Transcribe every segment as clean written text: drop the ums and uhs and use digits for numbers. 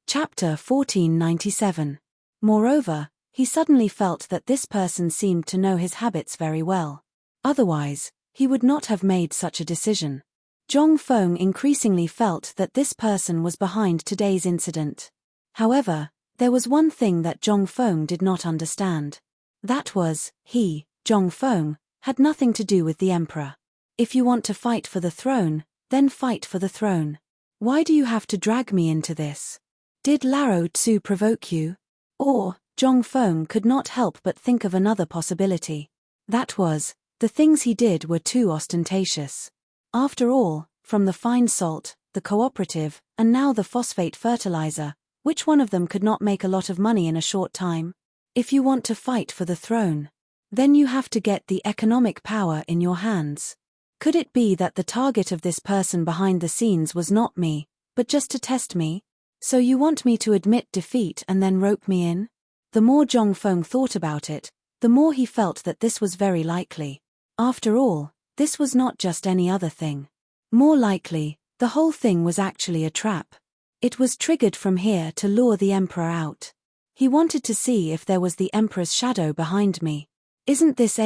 Chapter 1497. Moreover, he suddenly felt that this person seemed to know his habits very well. Otherwise, he would not have made such a decision. Zhong Feng increasingly felt that this person was behind today's incident. However, there was one thing that Zhong Feng did not understand. That was, he, Zhong Feng, had nothing to do with the emperor. If you want to fight for the throne, then fight for the throne. Why do you have to drag me into this? Did Lao Tzu provoke you? Or, Zhong Feng could not help but think of another possibility. That was, the things he did were too ostentatious. After all, from the fine salt, the cooperative, and now the phosphate fertilizer, which one of them could not make a lot of money in a short time? If you want to fight for the throne, then you have to get the economic power in your hands. Could it be that the target of this person behind the scenes was not me, but just to test me? So you want me to admit defeat and then rope me in? The more Zhong Feng thought about it, the more he felt that this was very likely. After all, this was not just any other thing. More likely, the whole thing was actually a trap. It was triggered from here to lure the emperor out. He wanted to see if there was the emperor's shadow behind me. Isn't this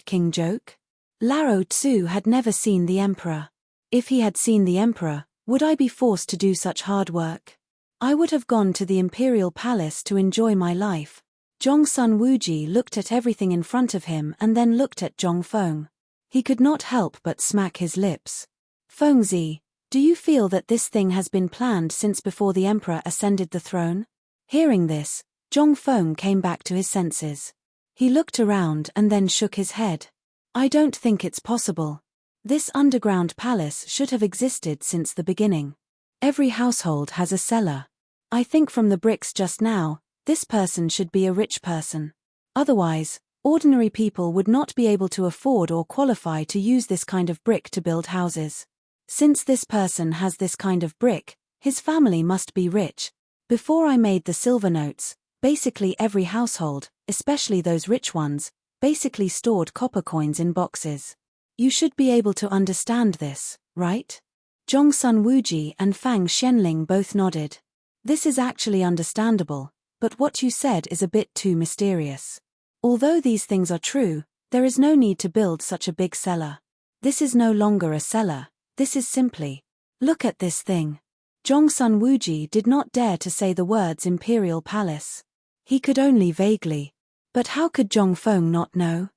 **king joke? Lao Tzu had never seen the emperor. If he had seen the emperor, would I be forced to do such hard work? I would have gone to the imperial palace to enjoy my life. Zhongsun Wuji looked at everything in front of him and then looked at Zhong Feng. He could not help but smack his lips. Fengzi, do you feel that this thing has been planned since before the emperor ascended the throne? Hearing this, Zhong Feng came back to his senses. He looked around and then shook his head. I don't think it's possible. This underground palace should have existed since the beginning. Every household has a cellar. I think from the bricks just now, this person should be a rich person. Otherwise, ordinary people would not be able to afford or qualify to use this kind of brick to build houses. Since this person has this kind of brick, his family must be rich. Before I made the silver notes, basically every household, especially those rich ones, basically stored copper coins in boxes. You should be able to understand this, right? Zhongsun Wuji and Fang Xianling both nodded. This is actually understandable, but what you said is a bit too mysterious. Although these things are true, there is no need to build such a big cellar. This is no longer a cellar, this is simply, look at this thing. Zhongsun Wuji did not dare to say the words Imperial Palace. He could only vaguely. But how could Zhong Feng not know?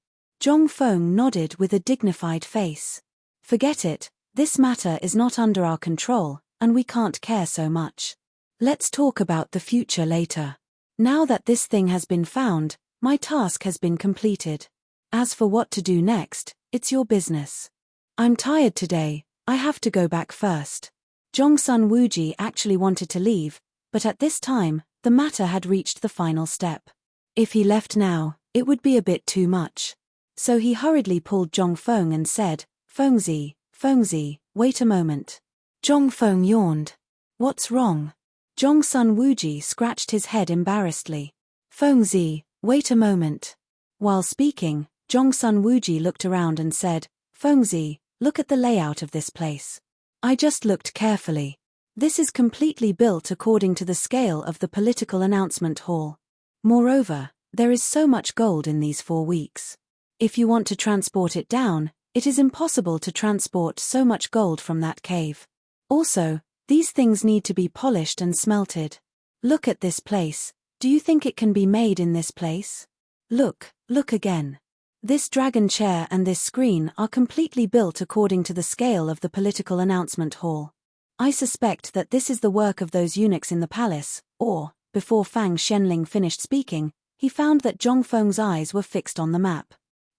Zhong Feng nodded with a dignified face. Forget it, this matter is not under our control, and we can't care so much. Let's talk about the future later. Now that this thing has been found, my task has been completed. As for what to do next, it's your business. I'm tired today, I have to go back first. Zhongsun Wuji actually wanted to leave, but at this time, the matter had reached the final step. If he left now, it would be a bit too much. So he hurriedly pulled Zhong Feng and said, Fengzi, wait a moment. Zhong Feng yawned. What's wrong? Zhongsun Wuji scratched his head embarrassedly. Fengzi, wait a moment. While speaking, Zhongsun Wuji looked around and said, Fengzi, look at the layout of this place. I just looked carefully. This is completely built according to the scale of the political announcement hall. Moreover, there is so much gold in these 4 weeks. If you want to transport it down, it is impossible to transport so much gold from that cave. Also, these things need to be polished and smelted. Look at this place, do you think it can be made in this place? Look again. This dragon chair and this screen are completely built according to the scale of the political announcement hall. I suspect that this is the work of those eunuchs in the palace, or, before Fang Xianling finished speaking, he found that Zhong Feng's eyes were fixed on the map.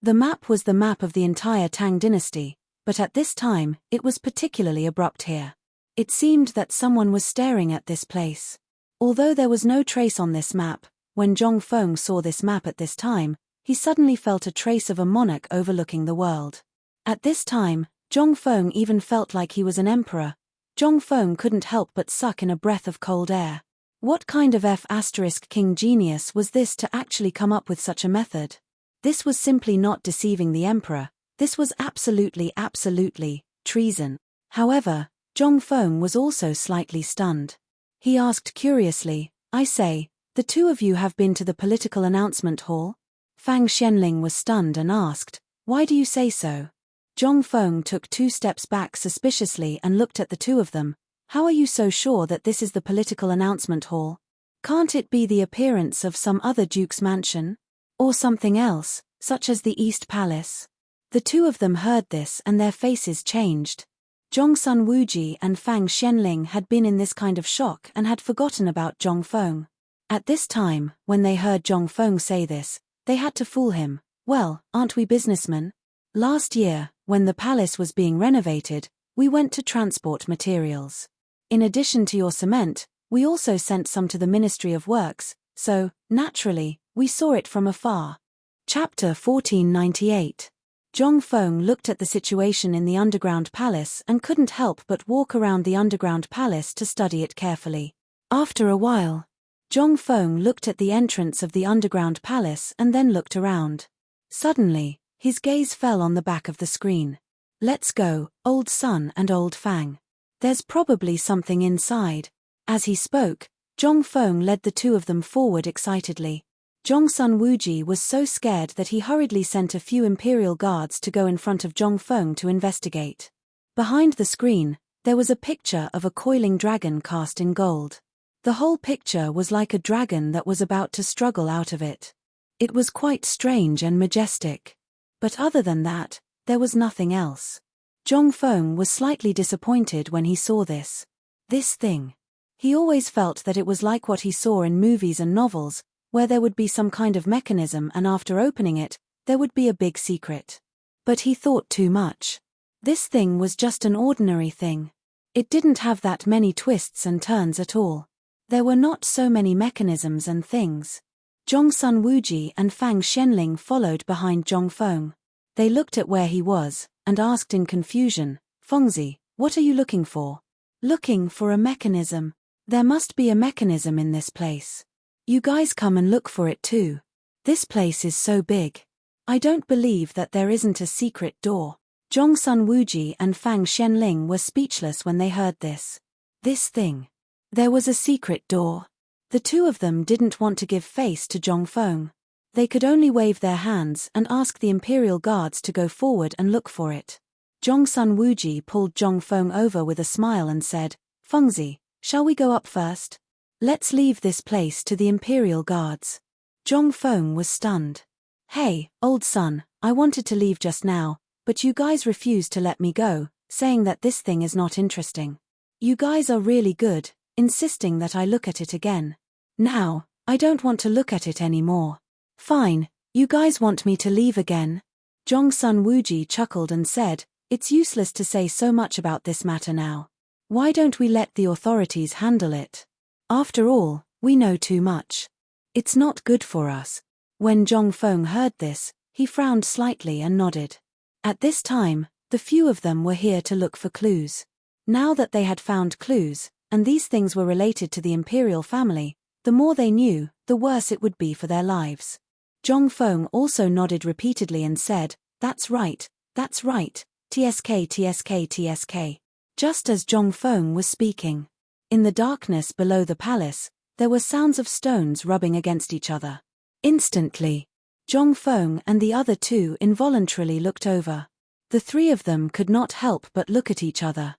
The map was the map of the entire Tang dynasty, but at this time, it was particularly abrupt here. It seemed that someone was staring at this place. Although there was no trace on this map, when Zhong Feng saw this map at this time, he suddenly felt a trace of a monarch overlooking the world. At this time, Zhong Feng even felt like he was an emperor. Zhong Feng couldn't help but suck in a breath of cold air. What kind of **king genius was this to actually come up with such a method? This was simply not deceiving the emperor, this was absolutely treason. However, Zhong Feng was also slightly stunned. He asked curiously. I say, the two of you have been to the political announcement hall? Fang Xianling was stunned and asked, why do you say so? Zhong Feng took 2 steps back suspiciously and looked at the two of them. How are you so sure that this is the political announcement hall? Can't it be the appearance of some other duke's mansion? Or something else, such as the East Palace? The two of them heard this and their faces changed. Zhongsun Wuji and Fang Xianling had been in this kind of shock and had forgotten about Zhong Feng. At this time, when they heard Zhong Feng say this, they had to fool him. Well, aren't we businessmen? Last year, when the palace was being renovated, we went to transport materials. In addition to your cement, we also sent some to the Ministry of Works, so, naturally, we saw it from afar. Chapter 1498. Zhong Feng looked at the situation in the underground palace and couldn't help but walk around the underground palace to study it carefully. After a while, Zhong Feng looked at the entrance of the underground palace and then looked around. Suddenly, his gaze fell on the back of the screen. Let's go, old Sun and old Fang. There's probably something inside. As he spoke, Zhong Feng led the two of them forward excitedly. Zhongsun Wuji was so scared that he hurriedly sent a few imperial guards to go in front of Zhong Feng to investigate. Behind the screen, there was a picture of a coiling dragon cast in gold. The whole picture was like a dragon that was about to struggle out of it. It was quite strange and majestic. But other than that, there was nothing else. Zhong Feng was slightly disappointed when he saw this. This thing. He always felt that it was like what he saw in movies and novels, where there would be some kind of mechanism and after opening it, there would be a big secret. But he thought too much. This thing was just an ordinary thing. It didn't have that many twists and turns at all. There were not so many mechanisms and things. Zhongsun Wuji and Fang Xianling followed behind Zhong Feng. They looked at where he was, and asked in confusion, Fengzi, what are you looking for? Looking for a mechanism. There must be a mechanism in this place. You guys come and look for it too. This place is so big. I don't believe that there isn't a secret door. Zhongsun Wuji and Fang Xianling were speechless when they heard this. This thing. There was a secret door. The two of them didn't want to give face to Zhong Feng. They could only wave their hands and ask the imperial guards to go forward and look for it. Zhongsun Wuji pulled Zhong Feng over with a smile and said, Fengzi, shall we go up first? Let's leave this place to the imperial guards. Zhong Feng was stunned. Hey, old son, I wanted to leave just now, but you guys refused to let me go, saying that this thing is not interesting. You guys are really good, insisting that I look at it again. Now, I don't want to look at it anymore. Fine, you guys want me to leave again? Zhongsun Wuji chuckled and said, it's useless to say so much about this matter now. Why don't we let the authorities handle it? After all, we know too much. It's not good for us. When Zhong Feng heard this, he frowned slightly and nodded. At this time, the few of them were here to look for clues. Now that they had found clues, and these things were related to the imperial family, the more they knew, the worse it would be for their lives. Zhong Feng also nodded repeatedly and said, that's right, TSK, TSK, TSK. Just as Zhong Feng was speaking. In the darkness below the palace, there were sounds of stones rubbing against each other. Instantly, Zhong Feng and the other two involuntarily looked over. The three of them could not help but look at each other.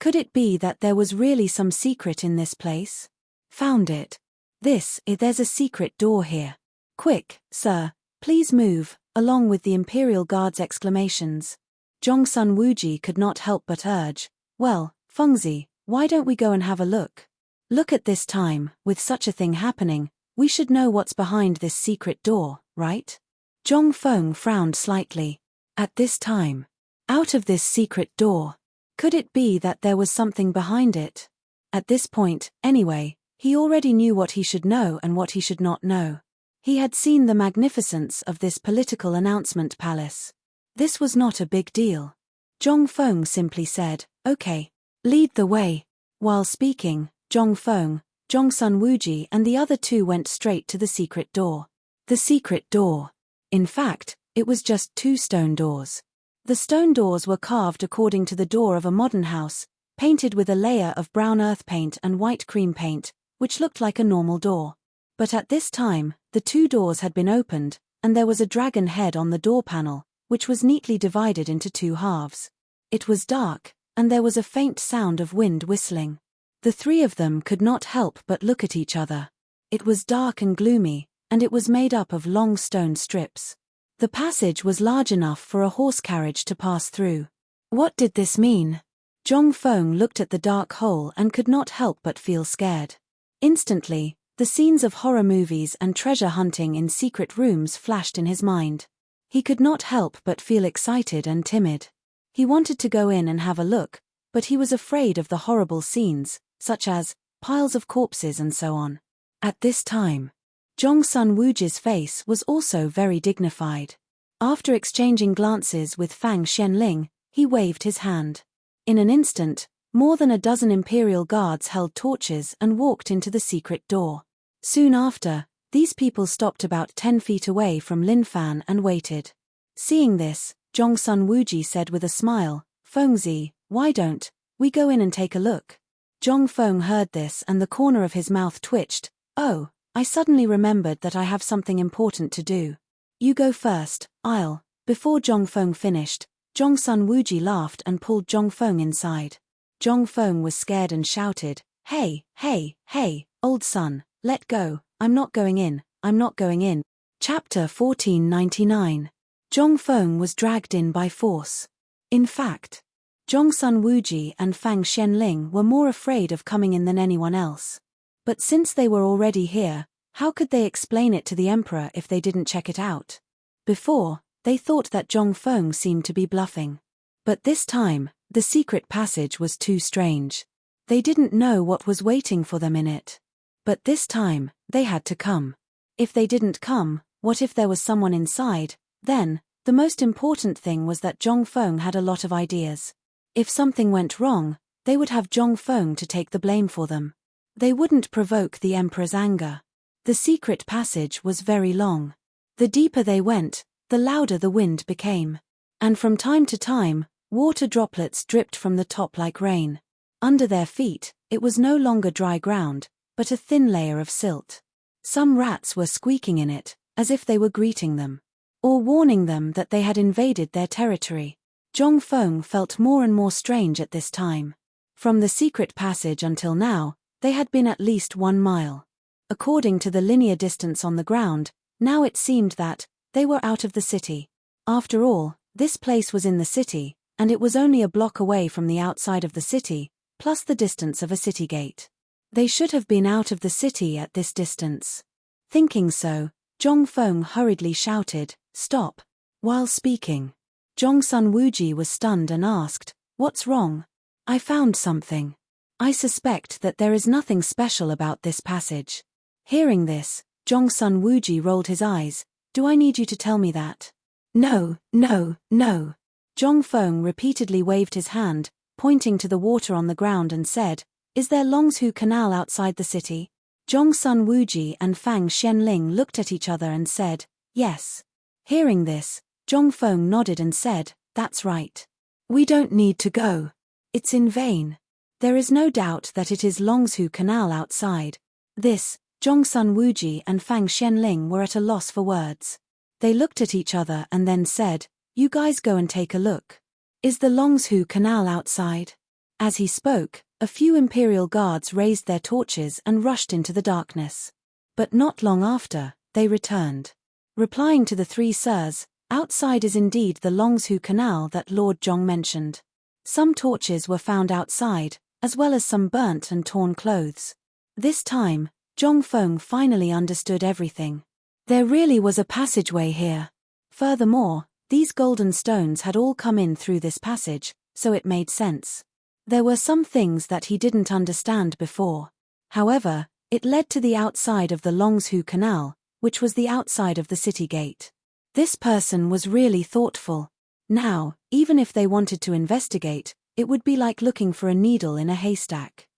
Could it be that there was really some secret in this place? Found it. There's a secret door here. Quick, sir, please move, along with the Imperial Guard's exclamations. Zhongsun Wuji could not help but urge, well, Fengzi, why don't we go and have a look? Look at this time, with such a thing happening, we should know what's behind this secret door, right? Zhong Feng frowned slightly. At this time. Out of this secret door. Could it be that there was something behind it? At this point, anyway, he already knew what he should know and what he should not know. He had seen the magnificence of this political announcement palace. This was not a big deal. Zhong Feng simply said, okay. Lead the way. While speaking, Zhong Feng, Zhongsun Wuji and the other two went straight to the secret door. The secret door. In fact, it was just 2 stone doors. The stone doors were carved according to the door of a modern house, painted with a layer of brown earth paint and white cream paint, which looked like a normal door. But at this time, the two doors had been opened, and there was a dragon head on the door panel, which was neatly divided into two halves. It was dark, and there was a faint sound of wind whistling. The three of them could not help but look at each other. It was dark and gloomy, and it was made up of long stone strips. The passage was large enough for a horse carriage to pass through. What did this mean? Zhong Feng looked at the dark hole and could not help but feel scared. Instantly, the scenes of horror movies and treasure hunting in secret rooms flashed in his mind. He could not help but feel excited and timid. He wanted to go in and have a look, but he was afraid of the horrible scenes, such as piles of corpses and so on. At this time, Zhong Sun Wuji's face was also very dignified. After exchanging glances with Fang Xianling, he waved his hand. In an instant, more than a dozen imperial guards held torches and walked into the secret door. Soon after, these people stopped about 10 feet away from Lin Fan and waited. Seeing this, Zhong Sun Wuji said with a smile, "Fengzi, why don't we go in and take a look?" Zhong Feng heard this and the corner of his mouth twitched. "Oh, I suddenly remembered that I have something important to do. You go first, I'll." Before Zhong Feng finished, Zhong Sun Wuji laughed and pulled Zhong Feng inside. Zhong Feng was scared and shouted, "Hey, hey, hey, old son, let go, I'm not going in, I'm not going in." Chapter 1499. Zhong Feng was dragged in by force. In fact, Zhong Sun Wuji and Fang Xianling were more afraid of coming in than anyone else. But since they were already here, how could they explain it to the emperor if they didn't check it out? Before, they thought that Zhong Feng seemed to be bluffing. But this time, the secret passage was too strange. They didn't know what was waiting for them in it. But this time, they had to come. If they didn't come, what if there was someone inside? Then, the most important thing was that Zhong Feng had a lot of ideas. If something went wrong, they would have Zhong Feng to take the blame for them. They wouldn't provoke the emperor's anger. The secret passage was very long. The deeper they went, the louder the wind became. And from time to time, water droplets dripped from the top like rain. Under their feet, it was no longer dry ground, but a thin layer of silt. Some rats were squeaking in it, as if they were greeting them, or warning them that they had invaded their territory. Zhong Feng felt more and more strange at this time. From the secret passage until now, they had been at least 1 mile. According to the linear distance on the ground, now it seemed that they were out of the city. After all, this place was in the city, and it was only a block away from the outside of the city, plus the distance of a city gate. They should have been out of the city at this distance. Thinking so, Zhong Feng hurriedly shouted, "Stop!" While speaking, Zhong Sun Wuji was stunned and asked, "What's wrong?" "I found something. I suspect that there is nothing special about this passage." Hearing this, Zhong Sun Wuji rolled his eyes. "Do I need you to tell me that?" "No, no, no." Zhong Feng repeatedly waved his hand, pointing to the water on the ground and said, "Is there Longzhu Canal outside the city?" Zhong Sun Wuji and Fang Xianling looked at each other and said, "Yes." Hearing this, Zhong Feng nodded and said, "That's right. We don't need to go. It's in vain. There is no doubt that it is Longzhu Canal outside." This, Zhong Sun Wuji and Fang Xianling were at a loss for words. They looked at each other and then said, "You guys go and take a look. Is the Longzhu Canal outside?" As he spoke, a few imperial guards raised their torches and rushed into the darkness. But not long after, they returned. Replying to the 3 sirs, outside is indeed the Longzhu Canal that Lord Zhong mentioned. Some torches were found outside, as well as some burnt and torn clothes. This time, Zhong Feng finally understood everything. There really was a passageway here. Furthermore, these golden stones had all come in through this passage, so it made sense. There were some things that he didn't understand before. However, it led to the outside of the Longzhu Canal, which was the outside of the city gate. This person was really thoughtful. Now, even if they wanted to investigate, it would be like looking for a needle in a haystack.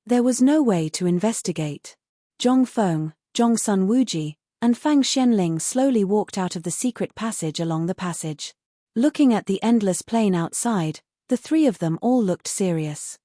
There was no way to investigate. Zhong Feng, Zhong Sun Wuji, and Fang Xianling slowly walked out of the secret passage along the passage. Looking at the endless plain outside, the 3 of them all looked serious.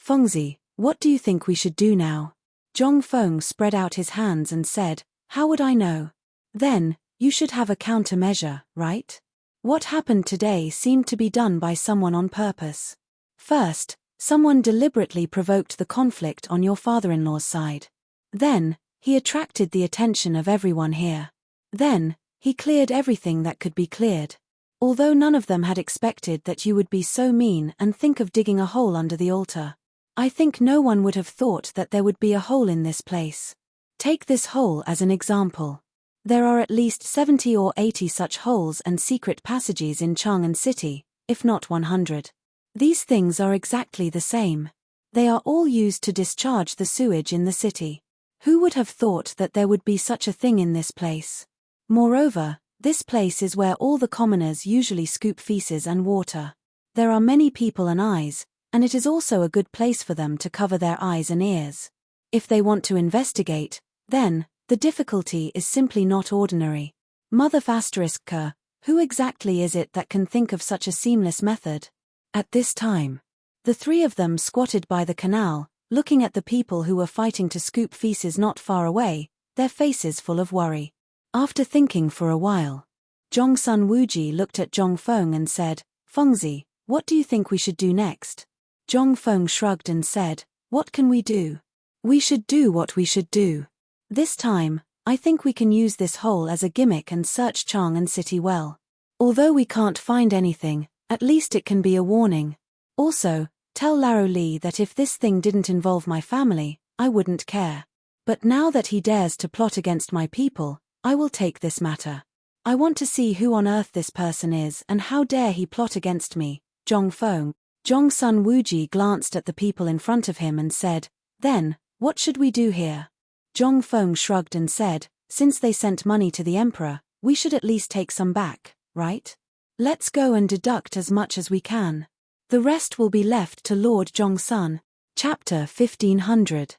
Fengzi, what do you think we should do now? Zhong Feng spread out his hands and said, how would I know? Then, you should have a countermeasure, right? What happened today seemed to be done by someone on purpose. First, someone deliberately provoked the conflict on your father-in-law's side. Then, he attracted the attention of everyone here. Then, he cleared everything that could be cleared. Although none of them had expected that you would be so mean and think of digging a hole under the altar. I think no one would have thought that there would be a hole in this place. Take this hole as an example. There are at least 70 or 80 such holes and secret passages in Chang'an City, if not 100. These things are exactly the same. They are all used to discharge the sewage in the city. Who would have thought that there would be such a thing in this place? Moreover, this place is where all the commoners usually scoop feces and water. There are many people and eyes, and it is also a good place for them to cover their eyes and ears. If they want to investigate, then, the difficulty is simply not ordinary. Mother *K, who exactly is it that can think of such a seamless method? At this time, the three of them squatted by the canal, looking at the people who were fighting to scoop feces not far away, their faces full of worry. After thinking for a while, Zhongsun Wuji looked at Zhong Feng and said, Fengzi, what do you think we should do next? Zhong Feng shrugged and said, what can we do? We should do what we should do. This time, I think we can use this hole as a gimmick and search Chang'an City well. Although we can't find anything, at least it can be a warning. Also, tell Laro Li that if this thing didn't involve my family, I wouldn't care. But now that he dares to plot against my people, I will take this matter. I want to see who on earth this person is and how dare he plot against me. Zhong Feng. Zhongsun Wuji glanced at the people in front of him and said, then, what should we do here? Zhong Feng shrugged and said, since they sent money to the emperor, we should at least take some back, right? Let's go and deduct as much as we can. The rest will be left to Lord Zhongsun. Chapter 1500.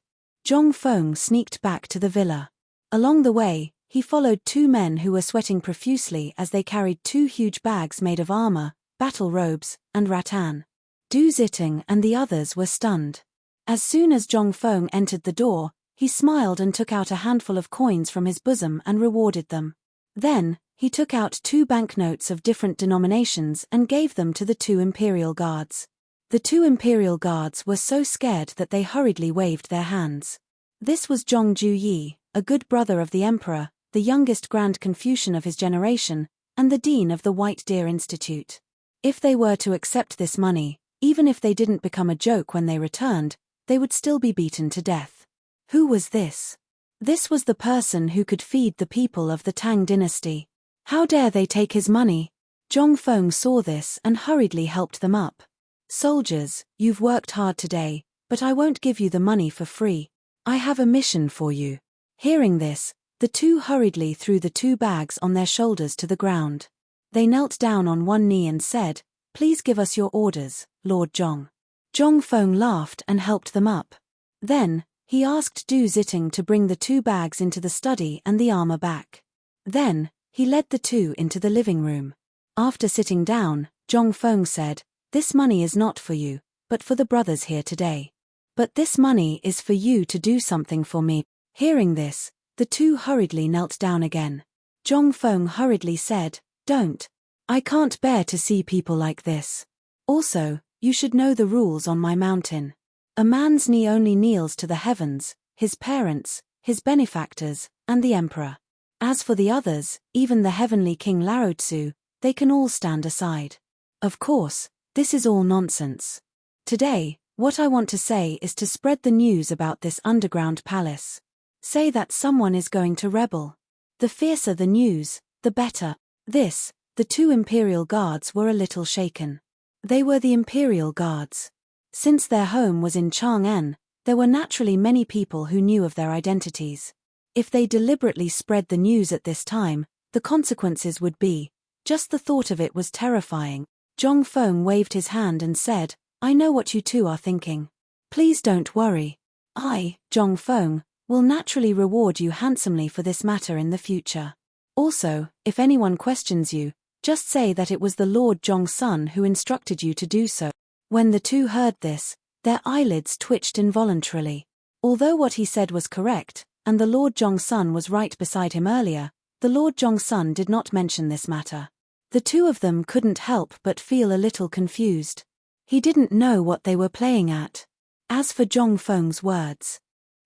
Zhong Feng sneaked back to the villa. Along the way, he followed two men who were sweating profusely as they carried two huge bags made of armor, battle robes, and rattan. Du Zitting and the others were stunned. As soon as Zhong Feng entered the door, he smiled and took out a handful of coins from his bosom and rewarded them. Then, he took out 2 banknotes of different denominations and gave them to the 2 imperial guards. The 2 imperial guards were so scared that they hurriedly waved their hands. This was Zhong Juyi, a good brother of the emperor, the youngest Grand Confucian of his generation, and the dean of the White Deer Institute. If they were to accept this money, even if they didn't become a joke when they returned, they would still be beaten to death. Who was this? This was the person who could feed the people of the Tang dynasty. How dare they take his money? Zhong Feng saw this and hurriedly helped them up. Soldiers, you've worked hard today, but I won't give you the money for free. I have a mission for you. Hearing this, the two hurriedly threw the 2 bags on their shoulders to the ground. They knelt down on one knee and said, please give us your orders, Lord Zhong. Zhong Feng laughed and helped them up. Then, he asked Du Zitting to bring the 2 bags into the study and the armor back. Then, he led the 2 into the living room. After sitting down, Zhong Feng said, this money is not for you, but for the brothers here today. But this money is for you to do something for me. Hearing this, the 2 hurriedly knelt down again. Zhong Feng hurriedly said, don't. I can't bear to see people like this. Also, you should know the rules on my mountain. A man's knee only kneels to the heavens, his parents, his benefactors, and the emperor. As for the others, even the heavenly King Laotsu, they can all stand aside. Of course, this is all nonsense. Today, what I want to say is to spread the news about this underground palace. Say that someone is going to rebel. The fiercer the news, the better. The 2 imperial guards were a little shaken. They were the imperial guards. Since their home was in Chang'an, there were naturally many people who knew of their identities. If they deliberately spread the news at this time, the consequences would be, just the thought of it was terrifying. Zhong Feng waved his hand and said, I know what you 2 are thinking. Please don't worry. I, Zhong Feng, will naturally reward you handsomely for this matter in the future. Also, if anyone questions you, just say that it was the Lord Zhongsun who instructed you to do so. When the 2 heard this, Their eyelids twitched involuntarily. Although what he said was correct, and the Lord Jong-sun was right beside him earlier, the Lord Jong-sun did not mention this matter. The two of them couldn't help but feel a little confused. He didn't know what they were playing at. As for Jong-feng's words,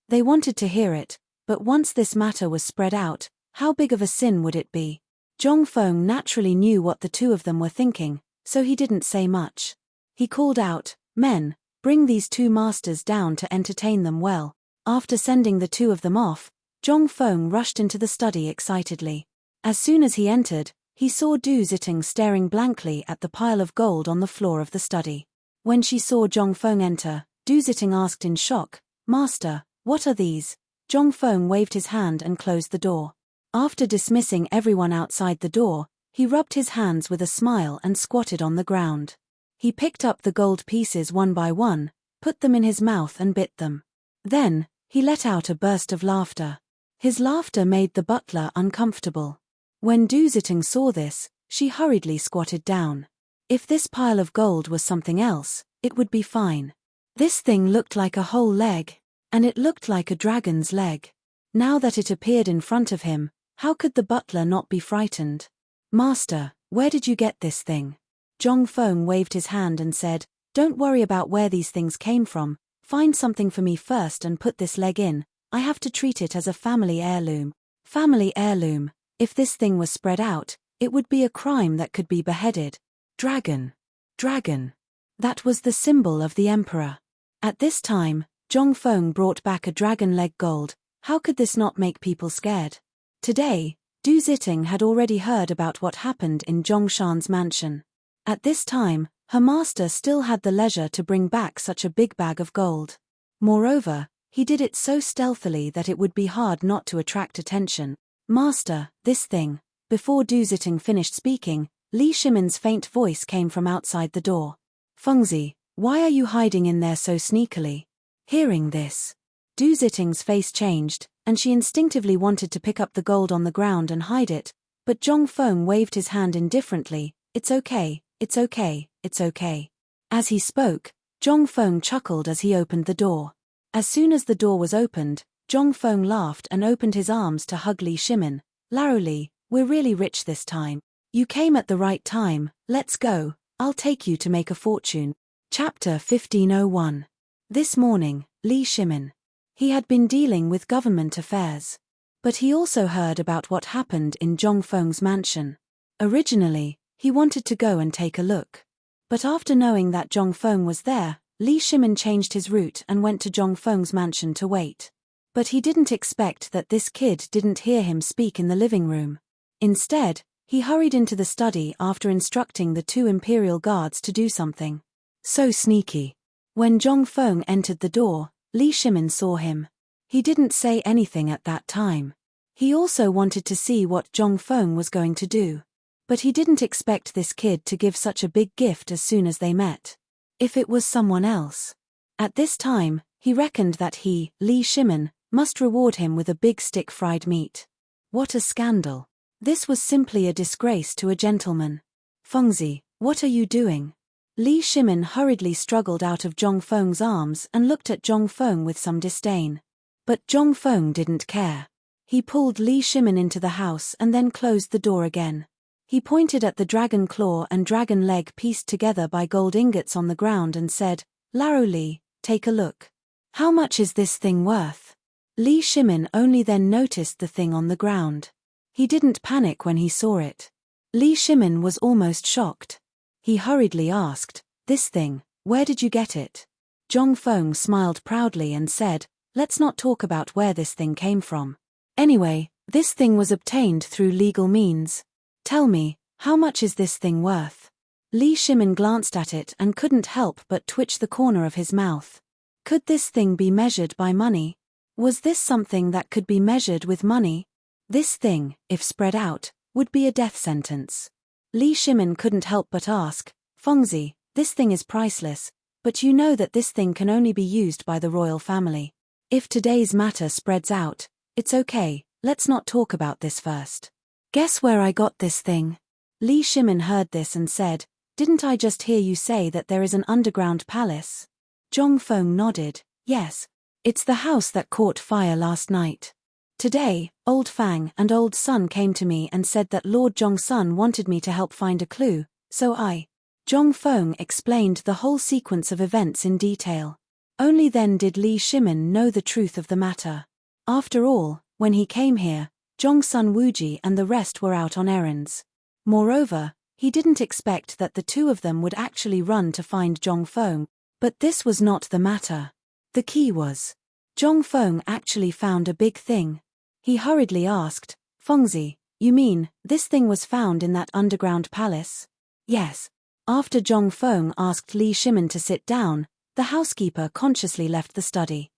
they wanted to hear it, but once this matter was spread out, how big of a sin would it be? Jong-feng naturally knew what the two of them were thinking, so he didn't say much. He called out, "Men, bring these two masters down to entertain them well." After sending the two of them off, Jong-feng rushed into the study excitedly. As soon as he entered, he saw Du Zitting staring blankly at the pile of gold on the floor of the study. When she saw Jong-feng enter, Du Zitting asked in shock, "Master, what are these?" Jong-feng waved his hand and closed the door. After dismissing everyone outside the door, he rubbed his hands with a smile and squatted on the ground. He picked up the gold pieces one by one, put them in his mouth and bit them. Then, he let out a burst of laughter. His laughter made the butler uncomfortable. When Du Zitting saw this, she hurriedly squatted down. If this pile of gold was something else, it would be fine. This thing looked like a whole leg, and it looked like a dragon's leg. Now that it appeared in front of him, how could the butler not be frightened? "Master, where did you get this thing?" Jong-feng waved his hand and said, "Don't worry about where these things came from. Find something for me first and put this leg in. I have to treat it as a family heirloom." Family heirloom. If this thing was spread out, it would be a crime that could be beheaded. Dragon. Dragon. That was the symbol of the emperor. At this time, Jong-feng brought back a dragon leg gold. How could this not make people scared? Today, Du Zitting had already heard about what happened in Zhongshan's mansion. At this time, her master still had the leisure to bring back such a big bag of gold. Moreover, he did it so stealthily that it would be hard not to attract attention. "Master, this thing." Before Du Zitting finished speaking, Li Shimin's faint voice came from outside the door. "Fengzi, why are you hiding in there so sneakily?" Hearing this, Du Zitting's face changed, and she instinctively wanted to pick up the gold on the ground and hide it, but Jong-feng waved his hand indifferently. "It's okay, it's okay, it's okay." As he spoke, Jong-feng chuckled as he opened the door. As soon as the door was opened, Jong-feng laughed and opened his arms to hug Li Shimin. "Laro Li, we're really rich this time. You came at the right time, let's go, I'll take you to make a fortune." Chapter 1501. This morning, Li Shimin. He had been dealing with government affairs. But he also heard about what happened in Jong-feng's mansion. Originally, he wanted to go and take a look. But after knowing that Jong-feng was there, Li Shimin changed his route and went to Jong-feng's mansion to wait. But he didn't expect that this kid didn't hear him speak in the living room. Instead, he hurried into the study after instructing the two imperial guards to do something. So sneaky. When Jong-feng entered the door, Li Shimin saw him. He didn't say anything at that time. He also wanted to see what Jong-feng was going to do. But he didn't expect this kid to give such a big gift as soon as they met. If it was someone else. At this time, he reckoned that he, Li Shimin, must reward him with a big stick fried meat. What a scandal. This was simply a disgrace to a gentleman. "Fengzi, what are you doing?" Li Shimin hurriedly struggled out of Jong-feng's arms and looked at Jong-feng with some disdain. But Jong-feng didn't care. He pulled Li Shimin into the house and then closed the door again. He pointed at the dragon claw and dragon leg pieced together by gold ingots on the ground and said, "Laro Li, take a look. How much is this thing worth?" Li Shimin only then noticed the thing on the ground. He didn't panic when he saw it. Li Shimin was almost shocked. He hurriedly asked, "This thing, where did you get it?" Jong-feng smiled proudly and said, "Let's not talk about where this thing came from. Anyway, this thing was obtained through legal means. Tell me, how much is this thing worth?" Li Shimin glanced at it and couldn't help but twitch the corner of his mouth. Could this thing be measured by money? Was this something that could be measured with money? This thing, if spread out, would be a death sentence. Li Shimin couldn't help but ask, "Fengzi, this thing is priceless, but you know that this thing can only be used by the royal family. If today's matter spreads out, it's okay, let's not talk about this first." "Guess where I got this thing?" Li Shimin heard this and said, "Didn't I just hear you say that there is an underground palace?" Zhong Feng nodded. Yes. It's the house that caught fire last night. Today, Old Fang and Old Sun came to me and said that Lord Zhongsun wanted me to help find a clue, so I. Zhong Feng explained the whole sequence of events in detail. Only then did Li Shimin know the truth of the matter. After all, when he came here, Zhongsun Wuji and the rest were out on errands. Moreover, he didn't expect that the two of them would actually run to find Zhong Feng, but this was not the matter. The key was. Zhong Feng actually found a big thing. He hurriedly asked, Fengzi, you mean, this thing was found in that underground palace? Yes. After Zhong Feng asked Li Shimin to sit down, the housekeeper consciously left the study.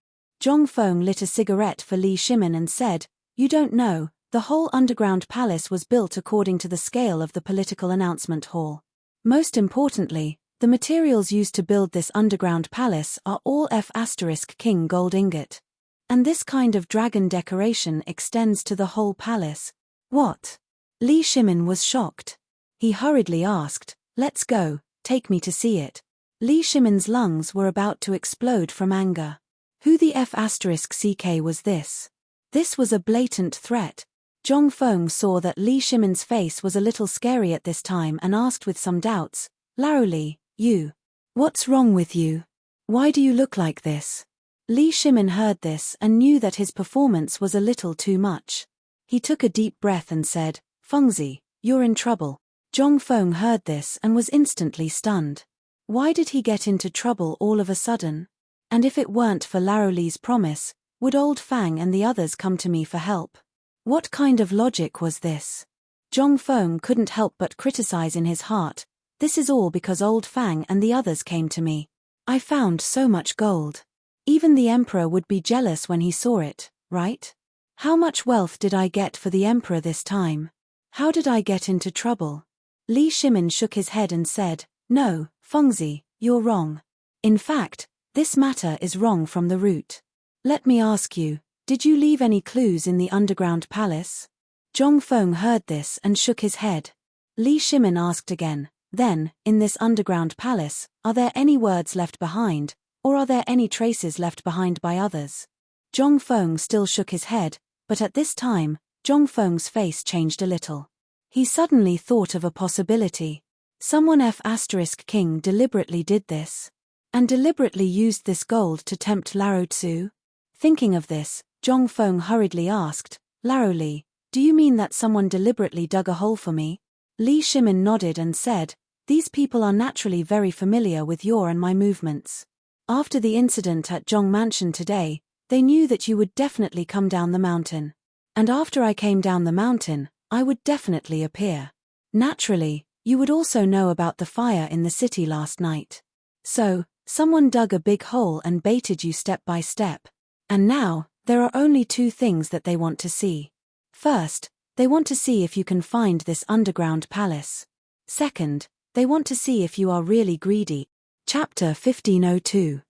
Zhong Feng lit a cigarette for Li Shimin and said, You don't know, the whole underground palace was built according to the scale of the political announcement hall. Most importantly, the materials used to build this underground palace are all F*King gold ingot. And this kind of dragon decoration extends to the whole palace. What? Li Shimin was shocked. He hurriedly asked, Let's go, take me to see it. Li Shimin's lungs were about to explode from anger. Who the F*Ck was this? This was a blatant threat. Zhong Feng saw that Li Shimin's face was a little scary at this time and asked with some doubts, Lao Li, you. What's wrong with you? Why do you look like this? Li Shimin heard this and knew that his performance was a little too much. He took a deep breath and said, Fengzi, you're in trouble. Zhong Feng heard this and was instantly stunned. Why did he get into trouble all of a sudden? And if it weren't for Lao Li's promise, would Old Fang and the others come to me for help? What kind of logic was this? Zhong Feng couldn't help but criticize in his heart, This is all because Old Fang and the others came to me. I found so much gold. Even the emperor would be jealous when he saw it, right? How much wealth did I get for the emperor this time? How did I get into trouble? Li Shimin shook his head and said, No, Fengzi, you're wrong. In fact, this matter is wrong from the root. Let me ask you, did you leave any clues in the underground palace? Zhong Feng heard this and shook his head. Li Shimin asked again, Then, in this underground palace, are there any words left behind, or are there any traces left behind by others? Zhong Feng still shook his head, but at this time, Zhong Feng's face changed a little. He suddenly thought of a possibility. Someone F*King deliberately did this. And deliberately used this gold to tempt Lao Tzu? Thinking of this, Zhong Feng hurriedly asked, Lao Li, do you mean that someone deliberately dug a hole for me? Li Shimin nodded and said, These people are naturally very familiar with your and my movements. After the incident at Zhong Mansion today, they knew that you would definitely come down the mountain. And after I came down the mountain, I would definitely appear. Naturally, you would also know about the fire in the city last night. So, someone dug a big hole and baited you step by step. And now, there are only two things that they want to see. First, they want to see if you can find this underground palace. Second, they want to see if you are really greedy. Chapter 1502.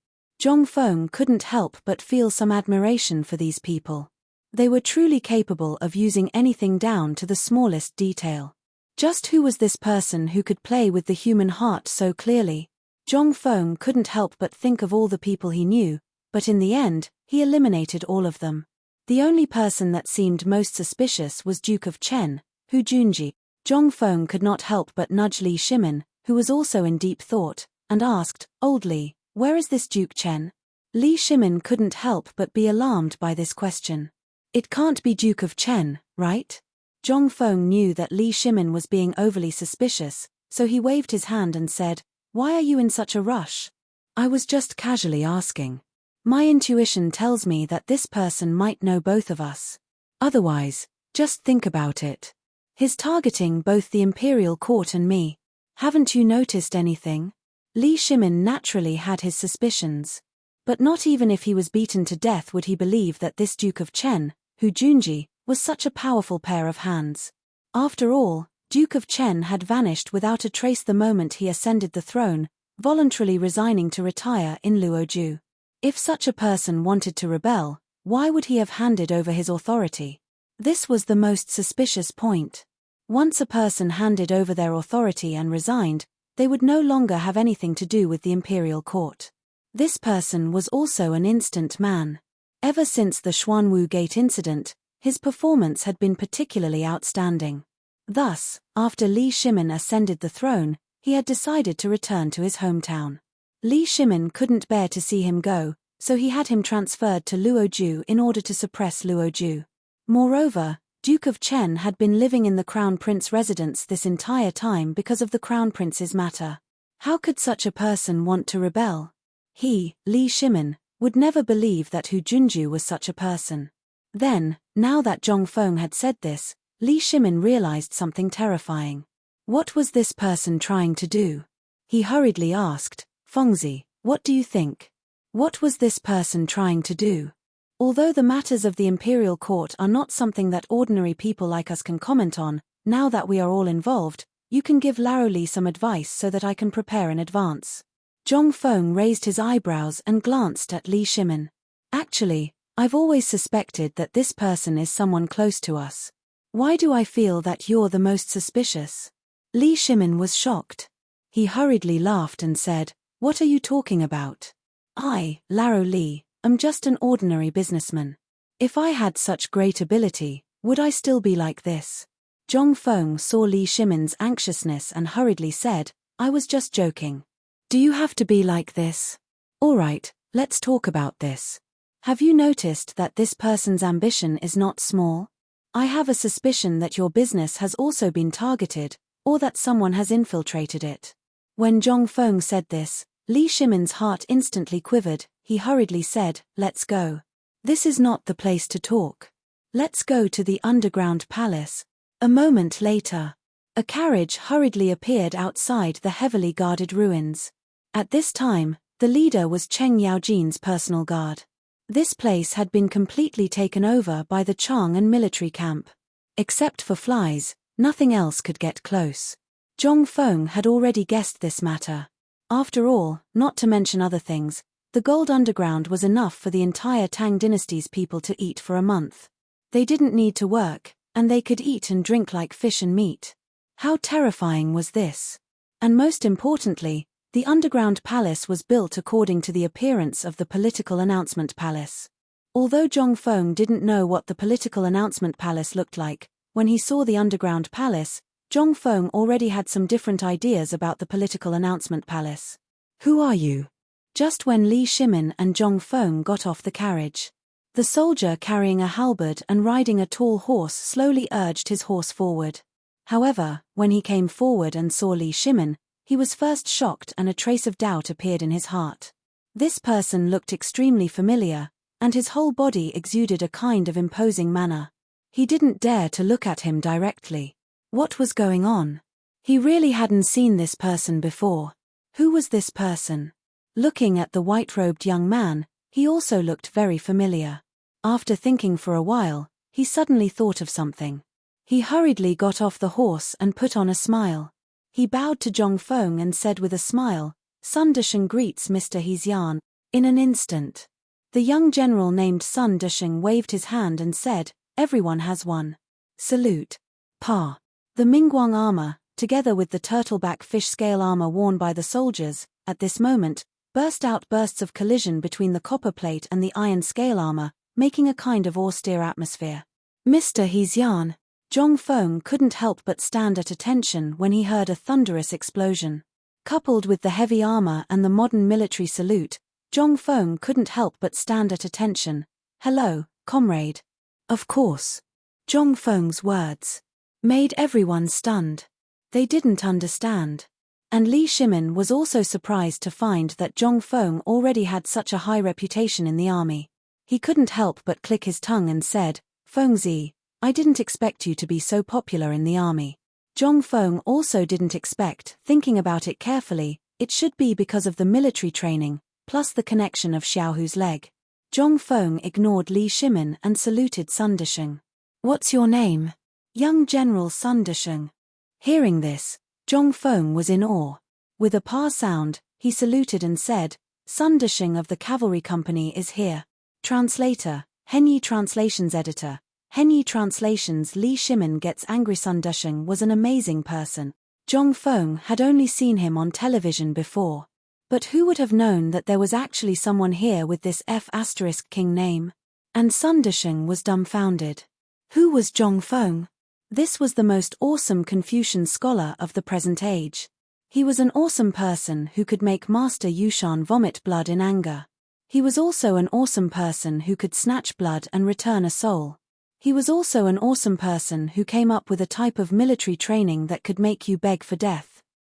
Zhong Feng couldn't help but feel some admiration for these people. They were truly capable of using anything down to the smallest detail. Just who was this person who could play with the human heart so clearly? Zhong Feng couldn't help but think of all the people he knew, but in the end, he eliminated all of them. The only person that seemed most suspicious was Duke of Chen, Hu Junji. Zhong Feng could not help but nudge Li Shimin, who was also in deep thought, and asked, Old Li, where is this Duke Chen? Li Shimin couldn't help but be alarmed by this question. It can't be Duke of Chen, right? Zhong Feng knew that Li Shimin was being overly suspicious, so he waved his hand and said, Why are you in such a rush? I was just casually asking. My intuition tells me that this person might know both of us. Otherwise, just think about it. He's targeting both the imperial court and me. Haven't you noticed anything? Li Shimin naturally had his suspicions. But not even if he was beaten to death would he believe that this Duke of Chen, Hu Junji, was such a powerful pair of hands. After all, Duke of Chen had vanished without a trace the moment he ascended the throne, voluntarily resigning to retire in Luoju. If such a person wanted to rebel, why would he have handed over his authority? This was the most suspicious point. Once a person handed over their authority and resigned, they would no longer have anything to do with the imperial court. This person was also an instant man. Ever since the Xuanwu Gate incident, his performance had been particularly outstanding. Thus, after Li Shimin ascended the throne, he had decided to return to his hometown. Li Shimin couldn't bear to see him go, so he had him transferred to Luoju in order to suppress Luoju. Moreover, Duke of Chen had been living in the Crown Prince residence this entire time because of the Crown Prince's matter. How could such a person want to rebel? He, Li Shimin, would never believe that Hu Junju was such a person. Then, now that Zhong Feng had said this, Li Shimin realized something terrifying. What was this person trying to do? He hurriedly asked, Fengzi, what do you think? What was this person trying to do? Although the matters of the imperial court are not something that ordinary people like us can comment on, now that we are all involved, you can give Lao Li some advice so that I can prepare in advance. Zhong Feng raised his eyebrows and glanced at Li Shimin. Actually, I've always suspected that this person is someone close to us. Why do I feel that you're the most suspicious? Li Shimin was shocked. He hurriedly laughed and said, What are you talking about? I, Lao Li, am just an ordinary businessman. If I had such great ability, would I still be like this? Zhong Feng saw Li Shimin's anxiousness and hurriedly said, I was just joking. Do you have to be like this? All right, let's talk about this. Have you noticed that this person's ambition is not small? I have a suspicion that your business has also been targeted, or that someone has infiltrated it. When Zhong Feng said this, Li Shimin's heart instantly quivered. He hurriedly said, Let's go. This is not the place to talk. Let's go to the underground palace. A moment later, a carriage hurriedly appeared outside the heavily guarded ruins. At this time, the leader was Cheng Yaojin's personal guard. This place had been completely taken over by the Chang'an military camp. Except for flies, nothing else could get close. Zhong Feng had already guessed this matter. After all, not to mention other things, the gold underground was enough for the entire Tang dynasty's people to eat for a month. They didn't need to work, and they could eat and drink like fish and meat. How terrifying was this? And most importantly, the underground palace was built according to the appearance of the political announcement palace. Although Zhong Feng didn't know what the political announcement palace looked like, when he saw the underground palace, Zhong Feng already had some different ideas about the political announcement palace. Who are you? Just when Li Shimin and Zhong Feng got off the carriage, the soldier carrying a halberd and riding a tall horse slowly urged his horse forward. However, when he came forward and saw Li Shimin, he was first shocked and a trace of doubt appeared in his heart. This person looked extremely familiar, and his whole body exuded a kind of imposing manner. He didn't dare to look at him directly. What was going on? He really hadn't seen this person before. Who was this person? Looking at the white-robed young man, he also looked very familiar. After thinking for a while, he suddenly thought of something. He hurriedly got off the horse and put on a smile. He bowed to Zhong Feng and said with a smile, Sun Dusheng greets Mr. Hexian. In an instant, the young general named Sun Dusheng waved his hand and said, Everyone has one. Salute. Pa. The Mingguang armor, together with the turtleback fish scale armor worn by the soldiers, at this moment, burst out bursts of collision between the copper plate and the iron scale armor, making a kind of austere atmosphere. Mr. Hexian. Zhong Feng couldn't help but stand at attention when he heard a thunderous explosion. Coupled with the heavy armor and the modern military salute, Zhong Feng couldn't help but stand at attention. Hello, comrade. Of course. Zhong Feng's words made everyone stunned. They didn't understand. And Li Shimin was also surprised to find that Zhong Feng already had such a high reputation in the army. He couldn't help but click his tongue and said, Fengzi, I didn't expect you to be so popular in the army. Zhong Feng also didn't expect, thinking about it carefully, it should be because of the military training, plus the connection of Xiaohu's leg. Zhong Feng ignored Li Shimin and saluted Sun Dusheng. What's your name? Young General Sun Dusheng. Hearing this, Zhong Feng was in awe. With a pa sound, he saluted and said, Sun Dusheng of the Cavalry Company is here. Translator, Henyi Translations Editor. Henyi Translations. Li Shimin gets angry. Sun Dusheng was an amazing person. Zhong Feng had only seen him on television before. But who would have known that there was actually someone here with this F*King name? And Sun Disheng was dumbfounded. Who was Zhongfeng? This was the most awesome Confucian scholar of the present age. He was an awesome person who could make Master Yushan vomit blood in anger. He was also an awesome person who could snatch blood and return a soul. He was also an awesome person who came up with a type of military training that could make you beg for death.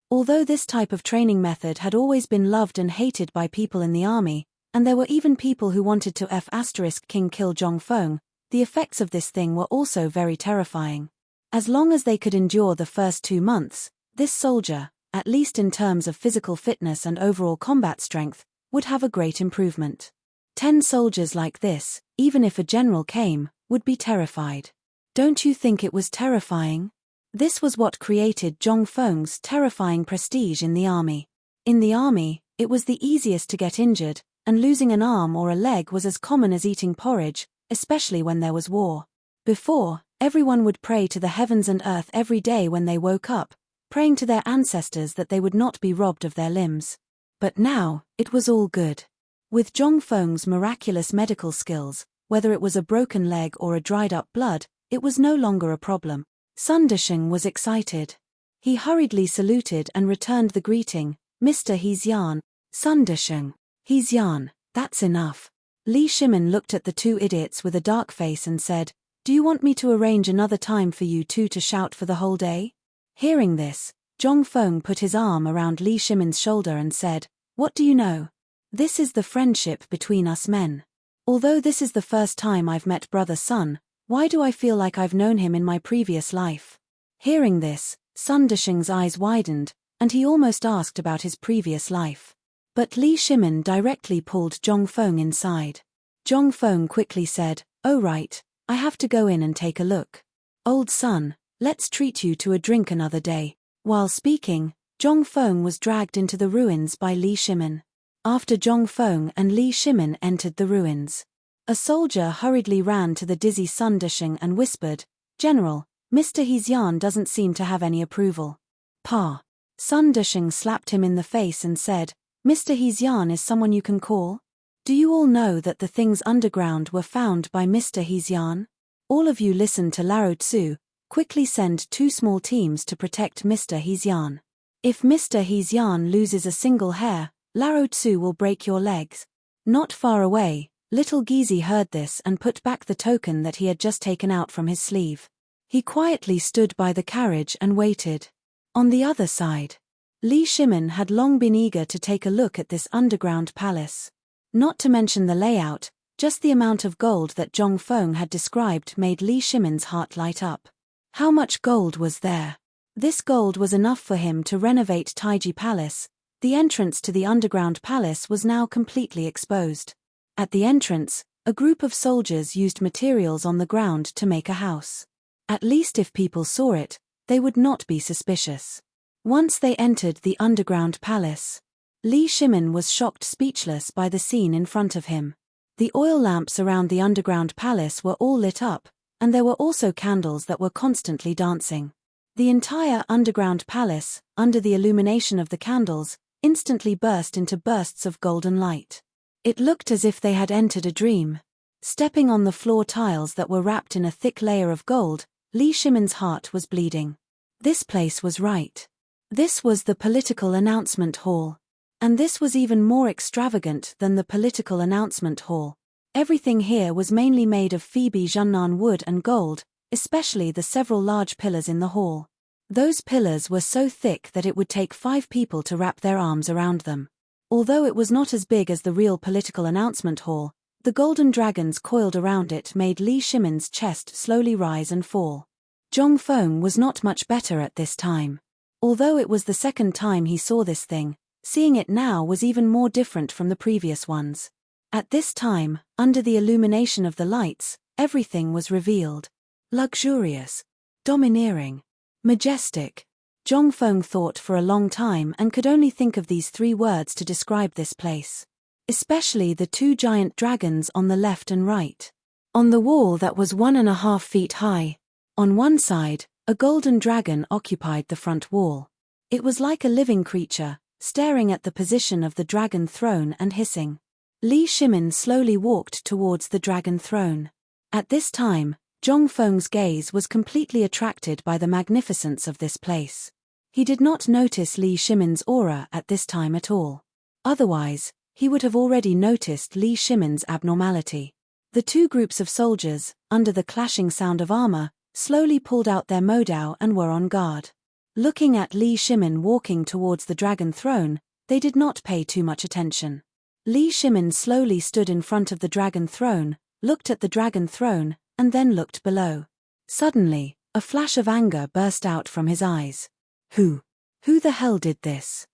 Although this type of training method had always been loved and hated by people in the army, and there were even people who wanted to F*King kill Zhongfeng, the effects of this thing were also very terrifying. As long as they could endure the first 2 months, this soldier, at least in terms of physical fitness and overall combat strength, would have a great improvement. 10 soldiers like this, even if a general came, would be terrified. Don't you think it was terrifying? This was what created Zhongfeng's terrifying prestige in the army. In the army, it was the easiest to get injured, and losing an arm or a leg was as common as eating porridge, especially when there was war. Before, everyone would pray to the heavens and earth every day when they woke up, praying to their ancestors that they would not be robbed of their limbs. But now, it was all good. With Zhongfeng's miraculous medical skills, whether it was a broken leg or a dried-up blood, it was no longer a problem. Sun Disheng was excited. He hurriedly saluted and returned the greeting, "Mr. Hexian." "Sun Disheng. Hexian, that's enough." Li Shimin looked at the 2 idiots with a dark face and said, "Do you want me to arrange another time for you two to shout for the whole day?" Hearing this, Zhongfeng put his arm around Li Shimin's shoulder and said, "What do you know? This is the friendship between us men. Although this is the first time I've met Brother Sun, why do I feel like I've known him in my previous life?" Hearing this, Sun Disheng's eyes widened, and he almost asked about his previous life. But Li Shimin directly pulled Zhongfeng inside. Zhongfeng quickly said, "Oh right, I have to go in and take a look. Old son, let's treat you to a drink another day." While speaking, Zhongfeng was dragged into the ruins by Li Shimin. After Zhongfeng and Li Shimin entered the ruins, a soldier hurriedly ran to the dizzy Sun Disheng and whispered, "General, Mr. Hexian doesn't seem to have any approval." "Pa." Sun Disheng slapped him in the face and said, "Mr. Hexian is someone you can call? Do you all know that the things underground were found by Mr. Hexian? All of you listen to Lao Tzu, quickly send 2 small teams to protect Mr. Hexian. If Mr. Hexian loses a single hair, Lao Tzu will break your legs." Not far away, little Gizi heard this and put back the token that he had just taken out from his sleeve. He quietly stood by the carriage and waited. On the other side, Li Shimin had long been eager to take a look at this underground palace. Not to mention the layout, just the amount of gold that Zhongfeng had described made Li Shimin's heart light up. How much gold was there? This gold was enough for him to renovate Taiji Palace. The entrance to the underground palace was now completely exposed. At the entrance, a group of soldiers used materials on the ground to make a house. At least if people saw it, they would not be suspicious. Once they entered the underground palace, Li Shimin was shocked speechless by the scene in front of him. The oil lamps around the underground palace were all lit up, and there were also candles that were constantly dancing. The entire underground palace, under the illumination of the candles, instantly burst into bursts of golden light. It looked as if they had entered a dream. Stepping on the floor tiles that were wrapped in a thick layer of gold, Li Shimin's heart was bleeding. This place was right. This was the political announcement hall. And this was even more extravagant than the political announcement hall. Everything here was mainly made of Phoebe Junnan wood and gold, especially the several large pillars in the hall. Those pillars were so thick that it would take 5 people to wrap their arms around them. Although it was not as big as the real political announcement hall, the golden dragons coiled around it made Li Shimin's chest slowly rise and fall. Zhongfeng was not much better at this time. Although it was the second time he saw this thing, seeing it now was even more different from the previous ones. At this time, under the illumination of the lights, everything was revealed. Luxurious, domineering, majestic. Zhongfeng thought for a long time and could only think of these 3 words to describe this place. Especially the 2 giant dragons on the left and right. On the wall that was 1.5 feet high. On one side, a golden dragon occupied the front wall. It was like a living creature, staring at the position of the dragon throne and hissing. Li Shimin slowly walked towards the dragon throne. At this time, Zhong Feng's gaze was completely attracted by the magnificence of this place. He did not notice Li Shimin's aura at this time at all. Otherwise, he would have already noticed Li Shimin's abnormality. The two groups of soldiers, under the clashing sound of armor, slowly pulled out their modao and were on guard. Looking at Li Shimin walking towards the dragon throne, they did not pay too much attention. Li Shimin slowly stood in front of the dragon throne, looked at the dragon throne, and then looked below. Suddenly, a flash of anger burst out from his eyes. Who the hell did this?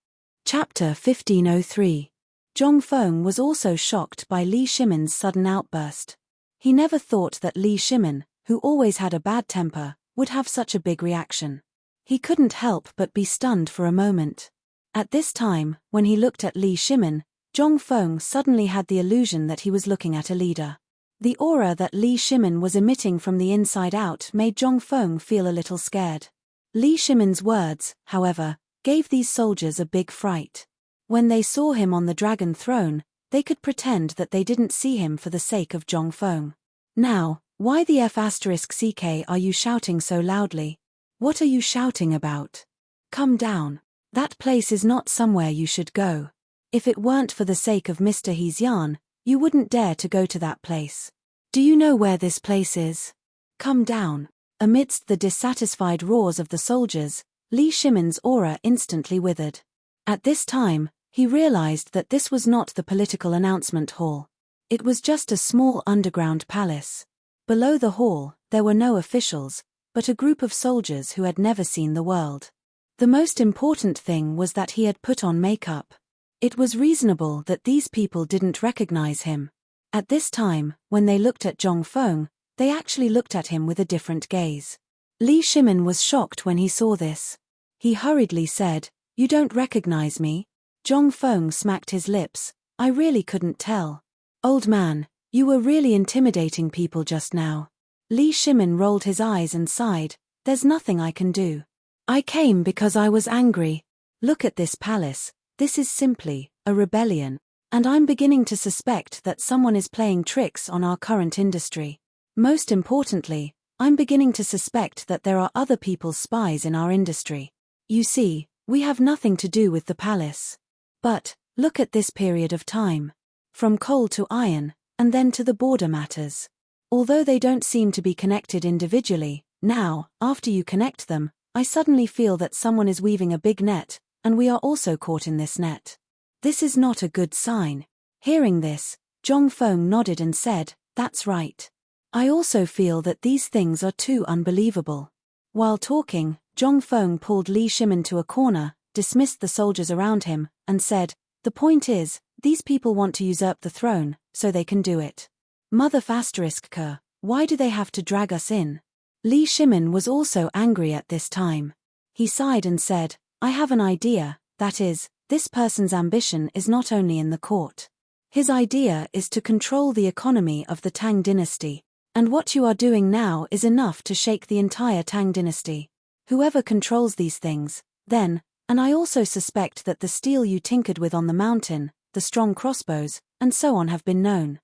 Chapter 1503. Zhong Feng was also shocked by Li Shimin's sudden outburst. He never thought that Li Shimin, who always had a bad temper, would have such a big reaction. He couldn't help but be stunned for a moment. At this time, when he looked at Li Shimin, Zhong Feng suddenly had the illusion that he was looking at a leader. The aura that Li Shimin was emitting from the inside out made Zhong Feng feel a little scared. Li Shimin's words, however, gave these soldiers a big fright. When they saw him on the dragon throne, they could pretend that they didn't see him for the sake of Zhong Feng. Now, why the F***ck are you shouting so loudly? What are you shouting about? Come down. That place is not somewhere you should go. If it weren't for the sake of Mr. Hezian, you wouldn't dare to go to that place. Do you know where this place is? Come down. Amidst the dissatisfied roars of the soldiers, Li Shimin's aura instantly withered. At this time, he realized that this was not the political announcement hall. It was just a small underground palace. Below the hall, there were no officials, but a group of soldiers who had never seen the world. The most important thing was that he had put on makeup. It was reasonable that these people didn't recognize him. At this time, when they looked at Zhong Feng, they actually looked at him with a different gaze. Li Shimin was shocked when he saw this. He hurriedly said, "You don't recognize me?" Zhong Feng smacked his lips. "I really couldn't tell. Old man, you were really intimidating people just now." Li Shimin rolled his eyes and sighed, "There's nothing I can do. I came because I was angry. Look at this palace, this is simply a rebellion. And I'm beginning to suspect that someone is playing tricks on our current industry. Most importantly, I'm beginning to suspect that there are other people's spies in our industry. You see, we have nothing to do with the palace. But, look at this period of time. From coal to iron, and then to the border matters. Although they don't seem to be connected individually, now, after you connect them, I suddenly feel that someone is weaving a big net, and we are also caught in this net. This is not a good sign." Hearing this, Zhong Feng nodded and said, "That's right. I also feel that these things are too unbelievable." While talking, Zhong Feng pulled Li Shimin to a corner, dismissed the soldiers around him, and said, "The point is, these people want to usurp the throne, so they can do it. Mother ***, why do they have to drag us in?" Li Shimin was also angry at this time. He sighed and said, "I have an idea, that is, this person's ambition is not only in the court. His idea is to control the economy of the Tang dynasty, and what you are doing now is enough to shake the entire Tang dynasty. Whoever controls these things, then, and I also suspect that the steel you tinkered with on the mountain, the strong crossbows, and so on have been known.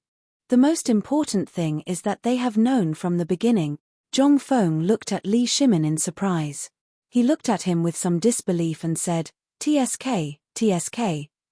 The most important thing is that they have known from the beginning." Zhong Feng looked at Li Shimin in surprise. He looked at him with some disbelief and said, TSK,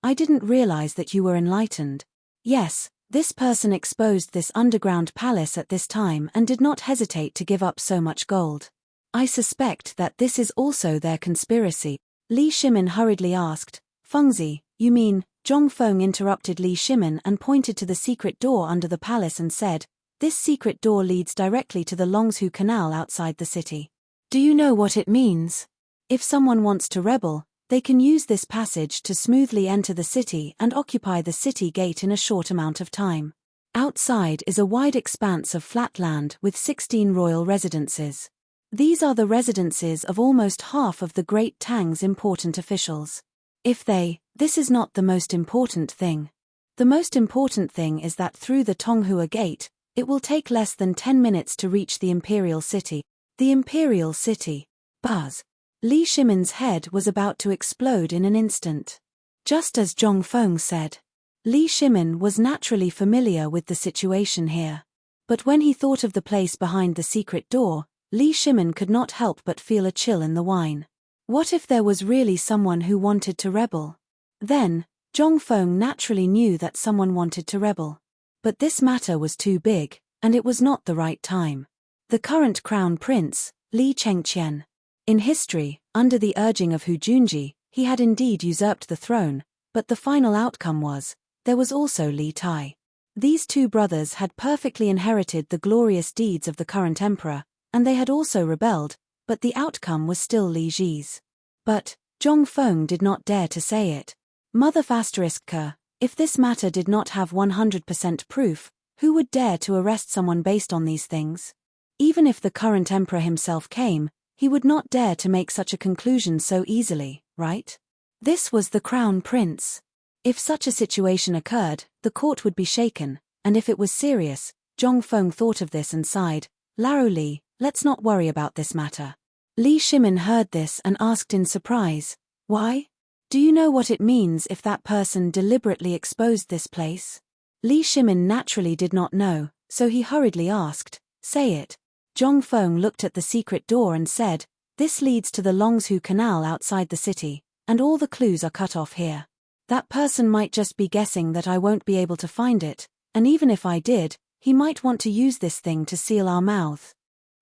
I didn't realize that you were enlightened. Yes, this person exposed this underground palace at this time and did not hesitate to give up so much gold. I suspect that this is also their conspiracy." Li Shimin hurriedly asked, "Fengzi, you mean?" Zhong Feng interrupted Li Shimin and pointed to the secret door under the palace and said, "This secret door leads directly to the Longshu Canal outside the city. Do you know what it means? If someone wants to rebel, they can use this passage to smoothly enter the city and occupy the city gate in a short amount of time. Outside is a wide expanse of flat land with 16 royal residences. These are the residences of almost half of the Great Tang's important officials. This is not the most important thing. The most important thing is that through the Tonghua Gate, it will take less than 10 minutes to reach the Imperial City." The Imperial City. Buzz. Li Shimin's head was about to explode in an instant. Just as Zhong Feng said. Li Shimin was naturally familiar with the situation here. But when he thought of the place behind the secret door, Li Shimin could not help but feel a chill in the wine. What if there was really someone who wanted to rebel? Then, Zhong Feng naturally knew that someone wanted to rebel. But this matter was too big, and it was not the right time. The current crown prince, Li Chengqian. In history, under the urging of Hu Junji, he had indeed usurped the throne, but the final outcome was, there was also Li Tai. These two brothers had perfectly inherited the glorious deeds of the current emperor, and they had also rebelled, but the outcome was still Li Ji's. But, Zhong Feng did not dare to say it. Mother *K, if this matter did not have 100% proof, who would dare to arrest someone based on these things? Even if the current emperor himself came, he would not dare to make such a conclusion so easily, right? This was the crown prince. If such a situation occurred, the court would be shaken, and if it was serious, Zhong Feng thought of this and sighed, Laro Li, let's not worry about this matter. Li Shimin heard this and asked in surprise, why? Do you know what it means if that person deliberately exposed this place? Li Shimin naturally did not know, so he hurriedly asked, say it. Zhong Feng looked at the secret door and said, this leads to the Longshu Canal outside the city, and all the clues are cut off here. That person might just be guessing that I won't be able to find it, and even if I did, he might want to use this thing to seal our mouth.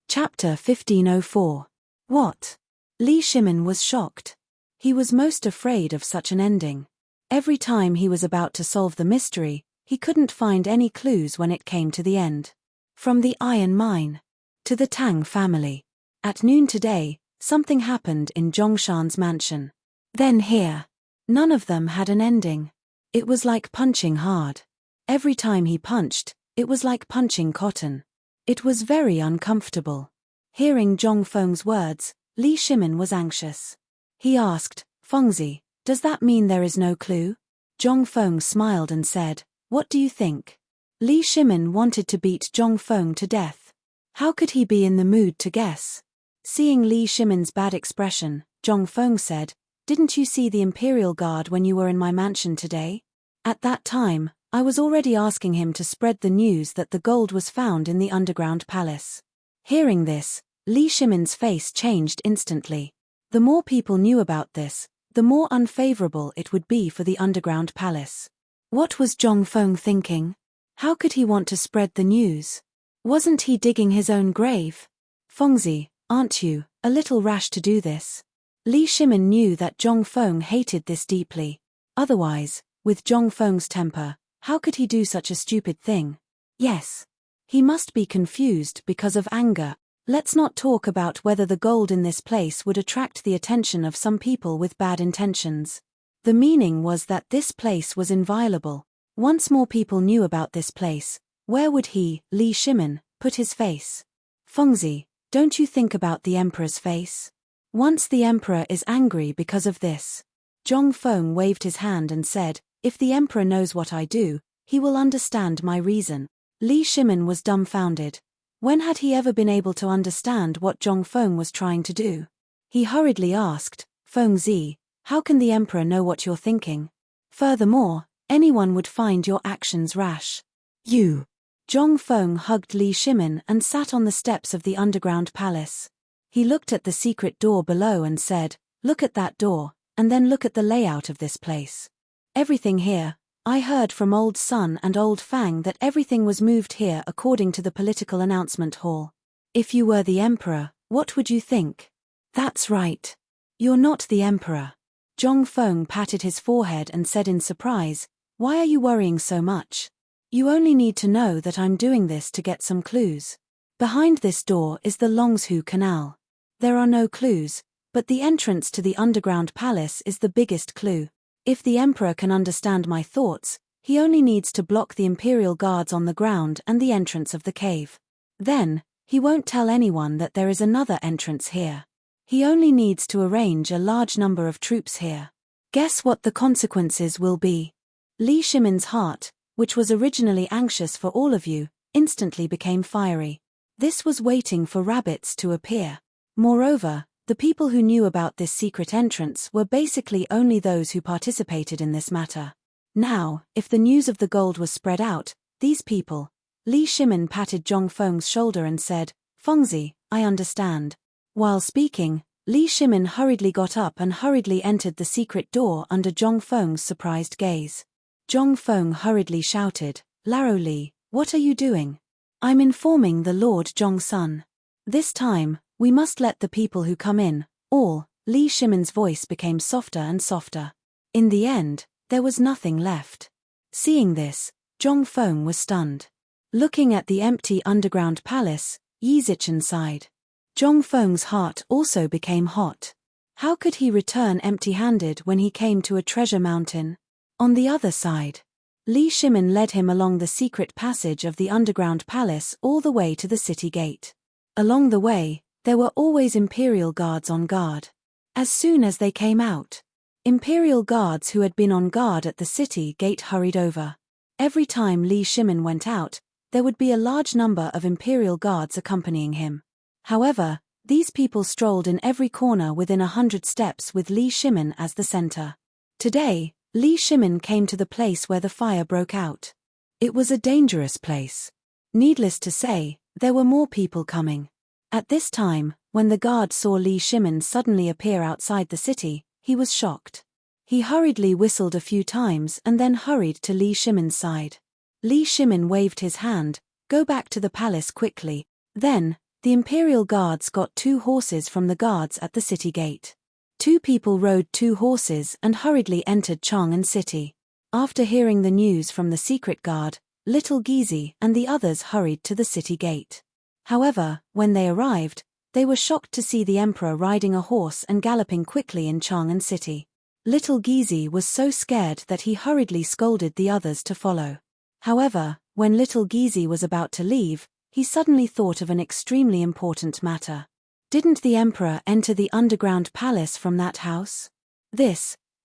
Chapter 1504. What? Li Shimin was shocked. He was most afraid of such an ending. Every time he was about to solve the mystery, he couldn't find any clues when it came to the end. From the iron mine to the Tang family. At noon today, something happened in Zhongshan's mansion. Then here. None of them had an ending. It was like punching hard. Every time he punched, it was like punching cotton. It was very uncomfortable. Hearing Zhong Feng's words, Li Shimin was anxious. He asked, Fengzi, does that mean there is no clue? Zhong Feng smiled and said, what do you think? Li Shimin wanted to beat Zhong Feng to death. How could he be in the mood to guess? Seeing Li Shimin's bad expression, Zhong Feng said, didn't you see the Imperial Guard when you were in my mansion today? At that time, I was already asking him to spread the news that the gold was found in the underground palace. Hearing this, Li Shimin's face changed instantly. The more people knew about this, the more unfavorable it would be for the underground palace. What was Zhong Feng thinking? How could he want to spread the news? Wasn't he digging his own grave? Fengzi, aren't you a little rash to do this? Li Shimin knew that Zhong Feng hated this deeply. Otherwise, with Zhong Feng's temper, how could he do such a stupid thing? Yes. He must be confused because of anger. Let's not talk about whether the gold in this place would attract the attention of some people with bad intentions. The meaning was that this place was inviolable. Once more people knew about this place, where would he, Li Shimin, put his face? Fengzi, don't you think about the emperor's face? Once the emperor is angry because of this. Zhong Feng waved his hand and said, if the emperor knows what I do, he will understand my reason. Li Shimin was dumbfounded. When had he ever been able to understand what Zhong Feng was trying to do? He hurriedly asked, Fengzi, how can the emperor know what you're thinking? Furthermore, anyone would find your actions rash. You. Zhong Feng hugged Li Shimin and sat on the steps of the underground palace. He looked at the secret door below and said, look at that door, and then look at the layout of this place. Everything here, I heard from Old Sun and Old Fang that everything was moved here according to the political announcement hall. If you were the emperor, what would you think? That's right. You're not the emperor. Zhong Feng patted his forehead and said in surprise, why are you worrying so much? You only need to know that I'm doing this to get some clues. Behind this door is the Longshu Canal. There are no clues, but the entrance to the underground palace is the biggest clue. If the emperor can understand my thoughts, he only needs to block the imperial guards on the ground and the entrance of the cave. Then, he won't tell anyone that there is another entrance here. He only needs to arrange a large number of troops here. Guess what the consequences will be? Li Shimin's heart, which was originally anxious for all of you, instantly became fiery. This was waiting for rabbits to appear. Moreover, The people who knew about this secret entrance were basically only those who participated in this matter. Now, if the news of the gold was spread out, these people... Li Shimin patted Zhong Feng's shoulder and said, "Fengzi, I understand." While speaking, Li Shimin hurriedly got up and hurriedly entered the secret door under Zhong Feng's surprised gaze. Zhong Feng hurriedly shouted, "Laro Li, what are you doing?" "I'm informing the Lord Zhong-sun. This time, we must let the people who come in, all." Li Shimin's voice became softer and softer. In the end, there was nothing left. Seeing this, Zhong Feng was stunned. Looking at the empty underground palace, Yi Zichen sighed. Zhong Feng's heart also became hot. How could he return empty-handed when he came to a treasure mountain? On the other side, Li Shimin led him along the secret passage of the underground palace all the way to the city gate. Along the way, there were always imperial guards on guard. As soon as they came out, imperial guards who had been on guard at the city gate hurried over. Every time Li Shimin went out, there would be a large number of imperial guards accompanying him. However, these people strolled in every corner within 100 steps with Li Shimin as the center. Today, Li Shimin came to the place where the fire broke out. It was a dangerous place. Needless to say, there were more people coming. At this time, when the guard saw Li Shimin suddenly appear outside the city, he was shocked. He hurriedly whistled a few times and then hurried to Li Shimin's side. Li Shimin waved his hand, "Go back to the palace quickly." Then, the imperial guards got 2 horses from the guards at the city gate. 2 people rode 2 horses and hurriedly entered Chang'an City. After hearing the news from the secret guard, Little Gizi and the others hurried to the city gate. However, when they arrived, they were shocked to see the emperor riding a horse and galloping quickly in Chang'an City. Little Gizi was so scared that he hurriedly scolded the others to follow. However, when Little Gizi was about to leave, he suddenly thought of an extremely important matter. Didn't the emperor enter the underground palace from that house?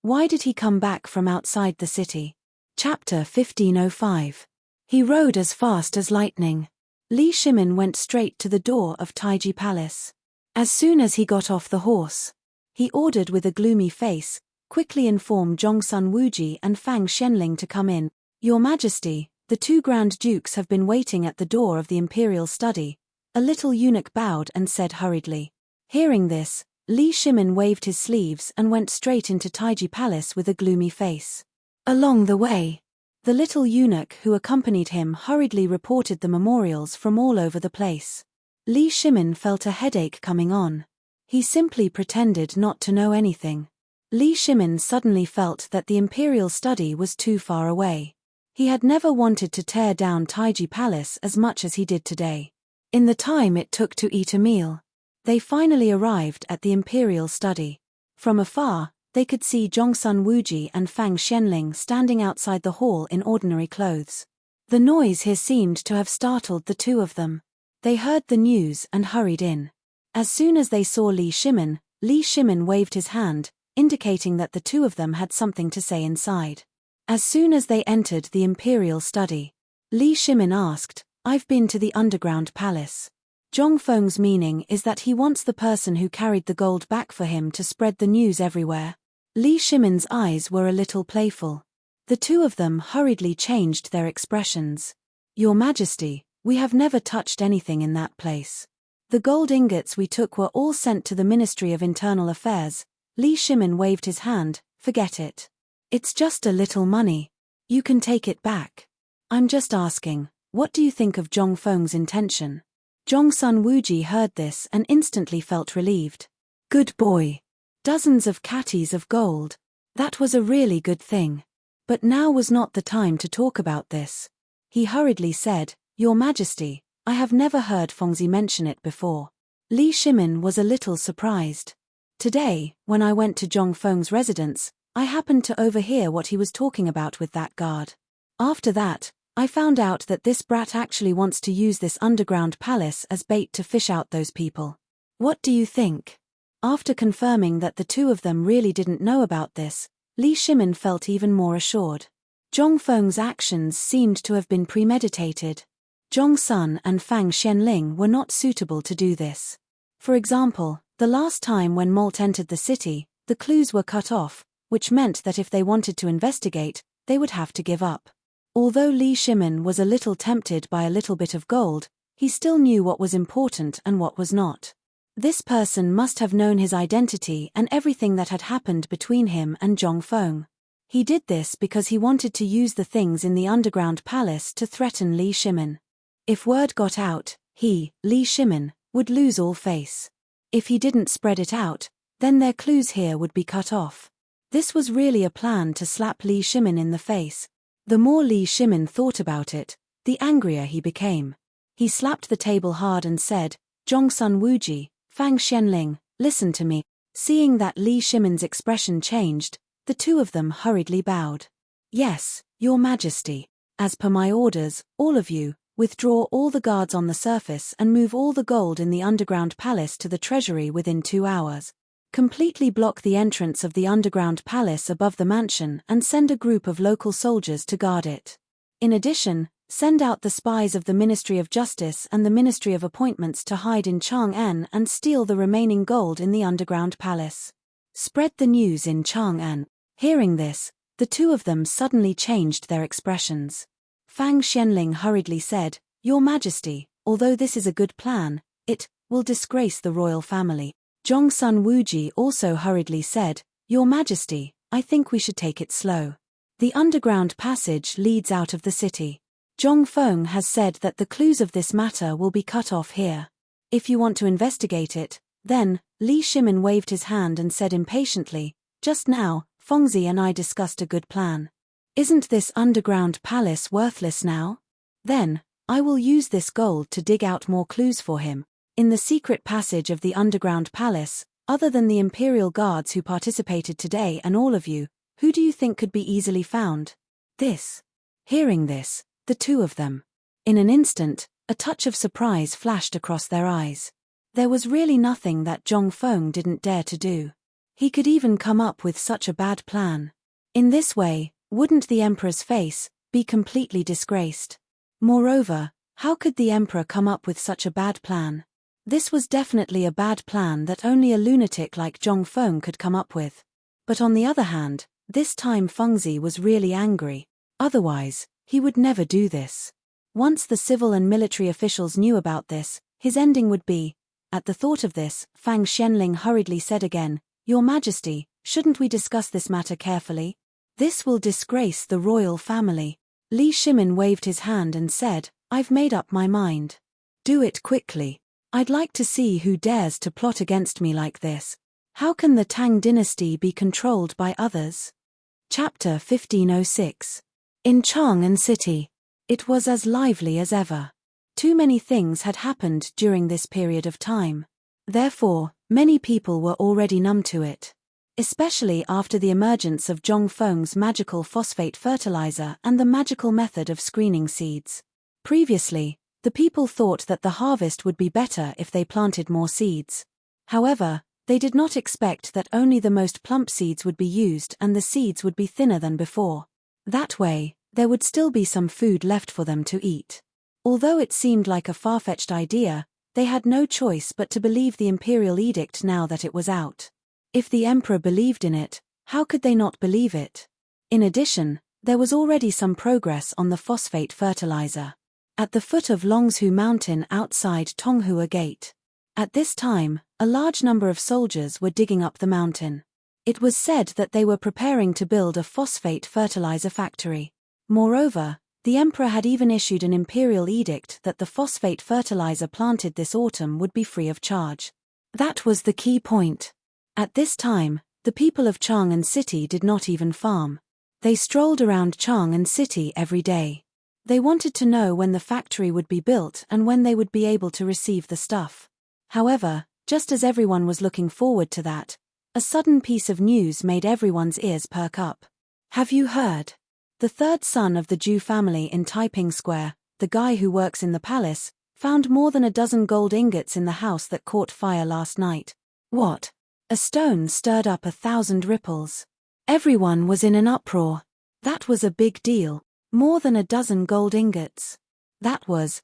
Why did he come back from outside the city? Chapter 1505. He rode as fast as lightning. Li Shimin went straight to the door of Taiji Palace. As soon as he got off the horse, he ordered with a gloomy face, "Quickly inform Zhongsun Wuji and Fang Xianling to come in. Your Majesty, the 2 Grand Dukes have been waiting at the door of the imperial study." A little eunuch bowed and said hurriedly. Hearing this, Li Shimin waved his sleeves and went straight into Taiji Palace with a gloomy face. Along the way, the little eunuch who accompanied him hurriedly reported the memorials from all over the place. Li Shimin felt a headache coming on. He simply pretended not to know anything. Li Shimin suddenly felt that the imperial study was too far away. He had never wanted to tear down Taiji Palace as much as he did today. In the time it took to eat a meal, they finally arrived at the imperial study. From afar, they could see Zhongsun Wuji and Fang Xianling standing outside the hall in ordinary clothes. The noise here seemed to have startled the 2 of them. They heard the news and hurried in. As soon as they saw Li Shimin waved his hand, indicating that the 2 of them had something to say inside. As soon as they entered the imperial study, Li Shimin asked, "I've been to the underground palace." Zhong Feng's meaning is that he wants the person who carried the gold back for him to spread the news everywhere. Li Shimin's eyes were a little playful. The 2 of them hurriedly changed their expressions. "Your Majesty, we have never touched anything in that place. The gold ingots we took were all sent to the Ministry of Internal Affairs." Li Shimin waved his hand, "Forget it. It's just a little money. You can take it back. I'm just asking, what do you think of Zhong Feng's intention?" Zhongsun Wuji heard this and instantly felt relieved. "Good boy. Dozens of catties of gold. That was a really good thing. But now was not the time to talk about this." He hurriedly said, "Your Majesty, I have never heard Fengzi mention it before." Li Shimin was a little surprised. "Today, when I went to Zhong Feng's residence, I happened to overhear what he was talking about with that guard. After that, I found out that this brat actually wants to use this underground palace as bait to fish out those people. What do you think?" After confirming that the 2 of them really didn't know about this, Li Shimin felt even more assured. Zhong Feng's actions seemed to have been premeditated. Zhongsun and Fang Xianling were not suitable to do this. For example, The last time when Molt entered the city, the clues were cut off, which meant that if they wanted to investigate, they would have to give up. Although Li Shimin was a little tempted by a little bit of gold, he still knew what was important and what was not. This person must have known his identity and everything that had happened between him and Zhong Feng. He did this because he wanted to use the things in the underground palace to threaten Li Shimin. If word got out, he, Li Shimin, would lose all face. If he didn't spread it out, then their clues here would be cut off. This was really a plan to slap Li Shimin in the face. The more Li Shimin thought about it, the angrier he became. He slapped the table hard and said, "Zhongsun Wuji, Fang Xianling, listen to me." Seeing that Li Shimin's expression changed, the two of them hurriedly bowed. "Yes, Your Majesty. As per my orders, all of you, withdraw all the guards on the surface and move all the gold in the underground palace to the treasury within 2 hours. Completely block the entrance of the underground palace above the mansion and send a group of local soldiers to guard it. In addition, send out the spies of the Ministry of Justice and the Ministry of Appointments to hide in Chang'an and steal the remaining gold in the underground palace. Spread the news in Chang'an." Hearing this, the two of them suddenly changed their expressions. Fang Xianling hurriedly said, "Your Majesty, although this is a good plan, it will disgrace the royal family." Zhongsun Wuji also hurriedly said, "Your Majesty, I think we should take it slow. The underground passage leads out of the city. Zhong Feng has said that the clues of this matter will be cut off here. If you want to investigate it, then," Li Shimin waved his hand and said impatiently, "Just now, Fengzi and I discussed a good plan. Isn't this underground palace worthless now? Then, I will use this gold to dig out more clues for him. In the secret passage of the underground palace, other than the Imperial Guards who participated today and all of you, who do you think could be easily found?" This. Hearing this, the two of them. In an instant, a touch of surprise flashed across their eyes. There was really nothing that Zhong Feng didn't dare to do. He could even come up with such a bad plan. In this way, wouldn't the Emperor's face be completely disgraced? Moreover, how could the Emperor come up with such a bad plan? This was definitely a bad plan that only a lunatic like Zhong Feng could come up with. But on the other hand, this time Fengzi was really angry. Otherwise, he would never do this. Once the civil and military officials knew about this, his ending would be. At the thought of this, Fang Xianling hurriedly said again, "Your Majesty, shouldn't we discuss this matter carefully? This will disgrace the royal family." Li Shimin waved his hand and said, "I've made up my mind. Do it quickly. I'd like to see who dares to plot against me like this. How can the Tang dynasty be controlled by others?" Chapter 1506. In Chang'an City. It was as lively as ever. Too many things had happened during this period of time. Therefore, many people were already numb to it. Especially after the emergence of Zhong Feng's magical phosphate fertilizer and the magical method of screening seeds. Previously, the people thought that the harvest would be better if they planted more seeds. However, they did not expect that only the most plump seeds would be used and the seeds would be thinner than before. That way, there would still be some food left for them to eat. Although it seemed like a far-fetched idea, they had no choice but to believe the imperial edict now that it was out. If the emperor believed in it, how could they not believe it? In addition, there was already some progress on the phosphate fertilizer. At the foot of Longshu Mountain outside Tonghua Gate. At this time, a large number of soldiers were digging up the mountain. It was said that they were preparing to build a phosphate fertilizer factory. Moreover, the emperor had even issued an imperial edict that the phosphate fertilizer planted this autumn would be free of charge. That was the key point. At this time, the people of Chang'an City did not even farm. They strolled around Chang'an City every day. They wanted to know when the factory would be built and when they would be able to receive the stuff. However, just as everyone was looking forward to that, a sudden piece of news made everyone's ears perk up. Have you heard? The third son of the Zhu family in Taiping Square, the guy who works in the palace, found more than a dozen gold ingots in the house that caught fire last night. What? A stone stirred up 1,000 ripples. Everyone was in an uproar. That was a big deal. More than a dozen gold ingots. That was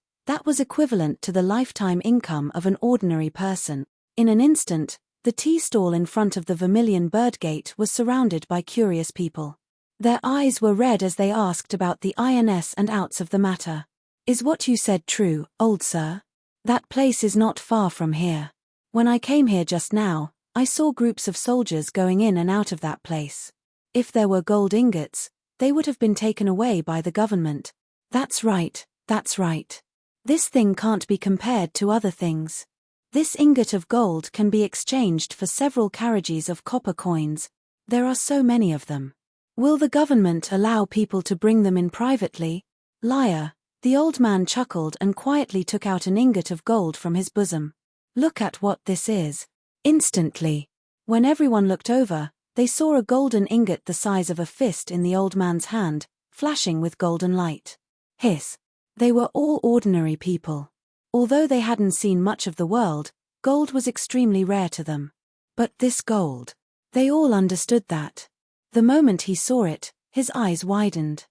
equivalent to the lifetime income of an ordinary person. In an instant, The tea stall in front of the Vermilion Bird Gate was surrounded by curious people. Their eyes were red as they asked about the ins and outs of the matter. Is what you said true, old sir? That place is not far from here. When I came here just now, I saw groups of soldiers going in and out of that place. If there were gold ingots, they would have been taken away by the government. That's right, that's right. This thing can't be compared to other things. This ingot of gold can be exchanged for several carriages of copper coins. There are so many of them. Will the government allow people to bring them in privately? Liar. The old man chuckled and quietly took out an ingot of gold from his bosom. Look at what this is. Instantly. When everyone looked over, they saw a golden ingot the size of a fist in the old man's hand, flashing with golden light. Hiss. They were all ordinary people. Although they hadn't seen much of the world, gold was extremely rare to them. But this gold. They all understood that. The moment he saw it, his eyes widened.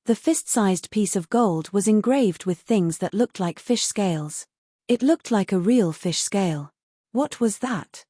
The fist-sized piece of gold was engraved with things that looked like fish scales. It looked like a real fish scale. What was that?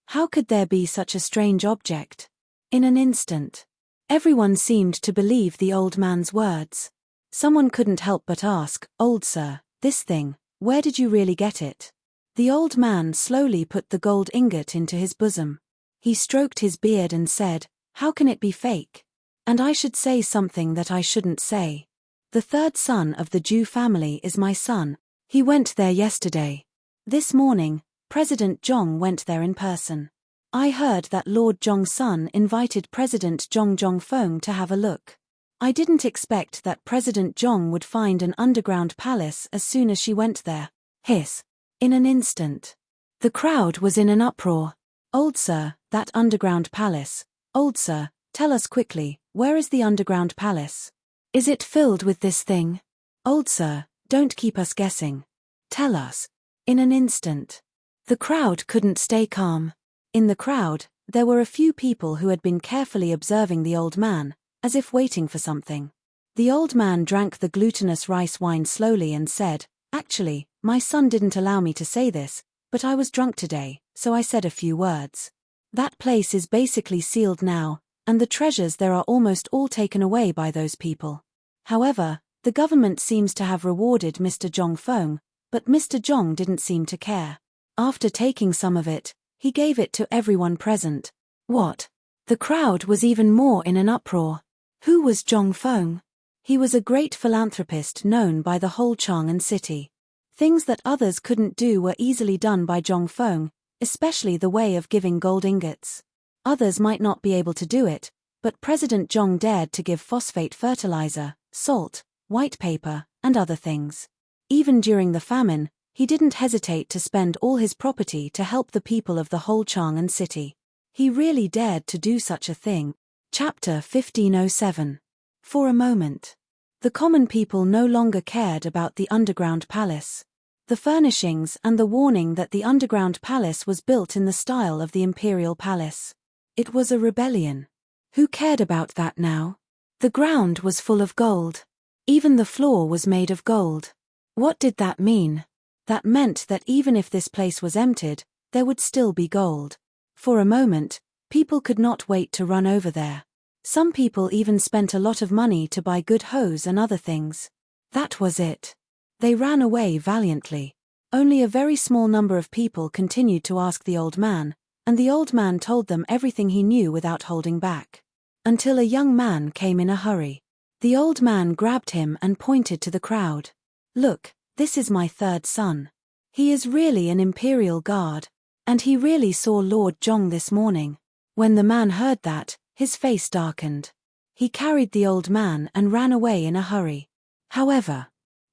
How could there be such a strange object? In an instant. Everyone seemed to believe the old man's words. Someone couldn't help but ask, "Old sir, this thing, where did you really get it?" The old man slowly put the gold ingot into his bosom. He stroked his beard and said, "How can it be fake? And I should say something that I shouldn't say. The third son of the Jew family is my son. He went there yesterday. This morning, President Zhong went there in person. I heard that Lord Zhong's son invited President Zhong Feng to have a look. I didn't expect that President Zhong would find an underground palace as soon as she went there." Hiss. In an instant. The crowd was in an uproar. "Old sir, that underground palace. Old sir, tell us quickly, where is the underground palace? Is it filled with this thing? Old sir, don't keep us guessing. Tell us." In an instant. The crowd couldn't stay calm. In the crowd, there were a few people who had been carefully observing the old man, as if waiting for something. The old man drank the glutinous rice wine slowly and said, "Actually, my son didn't allow me to say this, but I was drunk today, so I said a few words. That place is basically sealed now, and the treasures there are almost all taken away by those people. However, the government seems to have rewarded Mr. Zhong Feng, but Mr. Zhong didn't seem to care. After taking some of it, he gave it to everyone present." What? The crowd was even more in an uproar. Who was Zhong Feng? He was a great philanthropist known by the whole Chang'an city. Things that others couldn't do were easily done by Zhong Feng, especially the way of giving gold ingots. Others might not be able to do it, but President Zhong dared to give phosphate fertilizer, salt, white paper, and other things. Even during the famine, he didn't hesitate to spend all his property to help the people of the whole Chang'an city. He really dared to do such a thing. Chapter 1507. For a moment. The common people no longer cared about the underground palace. The furnishings and the warning that the underground palace was built in the style of the imperial palace. It was a rebellion. Who cared about that now? The ground was full of gold. Even the floor was made of gold. What did that mean? That meant that even if this place was emptied, there would still be gold. For a moment, people could not wait to run over there. Some people even spent a lot of money to buy good hose and other things. That was it. They ran away valiantly. Only a very small number of people continued to ask the old man, and the old man told them everything he knew without holding back. Until a young man came in a hurry. The old man grabbed him and pointed to the crowd. "Look, this is my third son. He is really an imperial guard. And he really saw Lord Zhong this morning." When the man heard that, his face darkened. He carried the old man and ran away in a hurry. However,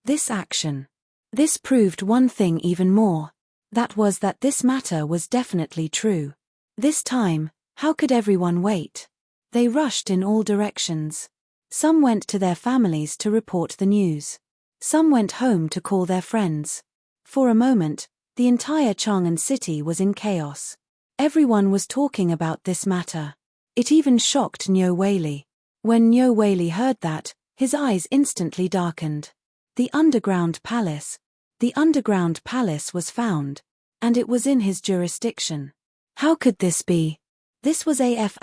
this proved one thing even more. That was that this matter was definitely true. This time, how could everyone wait? They rushed in all directions. Some went to their families to report the news. Some went home to call their friends. For a moment, the entire Chang'an city was in chaos. Everyone was talking about this matter. It even shocked Niu Weili. When Niu Weili heard that, his eyes instantly darkened. The underground palace. The underground palace was found. And it was in his jurisdiction. How could this be? This was AF**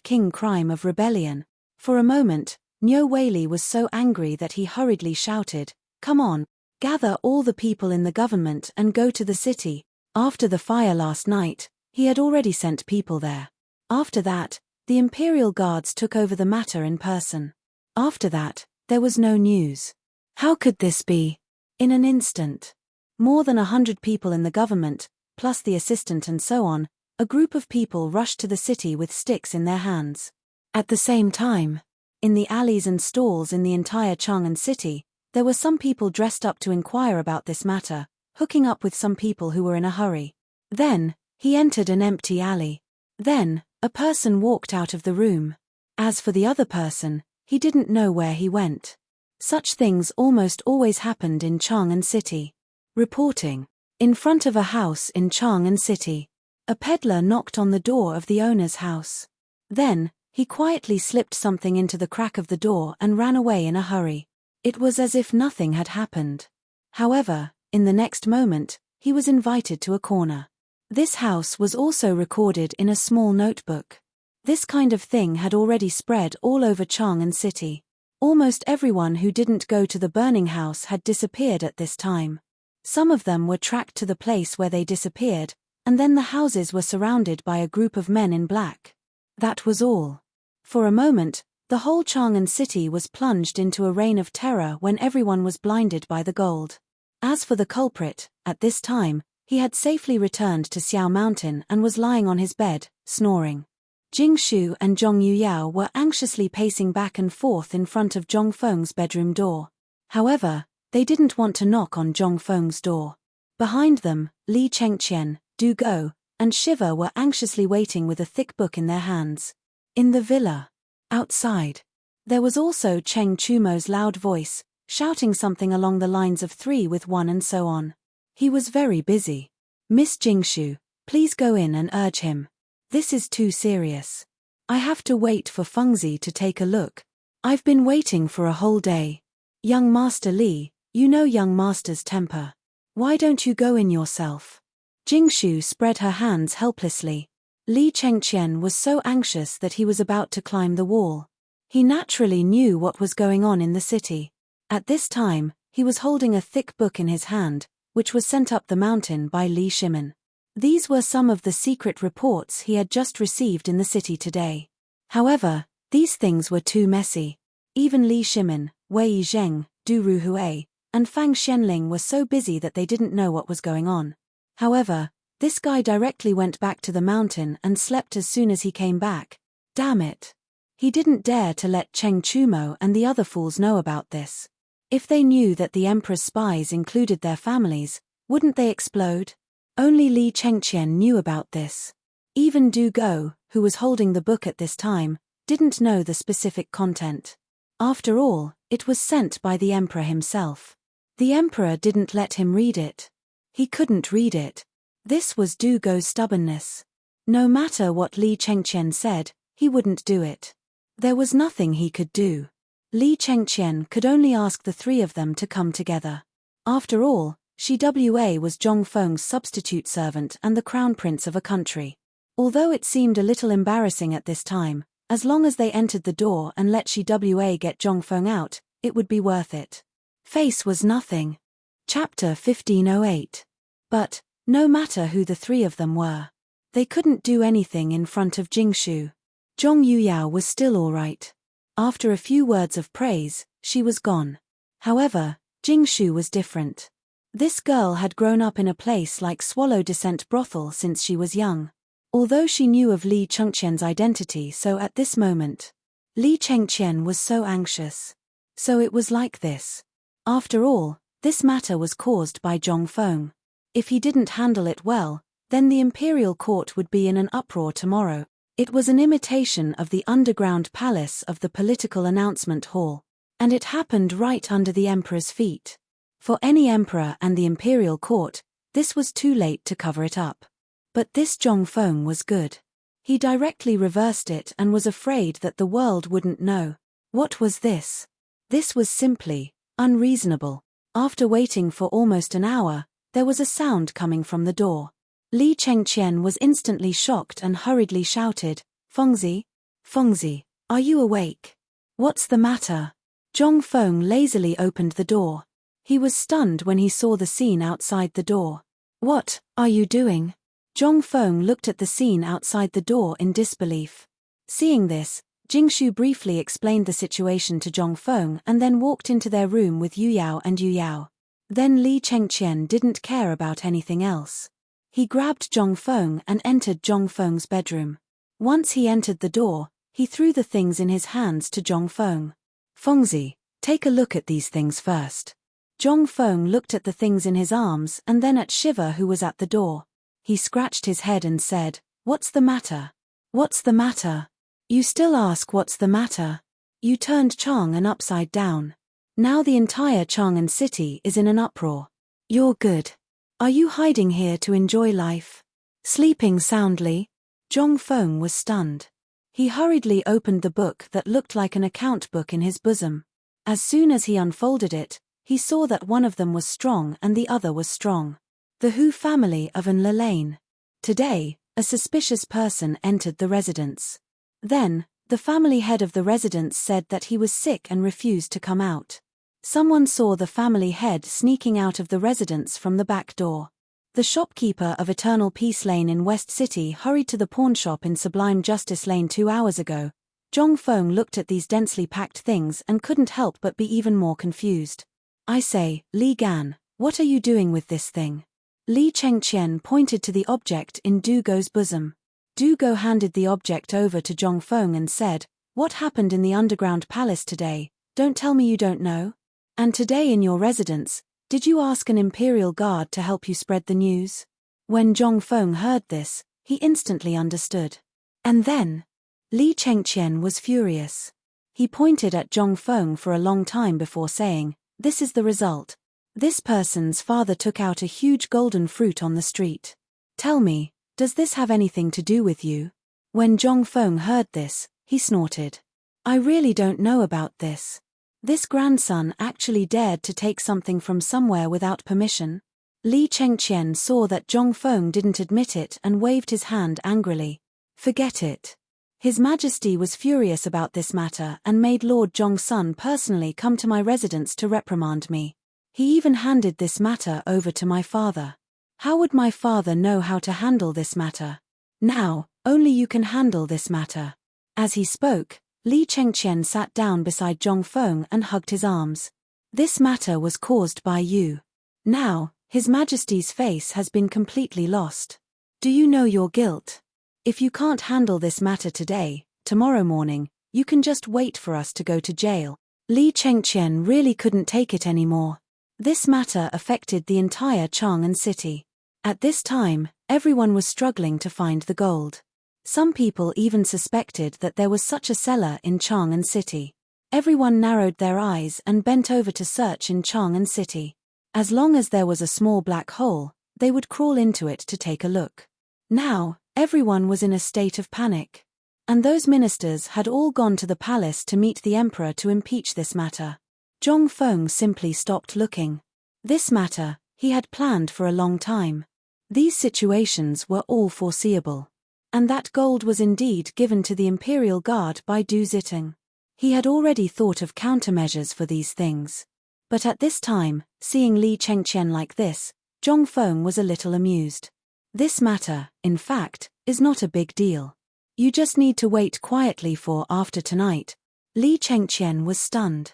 king crime of rebellion. For a moment, Nyo Whaley was so angry that he hurriedly shouted, "Come on, gather all the people in the government and go to the city." After the fire last night, he had already sent people there. After that, the Imperial Guards took over the matter in person. After that, there was no news. How could this be? In an instant. More than 100 people in the government, plus the assistant and so on, a group of people rushed to the city with sticks in their hands. At the same time, in the alleys and stalls in the entire Chang'an city, there were some people dressed up to inquire about this matter, hooking up with some people who were in a hurry. Then, he entered an empty alley. Then, a person walked out of the room. As for the other person, he didn't know where he went. Such things almost always happened in Chang'an city. Reporting. In front of a house in Chang'an city. A peddler knocked on the door of the owner's house. Then, he quietly slipped something into the crack of the door and ran away in a hurry. It was as if nothing had happened. However, in the next moment, he was invited to a corner. This house was also recorded in a small notebook. This kind of thing had already spread all over Chang'an city. Almost everyone who didn't go to the burning house had disappeared at this time. Some of them were tracked to the place where they disappeared, and then the houses were surrounded by a group of men in black. That was all. For a moment, the whole Chang'an city was plunged into a reign of terror when everyone was blinded by the gold. As for the culprit, at this time, he had safely returned to Xiao Mountain and was lying on his bed, snoring. Jing Shu and Zhong Yuyao were anxiously pacing back and forth in front of Zhong Feng's bedroom door. However, they didn't want to knock on Zhong Feng's door. Behind them, Li Chengqian, Du Go, and Shiva were anxiously waiting with a thick book in their hands. In the villa. Outside. There was also Cheng Chumo's loud voice, shouting something along the lines of 3 with 1 and so on. He was very busy. "Miss Jingshu, please go in and urge him. This is too serious. I have to wait for Fengzi to take a look. I've been waiting for a whole day. Young Master Li, you know young Master's temper. Why don't you go in yourself?" Jingshu spread her hands helplessly. Li Chengqian was so anxious that he was about to climb the wall. He naturally knew what was going on in the city. At this time, he was holding a thick book in his hand, which was sent up the mountain by Li Shimin. These were some of the secret reports he had just received in the city today. However, these things were too messy. Even Li Shimin, Wei Zheng, Du Ruhui, and Fang Xianling were so busy that they didn't know what was going on. However, this guy directly went back to the mountain and slept as soon as he came back. Damn it. He didn't dare to let Cheng Chumo and the other fools know about this. If they knew that the Emperor's spies included their families, wouldn't they explode? Only Li Chengqian knew about this. Even Du Go, who was holding the book at this time, didn't know the specific content. After all, it was sent by the Emperor himself. The Emperor didn't let him read it. He couldn't read it. This was Du Go's stubbornness. No matter what Li Chengqian said, he wouldn't do it. There was nothing he could do. Li Chengqian could only ask the 3 of them to come together. After all, Shi Wa was Zhong Feng's substitute servant and the crown prince of a country. Although it seemed a little embarrassing at this time, as long as they entered the door and let Shi Wa get Zhong Feng out, it would be worth it. Face was nothing. Chapter 1508. But, no matter who the 3 of them were, they couldn't do anything in front of Jingshu. Zhong Yuyao was still all right. After a few words of praise, she was gone. However, Jingshu was different. This girl had grown up in a place like Swallow Descent Brothel since she was young. Although she knew of Li Chengqian's identity, so at this moment, Li Chengqian was so anxious. So it was like this. After all, this matter was caused by Zhong Feng. If he didn't handle it well, then the imperial court would be in an uproar tomorrow. It was an imitation of the underground palace of the political announcement hall. And it happened right under the emperor's feet. For any emperor and the imperial court, this was too late to cover it up. But this Zhong Feng was good. He directly reversed it and was afraid that the world wouldn't know. What was this? This was simply unreasonable. After waiting for almost an hour, there was a sound coming from the door. Li Chengqian was instantly shocked and hurriedly shouted, Fengzi? Fengzi, are you awake? What's the matter? Zhong Feng lazily opened the door. He was stunned when he saw the scene outside the door. What are you doing? Zhong Feng looked at the scene outside the door in disbelief. Seeing this, Jingshu briefly explained the situation to Zhong Feng and then walked into their room with Yu Yao and Yu Yao. Then Li Chengqian didn't care about anything else. He grabbed Zhong Feng and entered Zhong Feng's bedroom. Once he entered the door, he threw the things in his hands to Zhong Feng. Fengzi, take a look at these things first. Zhong Feng looked at the things in his arms and then at Shiva, who was at the door. He scratched his head and said, What's the matter? What's the matter? You still ask what's the matter? You turned Chang'an upside down. Now the entire Chang'an city is in an uproar. You're good. Are you hiding here to enjoy life? Sleeping soundly? Zhong Feng was stunned. He hurriedly opened the book that looked like an account book in his bosom. As soon as he unfolded it, he saw that one of them was strong and the other was strong. The Hu family of An Lane. Today, a suspicious person entered the residence. Then, the family head of the residence said that he was sick and refused to come out. Someone saw the family head sneaking out of the residence from the back door. The shopkeeper of Eternal Peace Lane in West City hurried to the pawnshop in Sublime Justice Lane 2 hours ago. Zhong Feng looked at these densely packed things and couldn't help but be even more confused. I say, Li Gan, what are you doing with this thing? Li Chengqian pointed to the object in Du Go's bosom. Du Go handed the object over to Zhong Feng and said, What happened in the underground palace today? Don't tell me you don't know. And today in your residence, did you ask an imperial guard to help you spread the news? When Zhong Feng heard this, he instantly understood. And then, Li Chengqian was furious. He pointed at Zhong Feng for a long time before saying, This is the result. This person's father took out a huge golden fruit on the street. Tell me, does this have anything to do with you? When Zhong Feng heard this, he snorted. I really don't know about this. This grandson actually dared to take something from somewhere without permission? Li Chengqian saw that Zhong Feng didn't admit it and waved his hand angrily. Forget it. His Majesty was furious about this matter and made Lord Zhongsun personally come to my residence to reprimand me. He even handed this matter over to my father. How would my father know how to handle this matter? Now, only you can handle this matter. As he spoke, Li Chengqian sat down beside Zhong Feng and hugged his arms. This matter was caused by you. Now, His Majesty's face has been completely lost. Do you know your guilt? If you can't handle this matter today, tomorrow morning, you can just wait for us to go to jail. Li Chengqian really couldn't take it anymore. This matter affected the entire Chang'an city. At this time, everyone was struggling to find the gold. Some people even suspected that there was such a cellar in Chang'an city. Everyone narrowed their eyes and bent over to search in Chang'an city. As long as there was a small black hole, they would crawl into it to take a look. Now, everyone was in a state of panic. And those ministers had all gone to the palace to meet the emperor to impeach this matter. Zhong Feng simply stopped looking. This matter, he had planned for a long time. These situations were all foreseeable. And that gold was indeed given to the Imperial Guard by Du Ziteng. He had already thought of countermeasures for these things. But at this time, seeing Li Chengqian like this, Zhong Feng was a little amused. This matter, in fact, is not a big deal. You just need to wait quietly for after tonight. Li Chengqian was stunned.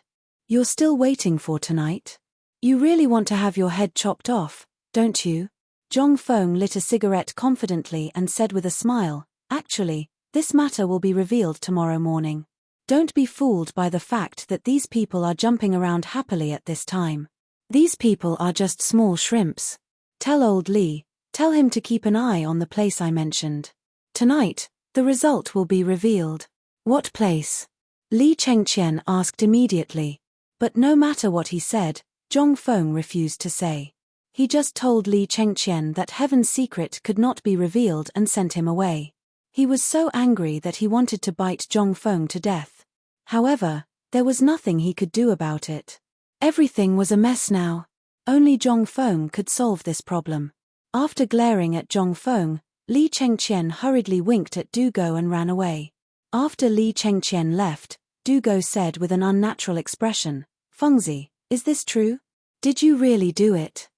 You're still waiting for tonight? You really want to have your head chopped off, don't you? Zhong Feng lit a cigarette confidently and said with a smile, Actually, this matter will be revealed tomorrow morning. Don't be fooled by the fact that these people are jumping around happily at this time. These people are just small shrimps. Tell old Li, tell him to keep an eye on the place I mentioned. Tonight, the result will be revealed. What place? Li Chengqian asked immediately. But no matter what he said, Zhong Feng refused to say. He just told Li Chengqian that heaven's secret could not be revealed and sent him away. He was so angry that he wanted to bite Zhong Feng to death. However, there was nothing he could do about it. Everything was a mess now. Only Zhong Feng could solve this problem. After glaring at Zhongfeng, Li Chengqian hurriedly winked at Dugo and ran away. After Li Chengqian left, Dugo said with an unnatural expression, "Fengzi, is this true? Did you really do it?"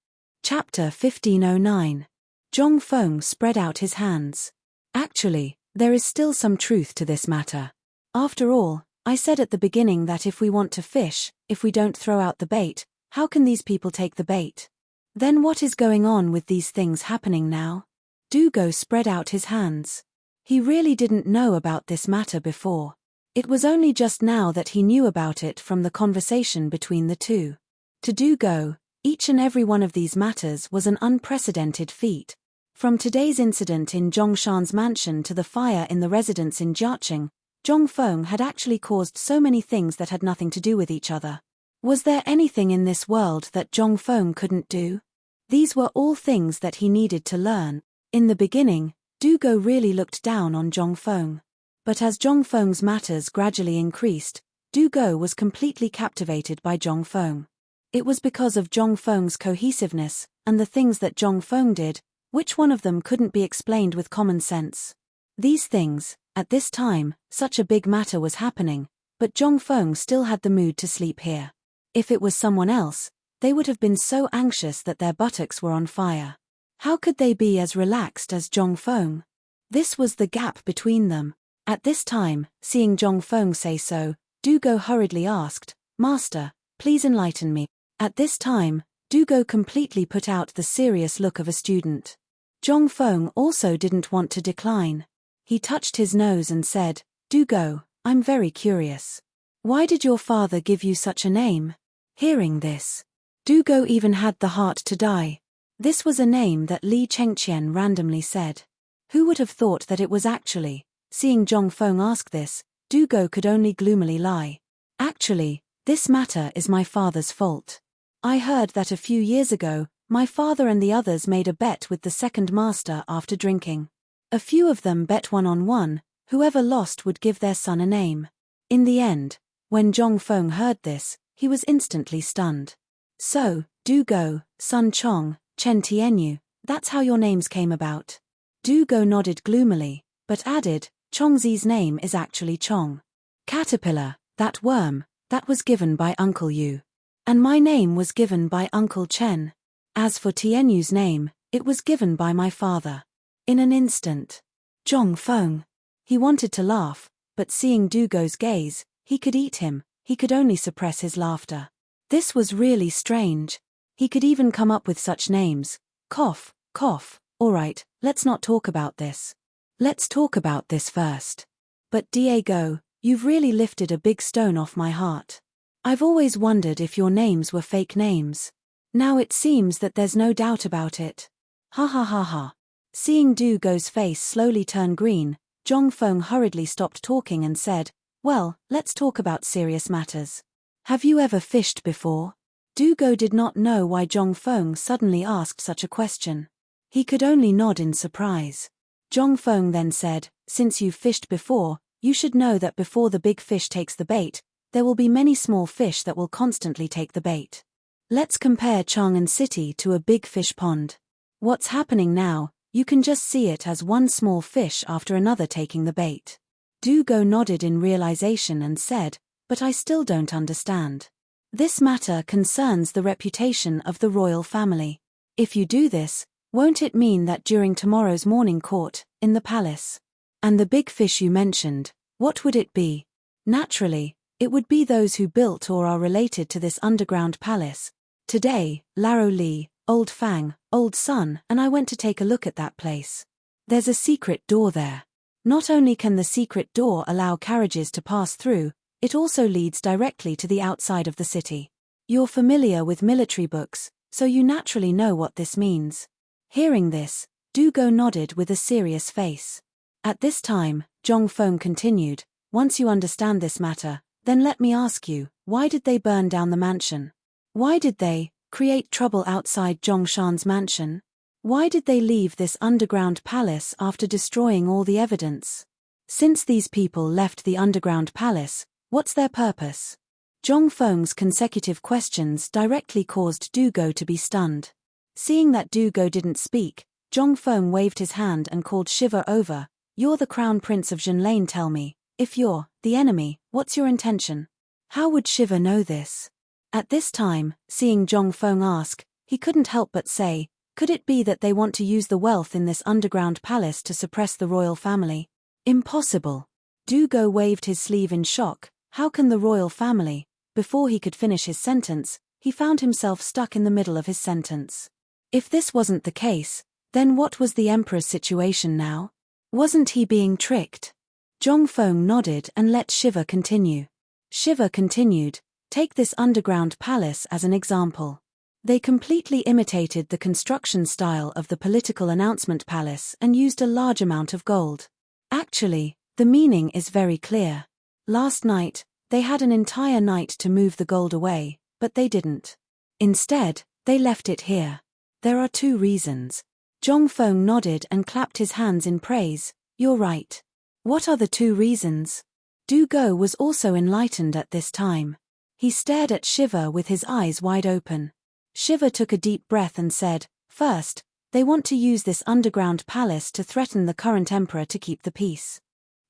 Chapter 1509. Zhongfeng spread out his hands. Actually, there is still some truth to this matter. After all, I said at the beginning that if we want to fish, if we don't throw out the bait, how can these people take the bait? Then what is going on with these things happening now? Dugo spread out his hands. He really didn't know about this matter before. It was only just now that he knew about it from the conversation between the two. To Dugo, each and every one of these matters was an unprecedented feat. From today's incident in Zhongshan's mansion to the fire in the residence in Jiaqing, Zhongfeng had actually caused so many things that had nothing to do with each other. Was there anything in this world that Zhongfeng couldn't do? These were all things that he needed to learn. In the beginning, Dugo really looked down on Zhongfeng. But as Zhongfeng's matters gradually increased, Dugo was completely captivated by Zhongfeng. It was because of Zhongfeng's cohesiveness, and the things that Zhongfeng did, which one of them couldn't be explained with common sense. These things, at this time, such a big matter was happening, but Zhongfeng still had the mood to sleep here. If it was someone else, they would have been so anxious that their buttocks were on fire. How could they be as relaxed as Zhongfeng? This was the gap between them. At this time, seeing Zhongfeng say so, Dugo hurriedly asked, "Master, please enlighten me." At this time, Dugo completely put out the serious look of a student. Zhongfeng also didn't want to decline. He touched his nose and said, "Dugo, I'm very curious. Why did your father give you such a name?" Hearing this, Dugo even had the heart to die. This was a name that Li Chengqian randomly said. Who would have thought that it was actually? Seeing Zhongfeng ask this, Dugo could only gloomily lie. "Actually, this matter is my father's fault. I heard that a few years ago, my father and the others made a bet with the second master after drinking. A few of them bet 1-on-1, whoever lost would give their son a name. In the end, when Zhongfeng heard this, he was instantly stunned. So, Dugo, Sun Chong, Chen Tianyu, that's how your names came about?" Dugo nodded gloomily, but added, "Chongzi's name is actually Chong. Caterpillar, that worm, that was given by Uncle Yu. And my name was given by Uncle Chen. As for Tianyu's name, it was given by my father." In an instant, Zhongfeng. He wanted to laugh, but seeing Dugo's gaze, he could eat him, he could only suppress his laughter. This was really strange. He could even come up with such names. Cough, cough, alright, let's not talk about this. Let's talk about this first. But Diego, you've really lifted a big stone off my heart. I've always wondered if your names were fake names. Now it seems that there's no doubt about it. Ha ha ha ha. Seeing Dugo's face slowly turn green, Zhongfeng hurriedly stopped talking and said, "Well, let's talk about serious matters. Have you ever fished before?" Dugo did not know why Zhongfeng suddenly asked such a question. He could only nod in surprise. Zhongfeng then said, "Since you've fished before, you should know that before the big fish takes the bait, there will be many small fish that will constantly take the bait. Let's compare Chang'an City to a big fish pond. What's happening now, you can just see it as one small fish after another taking the bait." Dugo nodded in realization and said, "But I still don't understand. This matter concerns the reputation of the royal family. If you do this, won't it mean that during tomorrow's morning court, in the palace? And the big fish you mentioned, what would it be? Naturally, it would be those who built or are related to this underground palace. Today, Laro Li, Old Fang, Old Sun, and I went to take a look at that place. There's a secret door there. Not only can the secret door allow carriages to pass through, it also leads directly to the outside of the city. You're familiar with military books, so you naturally know what this means." Hearing this, Dugo nodded with a serious face. At this time, Zhongfeng continued, "Once you understand this matter, then let me ask you, why did they burn down the mansion? Why did they create trouble outside Zhongshan's mansion? Why did they leave this underground palace after destroying all the evidence? Since these people left the underground palace, what's their purpose?" Zhongfeng's consecutive questions directly caused Dugo to be stunned. Seeing that Du-go didn't speak, Zhongfeng waved his hand and called Shiva over. You're the crown prince of Zhenlane, tell me. If you're the enemy, what's your intention? How would Shiva know this? At this time, seeing Zhongfeng ask, he couldn't help but say, could it be that they want to use the wealth in this underground palace to suppress the royal family? Impossible. Du-go waved his sleeve in shock. How can the royal family? Before he could finish his sentence, he found himself stuck in the middle of his sentence. If this wasn't the case, then what was the emperor's situation now? Wasn't he being tricked? Zhongfeng nodded and let Shiva continue. Shiva continued, take this underground palace as an example. They completely imitated the construction style of the political announcement palace and used a large amount of gold. Actually, the meaning is very clear. Last night, they had an entire night to move the gold away, but they didn't. Instead, they left it here. There are 2 reasons. Zhongfeng nodded and clapped his hands in praise. You're right. What are the 2 reasons? Du-go was also enlightened at this time. He stared at Shiva with his eyes wide open. Shiva took a deep breath and said, first, they want to use this underground palace to threaten the current emperor to keep the peace.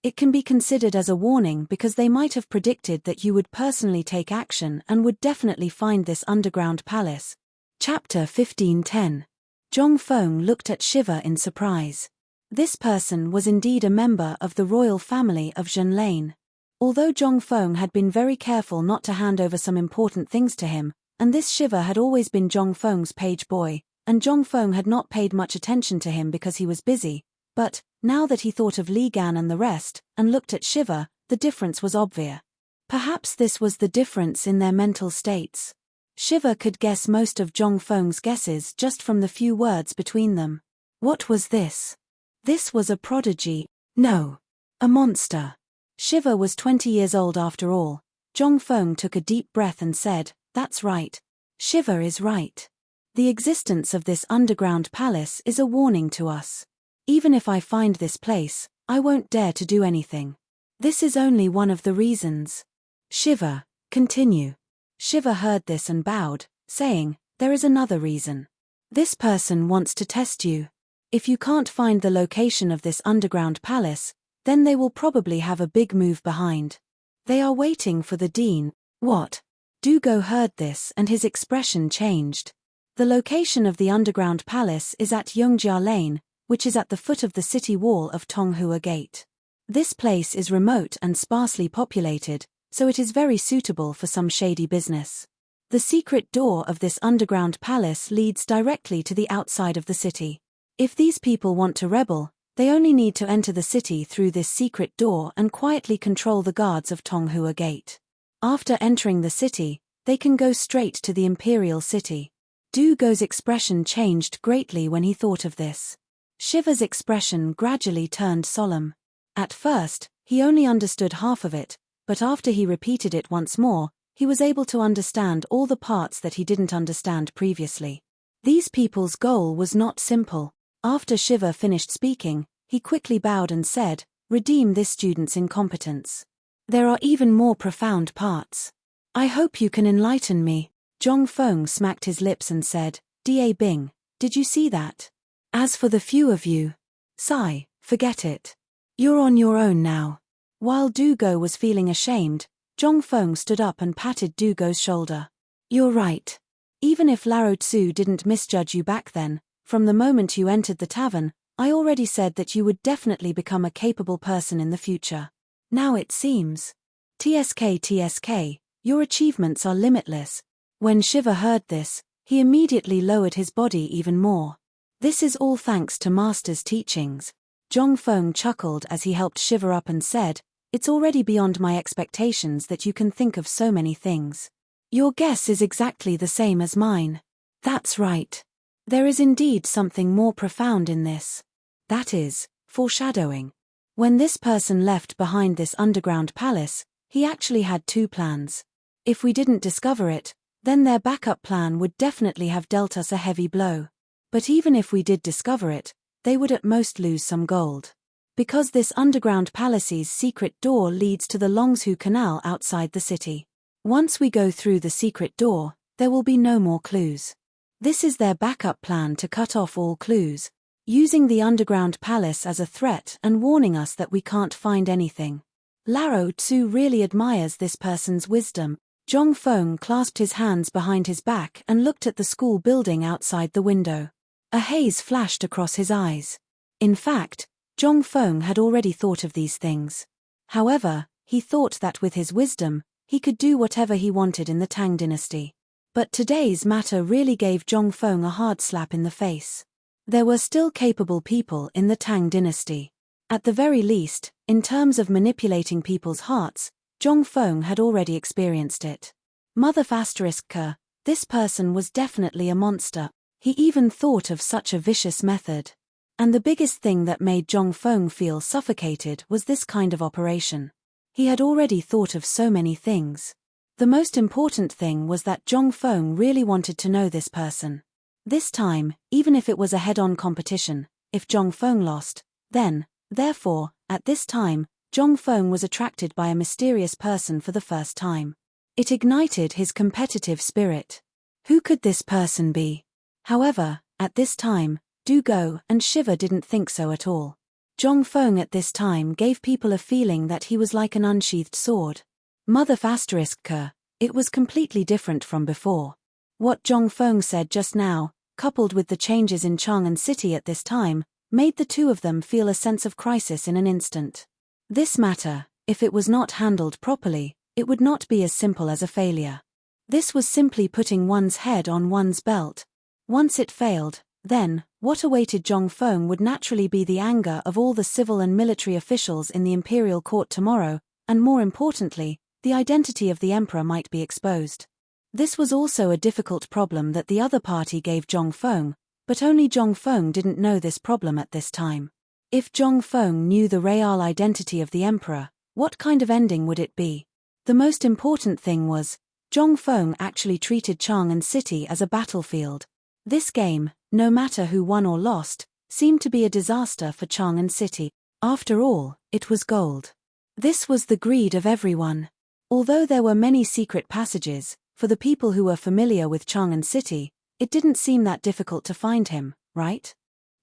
It can be considered as a warning because they might have predicted that you would personally take action and would definitely find this underground palace. Chapter 15:10. Zhongfeng looked at Shiva in surprise. This person was indeed a member of the royal family of Zhenlane. Although Zhongfeng had been very careful not to hand over some important things to him, and this Shiva had always been Zhongfeng's page boy, and Zhongfeng had not paid much attention to him because he was busy, but, now that he thought of Li Gan and the rest, and looked at Shiva, the difference was obvious. Perhaps this was the difference in their mental states. Shiva could guess most of Zhongfeng's guesses just from the few words between them. What was this? This was a prodigy. No. A monster. Shiva was 20 years old after all. Zhongfeng took a deep breath and said, that's right. Shiva is right. The existence of this underground palace is a warning to us. Even if I find this place, I won't dare to do anything. This is only one of the reasons. Shiva, continue. Shiva heard this and bowed, saying, there is another reason. This person wants to test you. If you can't find the location of this underground palace, then they will probably have a big move behind. They are waiting for the dean. What? Du-go heard this and his expression changed. The location of the underground palace is at Yongjia Lane, which is at the foot of the city wall of Tonghua Gate. This place is remote and sparsely populated, so it is very suitable for some shady business. The secret door of this underground palace leads directly to the outside of the city. If these people want to rebel, they only need to enter the city through this secret door and quietly control the guards of Tonghua Gate. After entering the city, they can go straight to the imperial city. Du-go's expression changed greatly when he thought of this. Shiva's expression gradually turned solemn. At first, he only understood half of it, but after he repeated it once more, he was able to understand all the parts that he didn't understand previously. These people's goal was not simple. After Shiva finished speaking, he quickly bowed and said, redeem this student's incompetence. There are even more profound parts. I hope you can enlighten me. Zhongfeng smacked his lips and said, Da Bing, did you see that? As for the few of you, sigh, forget it. You're on your own now. While Du-go was feeling ashamed, Zhongfeng stood up and patted Du-go's shoulder. You're right. Even if Lao Tzu didn't misjudge you back then, from the moment you entered the tavern, I already said that you would definitely become a capable person in the future. Now it seems. TSK, your achievements are limitless. When Shiva heard this, he immediately lowered his body even more. This is all thanks to Master's teachings. Zhongfeng chuckled as he helped Shiva up and said, it's already beyond my expectations that you can think of so many things. Your guess is exactly the same as mine. That's right. There is indeed something more profound in this. That is, foreshadowing. When this person left behind this underground palace, he actually had 2 plans. If we didn't discover it, then their backup plan would definitely have dealt us a heavy blow. But even if we did discover it, they would at most lose some gold. Because this underground palace's secret door leads to the Longshu Canal outside the city. Once we go through the secret door, there will be no more clues. This is their backup plan to cut off all clues, using the underground palace as a threat and warning us that we can't find anything. Lao Tzu really admires this person's wisdom. Zhong Feng clasped his hands behind his back and looked at the school building outside the window. A haze flashed across his eyes. In fact, Zhong Feng had already thought of these things. However, he thought that with his wisdom, he could do whatever he wanted in the Tang dynasty. But today's matter really gave Zhong Feng a hard slap in the face. There were still capable people in the Tang dynasty. At the very least, in terms of manipulating people's hearts, Zhong Feng had already experienced it. Mother **K, this person was definitely a monster. He even thought of such a vicious method. And the biggest thing that made Zhong Feng feel suffocated was this kind of operation. He had already thought of so many things. The most important thing was that Zhong Feng really wanted to know this person. This time, even if it was a head-on competition, if Zhong Feng lost, then, therefore, at this time, Zhong Feng was attracted by a mysterious person for the first time. It ignited his competitive spirit. Who could this person be? However, at this time, Du Go and Shiva didn't think so at all. Zhong Feng at this time gave people a feeling that he was like an unsheathed sword. Mother **K, it was completely different from before. What Zhong Feng said just now, coupled with the changes in Chang'an City at this time, made the two of them feel a sense of crisis in an instant. This matter, if it was not handled properly, it would not be as simple as a failure. This was simply putting one's head on one's belt. Once it failed, then, what awaited Zhong Feng would naturally be the anger of all the civil and military officials in the imperial court tomorrow, and more importantly, the identity of the emperor might be exposed. This was also a difficult problem that the other party gave Zhong Feng, but only Zhong Feng didn't know this problem at this time. If Zhong Feng knew the real identity of the emperor, what kind of ending would it be? The most important thing was, Zhong Feng actually treated Chang'an City as a battlefield. This game, no matter who won or lost, seemed to be a disaster for Chang'an City. After all, it was gold. This was the greed of everyone. Although there were many secret passages, for the people who were familiar with Chang'an City, it didn't seem that difficult to find him, right?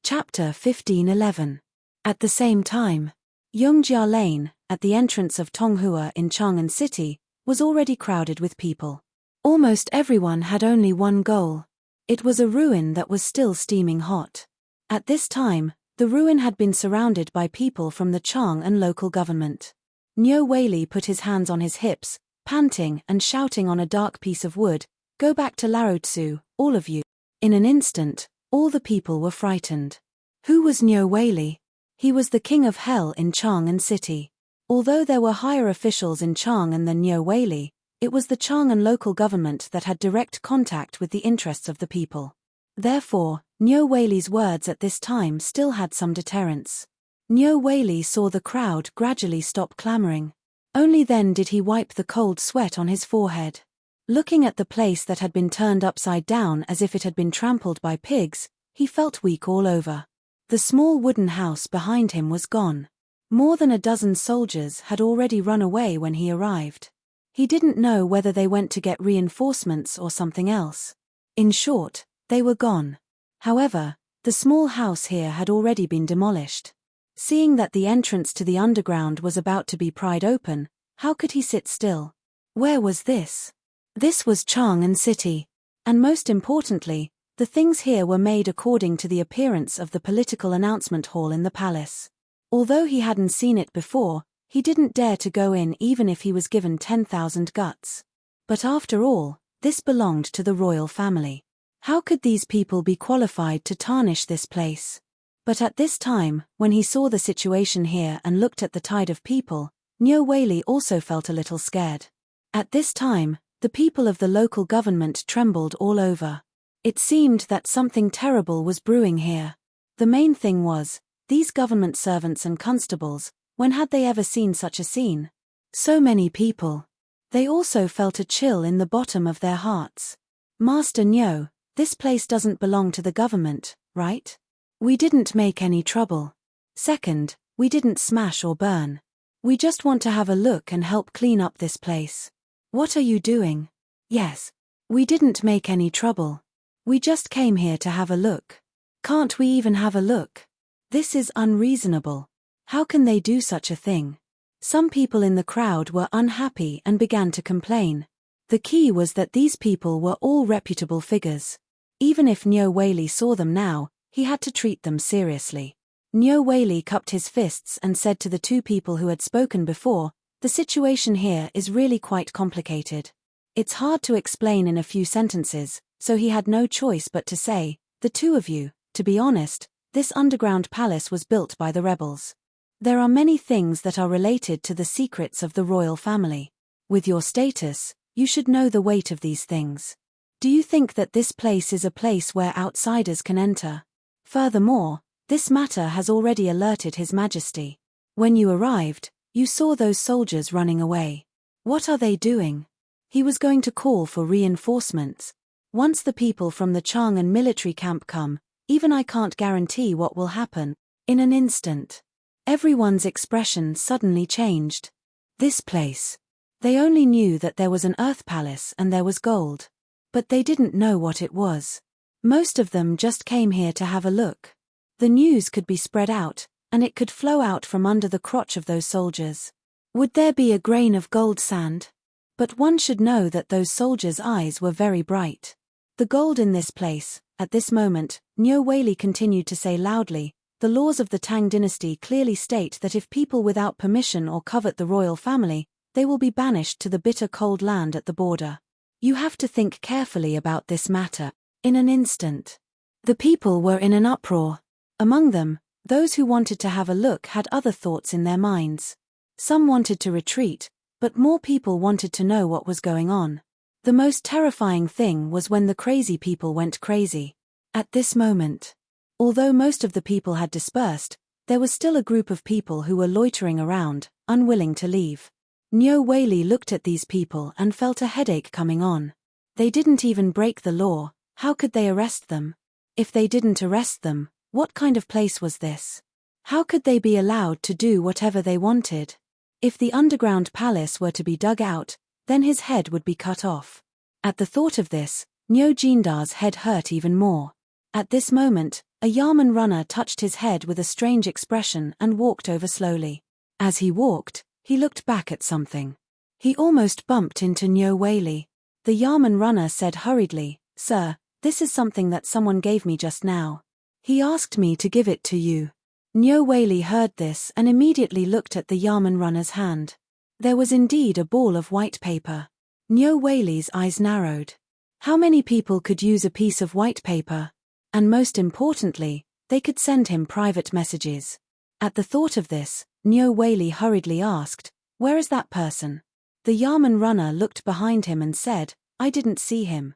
Chapter 15:11. At the same time, Yongjia Lane, at the entrance of Tonghua in Chang'an City, was already crowded with people. Almost everyone had only one goal. It was a ruin that was still steaming hot. At this time, the ruin had been surrounded by people from the Chang and local government. Niu Weili put his hands on his hips, panting and shouting on a dark piece of wood, "Go back to Lao Tzu, all of you." In an instant, all the people were frightened. Who was Niu Weili? He was the king of hell in Chang'an City. Although there were higher officials in Chang'an than Niu Weili, it was the Chang'an local government that had direct contact with the interests of the people. Therefore, Niu Weili's words at this time still had some deterrence. Niu Weili saw the crowd gradually stop clamoring. Only then did he wipe the cold sweat on his forehead. Looking at the place that had been turned upside down as if it had been trampled by pigs, he felt weak all over. The small wooden house behind him was gone. More than a dozen soldiers had already run away when he arrived. He didn't know whether they went to get reinforcements or something else. In short, they were gone. However, the small house here had already been demolished. Seeing that the entrance to the underground was about to be pried open, how could he sit still? Where was this? This was Chang'an City. And most importantly, the things here were made according to the appearance of the political announcement hall in the palace. Although he hadn't seen it before, he didn't dare to go in even if he was given 10,000 guts. But after all, this belonged to the royal family. How could these people be qualified to tarnish this place? But at this time, when he saw the situation here and looked at the tide of people, Niu Weili also felt a little scared. At this time, the people of the local government trembled all over. It seemed that something terrible was brewing here. The main thing was, these government servants and constables, when had they ever seen such a scene? So many people. They also felt a chill in the bottom of their hearts. Master Niu, this place doesn't belong to the government, right? We didn't make any trouble. Second, we didn't smash or burn. We just want to have a look and help clean up this place. What are you doing? Yes. We didn't make any trouble. We just came here to have a look. Can't we even have a look? This is unreasonable. How can they do such a thing? Some people in the crowd were unhappy and began to complain. The key was that these people were all reputable figures. Even if Nyo Whaley saw them now, he had to treat them seriously. Nyo Whaley cupped his fists and said to the two people who had spoken before, "The situation here is really quite complicated. It's hard to explain in a few sentences," so he had no choice but to say, "The two of you, to be honest, this underground palace was built by the rebels. There are many things that are related to the secrets of the royal family. With your status, you should know the weight of these things. Do you think that this place is a place where outsiders can enter? Furthermore, this matter has already alerted His Majesty. When you arrived, you saw those soldiers running away. What are they doing?" He was going to call for reinforcements. "Once the people from the Chang'an military camp come, even I can't guarantee what will happen." In an instant, everyone's expression suddenly changed. This place. They only knew that there was an earth palace and there was gold. But they didn't know what it was. Most of them just came here to have a look. The news could be spread out, and it could flow out from under the crotch of those soldiers. Would there be a grain of gold sand? But one should know that those soldiers' eyes were very bright. The gold in this place, at this moment, Nyo Whaley continued to say loudly, "The laws of the Tang dynasty clearly state that if people without permission or covet the royal family, they will be banished to the bitter cold land at the border. You have to think carefully about this matter." In an instant, the people were in an uproar. Among them, those who wanted to have a look had other thoughts in their minds. Some wanted to retreat, but more people wanted to know what was going on. The most terrifying thing was when the crazy people went crazy. At this moment, although most of the people had dispersed, there was still a group of people who were loitering around, unwilling to leave. Nyo Whaley looked at these people and felt a headache coming on. They didn't even break the law. How could they arrest them? If they didn't arrest them, what kind of place was this? How could they be allowed to do whatever they wanted? If the underground palace were to be dug out, then his head would be cut off. At the thought of this, Nyo Jinda's head hurt even more. At this moment, a Yamen runner touched his head with a strange expression and walked over slowly. As he walked, he looked back at something. He almost bumped into Nyo Whaley. The Yamen runner said hurriedly, "Sir, this is something that someone gave me just now. He asked me to give it to you." Nyo Whaley heard this and immediately looked at the Yamen runner's hand. There was indeed a ball of white paper. Nyo Whaley's eyes narrowed. How many people could use a piece of white paper? And most importantly, they could send him private messages. At the thought of this, Nyo Whaley hurriedly asked, "Where is that person?" The Yamen runner looked behind him and said, "I didn't see him."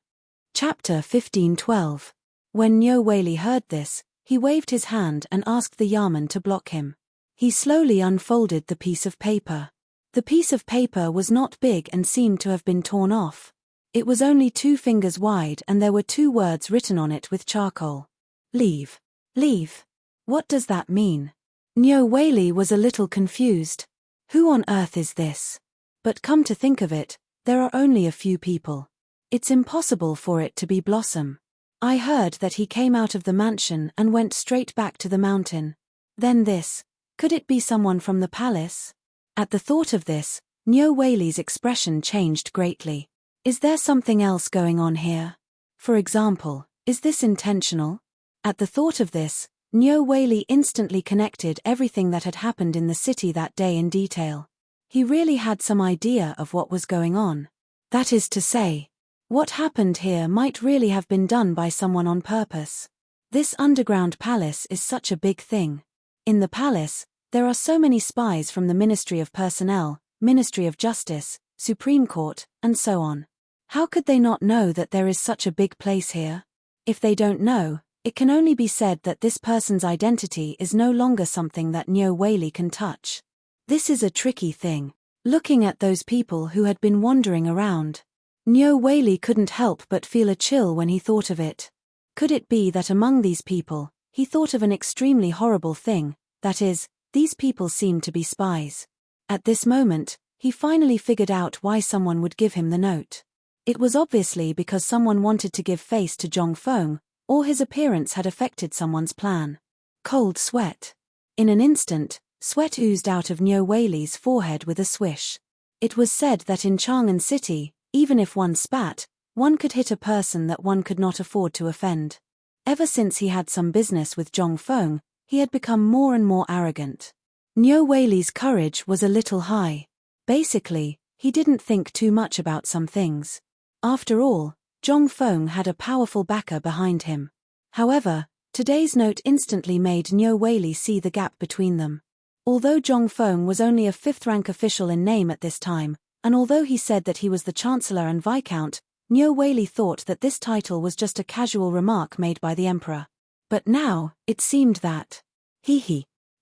Chapter 15:12. When Nyo Whaley heard this, he waved his hand and asked the Yamen to block him. He slowly unfolded the piece of paper. The piece of paper was not big and seemed to have been torn off. It was only 2 fingers wide and there were 2 words written on it with charcoal. "Leave. Leave. What does that mean?" Nyo Whaley was a little confused. Who on earth is this? But come to think of it, there are only a few people. It's impossible for it to be Blossom. I heard that he came out of the mansion and went straight back to the mountain. Then this. Could it be someone from the palace? At the thought of this, Nyo Whaley's expression changed greatly. Is there something else going on here? For example, is this intentional? At the thought of this, Nyo Whaley instantly connected everything that had happened in the city that day in detail. He really had some idea of what was going on. That is to say, what happened here might really have been done by someone on purpose. This underground palace is such a big thing. In the palace, there are so many spies from the Ministry of Personnel, Ministry of Justice, Supreme Court, and so on. How could they not know that there is such a big place here? If they don't know, it can only be said that this person's identity is no longer something that Nyo Whaley can touch. This is a tricky thing. Looking at those people who had been wandering around, Nyo Whaley couldn't help but feel a chill when he thought of it. Could it be that among these people, he thought of an extremely horrible thing, that is, these people seemed to be spies. At this moment, he finally figured out why someone would give him the note. It was obviously because someone wanted to give face to Zhong Feng, or his appearance had affected someone's plan. Cold sweat. In an instant, sweat oozed out of Niu Weili's forehead with a swish. It was said that in Chang'an City, even if one spat, one could hit a person that one could not afford to offend. Ever since he had some business with Zhong Feng, he had become more and more arrogant. Niu Weili's courage was a little high. Basically, he didn't think too much about some things. After all, Zhong Feng had a powerful backer behind him. However, today's note instantly made Niu Weili see the gap between them. Although Zhong Feng was only a fifth-rank official in name at this time, and although he said that he was the Chancellor and Viscount, Niu Weili thought that this title was just a casual remark made by the Emperor. But now, it seemed that,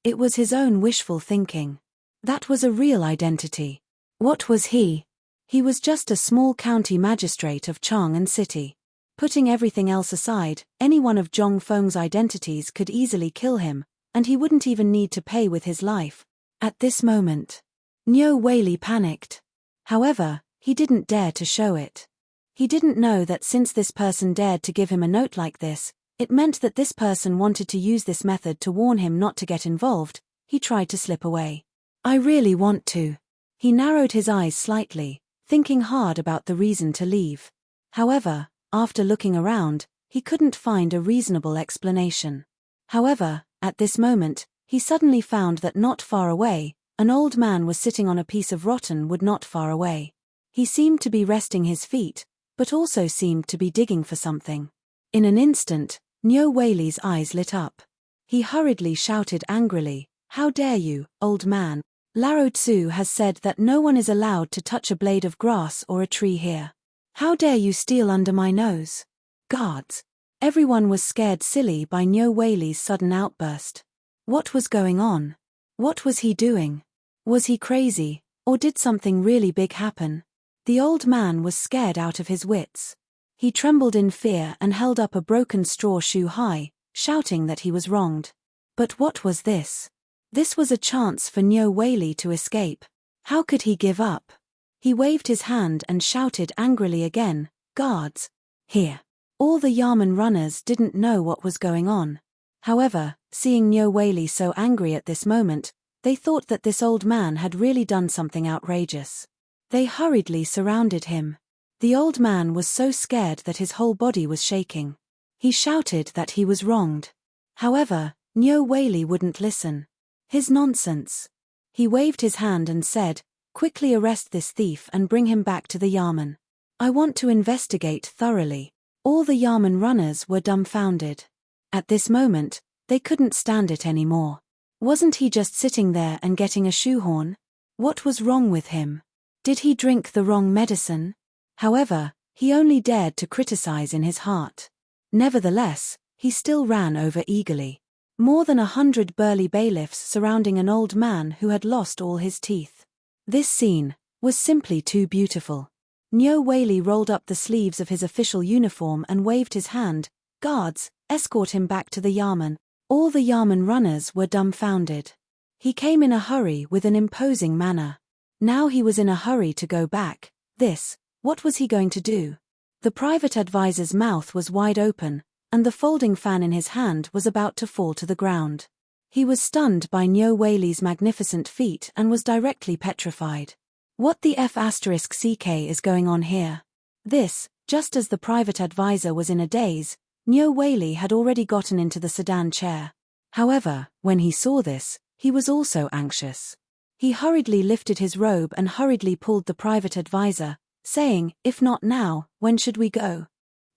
it was his own wishful thinking. That was a real identity. What was he? He was just a small county magistrate of Chang'an City. Putting everything else aside, any one of Zhong Feng's identities could easily kill him, and he wouldn't even need to pay with his life. At this moment, Niu Weili panicked. However, he didn't dare to show it. He didn't know that since this person dared to give him a note like this, it meant that this person wanted to use this method to warn him not to get involved. He tried to slip away. I really want to. He narrowed his eyes slightly, thinking hard about the reason to leave. However, after looking around, he couldn't find a reasonable explanation. However, at this moment, he suddenly found that not far away, an old man was sitting on a piece of rotten wood not far away. He seemed to be resting his feet, but also seemed to be digging for something. In an instant, Niu Weili's eyes lit up. He hurriedly shouted angrily, "How dare you, old man? Lao Tzu has said that no one is allowed to touch a blade of grass or a tree here. How dare you steal under my nose? Guards!" Everyone was scared silly by Niu Weili's sudden outburst. What was going on? What was he doing? Was he crazy, or did something really big happen? The old man was scared out of his wits. He trembled in fear and held up a broken straw shoe high, shouting that he was wronged. But what was this? This was a chance for Niu Weili to escape. How could he give up? He waved his hand and shouted angrily again, "Guards! Here!" All the Yamen runners didn't know what was going on. However, seeing Niu Weili so angry at this moment, they thought that this old man had really done something outrageous. They hurriedly surrounded him. The old man was so scared that his whole body was shaking. He shouted that he was wronged. However, Niu Weili wouldn't listen. His nonsense. He waved his hand and said, "Quickly arrest this thief and bring him back to the Yamen. I want to investigate thoroughly." All the Yamen runners were dumbfounded. At this moment, they couldn't stand it anymore. Wasn't he just sitting there and getting a shoehorn? What was wrong with him? Did he drink the wrong medicine? However, he only dared to criticize in his heart. Nevertheless, he still ran over eagerly. More than 100 burly bailiffs surrounding an old man who had lost all his teeth. This scene was simply too beautiful. Niu Weili rolled up the sleeves of his official uniform and waved his hand, "Guards, escort him back to the Yamen." All the Yamen runners were dumbfounded. He came in a hurry with an imposing manner. Now he was in a hurry to go back. What was he going to do? The private advisor's mouth was wide open, and the folding fan in his hand was about to fall to the ground. He was stunned by Niu Weili's magnificent feat and was directly petrified. What the F***ck is going on here? Just as the private advisor was in a daze, Niu Weili had already gotten into the sedan chair. However, when he saw this, he was also anxious. He hurriedly lifted his robe and hurriedly pulled the private advisor, saying, "If not now, when should we go?"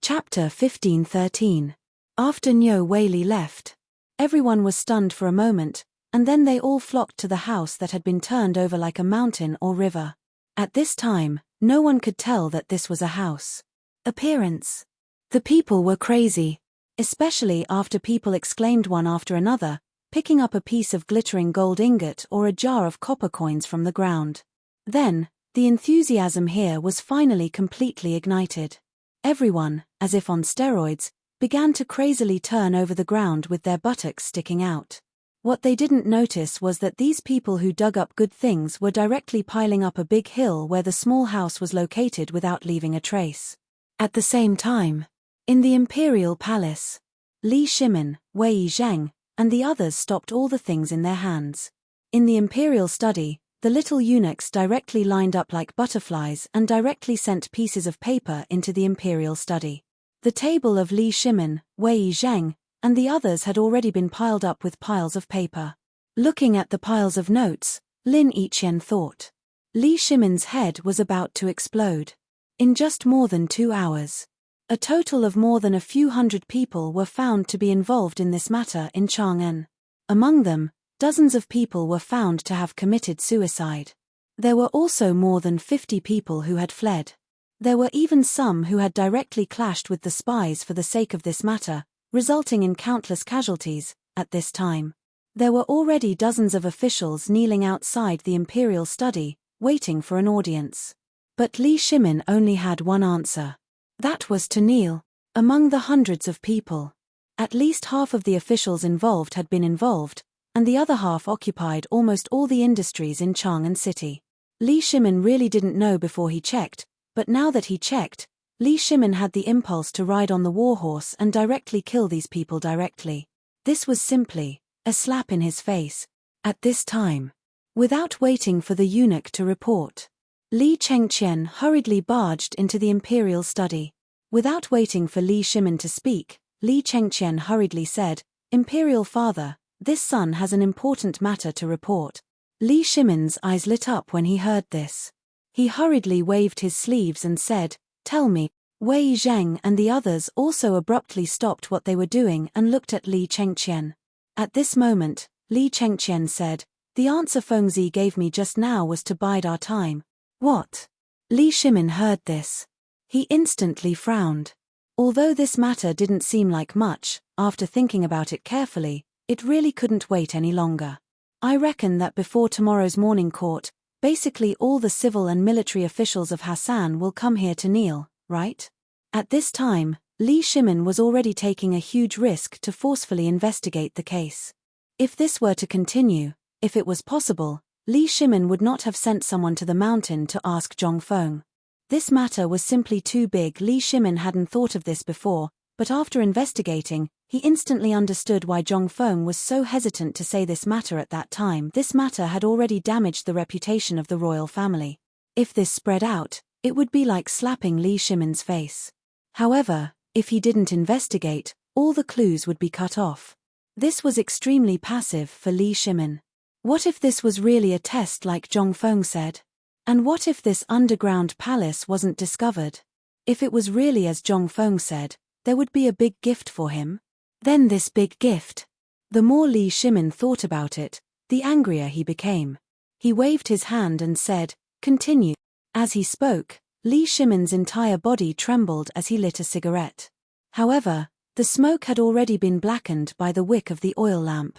Chapter 15:13. After Niu Weili left, everyone was stunned for a moment, and then they all flocked to the house that had been turned over like a mountain or river. At this time, no one could tell that this was a house. Appearance. The people were crazy, especially after people exclaimed one after another, picking up a piece of glittering gold ingot or a jar of copper coins from the ground. Then, the enthusiasm here was finally completely ignited. Everyone, as if on steroids, began to crazily turn over the ground with their buttocks sticking out. What they didn't notice was that these people who dug up good things were directly piling up a big hill where the small house was located without leaving a trace. At the same time, in the imperial palace, Li Shimin, Wei Zheng, and the others stopped all the things in their hands. In the imperial study, the little eunuchs directly lined up like butterflies and directly sent pieces of paper into the imperial study. The table of Li Shimin, Wei Zheng, and the others had already been piled up with piles of paper. Looking at the piles of notes, Lin Yiqian thought. Li Shimin's head was about to explode. In just more than 2 hours, a total of more than a few hundred people were found to be involved in this matter in Chang'an. Among them, dozens of people were found to have committed suicide. There were also more than 50 people who had fled. There were even some who had directly clashed with the spies for the sake of this matter, resulting in countless casualties. At this time, there were already dozens of officials kneeling outside the imperial study, waiting for an audience. But Li Shimin only had one answer. That was to kneel. Among the hundreds of people, at least half of the officials involved had been involved, and the other half occupied almost all the industries in Chang'an City. Li Shimin really didn't know before he checked, but now that he checked, Li Shimin had the impulse to ride on the warhorse and directly kill these people directly. This was simply a slap in his face. At this time, without waiting for the eunuch to report, Li Chengqian hurriedly barged into the imperial study. Without waiting for Li Shimin to speak, Li Chengqian hurriedly said, "Imperial father, this son has an important matter to report." Li Shimin's eyes lit up when he heard this. He hurriedly waved his sleeves and said, "Tell me." Wei Zheng and the others also abruptly stopped what they were doing and looked at Li Chengqian. At this moment, Li Chengqian said, "The answer Fengzi gave me just now was to bide our time." What? Li Shimin heard this. He instantly frowned. Although this matter didn't seem like much, after thinking about it carefully, it really couldn't wait any longer. I reckon that before tomorrow's morning court, basically all the civil and military officials of Hassan will come here to kneel, right? At this time, Li Shimin was already taking a huge risk to forcefully investigate the case. If this were to continue, if it was possible, Li Shimin would not have sent someone to the mountain to ask Zhongfeng. This matter was simply too big. Li Shimin hadn't thought of this before, but after investigating, he instantly understood why Zhongfeng was so hesitant to say this matter at that time. This matter had already damaged the reputation of the royal family. If this spread out, it would be like slapping Li Shimin's face. However, if he didn't investigate, all the clues would be cut off. This was extremely passive for Li Shimin. What if this was really a test like Zhongfeng said? And what if this underground palace wasn't discovered? If it was really as Zhongfeng said, there would be a big gift for him. Then this big gift. The more Li Shimin thought about it, the angrier he became. He waved his hand and said, "Continue." As he spoke, Li Shimin's entire body trembled as he lit a cigarette. However, the smoke had already been blackened by the wick of the oil lamp.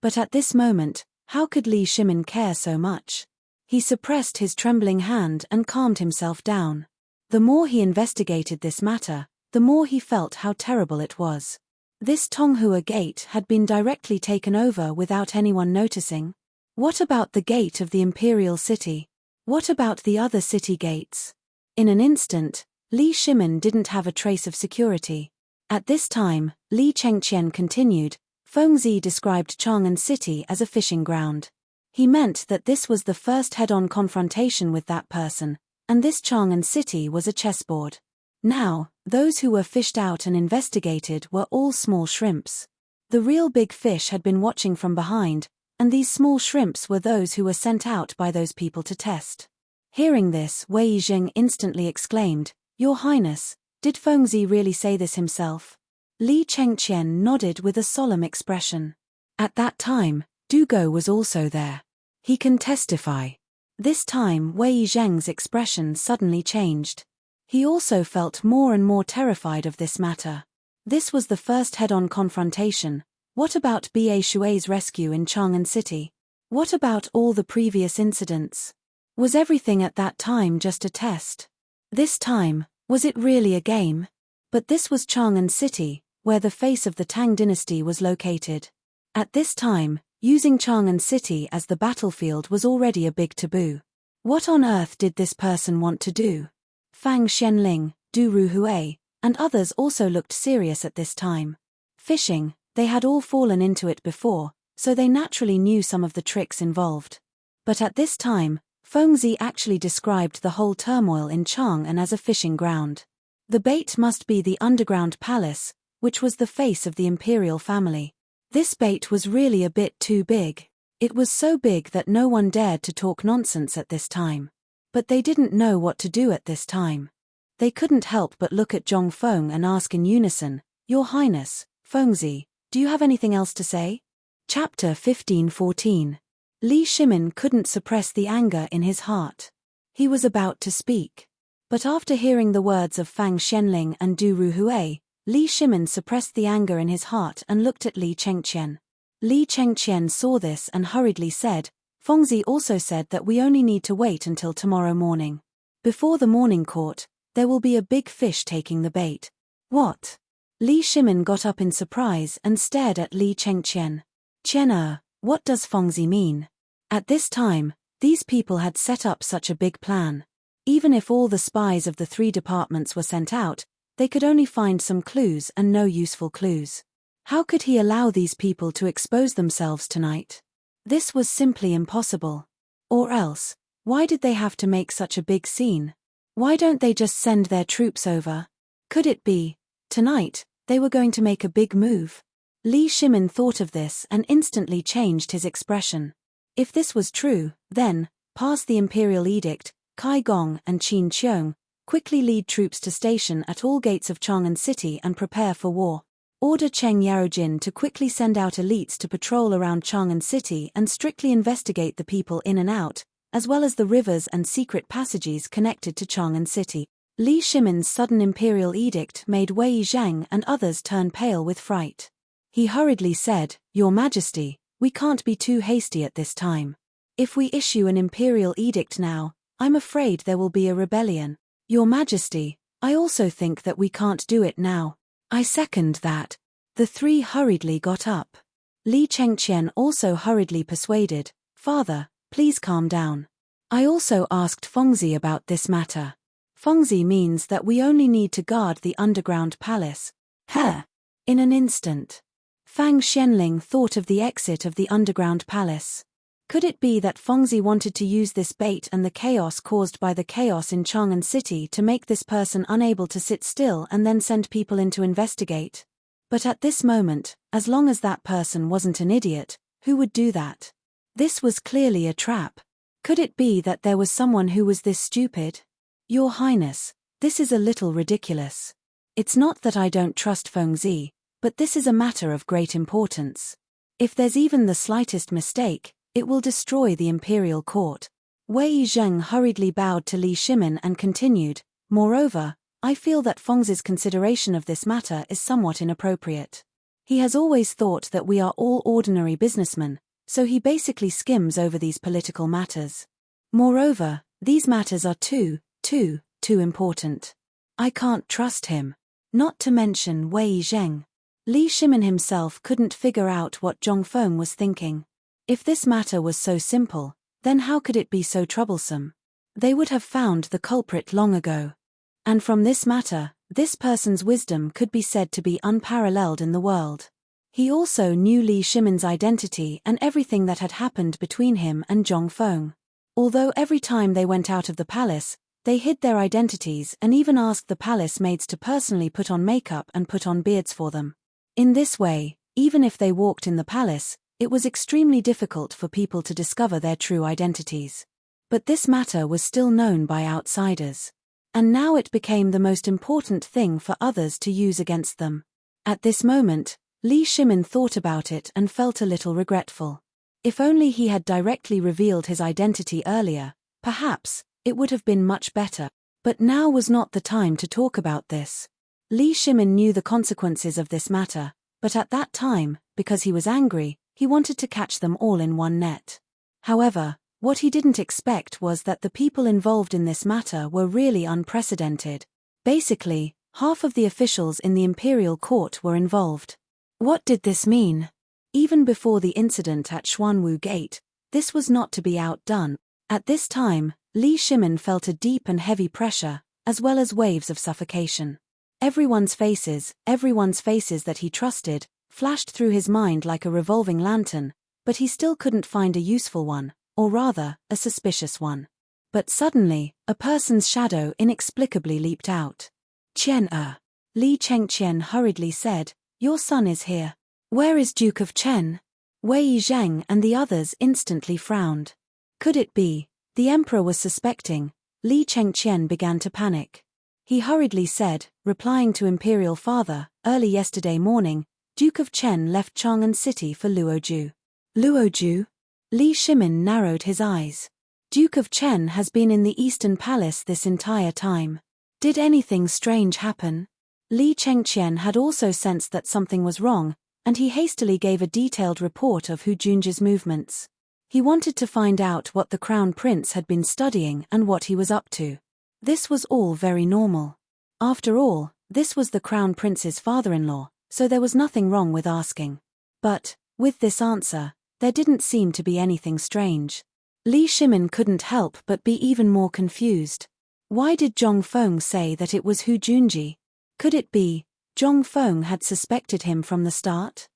But at this moment, how could Li Shimin care so much? He suppressed his trembling hand and calmed himself down. The more he investigated this matter, the more he felt how terrible it was. This Tonghua gate had been directly taken over without anyone noticing. What about the gate of the imperial city? What about the other city gates? In an instant, Li Shimin didn't have a trace of security. At this time, Li Chengqian continued, Fengzi described Chang'an City as a fishing ground. He meant that this was the first head-on confrontation with that person, and this Chang'an City was a chessboard. Now, those who were fished out and investigated were all small shrimps. The real big fish had been watching from behind, and these small shrimps were those who were sent out by those people to test. Hearing this, Wei Jing instantly exclaimed, "Your Highness, did Fengzi really say this himself?" Li Chengqian nodded with a solemn expression. At that time, Dugo was also there. He can testify. This time Wei Zheng's expression suddenly changed. He also felt more and more terrified of this matter. This was the first head-on confrontation. What about Ba Shui's rescue in Chang'an City? What about all the previous incidents? Was everything at that time just a test? This time, was it really a game? But this was Chang'an City, where the face of the Tang dynasty was located. At this time, Using Chang'an City as the battlefield was already a big taboo. What on earth did this person want to do? Fang Xianling, Du Ruhui, and others also looked serious at this time. Fishing, they had all fallen into it before, so they naturally knew some of the tricks involved. But at this time, Fengzi actually described the whole turmoil in Chang'an as a fishing ground. The bait must be the underground palace, which was the face of the imperial family. This bait was really a bit too big. It was so big that no one dared to talk nonsense at this time. But they didn't know what to do at this time. They couldn't help but look at Zhong Feng and ask in unison, "Your Highness, Fengzi, do you have anything else to say?" Chapter 15-14. Li Shimin couldn't suppress the anger in his heart. He was about to speak. But after hearing the words of Fang Xianling and Du Ruhui, Li Shimin suppressed the anger in his heart and looked at Li Chengqian. Li Chengqian saw this and hurriedly said, "Fengzi also said that we only need to wait until tomorrow morning. Before the morning court, there will be a big fish taking the bait." "What?" Li Shimin got up in surprise and stared at Li Chengqian. "Qian, what does Fengzi mean?" At this time, these people had set up such a big plan. Even if all the spies of the 3 departments were sent out, they could only find some clues and no useful clues. How could he allow these people to expose themselves tonight? This was simply impossible. Or else, why did they have to make such a big scene? Why don't they just send their troops over? Could it be, tonight, they were going to make a big move? Li Shimin thought of this and instantly changed his expression. If this was true, then, pass the imperial edict, Kai Gong and Qin Qiong, quickly lead troops to station at all gates of Chang'an City and prepare for war. Order Cheng Yarojin to quickly send out elites to patrol around Chang'an City and strictly investigate the people in and out, as well as the rivers and secret passages connected to Chang'an City. Li Shimin's sudden imperial edict made Wei Zhang and others turn pale with fright. He hurriedly said, "Your Majesty, we can't be too hasty at this time. If we issue an imperial edict now, I'm afraid there will be a rebellion. Your Majesty, I also think that we can't do it now." "I second that." The 3 hurriedly got up. Li Chengqian also hurriedly persuaded, "Father, please calm down. I also asked Fengzi about this matter. Fengzi means that we only need to guard the underground palace." "Huh." In an instant, Fang Xianling thought of the exit of the underground palace. Could it be that Fengzi wanted to use this bait and the chaos caused by the chaos in Chang'an City to make this person unable to sit still and then send people in to investigate? But at this moment, as long as that person wasn't an idiot, who would do that? This was clearly a trap. Could it be that there was someone who was this stupid? "Your Highness, this is a little ridiculous. It's not that I don't trust Fengzi, but this is a matter of great importance. If there's even the slightest mistake, it will destroy the imperial court." Wei Zheng hurriedly bowed to Li Shimin and continued, "Moreover, I feel that Fengzi's consideration of this matter is somewhat inappropriate. He has always thought that we are all ordinary businessmen, so he basically skims over these political matters. Moreover, these matters are too important. I can't trust him." Not to mention Wei Zheng. Li Shimin himself couldn't figure out what Zhong Feng was thinking. If this matter was so simple, then how could it be so troublesome? They would have found the culprit long ago. And from this matter, this person's wisdom could be said to be unparalleled in the world. He also knew Li Shimin's identity and everything that had happened between him and Zhong Feng. Although every time they went out of the palace, they hid their identities and even asked the palace maids to personally put on makeup and put on beards for them. In this way, even if they walked in the palace, it was extremely difficult for people to discover their true identities. But this matter was still known by outsiders. And now it became the most important thing for others to use against them. At this moment, Li Shimin thought about it and felt a little regretful. If only he had directly revealed his identity earlier, perhaps, it would have been much better. But now was not the time to talk about this. Li Shimin knew the consequences of this matter, but at that time, because he was angry, he wanted to catch them all in one net. However, what he didn't expect was that the people involved in this matter were really unprecedented. Basically, half of the officials in the imperial court were involved. What did this mean? Even before the incident at Xuanwu Gate, this was not to be outdone. At this time, Li Shimin felt a deep and heavy pressure, as well as waves of suffocation. Everyone's faces that he trusted, flashed through his mind like a revolving lantern, but he still couldn't find a useful one, or rather, a suspicious one. But suddenly, a person's shadow inexplicably leaped out. "Qian." Li Chengqian hurriedly said, "Your son is here." "Where is Duke of Chen?" Wei Zheng and the others instantly frowned. Could it be? The emperor was suspecting. Li Chengqian began to panic. He hurriedly said, replying to Imperial Father, "Early yesterday morning, Duke of Chen left Chang'an City for Luoju." Luoju? Li Shimin narrowed his eyes. Duke of Chen has been in the Eastern Palace this entire time. Did anything strange happen? Li Chengqian had also sensed that something was wrong, and he hastily gave a detailed report of Hu Junji's movements. He wanted to find out what the Crown Prince had been studying and what he was up to. This was all very normal. After all, this was the Crown Prince's father-in-law, so there was nothing wrong with asking. But, with this answer, there didn't seem to be anything strange. Li Shimin couldn't help but be even more confused. Why did Zhong Feng say that it was Hu Junji? Could it be Zhong Feng had suspected him from the start?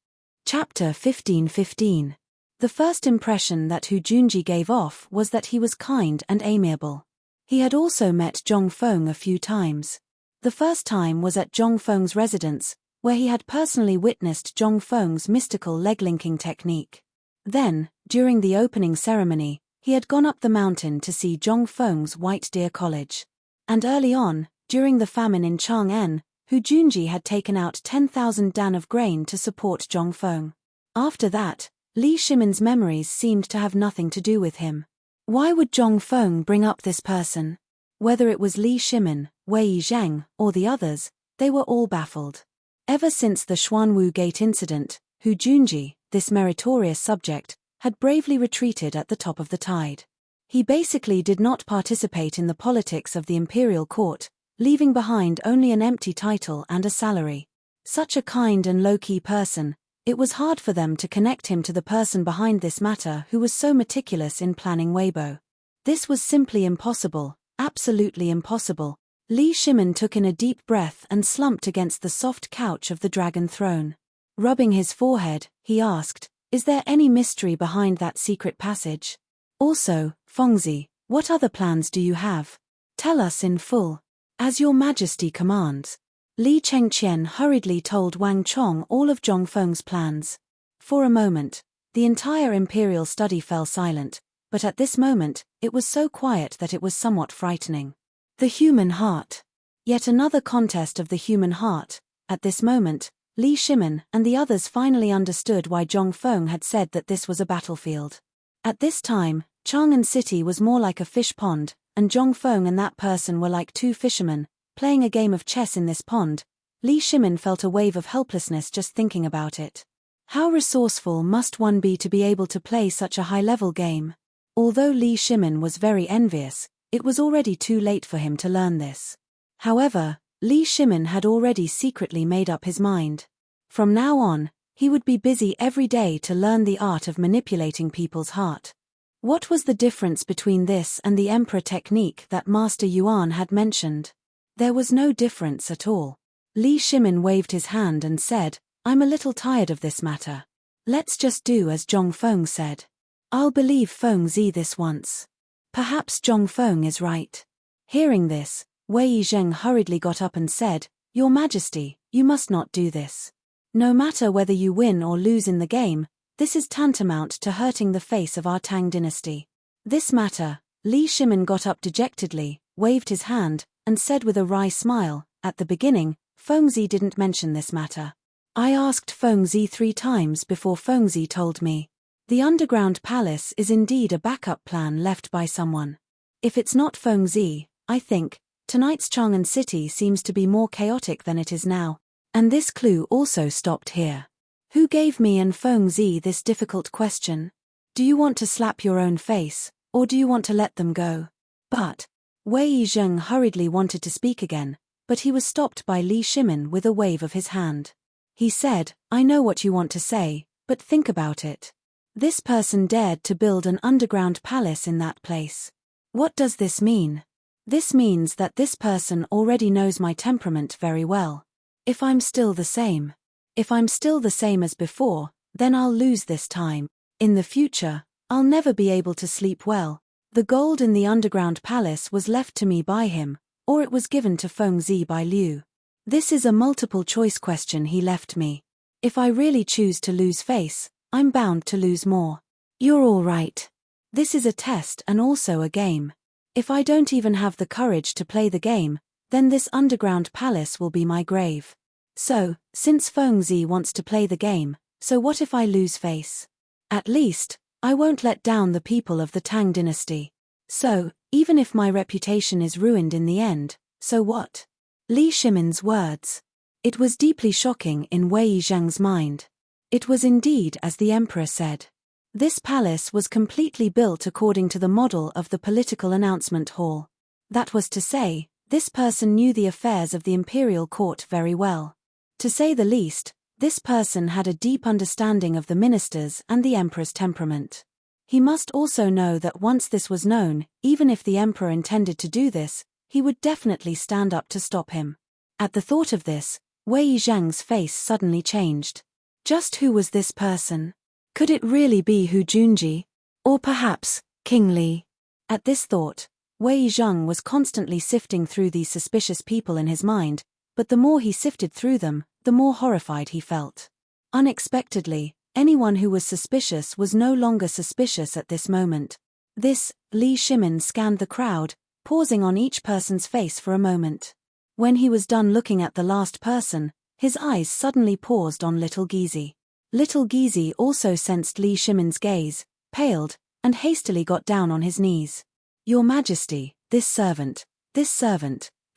Chapter 15:15. The first impression that Hu Junji gave off was that he was kind and amiable. He had also met Zhong Feng a few times. The first time was at Zhong Feng's residence, where he had personally witnessed Zhong Feng's mystical leg-linking technique. Then, during the opening ceremony, he had gone up the mountain to see Zhong Feng's White Deer College. And early on, during the famine in Chang'an, Hu Junji had taken out 10,000 dan of grain to support Zhong Feng. After that, Li Shimin's memories seemed to have nothing to do with him. Why would Zhong Feng bring up this person? Whether it was Li Shimin, Wei Zheng, or the others, they were all baffled. Ever since the Xuanwu Gate incident, Hu Junji, this meritorious subject, had bravely retreated at the top of the tide. He basically did not participate in the politics of the imperial court, leaving behind only an empty title and a salary. Such a kind and low-key person, it was hard for them to connect him to the person behind this matter who was so meticulous in planning Weibo. This was simply impossible, absolutely impossible. Li Shimin took in a deep breath and slumped against the soft couch of the dragon throne. Rubbing his forehead, he asked, "Is there any mystery behind that secret passage? Also, Fengzi, what other plans do you have? Tell us in full." "As your majesty commands." Li Chengqian hurriedly told Wang Chong all of Zhong Feng's plans. For a moment, the entire imperial study fell silent, but at this moment, it was so quiet that it was somewhat frightening. The human heart. Yet another contest of the human heart. At this moment, Li Shimin and the others finally understood why Zhong Feng had said that this was a battlefield. At this time, Chang'an City was more like a fish pond, and Zhong Feng and that person were like two fishermen, playing a game of chess in this pond. Li Shimin felt a wave of helplessness just thinking about it. How resourceful must one be to be able to play such a high-level game? Although Li Shimin was very envious, it was already too late for him to learn this. However, Li Shimin had already secretly made up his mind. From now on, he would be busy every day to learn the art of manipulating people's heart. What was the difference between this and the emperor technique that Master Yuan had mentioned? There was no difference at all. Li Shimin waved his hand and said, "I'm a little tired of this matter. Let's just do as Zhong Feng said. I'll believe Fengzi this once. Perhaps Zhong Feng is right." Hearing this, Wei Zheng hurriedly got up and said, "Your Majesty, you must not do this. No matter whether you win or lose in the game, this is tantamount to hurting the face of our Tang dynasty." This matter, Li Shimin got up dejectedly, waved his hand, and said with a wry smile, "At the beginning, Fengzi didn't mention this matter. I asked Fengzi 3 times before Fengzi told me. The underground palace is indeed a backup plan left by someone. If it's not Fengzi, I think, tonight's Chang'an City seems to be more chaotic than it is now." And this clue also stopped here. Who gave me and Fengzi this difficult question? Do you want to slap your own face, or do you want to let them go? But Wei Zheng hurriedly wanted to speak again, but he was stopped by Li Shimin with a wave of his hand. He said, "I know what you want to say, But think about it. This person dared to build an underground palace in that place. What does this mean? This means that this person already knows my temperament very well. If I'm still the same as before, then I'll lose this time. In the future, I'll never be able to sleep well. The gold in the underground palace was left to me by him, or it was given to Fengzi by Liu. This is a multiple choice question he left me. If I really choose to lose face, I'm bound to lose more. You're all right. This is a test and also a game. If I don't even have the courage to play the game, then this underground palace will be my grave. So, since Fengzi wants to play the game, so what if I lose face? At least, I won't let down the people of the Tang dynasty. So, even if my reputation is ruined in the end, so what? Li Shimin's words. It was deeply shocking in Wei Zhang's mind. It was indeed as the emperor said. This palace was completely built according to the model of the political announcement hall. That was to say, this person knew the affairs of the imperial court very well. To say the least, this person had a deep understanding of the ministers and the emperor's temperament. He must also know that once this was known, even if the emperor intended to do this, he would definitely stand up to stop him. At the thought of this, Wei Zhang's face suddenly changed. Just who was this person? Could it really be Hu Junji? Or perhaps, King Li? At this thought, Wei Zhang was constantly sifting through these suspicious people in his mind, but the more he sifted through them, the more horrified he felt. Unexpectedly, anyone who was suspicious was no longer suspicious at this moment. Li Shimin scanned the crowd, pausing on each person's face for a moment. When he was done looking at the last person, his eyes suddenly paused on Little Gizi. Little Gizi also sensed Li Shimin's gaze, paled, and hastily got down on his knees. Your Majesty, this servant,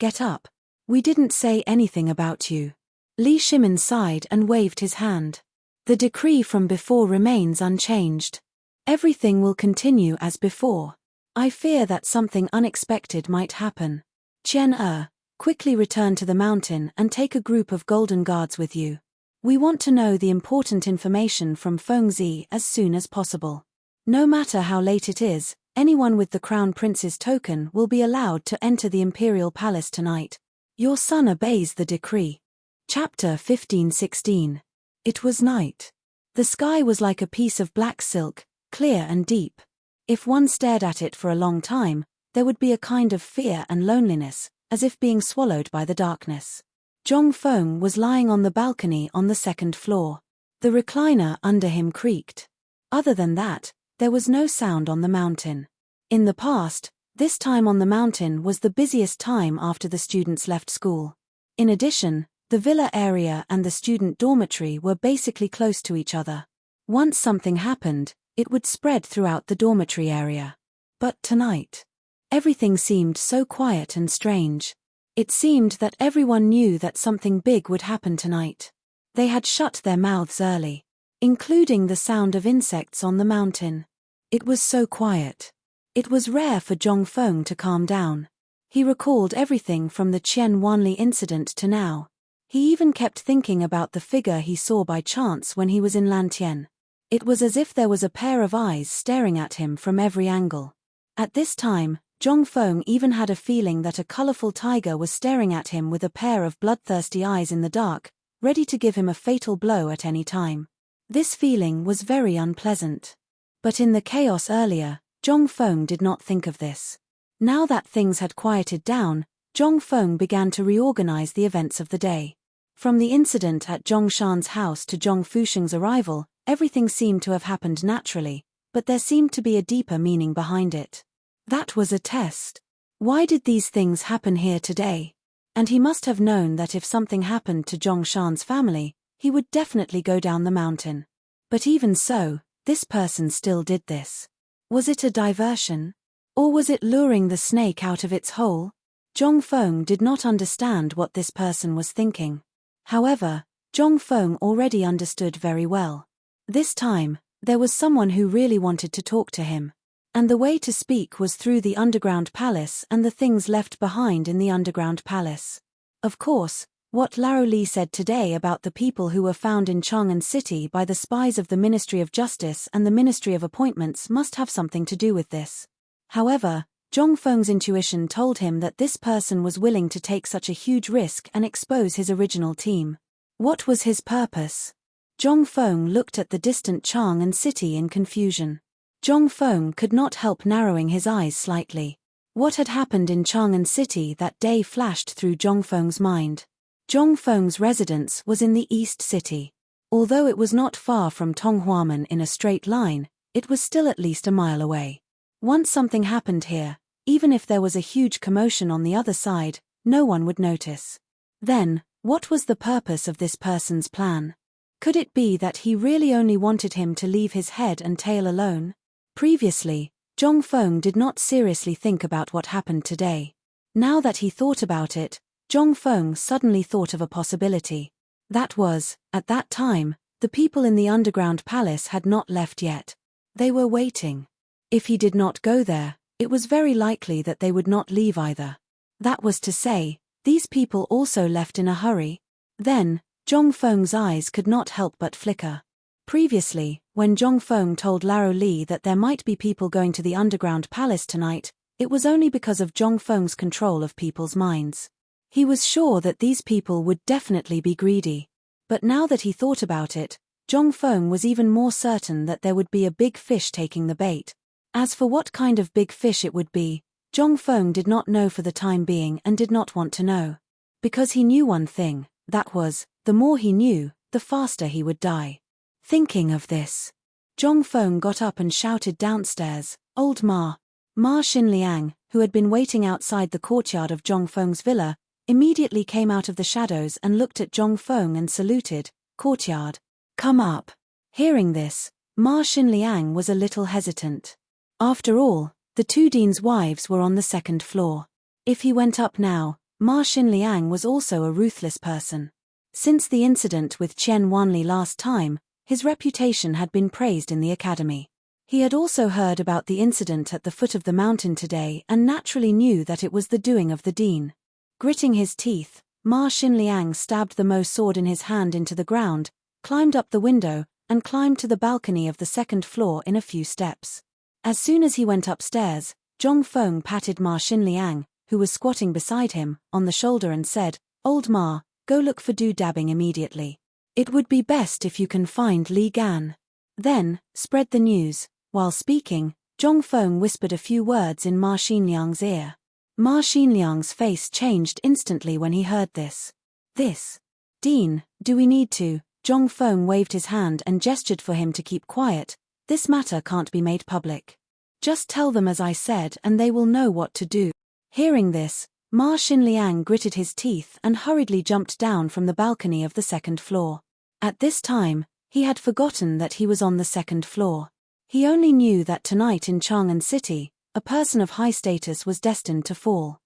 get up. We didn't say anything about you. Li Shimin sighed and waved his hand. The decree from before remains unchanged. Everything will continue as before. I fear that something unexpected might happen. Qian quickly return to the mountain and take a group of golden guards with you. We want to know the important information from Fengzi as soon as possible. No matter how late it is, anyone with the Crown Prince's token will be allowed to enter the Imperial Palace tonight. Your son obeys the decree. Chapter 15:16. It was night. The sky was like a piece of black silk, clear and deep. If one stared at it for a long time, there would be a kind of fear and loneliness, as if being swallowed by the darkness. Zhong Feng was lying on the balcony on the second floor. The recliner under him creaked. Other than that, there was no sound on the mountain. In the past, this time on the mountain was the busiest time after the students left school. In addition, the villa area and the student dormitory were basically close to each other. Once something happened, it would spread throughout the dormitory area. But tonight, everything seemed so quiet and strange. It seemed that everyone knew that something big would happen tonight. They had shut their mouths early, including the sound of insects on the mountain. It was so quiet. It was rare for Zhong Feng to calm down. He recalled everything from the Qian Wanli incident to now. He even kept thinking about the figure he saw by chance when he was in Lantian. It was as if there was a pair of eyes staring at him from every angle. At this time, Zhong Feng even had a feeling that a colorful tiger was staring at him with a pair of bloodthirsty eyes in the dark, ready to give him a fatal blow at any time. This feeling was very unpleasant. But in the chaos earlier, Zhong Feng did not think of this. Now that things had quieted down, Zhong Feng began to reorganize the events of the day. From the incident at Zhong Shan's house to Zhong Fusheng's arrival, everything seemed to have happened naturally, but there seemed to be a deeper meaning behind it. That was a test. Why did these things happen here today? And he must have known that if something happened to Zhong Shan's family, he would definitely go down the mountain. But even so, this person still did this. Was it a diversion? Or was it luring the snake out of its hole? Zhong Feng did not understand what this person was thinking. However, Zhong Feng already understood very well. This time, there was someone who really wanted to talk to him. And the way to speak was through the underground palace and the things left behind in the underground palace. Of course, What Lao Li said today about the people who were found in Chang'an City by the spies of the Ministry of Justice and the Ministry of Appointments must have something to do with this. However, Zhong Feng's intuition told him that this person was willing to take such a huge risk and expose his original team. What was his purpose? Zhong Feng looked at the distant Chang'an City in confusion. Zhong Feng could not help narrowing his eyes slightly. What had happened in Chang'an City that day flashed through Zhong Feng's mind. Zhong Feng's residence was in the East City. Although it was not far from Tonghuamen in a straight line, it was still at least a mile away. Once something happened here, even if there was a huge commotion on the other side, no one would notice. Then, what was the purpose of this person's plan? Could it be that he really only wanted him to leave his head and tail alone? Previously, Zhong Feng did not seriously think about what happened today. Now that he thought about it, Zhong Feng suddenly thought of a possibility. That was, at that time, the people in the underground palace had not left yet. They were waiting. If he did not go there, it was very likely that they would not leave either. That was to say, these people also left in a hurry. Then, Zhong Feng's eyes could not help but flicker. Previously, when Zhong Feng told Lao Li that there might be people going to the underground palace tonight, it was only because of Zhong Feng's control of people's minds. He was sure that these people would definitely be greedy. But now that he thought about it, Zhong Feng was even more certain that there would be a big fish taking the bait. As for what kind of big fish it would be, Zhong Feng did not know for the time being and did not want to know. Because he knew one thing, that was, the more he knew, the faster he would die. Thinking of this, Zhong Feng got up and shouted downstairs, "Old Ma!" Ma Xinliang, who had been waiting outside the courtyard of Zhong Feng's villa, immediately came out of the shadows and looked at Zhong Feng and saluted, "Courtyard. Come up." Hearing this, Ma Xinliang was a little hesitant. After all, the two deans' wives were on the second floor. If he went up now, Ma Xinliang was also a ruthless person. Since the incident with Chen Wanli last time, his reputation had been praised in the academy. He had also heard about the incident at the foot of the mountain today and naturally knew that it was the doing of the dean. Gritting his teeth, Ma Xinliang stabbed the Mo sword in his hand into the ground, climbed up the window, and climbed to the balcony of the second floor in a few steps. As soon as he went upstairs, Zhong Feng patted Ma Xinliang, who was squatting beside him, on the shoulder and said, "Old Ma, go look for dabbing immediately. It would be best if you can find Li Gan. Then, spread the news." While speaking, Zhong Feng whispered a few words in Ma Xinliang's ear. Ma Xinliang's face changed instantly when he heard this. "This. Dean, do we need to?" Zhong Feng waved his hand and gestured for him to keep quiet. "This matter can't be made public. Just tell them as I said and they will know what to do." Hearing this, Ma Xinliang gritted his teeth and hurriedly jumped down from the balcony of the second floor. At this time, he had forgotten that he was on the second floor. He only knew that tonight in Chang'an City, a person of high status was destined to fall.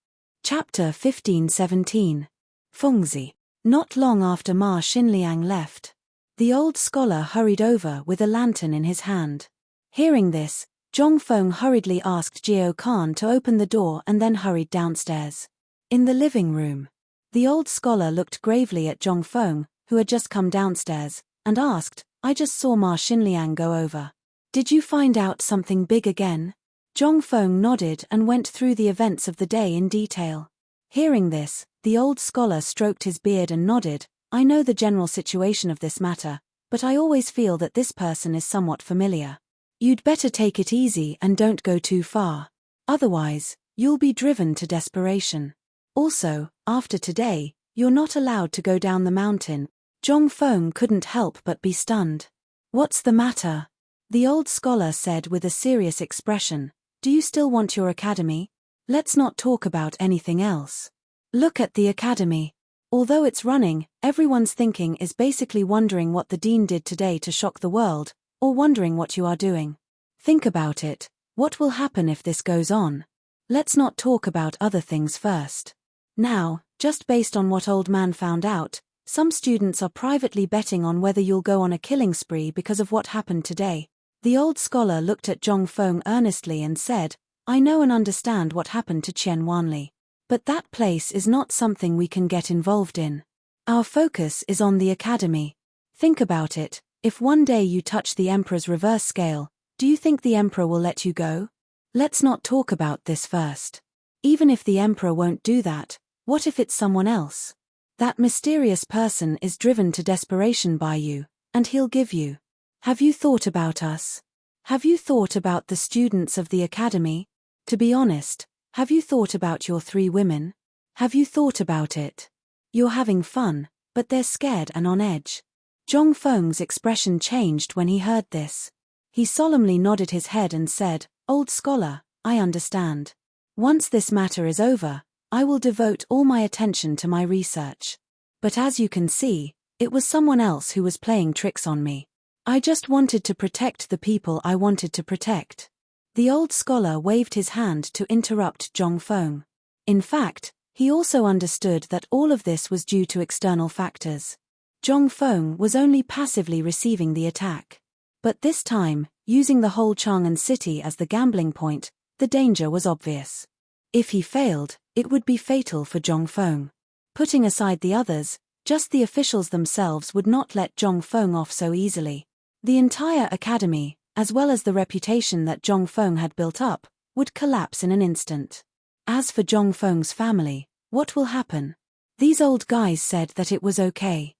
Chapter 15-17. Fengzi. Not long after Ma Xinliang left, the old scholar hurried over with a lantern in his hand. Hearing this, Zhong Feng hurriedly asked Jiao Khan to open the door and then hurried downstairs. In the living room, the old scholar looked gravely at Zhong Feng, who had just come downstairs, and asked, "I just saw Ma Xinliang go over. Did you find out something big again?" Zhong Feng nodded and went through the events of the day in detail. Hearing this, the old scholar stroked his beard and nodded, "I know the general situation of this matter, but I always feel that this person is somewhat familiar. You'd better take it easy and don't go too far. Otherwise, you'll be driven to desperation. Also, after today, you're not allowed to go down the mountain." Zhong Feng couldn't help but be stunned. "What's the matter?" The old scholar said with a serious expression, "Do you still want your academy? Let's not talk about anything else. Look at the academy. Although it's running, everyone's thinking is basically wondering what the dean did today to shock the world, or wondering what you are doing. Think about it. What will happen if this goes on? Let's not talk about other things first. Now, just based on what old man found out, some students are privately betting on whether you'll go on a killing spree because of what happened today." The old scholar looked at Zhong Feng earnestly and said, "I know and understand what happened to Chen Wanli. But that place is not something we can get involved in. Our focus is on the academy. Think about it, if one day you touch the Emperor's reverse scale, do you think the Emperor will let you go? Let's not talk about this first. Even if the Emperor won't do that, what if it's someone else? That mysterious person is driven to desperation by you, and he'll give you. Have you thought about us? Have you thought about the students of the academy? To be honest, have you thought about your 3 women? Have you thought about it? You're having fun, but they're scared and on edge. Zhong Feng's expression changed when he heard this. He solemnly nodded his head and said, "Old scholar, I understand. Once this matter is over, I will devote all my attention to my research. But as you can see, it was someone else who was playing tricks on me. I just wanted to protect the people I wanted to protect." The old scholar waved his hand to interrupt Zhong Feng. In fact, he also understood that all of this was due to external factors. Zhong Feng was only passively receiving the attack. But this time, using the whole Chang'an city as the gambling point, the danger was obvious. If he failed, it would be fatal for Zhong Feng. Putting aside the others, just the officials themselves would not let Zhong Feng off so easily. The entire academy, as well as the reputation that Zhong Feng had built up, would collapse in an instant. As for Zhong Feng's family, what will happen? These old guys said that it was okay.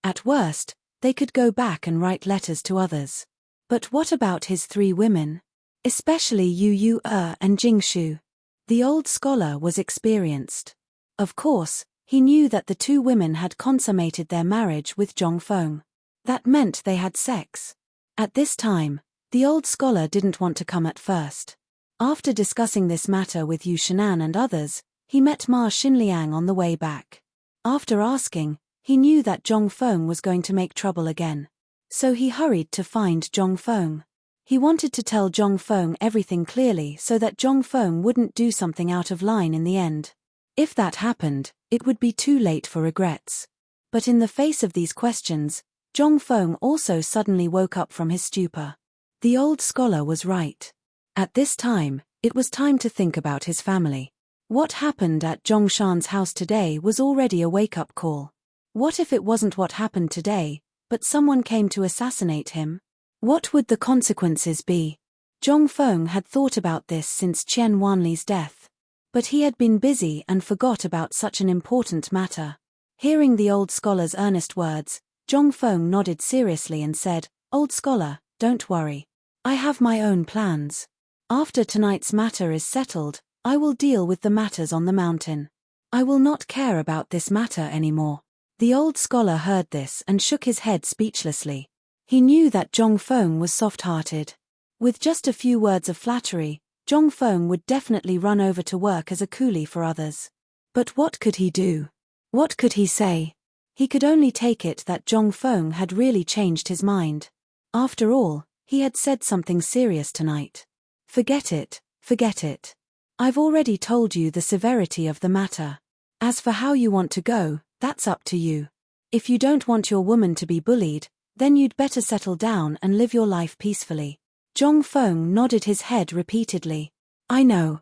At worst, they could go back and write letters to others. But what about his 3 women? Especially Yu and Jingshu. The old scholar was experienced. Of course, he knew that the 2 women had consummated their marriage with Zhong Feng. That meant they had sex. At this time, the old scholar didn't want to come at first. After discussing this matter with Yu Shinan and others, he met Ma Xinliang on the way back. After asking, he knew that Zhong Feng was going to make trouble again. So he hurried to find Zhong Feng. He wanted to tell Zhong Feng everything clearly so that Zhong Feng wouldn't do something out of line in the end. If that happened, it would be too late for regrets. But in the face of these questions, Zhong Feng also suddenly woke up from his stupor. The old scholar was right. At this time, it was time to think about his family. What happened at Zhongshan's house today was already a wake-up call. What if it wasn't what happened today, but someone came to assassinate him? What would the consequences be? Zhong Feng had thought about this since Qian Wanli's death. But he had been busy and forgot about such an important matter. Hearing the old scholar's earnest words, Zhong Feng nodded seriously and said, "Old scholar, don't worry. I have my own plans. After tonight's matter is settled, I will deal with the matters on the mountain. I will not care about this matter anymore." The old scholar heard this and shook his head speechlessly. He knew that Zhong Feng was soft-hearted. With just a few words of flattery, Zhong Feng would definitely run over to work as a coolie for others. But what could he do? What could he say? He could only take it that Zhong Feng had really changed his mind. After all, he had said something serious tonight. Forget it, forget it. I've already told you the severity of the matter. As for how you want to go, that's up to you. If you don't want your woman to be bullied, then you'd better settle down and live your life peacefully. Zhong Feng nodded his head repeatedly. I know.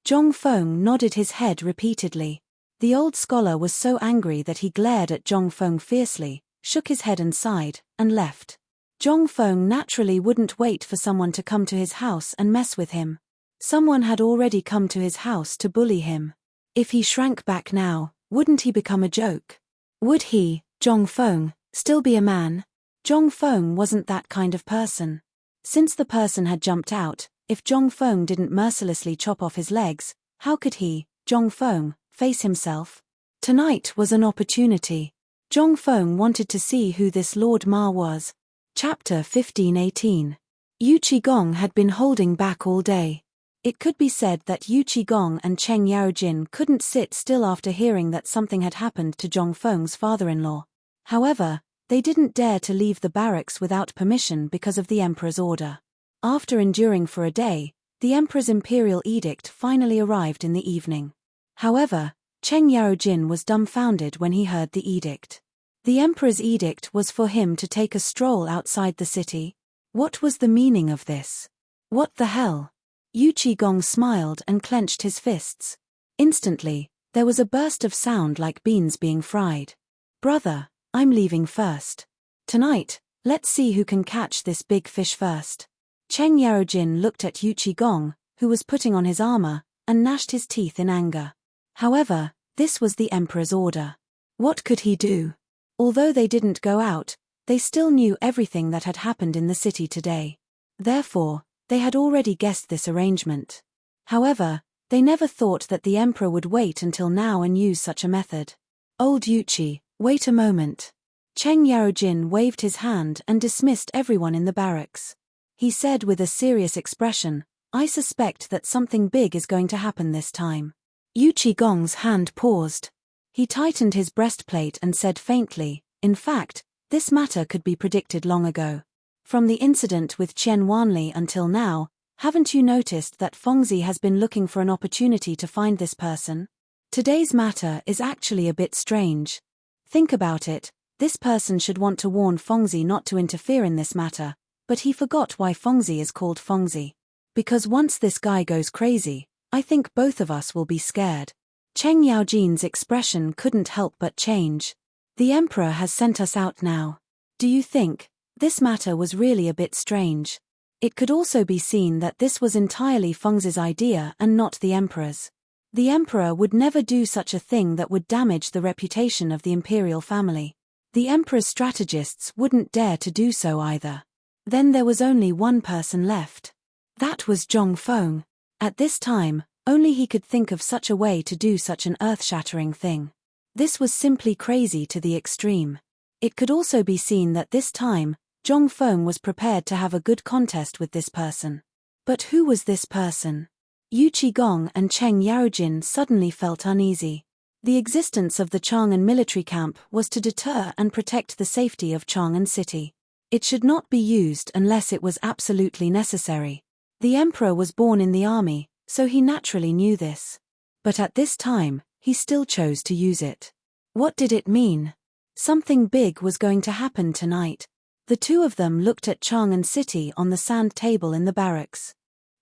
Zhong Feng nodded his head repeatedly. The old scholar was so angry that he glared at Zhong Feng fiercely, shook his head and sighed, and left. Zhong Feng naturally wouldn't wait for someone to come to his house and mess with him. Someone had already come to his house to bully him. If he shrank back now, wouldn't he become a joke? Would he, Zhong Feng, still be a man? Zhong Feng wasn't that kind of person. Since the person had jumped out, if Zhong Feng didn't mercilessly chop off his legs, how could he, Zhong Feng, face himself? Tonight was an opportunity. Zhong Feng wanted to see who this Lord Ma was. Chapter 1518. Yu Qigong had been holding back all day. It could be said that Yu Qigong and Cheng Yaojin couldn't sit still after hearing that something had happened to Zhong Feng's father-in-law. However, they didn't dare to leave the barracks without permission because of the emperor's order. After enduring for a day, the emperor's imperial edict finally arrived in the evening. However, Cheng Yaojin was dumbfounded when he heard the edict. The emperor's edict was for him to take a stroll outside the city. What was the meaning of this? What the hell? Yu Qigong smiled and clenched his fists. Instantly, there was a burst of sound like beans being fried. Brother, I'm leaving first. Tonight, let's see who can catch this big fish first. Cheng Yarojin looked at Yuchi Gong, who was putting on his armor, and gnashed his teeth in anger. However, this was the emperor's order. What could he do? Although they didn't go out, they still knew everything that had happened in the city today. Therefore, they had already guessed this arrangement. However, they never thought that the emperor would wait until now and use such a method. Old Yuchi, wait a moment. Cheng Yarojin waved his hand and dismissed everyone in the barracks. He said with a serious expression, I suspect that something big is going to happen this time. Yuchi Gong's hand paused. He tightened his breastplate and said faintly, in fact, this matter could be predicted long ago. From the incident with Chen Wanli until now, haven't you noticed that Fengzi has been looking for an opportunity to find this person? Today's matter is actually a bit strange. Think about it, this person should want to warn Fengzi not to interfere in this matter, but he forgot why Fengzi is called Fengzi. Because once this guy goes crazy, I think both of us will be scared. Cheng Yaojin's expression couldn't help but change. The emperor has sent us out now. Do you think this matter was really a bit strange? It could also be seen that this was entirely Fengzi's idea and not the emperor's. The emperor would never do such a thing that would damage the reputation of the imperial family. The emperor's strategists wouldn't dare to do so either. Then there was only one person left. That was Zhong Feng. At this time, only he could think of such a way to do such an earth-shattering thing. This was simply crazy to the extreme. It could also be seen that this time, Zhong Feng was prepared to have a good contest with this person. But who was this person? Yuchi Gong and Cheng Yarojin suddenly felt uneasy. The existence of the Chang'an military camp was to deter and protect the safety of Chang'an City. It should not be used unless it was absolutely necessary. The emperor was born in the army, so he naturally knew this. But at this time, he still chose to use it. What did it mean? Something big was going to happen tonight. The two of them looked at Chang'an City on the sand table in the barracks.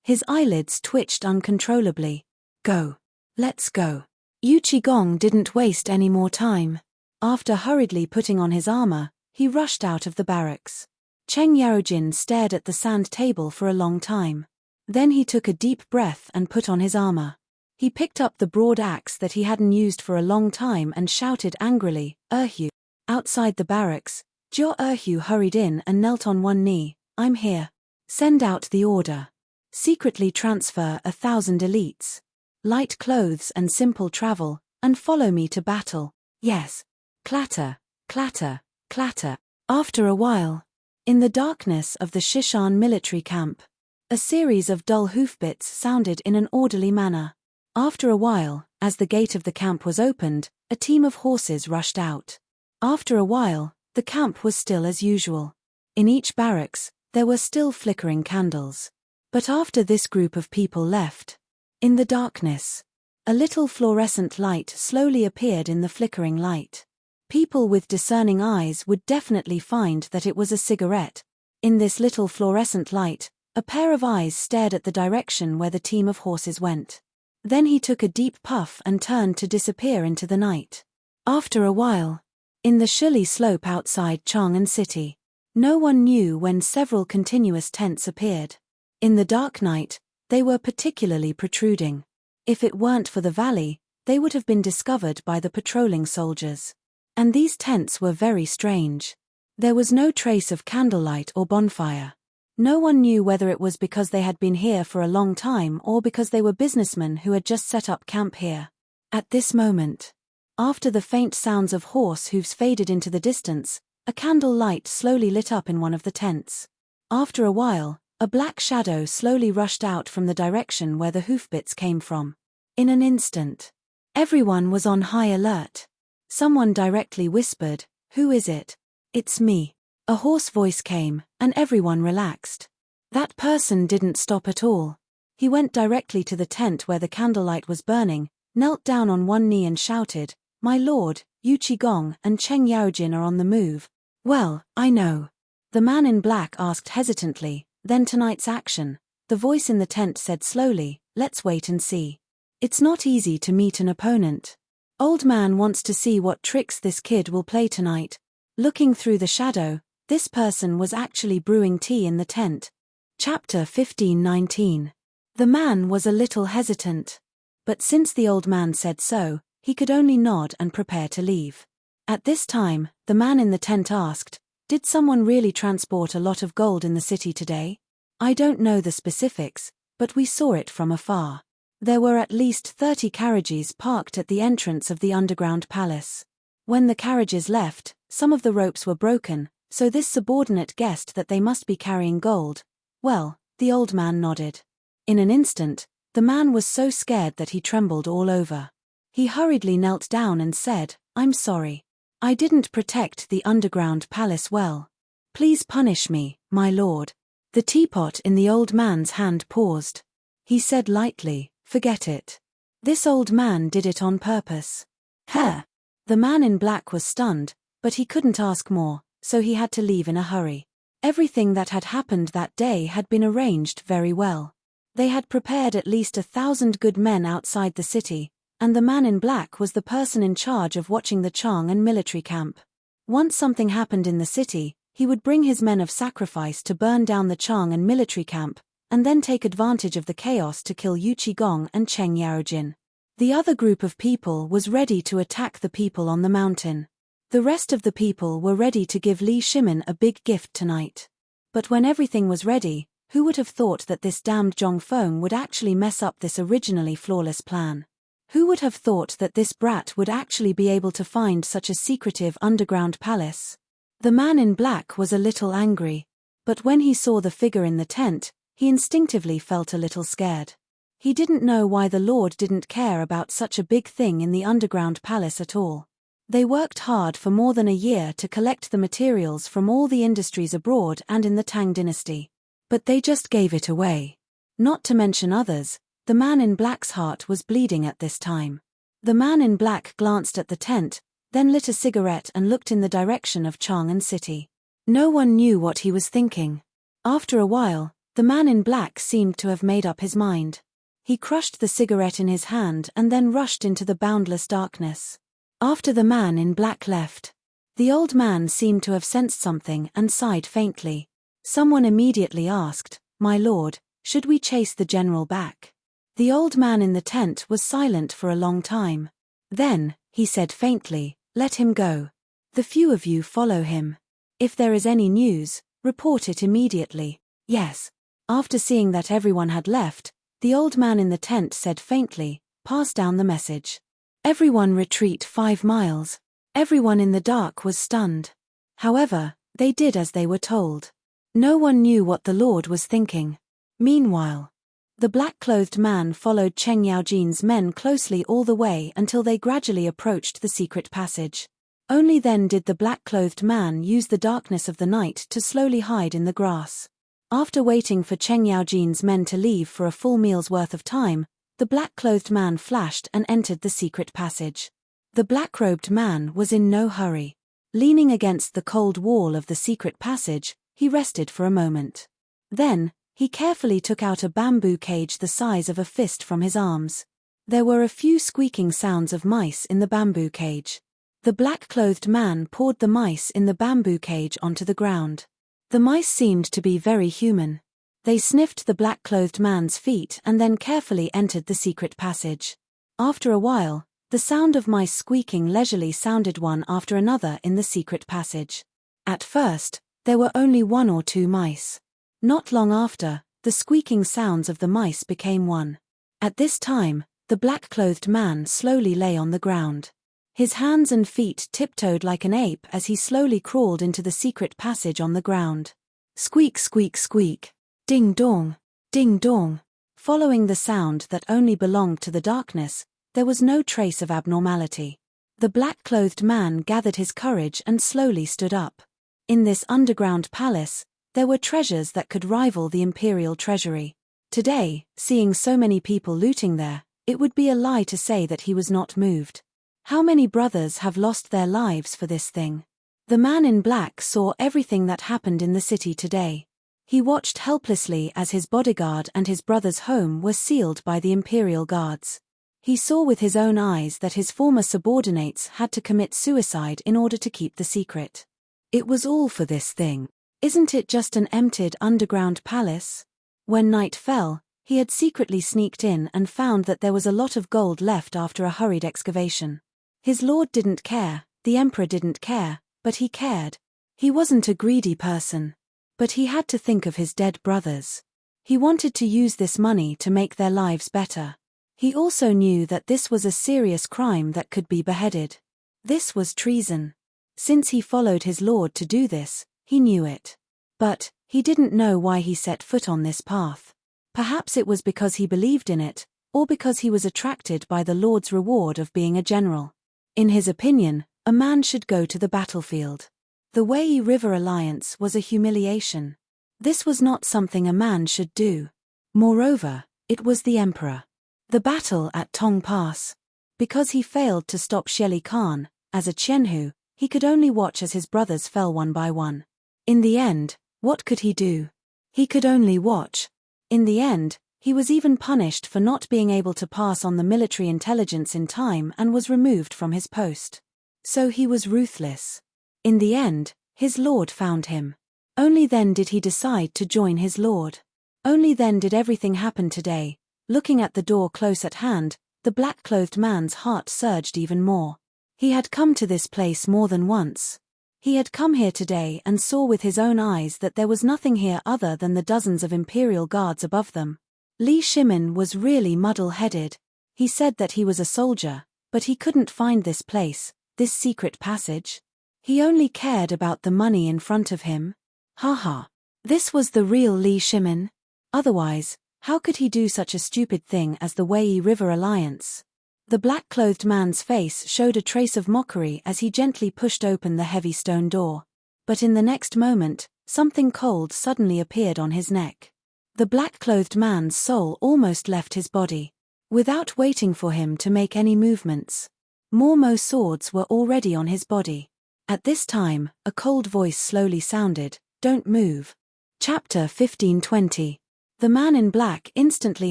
His eyelids twitched uncontrollably. Go. Let's go. Yuchi Gong didn't waste any more time. After hurriedly putting on his armor, he rushed out of the barracks. Cheng Yarojin stared at the sand table for a long time. Then he took a deep breath and put on his armor. He picked up the broad axe that he hadn't used for a long time and shouted angrily, Erhu. Outside the barracks, Zhou Erhu hurried in and knelt on one knee. I'm here. Send out the order. Secretly transfer 1,000 elites. Light clothes and simple travel, and follow me to battle. Yes. Clatter, clatter, clatter. After a while, in the darkness of the Shishan military camp, a series of dull hoofbeats sounded in an orderly manner. After a while, as the gate of the camp was opened, a team of horses rushed out. After a while, the camp was still as usual. In each barracks, there were still flickering candles. But after this group of people left, in the darkness, a little fluorescent light slowly appeared in the flickering light. People with discerning eyes would definitely find that it was a cigarette. In this little fluorescent light, a pair of eyes stared at the direction where the team of horses went. Then he took a deep puff and turned to disappear into the night. After a while, in the Shili slope outside Chang'an City, no one knew when several continuous tents appeared. In the dark night, they were particularly protruding. If it weren't for the valley, they would have been discovered by the patrolling soldiers. And these tents were very strange. There was no trace of candlelight or bonfire. No one knew whether it was because they had been here for a long time or because they were businessmen who had just set up camp here. At this moment, after the faint sounds of horse hooves faded into the distance, a candle light slowly lit up in one of the tents. After a while, a black shadow slowly rushed out from the direction where the hoofbeats came from. In an instant, everyone was on high alert. Someone directly whispered, "Who is it?" "It's me." A hoarse voice came, and everyone relaxed. That person didn't stop at all. He went directly to the tent where the candlelight was burning, knelt down on one knee and shouted, "My lord, Yuchi Gong and Cheng Yaojin are on the move." "Well, I know." The man in black asked hesitantly, "Then tonight's action?" The voice in the tent said slowly, "Let's wait and see. It's not easy to meet an opponent." Old man wants to see what tricks this kid will play tonight. Looking through the shadow, this person was actually brewing tea in the tent. Chapter 15:19. The man was a little hesitant. But since the old man said so, he could only nod and prepare to leave. At this time, the man in the tent asked, "Did someone really transport a lot of gold in the city today?" "I don't know the specifics, but we saw it from afar. There were at least 30 carriages parked at the entrance of the underground palace. When the carriages left, some of the ropes were broken, so this subordinate guessed that they must be carrying gold." "Well," the old man nodded. In an instant, the man was so scared that he trembled all over. He hurriedly knelt down and said, "I'm sorry. I didn't protect the underground palace well. Please punish me, my lord." The teapot in the old man's hand paused. He said lightly, "Forget it. This old man did it on purpose." "Huh?" The man in black was stunned, but he couldn't ask more, so he had to leave in a hurry. Everything that had happened that day had been arranged very well. They had prepared at least 1,000 good men outside the city, and the man in black was the person in charge of watching the Chang and military camp. Once something happened in the city, he would bring his men of sacrifice to burn down the Chang and military camp, and then take advantage of the chaos to kill Yu Qigong and Cheng Yaojin. The other group of people was ready to attack the people on the mountain. The rest of the people were ready to give Li Shimin a big gift tonight. But when everything was ready, who would have thought that this damned Zhong Feng would actually mess up this originally flawless plan? Who would have thought that this brat would actually be able to find such a secretive underground palace? The man in black was a little angry. But when he saw the figure in the tent, he instinctively felt a little scared. He didn't know why the Lord didn't care about such a big thing in the underground palace at all. They worked hard for more than a year to collect the materials from all the industries abroad and in the Tang dynasty. But they just gave it away. Not to mention others, the man in black's heart was bleeding at this time. The man in black glanced at the tent, then lit a cigarette and looked in the direction of Chang'an City. No one knew what he was thinking. After a while, the man in black seemed to have made up his mind. He crushed the cigarette in his hand and then rushed into the boundless darkness. After the man in black left, the old man seemed to have sensed something and sighed faintly. Someone immediately asked, "My lord, should we chase the general back?" The old man in the tent was silent for a long time. Then, he said faintly, "Let him go. The few of you follow him. If there is any news, report it immediately." "Yes." After seeing that everyone had left, the old man in the tent said faintly, "Pass down the message. Everyone retreat 5 miles. Everyone in the dark was stunned. However, they did as they were told. No one knew what the Lord was thinking. Meanwhile, the black-clothed man followed Cheng Yaojin's men closely all the way until they gradually approached the secret passage. Only then did the black-clothed man use the darkness of the night to slowly hide in the grass. After waiting for Cheng Yaojin's men to leave for a full meal's worth of time, the black-clothed man flashed and entered the secret passage. The black-robed man was in no hurry. Leaning against the cold wall of the secret passage, he rested for a moment. Then, he carefully took out a bamboo cage the size of a fist from his arms. There were a few squeaking sounds of mice in the bamboo cage. The black-clothed man poured the mice in the bamboo cage onto the ground. The mice seemed to be very human. They sniffed the black-clothed man's feet and then carefully entered the secret passage. After a while, the sound of mice squeaking leisurely sounded one after another in the secret passage. At first, there were only 1 or 2 mice. Not long after, the squeaking sounds of the mice became one. At this time, the black-clothed man slowly lay on the ground. His hands and feet tiptoed like an ape as he slowly crawled into the secret passage on the ground. Squeak, squeak, squeak. Ding dong. Ding dong. Following the sound that only belonged to the darkness, there was no trace of abnormality. The black-clothed man gathered his courage and slowly stood up. In this underground palace, there were treasures that could rival the imperial treasury. Today, seeing so many people looting there, it would be a lie to say that he was not moved. How many brothers have lost their lives for this thing? The man in black saw everything that happened in the city today. He watched helplessly as his bodyguard and his brother's home were sealed by the imperial guards. He saw with his own eyes that his former subordinates had to commit suicide in order to keep the secret. It was all for this thing. Isn't it just an emptied underground palace? When night fell, he had secretly sneaked in and found that there was a lot of gold left after a hurried excavation. His lord didn't care, the emperor didn't care, but he cared. He wasn't a greedy person. But he had to think of his dead brothers. He wanted to use this money to make their lives better. He also knew that this was a serious crime that could be beheaded. This was treason. Since he followed his lord to do this, he knew it. But he didn't know why he set foot on this path. Perhaps it was because he believed in it, or because he was attracted by the Lord's reward of being a general. In his opinion, a man should go to the battlefield. The Wei River Alliance was a humiliation. This was not something a man should do. Moreover, it was the emperor. The battle at Tong Pass. Because he failed to stop Sheli Khan, as a Qianhu, he could only watch as his brothers fell one by one. In the end, what could he do? He could only watch. In the end, he was even punished for not being able to pass on the military intelligence in time and was removed from his post. So he was ruthless. In the end, his lord found him. Only then did he decide to join his lord. Only then did everything happen today. Looking at the door close at hand, the black-clothed man's heart surged even more. He had come to this place more than once. He had come here today and saw with his own eyes that there was nothing here other than the dozens of imperial guards above them. Li Shimin was really muddle-headed. He said that he was a soldier, but he couldn't find this place, this secret passage. He only cared about the money in front of him. Haha. This was the real Li Shimin. Otherwise, how could he do such a stupid thing as the Wei River Alliance? The black-clothed man's face showed a trace of mockery as he gently pushed open the heavy stone door. But in the next moment, something cold suddenly appeared on his neck. The black-clothed man's soul almost left his body. Without waiting for him to make any movements, more swords were already on his body. At this time, a cold voice slowly sounded, "Don't move." Chapter 15:20. The man in black instantly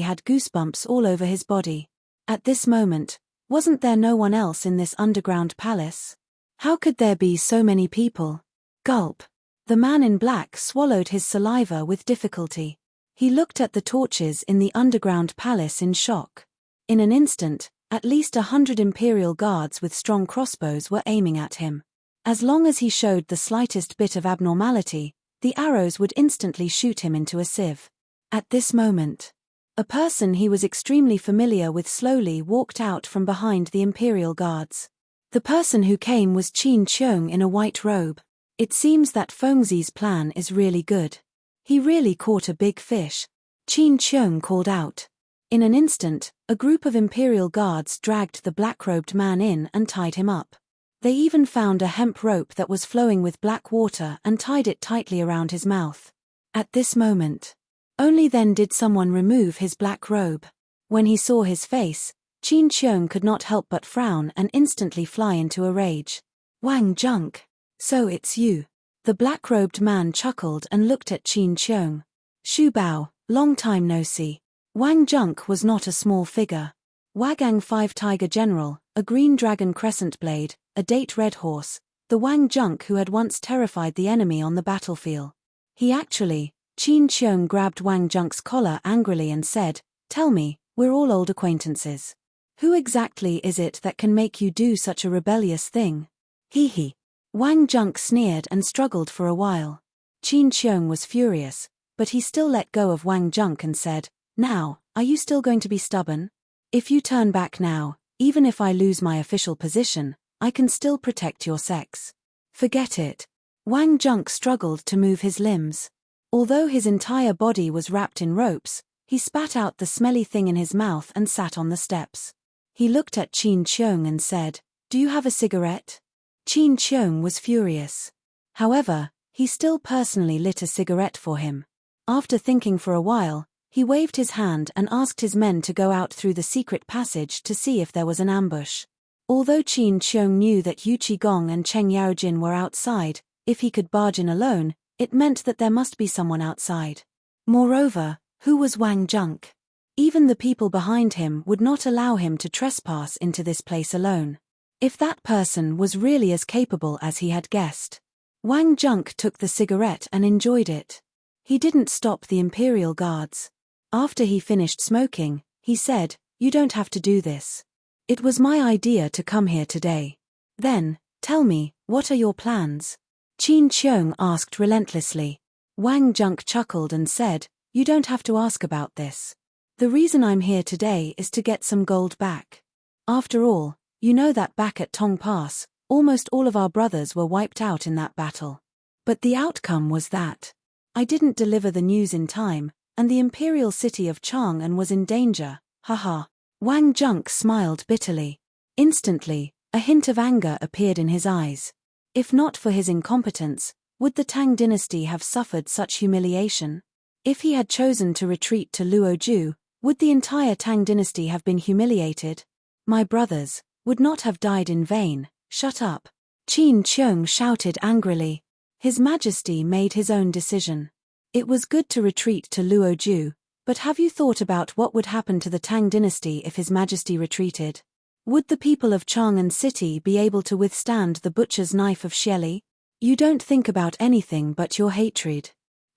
had goosebumps all over his body. At this moment, wasn't there no one else in this underground palace? How could there be so many people? Gulp. The man in black swallowed his saliva with difficulty. He looked at the torches in the underground palace in shock. In an instant, at least 100 imperial guards with strong crossbows were aiming at him. As long as he showed the slightest bit of abnormality, the arrows would instantly shoot him into a sieve. At this moment, a person he was extremely familiar with slowly walked out from behind the imperial guards. The person who came was Qin Qiong in a white robe. It seems that Fengzi's plan is really good. He really caught a big fish, Qin Qiong called out. In an instant, a group of imperial guards dragged the black-robed man in and tied him up. They even found a hemp rope that was flowing with black water and tied it tightly around his mouth. At this moment, only then did someone remove his black robe. When he saw his face, Qin Qiong could not help but frown and instantly fly into a rage. "Wang Junk. So it's you." The black-robed man chuckled and looked at Qin Qiong. "Shu Bao, long time no see." Wang Junk was not a small figure. Wagang 5 Tiger General, a green dragon crescent blade, a date red horse, the Wang Junk who had once terrified the enemy on the battlefield. Qin Qiong grabbed Wang Junk's collar angrily and said, "Tell me, we're all old acquaintances. Who exactly is it that can make you do such a rebellious thing?" Hee. Wang Junk sneered and struggled for a while. Qin Qiong was furious, but he still let go of Wang Junk and said, "Now, are you still going to be stubborn? If you turn back now, even if I lose my official position, I can still protect your sex." "Forget it." Wang Junk struggled to move his limbs. Although his entire body was wrapped in ropes, he spat out the smelly thing in his mouth and sat on the steps. He looked at Qin Qiong and said, "Do you have a cigarette?" Qin Qiong was furious. However, he still personally lit a cigarette for him. After thinking for a while, he waved his hand and asked his men to go out through the secret passage to see if there was an ambush. Although Qin Qiong knew that Yu Qigong and Cheng Yaojin were outside, if he could barge in alone, it meant that there must be someone outside. Moreover, who was Wang Junk? Even the people behind him would not allow him to trespass into this place alone. If that person was really as capable as he had guessed. Wang Junk took the cigarette and enjoyed it. He didn't stop the Imperial Guards. After he finished smoking, he said, "You don't have to do this. It was my idea to come here today." "Then, tell me, what are your plans?" Qin Qiong asked relentlessly. Wang Junk chuckled and said, "You don't have to ask about this. The reason I'm here today is to get some gold back. After all, you know that back at Tong Pass, almost all of our brothers were wiped out in that battle. But the outcome was that I didn't deliver the news in time, and the imperial city of Chang'an was in danger, haha." Wang Junk smiled bitterly. Instantly, a hint of anger appeared in his eyes. If not for his incompetence, would the Tang dynasty have suffered such humiliation? If he had chosen to retreat to Luoju, would the entire Tang dynasty have been humiliated? "My brothers would not have died in vain." "Shut up!" Qin Qiong shouted angrily. His Majesty made his own decision. It was good to retreat to Luoju, but have you thought about what would happen to the Tang dynasty if His Majesty retreated? Would the people of Chang'an City be able to withstand the butcher's knife of Shelley? You don't think about anything but your hatred.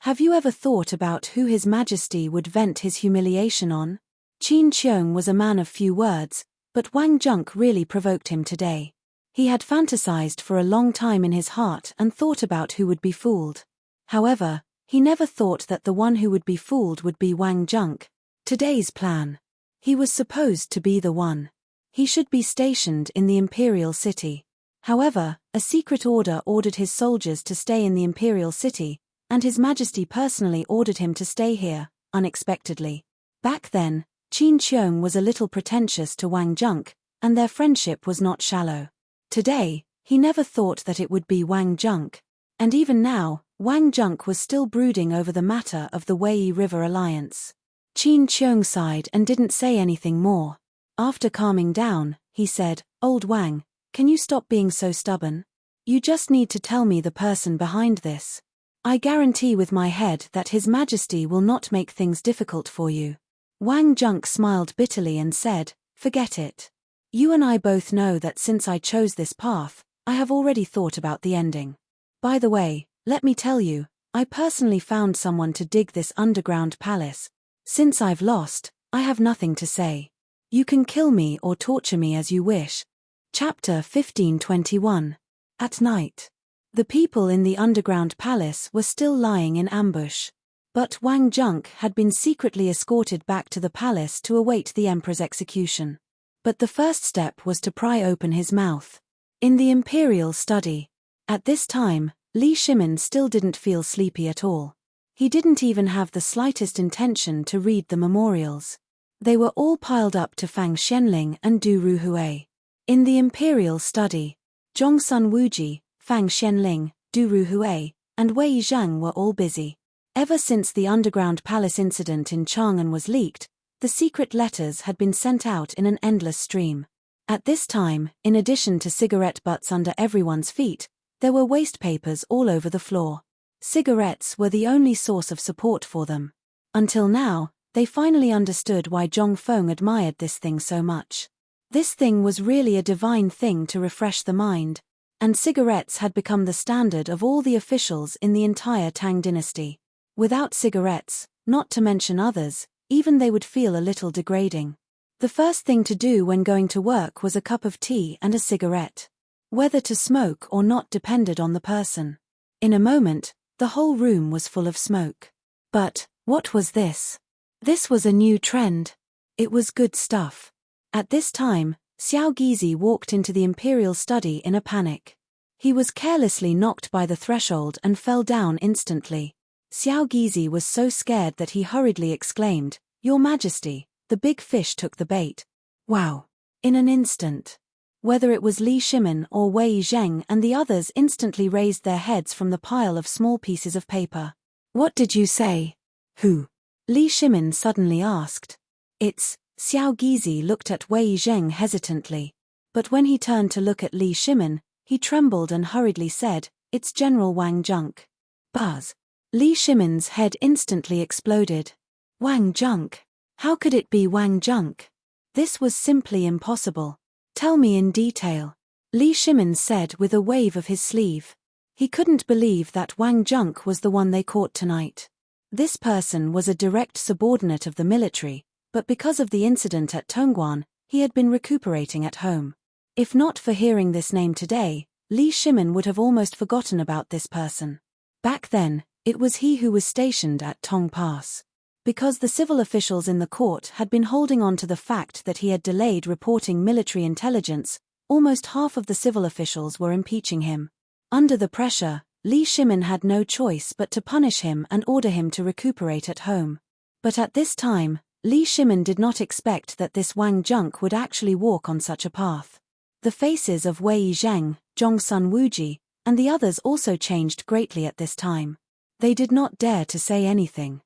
Have you ever thought about who His Majesty would vent his humiliation on? Qin Qiong was a man of few words, but Wang Junk really provoked him today. He had fantasized for a long time in his heart and thought about who would be fooled. However, he never thought that the one who would be fooled would be Wang Junk. Today's plan. He was supposed to be the one. He should be stationed in the imperial city. However, a secret order ordered his soldiers to stay in the imperial city, and His Majesty personally ordered him to stay here, unexpectedly. Back then, Qin Qiong was a little pretentious to Wang Junk, and their friendship was not shallow. Today, he never thought that it would be Wang Junk. And even now, Wang Junk was still brooding over the matter of the Wei River alliance. Qin Qiong sighed and didn't say anything more. After calming down, he said, "Old Wang, can you stop being so stubborn? You just need to tell me the person behind this. I guarantee with my head that His Majesty will not make things difficult for you." Wang Junk smiled bitterly and said, "Forget it. You and I both know that since I chose this path, I have already thought about the ending. By the way, let me tell you, I personally found someone to dig this underground palace. Since I've lost, I have nothing to say. You can kill me or torture me as you wish." Chapter 15:21. At night. The people in the underground palace were still lying in ambush. But Wang Junk had been secretly escorted back to the palace to await the emperor's execution. But the first step was to pry open his mouth. In the imperial study. At this time, Li Shimin still didn't feel sleepy at all. He didn't even have the slightest intention to read the memorials. They were all piled up to Fang Xianling and Du Ruhui. In the imperial study, Zhongsun Wuji, Fang Xianling, Du Ruhui, and Wei Zhang were all busy. Ever since the underground palace incident in Chang'an was leaked, the secret letters had been sent out in an endless stream. At this time, in addition to cigarette butts under everyone's feet, there were waste papers all over the floor. Cigarettes were the only source of support for them. Until now, they finally understood why Zhong Feng admired this thing so much. This thing was really a divine thing to refresh the mind, and cigarettes had become the standard of all the officials in the entire Tang dynasty. Without cigarettes, not to mention others, even they would feel a little degrading. The first thing to do when going to work was a cup of tea and a cigarette. Whether to smoke or not depended on the person. In a moment, the whole room was full of smoke. But, what was this? This was a new trend. It was good stuff. At this time, Xiao Gizi walked into the imperial study in a panic. He was carelessly knocked by the threshold and fell down instantly. Xiao Gizi was so scared that he hurriedly exclaimed, "Your Majesty, the big fish took the bait." Wow! In an instant. Whether it was Li Shimin or Wei Zheng and the others instantly raised their heads from the pile of small pieces of paper. "What did you say?" "Who?" Li Shimin suddenly asked. "It's..." Xiao Gizi looked at Wei Zheng hesitantly. But when he turned to look at Li Shimin, he trembled and hurriedly said, "It's General Wang Junk." Buzz! Li Shimin's head instantly exploded. Wang Junk? How could it be Wang Junk? This was simply impossible. Tell me in detail, Li Shimin said with a wave of his sleeve. He couldn't believe that Wang Junk was the one they caught tonight. This person was a direct subordinate of the military, but because of the incident at Tongguan, he had been recuperating at home. If not for hearing this name today, Li Shimin would have almost forgotten about this person. Back then, it was he who was stationed at Tong Pass. Because the civil officials in the court had been holding on to the fact that he had delayed reporting military intelligence, almost half of the civil officials were impeaching him. Under the pressure, Li Shimin had no choice but to punish him and order him to recuperate at home. But at this time, Li Shimin did not expect that this Wang Junk would actually walk on such a path. The faces of Wei Zheng, Zhongsun Wuji, and the others also changed greatly at this time. They did not dare to say anything.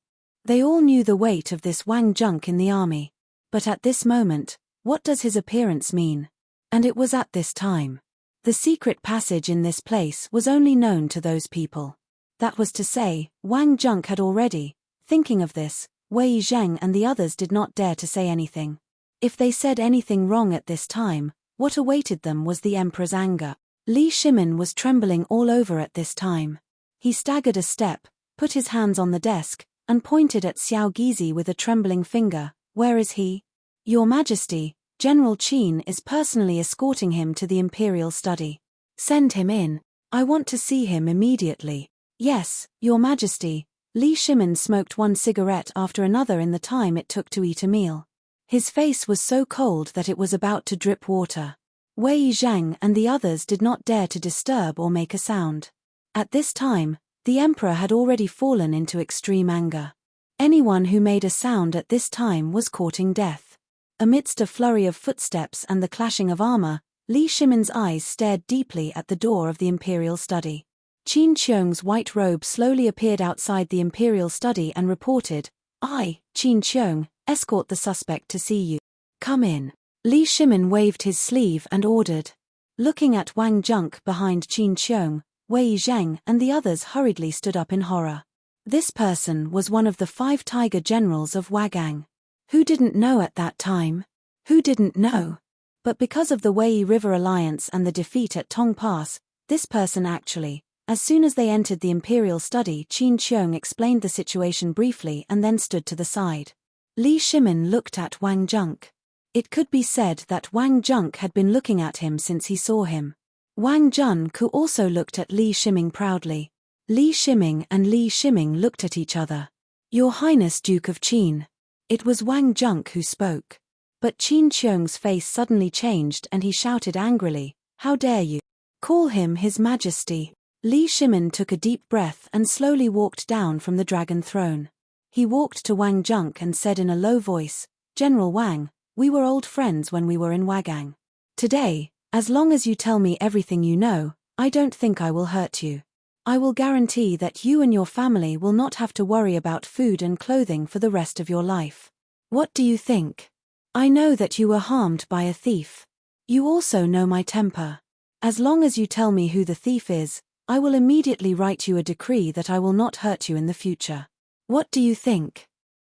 They all knew the weight of this Wang Junk in the army. But at this moment, what does his appearance mean? And it was at this time. The secret passage in this place was only known to those people. That was to say, Wang Junk had already. Thinking of this, Wei Zheng and the others did not dare to say anything. If they said anything wrong at this time, what awaited them was the emperor's anger. Li Shimin was trembling all over at this time. He staggered a step, put his hands on the desk, and pointed at Xiao Gizi with a trembling finger. Where is he? Your Majesty, General Qin is personally escorting him to the imperial study. Send him in. I want to see him immediately. Yes, Your Majesty. Li Shimin smoked one cigarette after another in the time it took to eat a meal. His face was so cold that it was about to drip water. Wei Zheng and the others did not dare to disturb or make a sound. At this time, the emperor had already fallen into extreme anger. Anyone who made a sound at this time was courting death. Amidst a flurry of footsteps and the clashing of armor, Li Shimin's eyes stared deeply at the door of the imperial study. Qin Qiong's white robe slowly appeared outside the imperial study and reported, "I, Qin Qiong, escort the suspect to see you. Come in." Li Shimin waved his sleeve and ordered. Looking at Wang Junk behind Qin Qiong, Wei Zheng and the others hurriedly stood up in horror. This person was one of the 5 tiger generals of Wagang. Who didn't know at that time? Who didn't know? But because of the Wei River Alliance and the defeat at Tong Pass, this person actually, as soon as they entered the imperial study, Qin Qiong explained the situation briefly and then stood to the side. Li Shimin looked at Wang Junk. It could be said that Wang Junk had been looking at him since he saw him. Wang Junk also looked at Li Shimin proudly. Li Shimin and Li Shimin looked at each other. Your Highness Duke of Qin. It was Wang Junk who spoke. But Qin Qiong's face suddenly changed and he shouted angrily, "How dare you? Call him His Majesty." Li Shimin took a deep breath and slowly walked down from the dragon throne. He walked to Wang Junk and said in a low voice, "General Wang, we were old friends when we were in Wagang. Today, as long as you tell me everything you know, I don't think I will hurt you. I will guarantee that you and your family will not have to worry about food and clothing for the rest of your life. What do you think? I know that you were harmed by a thief. You also know my temper. As long as you tell me who the thief is, I will immediately write you a decree that I will not hurt you in the future. What do you think?"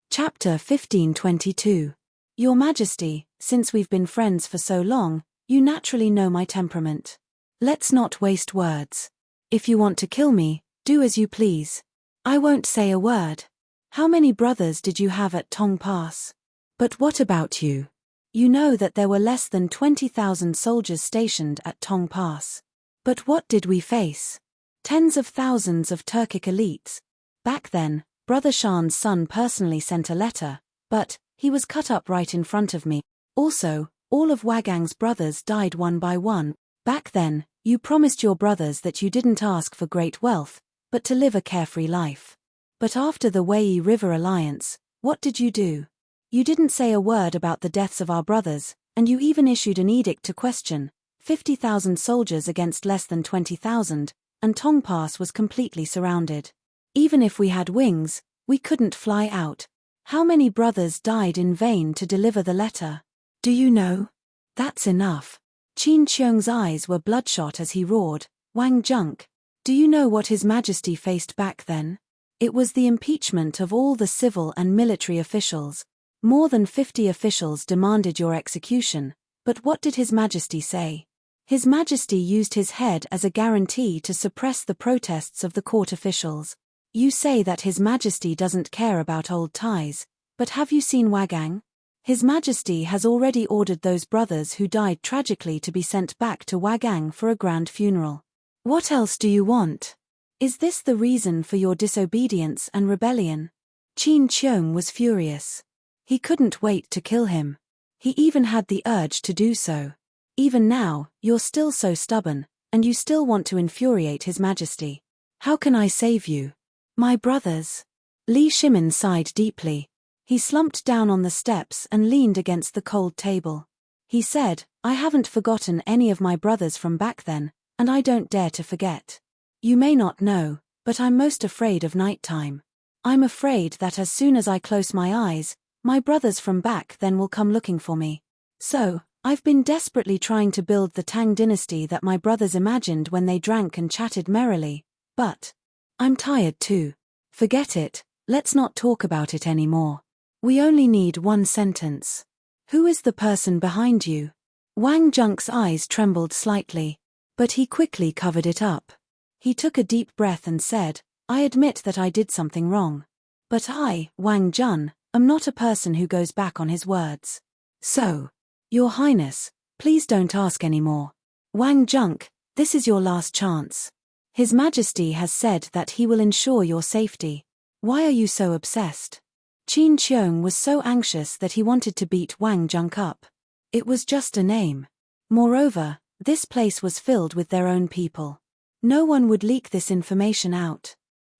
Chapter 1522. Your Majesty, since we've been friends for so long, you naturally know my temperament. Let's not waste words. If you want to kill me, do as you please. I won't say a word. How many brothers did you have at Tong Pass? But what about you? You know that there were less than 20,000 soldiers stationed at Tong Pass. But what did we face? Tens of thousands of Turkic elites. Back then, Brother Shan's son personally sent a letter, but he was cut up right in front of me. Also, all of Wagang's brothers died one by one. Back then, you promised your brothers that you didn't ask for great wealth, but to live a carefree life. But after the Wei River Alliance, what did you do? You didn't say a word about the deaths of our brothers, and you even issued an edict to question 50,000 soldiers against less than 20,000, and Tong Pass was completely surrounded. Even if we had wings, we couldn't fly out. How many brothers died in vain to deliver the letter? Do you know? That's enough. Qin Qiong's eyes were bloodshot as he roared, "Wang Junk, do you know what His Majesty faced back then? It was the impeachment of all the civil and military officials. More than 50 officials demanded your execution, but what did His Majesty say? His Majesty used his head as a guarantee to suppress the protests of the court officials. You say that His Majesty doesn't care about old ties, but have you seen Wagang? His Majesty has already ordered those brothers who died tragically to be sent back to Wagang for a grand funeral. What else do you want? Is this the reason for your disobedience and rebellion? Qin Qiong was furious. He couldn't wait to kill him. He even had the urge to do so. Even now, you're still so stubborn, and you still want to infuriate His Majesty. How can I save you? My brothers. Li Shimin sighed deeply. He slumped down on the steps and leaned against the cold table. He said, I haven't forgotten any of my brothers from back then, and I don't dare to forget. You may not know, but I'm most afraid of nighttime. I'm afraid that as soon as I close my eyes, my brothers from back then will come looking for me. So, I've been desperately trying to build the Tang dynasty that my brothers imagined when they drank and chatted merrily, but I'm tired too. Forget it, let's not talk about it anymore. We only need one sentence. Who is the person behind you? Wang Junk's eyes trembled slightly, but he quickly covered it up. He took a deep breath and said, I admit that I did something wrong. But I, Wang Jun, am not a person who goes back on his words. So, Your Highness, please don't ask any more. Wang Junk, this is your last chance. His Majesty has said that he will ensure your safety. Why are you so obsessed? Qin Qiong was so anxious that he wanted to beat Wang Junk up. It was just a name. Moreover, this place was filled with their own people. No one would leak this information out.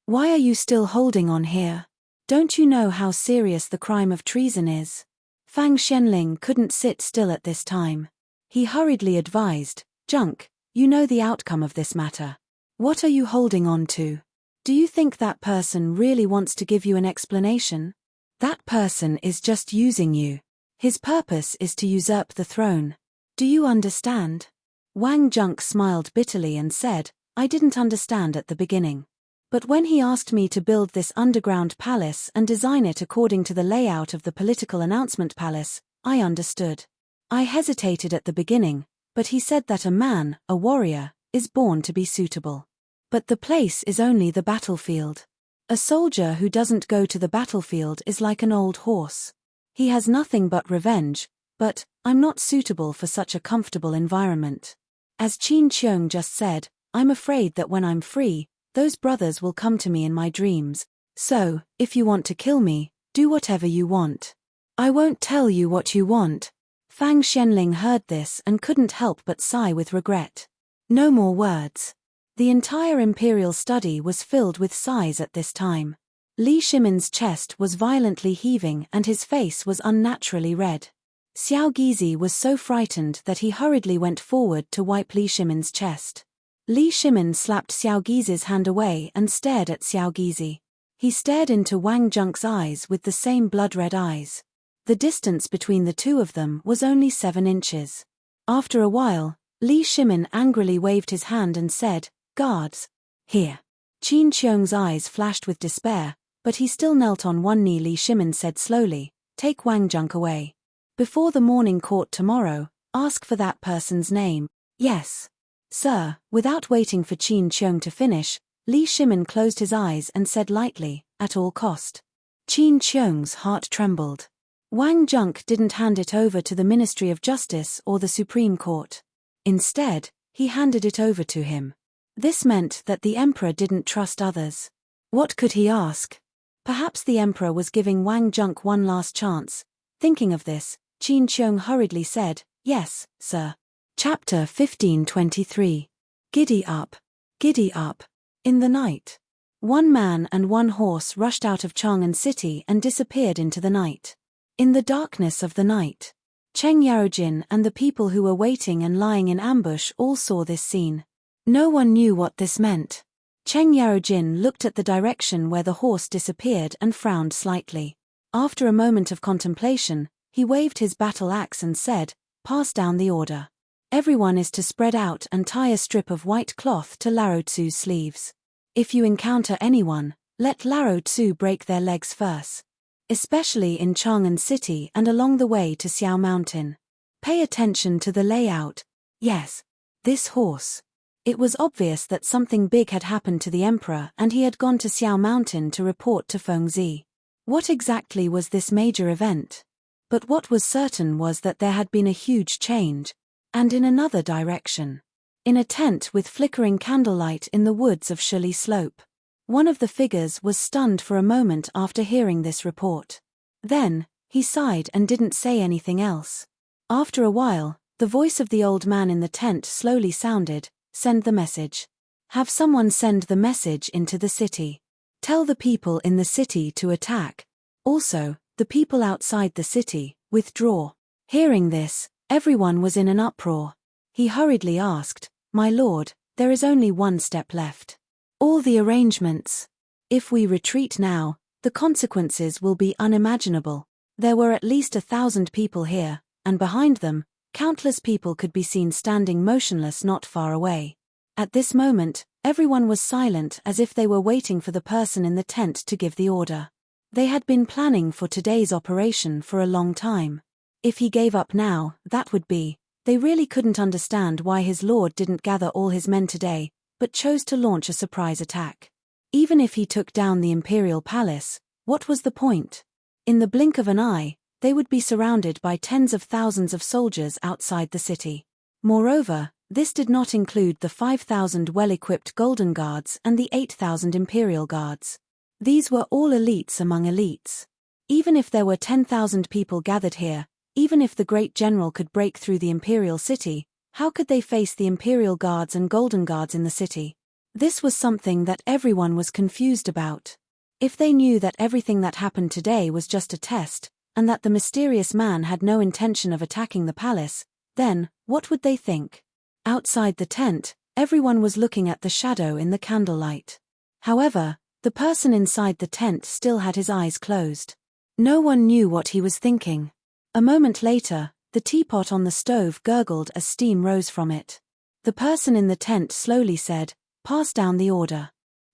Why are you still holding on here? Don't you know how serious the crime of treason is? Fang Xianling couldn't sit still at this time. He hurriedly advised, Junk, you know the outcome of this matter. What are you holding on to? Do you think that person really wants to give you an explanation? That person is just using you. His purpose is to usurp the throne. Do you understand? Wang Junk smiled bitterly and said, I didn't understand at the beginning. But when he asked me to build this underground palace and design it according to the layout of the political announcement palace, I understood. I hesitated at the beginning, but he said that a man, a warrior, is born to be suitable. But the place is only the battlefield. A soldier who doesn't go to the battlefield is like an old horse. He has nothing but revenge, but I'm not suitable for such a comfortable environment. As Qin Qiong just said, I'm afraid that when I'm free, those brothers will come to me in my dreams. So, if you want to kill me, do whatever you want. I won't tell you what you want. Fang Xianling heard this and couldn't help but sigh with regret. No more words. The entire imperial study was filled with sighs at this time. Li Shimin's chest was violently heaving and his face was unnaturally red. Xiao Gizi was so frightened that he hurriedly went forward to wipe Li Shimin's chest. Li Shimin slapped Xiao Gizi's hand away and stared at Xiao Gizi. He stared into Wang Junk's eyes with the same blood-red eyes. The distance between the two of them was only 7 inches. After a while, Li Shimin angrily waved his hand and said, Guards. Here. Qin Qiong's eyes flashed with despair, but he still knelt on one knee. Li Shimin said slowly, Take Wang Junk away. Before the morning court tomorrow, ask for that person's name. Yes. Sir. Without waiting for Qin Qiong to finish, Li Shimin closed his eyes and said lightly, at all cost. Qin Qiong's heart trembled. Wang Junk didn't hand it over to the Ministry of Justice or the Supreme Court. Instead, he handed it over to him. This meant that the emperor didn't trust others. What could he ask? Perhaps the emperor was giving Wang Junk one last chance. Thinking of this, Qin Qiong hurriedly said, Yes, sir. Chapter 1523. Giddy up. Giddy up. In the night. One man and one horse rushed out of Chang'an City and disappeared into the night. In the darkness of the night, Cheng Yarojin and the people who were waiting and lying in ambush all saw this scene. No one knew what this meant. Cheng Yarojin looked at the direction where the horse disappeared and frowned slightly. After a moment of contemplation, he waved his battle axe and said, Pass down the order. Everyone is to spread out and tie a strip of white cloth to Laro Tsu's sleeves. If you encounter anyone, let Laro Tsu break their legs first. especially in Chang'an City and along the way to Xiao Mountain. Pay attention to the layout. Yes. This horse. It was obvious that something big had happened to the emperor and he had gone to Xiao Mountain to report to Fengzi. What exactly was this major event? But what was certain was that there had been a huge change. And in another direction. In a tent with flickering candlelight in the woods of Shuli Slope. One of the figures was stunned for a moment after hearing this report. Then, he sighed and didn't say anything else. After a while, the voice of the old man in the tent slowly sounded, "Send the message. Have someone send the message into the city. Tell the people in the city to attack. Also, the people outside the city, withdraw." Hearing this, everyone was in an uproar. He hurriedly asked, "My lord, there is only one step left. All the arrangements. If we retreat now, the consequences will be unimaginable." There were at least 1,000 people here, and behind them, countless people could be seen standing motionless not far away. At this moment, everyone was silent as if they were waiting for the person in the tent to give the order. They had been planning for today's operation for a long time. If he gave up now, that would be. They really couldn't understand why his lord didn't gather all his men today, but chose to launch a surprise attack. Even if he took down the imperial palace, what was the point? In the blink of an eye, they would be surrounded by tens of thousands of soldiers outside the city. Moreover, this did not include the 5,000 well-equipped Golden Guards and the 8,000 Imperial Guards. These were all elites among elites. Even if there were 10,000 people gathered here, even if the great general could break through the Imperial City, how could they face the Imperial Guards and Golden Guards in the city? This was something that everyone was confused about. If they knew that everything that happened today was just a test, and that the mysterious man had no intention of attacking the palace, then, what would they think? Outside the tent, everyone was looking at the shadow in the candlelight. However, the person inside the tent still had his eyes closed. No one knew what he was thinking. A moment later, the teapot on the stove gurgled as steam rose from it. The person in the tent slowly said, "Pass down the order.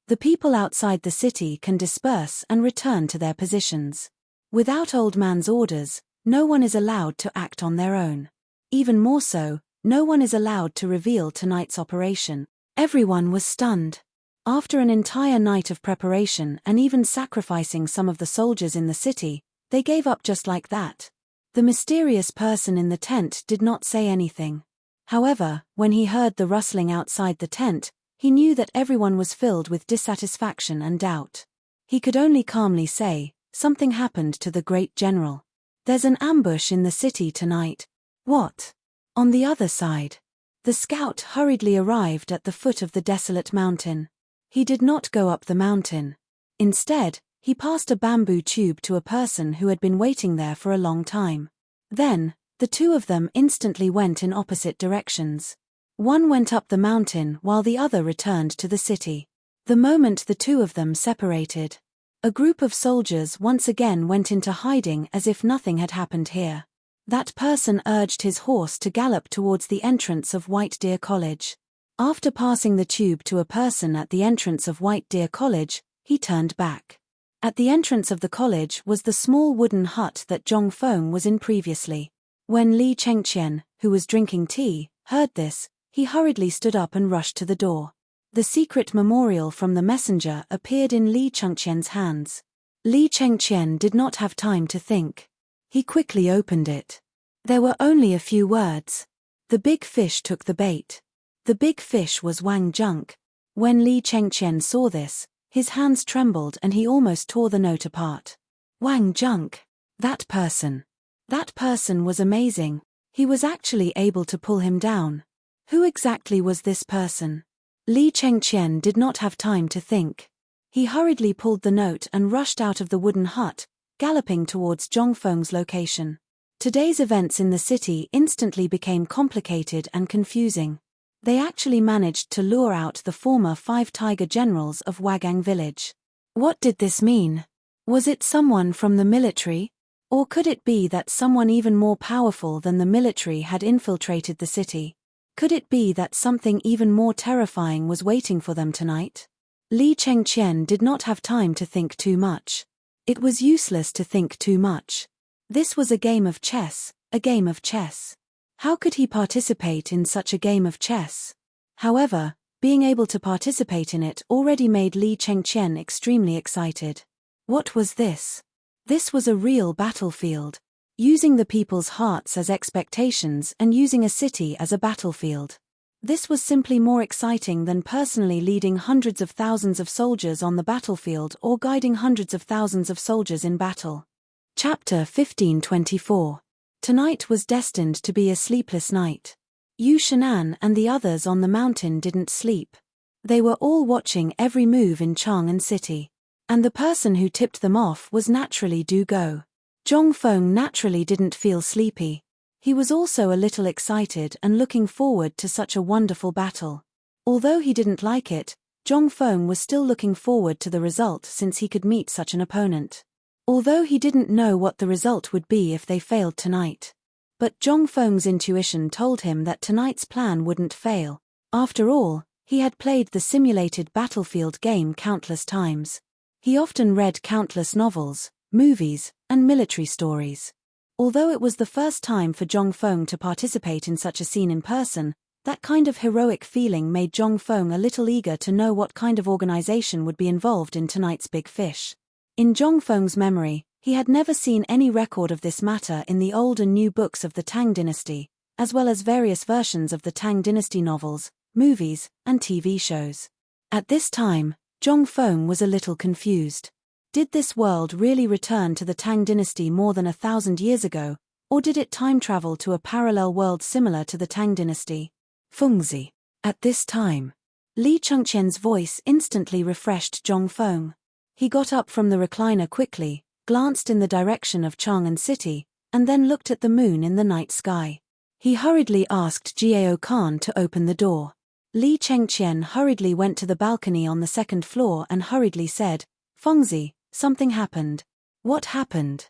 The people outside the city can disperse and return to their positions. Without Old Man's orders, no one is allowed to act on their own. Even more so, no one is allowed to reveal tonight's operation." Everyone was stunned. After an entire night of preparation and even sacrificing some of the soldiers in the city, they gave up just like that. The mysterious person in the tent did not say anything. However, when he heard the rustling outside the tent, he knew that everyone was filled with dissatisfaction and doubt. He could only calmly say, "Something happened to the great general. There's an ambush in the city tonight." What? On the other side. The scout hurriedly arrived at the foot of the desolate mountain. He did not go up the mountain. Instead, he passed a bamboo tube to a person who had been waiting there for a long time. Then, the two of them instantly went in opposite directions. One went up the mountain while the other returned to the city. The moment the two of them separated, a group of soldiers once again went into hiding as if nothing had happened here. That person urged his horse to gallop towards the entrance of White Deer College. After passing the tube to a person at the entrance of White Deer College, he turned back. At the entrance of the college was the small wooden hut that Zhong Feng was in previously. When Li Chengqian, who was drinking tea, heard this, he hurriedly stood up and rushed to the door. The secret memorial from the messenger appeared in Li Chengqian's hands. Li Chengqian did not have time to think. He quickly opened it. There were only a few words. The big fish took the bait. The big fish was Wang Junk. When Li Chengqian saw this, his hands trembled and he almost tore the note apart. Wang Junk. That person. That person was amazing. He was actually able to pull him down. Who exactly was this person? Li Chengqian did not have time to think. He hurriedly pulled the note and rushed out of the wooden hut, galloping towards Zhong Feng's location. Today's events in the city instantly became complicated and confusing. They actually managed to lure out the former 5 tiger generals of Wagang village. What did this mean? Was it someone from the military? Or could it be that someone even more powerful than the military had infiltrated the city? Could it be that something even more terrifying was waiting for them tonight? Li Chengqian did not have time to think too much. It was useless to think too much. This was a game of chess, a game of chess. How could he participate in such a game of chess? However, being able to participate in it already made Li Chengqian extremely excited. What was this? This was a real battlefield. Using the people's hearts as expectations and using a city as a battlefield. This was simply more exciting than personally leading hundreds of thousands of soldiers on the battlefield or guiding hundreds of thousands of soldiers in battle. Chapter 1524. Tonight was destined to be a sleepless night. Yu Shan'an and the others on the mountain didn't sleep. They were all watching every move in Chang'an City. And the person who tipped them off was naturally Du Go. Zhong Feng naturally didn't feel sleepy. He was also a little excited and looking forward to such a wonderful battle. Although he didn't like it, Zhong Feng was still looking forward to the result since he could meet such an opponent. Although he didn't know what the result would be if they failed tonight. But Zhong Feng's intuition told him that tonight's plan wouldn't fail. After all, he had played the simulated battlefield game countless times. He often read countless novels, movies, and military stories. Although it was the first time for Zhong Feng to participate in such a scene in person, that kind of heroic feeling made Zhong Feng a little eager to know what kind of organization would be involved in tonight's big fish. In Zhong Feng's memory, he had never seen any record of this matter in the old and new books of the Tang dynasty, as well as various versions of the Tang dynasty novels, movies, and TV shows. At this time, Zhong Feng was a little confused. Did this world really return to the Tang dynasty more than 1,000 years ago, or did it time travel to a parallel world similar to the Tang dynasty? Fengzi. At this time, Li Chengqian's voice instantly refreshed Zhong Feng. He got up from the recliner quickly, glanced in the direction of Chang'an City, and then looked at the moon in the night sky. He hurriedly asked Jiao Khan to open the door. Li Chengqian hurriedly went to the balcony on the second floor and hurriedly said, "Fengzi, something happened." "What happened?"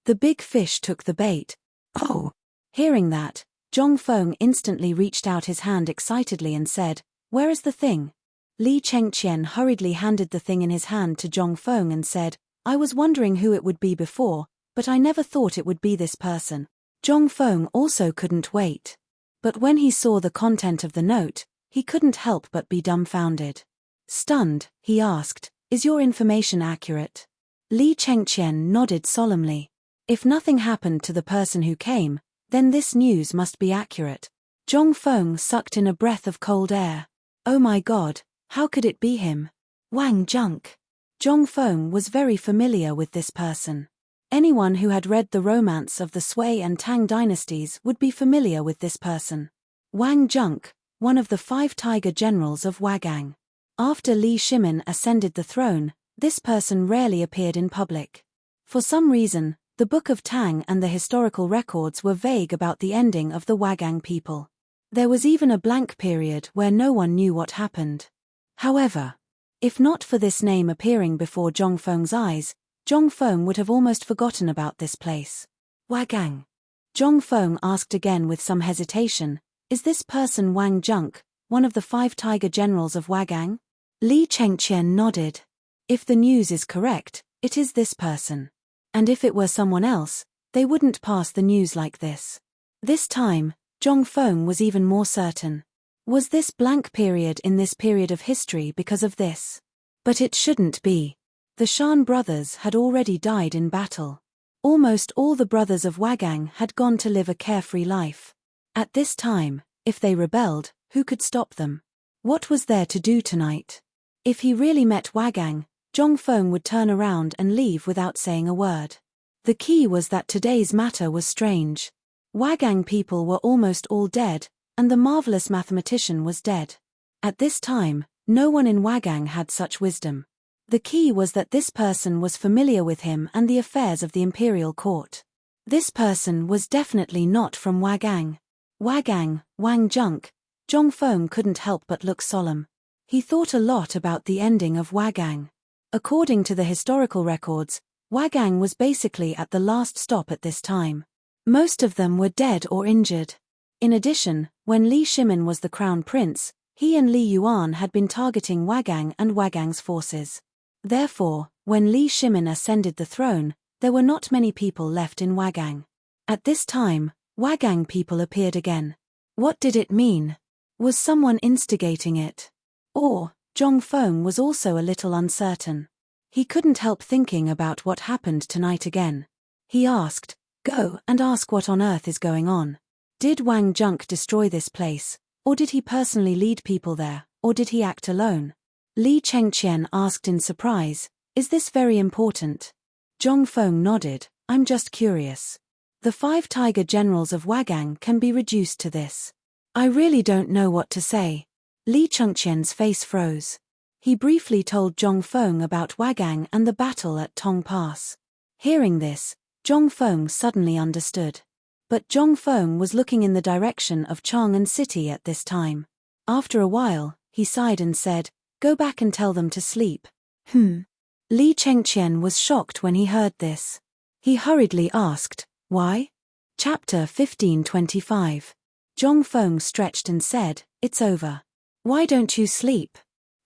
"The big fish took the bait." "Oh." Hearing that, Zhong Feng instantly reached out his hand excitedly and said, "Where is the thing?" Li Chengqian hurriedly handed the thing in his hand to Zhong Feng and said, "I was wondering who it would be before, but I never thought it would be this person." Zhong Feng also couldn't wait. But when he saw the content of the note, he couldn't help but be dumbfounded. Stunned, he asked, "Is your information accurate?" Li Chengqian nodded solemnly. If nothing happened to the person who came, then this news must be accurate. Zhong Feng sucked in a breath of cold air. Oh my God, how could it be him? Wang Junk. Zhong Feng was very familiar with this person. Anyone who had read the romance of the Sui and Tang dynasties would be familiar with this person. Wang Junk, one of the 5 tiger generals of Wagang. After Li Shimin ascended the throne, this person rarely appeared in public. For some reason, the Book of Tang and the historical records were vague about the ending of the Wagang people. There was even a blank period where no one knew what happened. However, if not for this name appearing before Zhong Feng's eyes, Zhong Feng would have almost forgotten about this place. Wagang. Zhong Feng asked again with some hesitation, "Is this person Wang Junk, one of the 5 tiger generals of Wagang?" Li Chengqian nodded. If the news is correct, it is this person. And if it were someone else, they wouldn't pass the news like this. This time, Zhong Feng was even more certain. Was this blank period in this period of history because of this? But it shouldn't be. The Shan brothers had already died in battle. Almost all the brothers of Wagang had gone to live a carefree life. At this time, if they rebelled, who could stop them? What was there to do tonight? If he really met Wagang, Zhong Feng would turn around and leave without saying a word. The key was that today's matter was strange. Wagang people were almost all dead, and the marvelous mathematician was dead. At this time, no one in Wagang had such wisdom. The key was that this person was familiar with him and the affairs of the imperial court. This person was definitely not from Wagang. Wagang, Wang Junk. Zhong Feng couldn't help but look solemn. He thought a lot about the ending of Wagang. According to the historical records, Wagang was basically at the last stop at this time. Most of them were dead or injured. In addition, when Li Shimin was the crown prince, he and Li Yuan had been targeting Wagang and Wagang's forces. Therefore, when Li Shimin ascended the throne, there were not many people left in Wagang. At this time, Wagang people appeared again. What did it mean? Was someone instigating it? Or, Zhongfeng was also a little uncertain. He couldn't help thinking about what happened tonight again. He asked, "Go and ask what on earth is going on. Did Wang Junk destroy this place, or did he personally lead people there, or did he act alone?" Li Chengqian asked in surprise, "Is this very important?" Zhongfeng nodded, "I'm just curious. The 5 tiger generals of Wagang can be reduced to this." "I really don't know what to say." Li Chengqian's face froze. He briefly told Zhongfeng about Wagang and the battle at Tong Pass. Hearing this, Zhongfeng suddenly understood. But Zhongfeng was looking in the direction of Chang'an City at this time. After a while, he sighed and said, "Go back and tell them to sleep." Li Chengqian was shocked when he heard this. He hurriedly asked, "Why?" Chapter 15:25. Zhongfeng stretched and said, "It's over. Why don't you sleep?"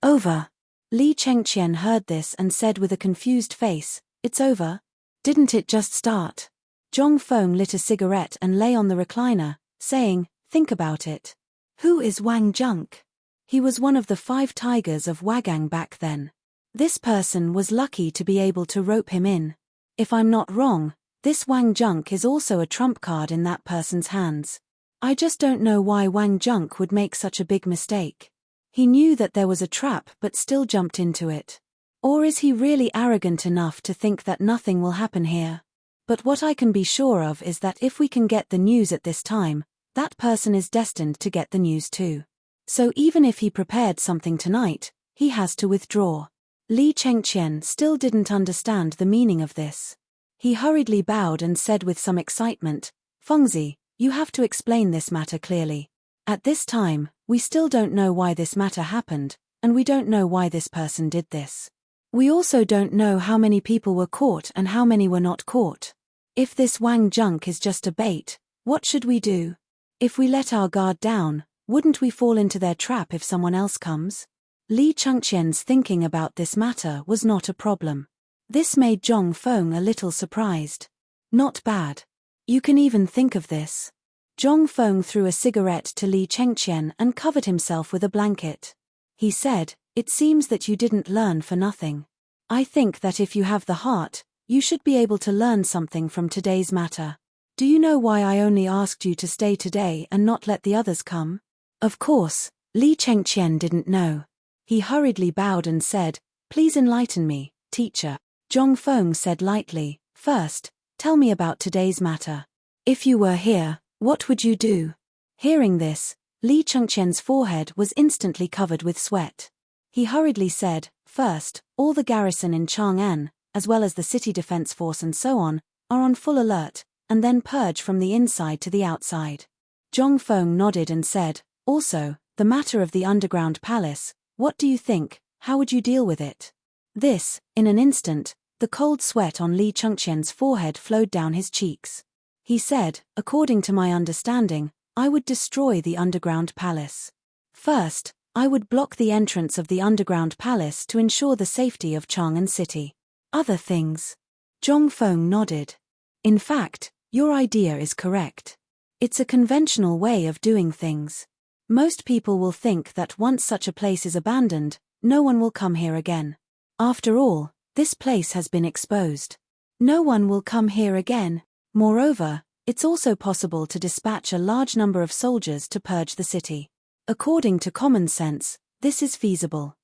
"Over." Li Chengqian heard this and said with a confused face, "It's over? Didn't it just start?" Zhongfeng lit a cigarette and lay on the recliner, saying, "Think about it. Who is Wang Junk?" He was one of the 5 tigers of Wagang back then. This person was lucky to be able to rope him in. If I'm not wrong, this Wang Junk is also a trump card in that person's hands. I just don't know why Wang Junk would make such a big mistake. He knew that there was a trap but still jumped into it. Or is he really arrogant enough to think that nothing will happen here? But what I can be sure of is that if we can get the news at this time, that person is destined to get the news too. So even if he prepared something tonight, he has to withdraw. Li Chengqian still didn't understand the meaning of this. He hurriedly bowed and said with some excitement, "Fengzi, you have to explain this matter clearly. At this time, we still don't know why this matter happened, and we don't know why this person did this. We also don't know how many people were caught and how many were not caught. If this Wang Junk is just a bait, what should we do? If we let our guard down, wouldn't we fall into their trap if someone else comes?" Li Chengqian's thinking about this matter was not a problem. This made Zhongfeng a little surprised. "Not bad. You can even think of this." Zhongfeng threw a cigarette to Li Chengqian and covered himself with a blanket. He said, "It seems that you didn't learn for nothing. I think that if you have the heart, you should be able to learn something from today's matter. Do you know why I only asked you to stay today and not let the others come?" Of course, Li Chengqian didn't know. He hurriedly bowed and said, "Please enlighten me, teacher." Zhongfeng said lightly, "First, tell me about today's matter. If you were here, what would you do?" Hearing this, Li Chengqian's forehead was instantly covered with sweat. He hurriedly said, "First, all the garrison in Chang'an, as well as the city defense force and so on, are on full alert, and then purge from the inside to the outside." Zhongfeng nodded and said, "Also, the matter of the underground palace, what do you think? How would you deal with it?" This, in an instant, the cold sweat on Li Chengqian's forehead flowed down his cheeks. He said, "According to my understanding, I would destroy the underground palace. First, I would block the entrance of the underground palace to ensure the safety of Chang'an City. Other things?" Zhongfeng nodded. "In fact, your idea is correct. It's a conventional way of doing things. Most people will think that once such a place is abandoned, no one will come here again. After all, this place has been exposed. No one will come here again. Moreover, it's also possible to dispatch a large number of soldiers to purge the city. According to common sense, this is feasible.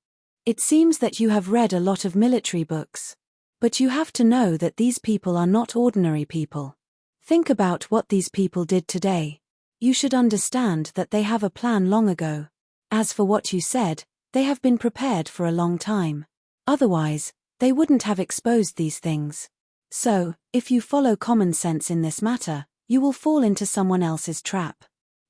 It seems that you have read a lot of military books. But you have to know that these people are not ordinary people. Think about what these people did today. You should understand that they have a plan long ago. As for what you said, they have been prepared for a long time. Otherwise, they wouldn't have exposed these things. So, if you follow common sense in this matter, you will fall into someone else's trap.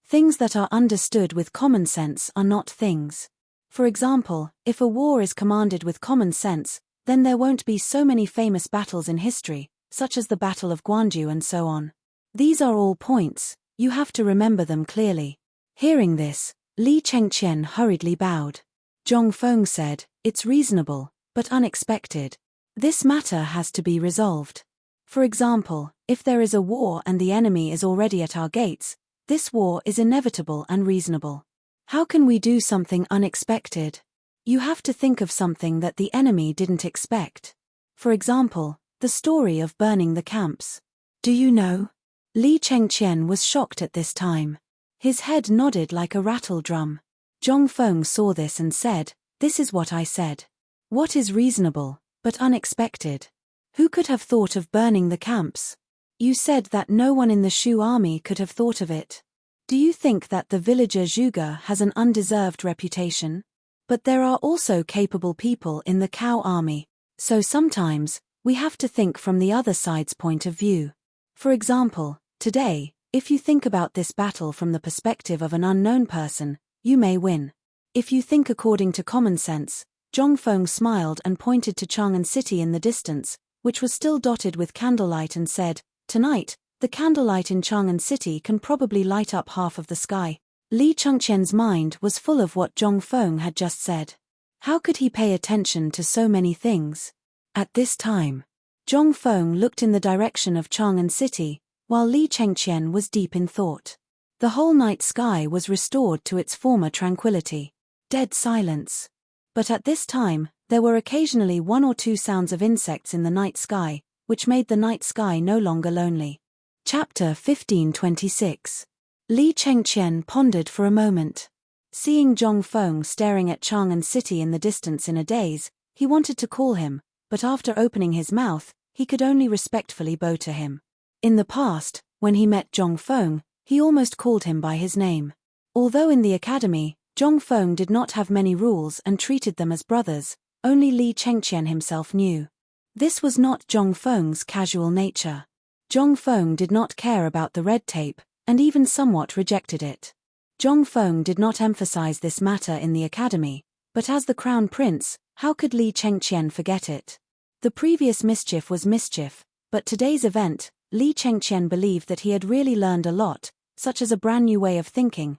Things that are understood with common sense are not things. For example, if a war is commanded with common sense, then there won't be so many famous battles in history, such as the Battle of Guanju and so on. These are all points. You have to remember them clearly." Hearing this, Li Chengqian hurriedly bowed. Zhongfeng said, "It's reasonable, but unexpected. This matter has to be resolved. For example, if there is a war and the enemy is already at our gates, this war is inevitable and reasonable. How can we do something unexpected? You have to think of something that the enemy didn't expect. For example, the story of burning the camps. Do you know? Li Chengqian was shocked at this time. His head nodded like a rattle drum. Zhong Feng saw this and said, "This is what I said. What is reasonable, but unexpected? Who could have thought of burning the camps? You said that no one in the Shu army could have thought of it. Do you think that the villager Zhuge has an undeserved reputation? But there are also capable people in the Cao army, so sometimes, we have to think from the other side's point of view. For example, today, if you think about this battle from the perspective of an unknown person, you may win. If you think according to common sense." Zhong Feng smiled and pointed to Chang'an City in the distance, which was still dotted with candlelight, and said, "Tonight, the candlelight in Chang'an City can probably light up half of the sky." Li Chengqian's mind was full of what Zhong Feng had just said. How could he pay attention to so many things? At this time, Zhong Feng looked in the direction of Chang'an City, while Li Chengqian was deep in thought. The whole night sky was restored to its former tranquility. Dead silence. But at this time, there were occasionally one or two sounds of insects in the night sky, which made the night sky no longer lonely. Chapter 1526. Li Chengqian pondered for a moment. Seeing Zhong Feng staring at Chang'an City in the distance in a daze, he wanted to call him, but after opening his mouth, he could only respectfully bow to him. In the past, when he met Zhong Feng, he almost called him by his name. Although in the academy, Zhong Feng did not have many rules and treated them as brothers, only Li Chengqian himself knew. This was not Zhong Feng's casual nature. Zhong Feng did not care about the red tape, and even somewhat rejected it. Zhong Feng did not emphasize this matter in the academy, but as the crown prince, how could Li Chengqian forget it? The previous mischief was mischief, but today's event, Li Chengqian believed that he had really learned a lot, such as a brand new way of thinking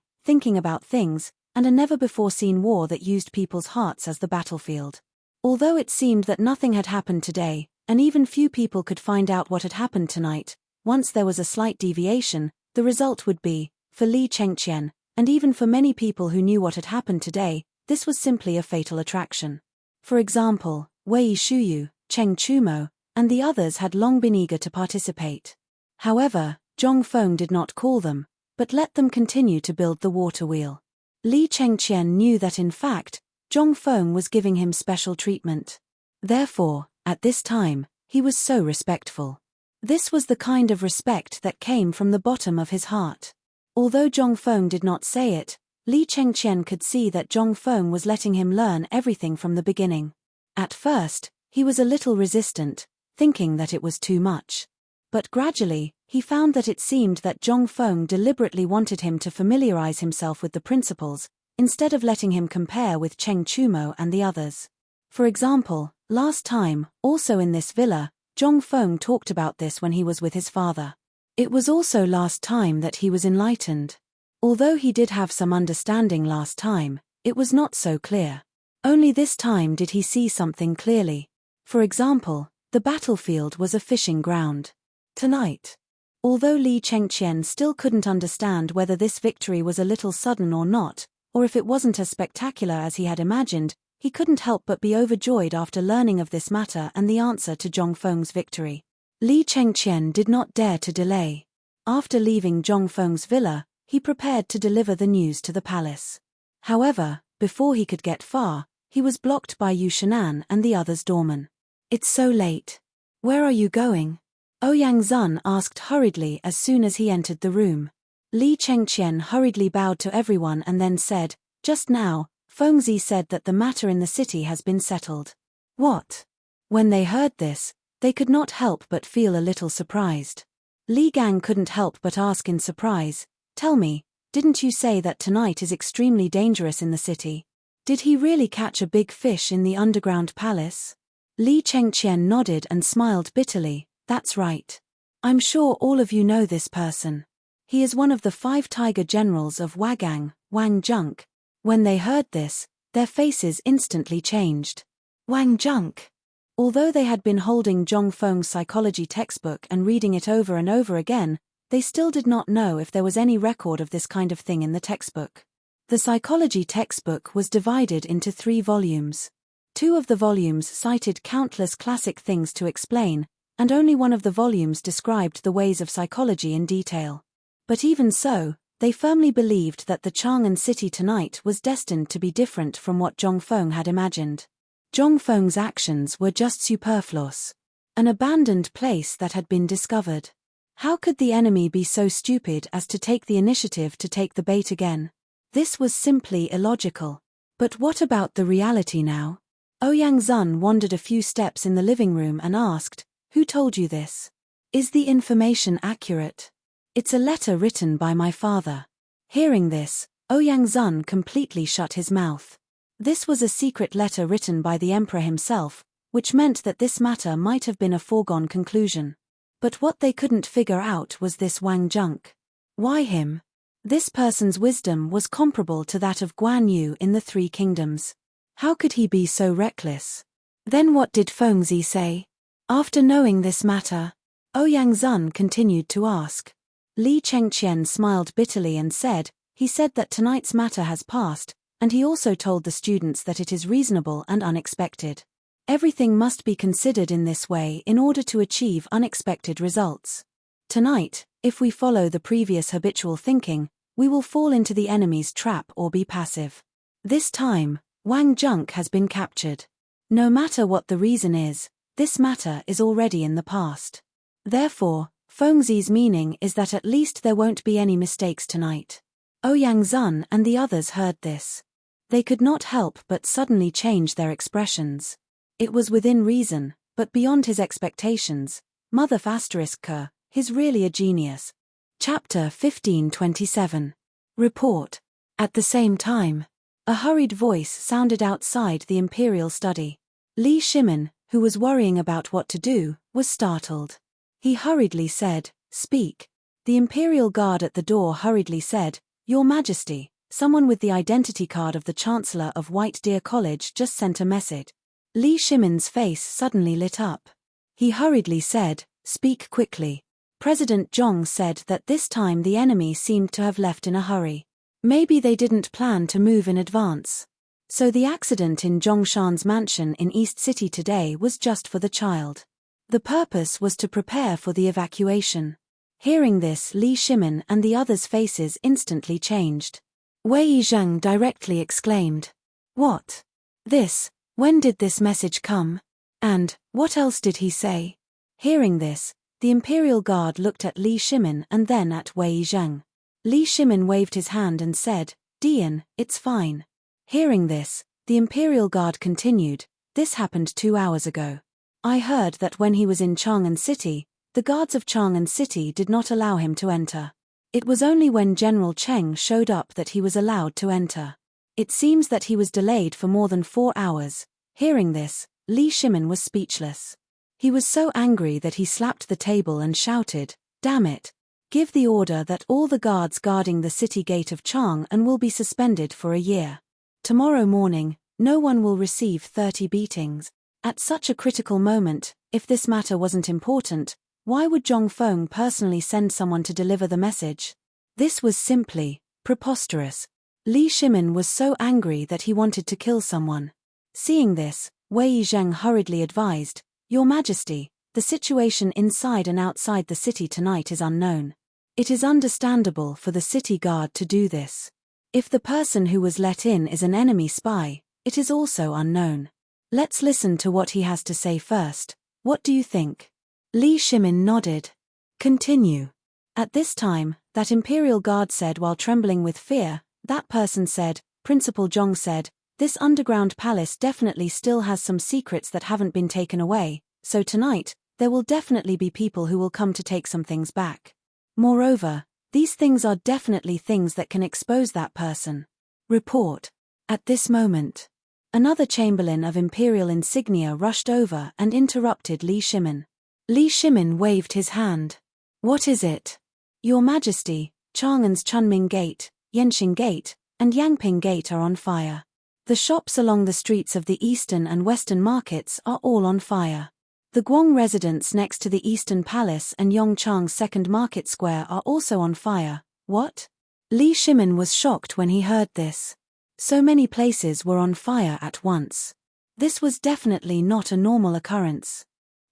about things, and a never-before-seen war that used people's hearts as the battlefield. Although it seemed that nothing had happened today, and even few people could find out what had happened tonight, once there was a slight deviation, the result would be, for Li Chengqian, and even for many people who knew what had happened today, this was simply a fatal attraction. For example, Wei Shuyu, Cheng Chumo, and the others had long been eager to participate. However, Zhong Feng did not call them, but let them continue to build the water wheel. Li Chengqian knew that in fact, Zhong Feng was giving him special treatment. Therefore, at this time, he was so respectful. This was the kind of respect that came from the bottom of his heart. Although Zhong Feng did not say it, Li Chengqian could see that Zhong Feng was letting him learn everything from the beginning. At first, he was a little resistant, thinking that it was too much. But gradually, he found that it seemed that Zhong Feng deliberately wanted him to familiarize himself with the principles, instead of letting him compare with Cheng Chumo and the others. For example, last time, also in this villa, Zhong Feng talked about this when he was with his father. It was also last time that he was enlightened. Although he did have some understanding last time, it was not so clear. Only this time did he see something clearly. For example, the battlefield was a fishing ground. Tonight. Although Li Chengqian still couldn't understand whether this victory was a little sudden or not, or if it wasn't as spectacular as he had imagined, he couldn't help but be overjoyed after learning of this matter and the answer to Zhong Feng's victory. Li Chengqian did not dare to delay. After leaving Zhong Feng's villa, he prepared to deliver the news to the palace. However, before he could get far, he was blocked by Yu Shenan and the others' doorman. "It's so late. Where are you going?" Ouyang Zun asked hurriedly as soon as he entered the room. Li Chengqian hurriedly bowed to everyone and then said, "Just now, Fengzi said that the matter in the city has been settled." "What?" When they heard this, they could not help but feel a little surprised. Li Gang couldn't help but ask in surprise, "Tell me, didn't you say that tonight is extremely dangerous in the city? Did he really catch a big fish in the underground palace?" Li Chengqian nodded and smiled bitterly. "That's right. I'm sure all of you know this person. He is one of the 5 tiger generals of Wagang, Wang Junk." When they heard this, their faces instantly changed. Wang Junk. Although they had been holding Zhong Feng's psychology textbook and reading it over and over again, they still did not know if there was any record of this kind of thing in the textbook. The psychology textbook was divided into 3 volumes. 2 of the volumes cited countless classic things to explain, and only one of the volumes described the ways of psychology in detail. But even so, they firmly believed that the Chang'an city tonight was destined to be different from what Zhong Feng had imagined. Zhong Feng's actions were just superfluous. An abandoned place that had been discovered. How could the enemy be so stupid as to take the initiative to take the bait again? This was simply illogical. But what about the reality now? Ouyang Zun wandered a few steps in the living room and asked, "Who told you this? Is the information accurate?" "It's a letter written by my father." Hearing this, Ouyang Zun completely shut his mouth. This was a secret letter written by the emperor himself, which meant that this matter might have been a foregone conclusion. But what they couldn't figure out was this Wang Junk. Why him? This person's wisdom was comparable to that of Guan Yu in the 3 kingdoms. How could he be so reckless? Then what did Fengzi say? After knowing this matter, Ouyang Zun continued to ask. Li Chengqian smiled bitterly and said, "He said that tonight's matter has passed, and he also told the students that it is reasonable and unexpected. Everything must be considered in this way in order to achieve unexpected results. Tonight, if we follow the previous habitual thinking, we will fall into the enemy's trap or be passive. This time, Wang Junk has been captured. No matter what the reason is, this matter is already in the past. Therefore, Fengzi's meaning is that at least there won't be any mistakes tonight." Ouyang Zun and the others heard this. They could not help but suddenly change their expressions. It was within reason, but beyond his expectations. Mother K, he's really a genius. Chapter 1527. Report. At the same time, a hurried voice sounded outside the imperial study. Li Shimin, who was worrying about what to do, was startled. He hurriedly said, "Speak." The imperial guard at the door hurriedly said, "Your Majesty, someone with the identity card of the Chancellor of White Deer College just sent a message." Li Shimin's face suddenly lit up. He hurriedly said, "Speak quickly." President Zhong said that this time the enemy seemed to have left in a hurry. Maybe they didn't plan to move in advance. So the accident in Zhongshan's mansion in East City today was just for the child. The purpose was to prepare for the evacuation. Hearing this, Li Shimin and the others' faces instantly changed. Wei Zheng directly exclaimed, "What? This? When did this message come? And, what else did he say?" Hearing this, the Imperial Guard looked at Li Shimin and then at Wei Zheng. Li Shimin waved his hand and said, "Dian, it's fine." Hearing this, the Imperial Guard continued, "This happened 2 hours ago. I heard that when he was in Chang'an City, the guards of Chang'an City did not allow him to enter. It was only when General Cheng showed up that he was allowed to enter. It seems that he was delayed for more than 4 hours. Hearing this, Li Shimin was speechless. He was so angry that he slapped the table and shouted, "Damn it! Give the order that all the guards guarding the city gate of Chang'an will be suspended for a year. Tomorrow morning, no one will receive 30 beatings." At such a critical moment, if this matter wasn't important, why would Zhong Feng personally send someone to deliver the message? This was simply preposterous. Li Shimin was so angry that he wanted to kill someone. Seeing this, Wei Zheng hurriedly advised, "Your Majesty, the situation inside and outside the city tonight is unknown. It is understandable for the city guard to do this. If the person who was let in is an enemy spy, it is also unknown. Let's listen to what he has to say first. What do you think?" Li Shimin nodded. Continue. At this time, that Imperial Guard said while trembling with fear, that person said, Principal Zhong said, "This underground palace definitely still has some secrets that haven't been taken away, so tonight, there will definitely be people who will come to take some things back. Moreover, these things are definitely things that can expose that person." Report. At this moment, another chamberlain of imperial insignia rushed over and interrupted Li Shimin. Li Shimin waved his hand. "What is it?" "Your Majesty, Chang'an's Chunming Gate, Yanxing Gate, and Yangping Gate are on fire. The shops along the streets of the eastern and western markets are all on fire. The Guang residents next to the Eastern Palace and Yongchang's Second Market Square are also on fire. What? Li Shimin was shocked when he heard this. So many places were on fire at once. This was definitely not a normal occurrence.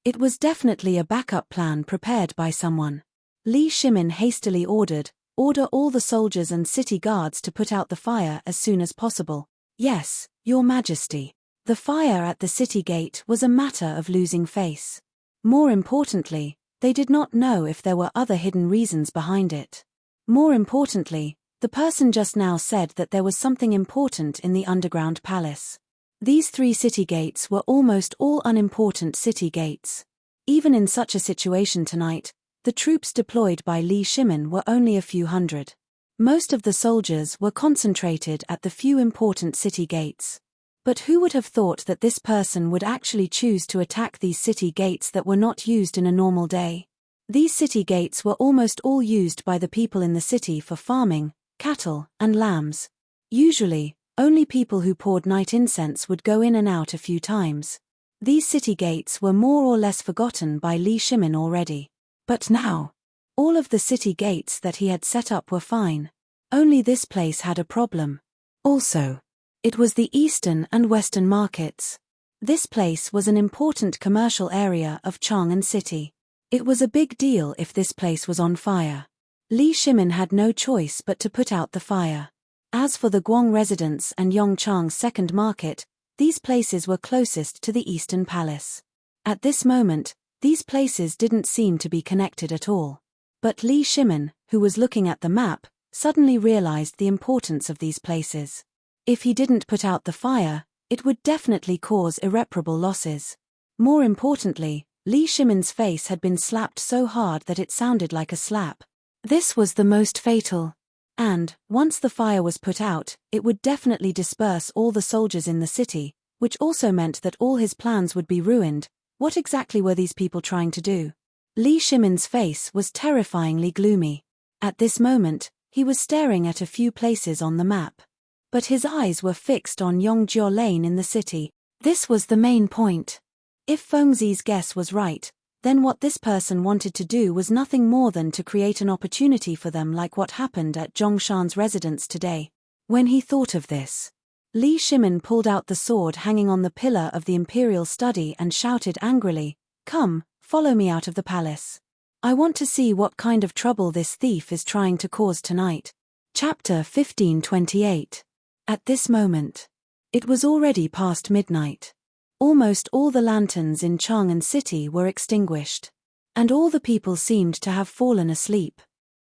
It was definitely a backup plan prepared by someone. Li Shimin hastily ordered all the soldiers and city guards to put out the fire as soon as possible. Yes, Your Majesty. The fire at the city gate was a matter of losing face. More importantly, they did not know if there were other hidden reasons behind it. More importantly, the person just now said that there was something important in the underground palace. These 3 city gates were almost all unimportant city gates. Even in such a situation tonight, the troops deployed by Li Shimin were only a few hundred. Most of the soldiers were concentrated at the few important city gates. But who would have thought that this person would actually choose to attack these city gates that were not used in a normal day? These city gates were almost all used by the people in the city for farming, cattle, and lambs. Usually, only people who poured night incense would go in and out a few times. These city gates were more or less forgotten by Li Shimin already. But now, all of the city gates that he had set up were fine. Only this place had a problem. Also, it was the eastern and western markets. This place was an important commercial area of Chang'an City. It was a big deal if this place was on fire. Li Shimin had no choice but to put out the fire. As for the Guang residence and Yongchang's Second Market, these places were closest to the Eastern Palace. At this moment, these places didn't seem to be connected at all. But Li Shimin, who was looking at the map, suddenly realized the importance of these places. If he didn't put out the fire, it would definitely cause irreparable losses. More importantly, Li Shimin's face had been slapped so hard that it sounded like a slap. This was the most fatal. And, once the fire was put out, it would definitely disperse all the soldiers in the city, which also meant that all his plans would be ruined. What exactly were these people trying to do? Li Shimin's face was terrifyingly gloomy. At this moment, he was staring at a few places on the map. But his eyes were fixed on Yongjiao Lane in the city. This was the main point. If Fengzi's guess was right, then what this person wanted to do was nothing more than to create an opportunity for them, like what happened at Zhongshan's residence today. When he thought of this, Li Shimin pulled out the sword hanging on the pillar of the imperial study and shouted angrily, "Come, follow me out of the palace. I want to see what kind of trouble this thief is trying to cause tonight." Chapter 1528. At this moment, it was already past midnight. Almost all the lanterns in Chang'an City were extinguished, and all the people seemed to have fallen asleep.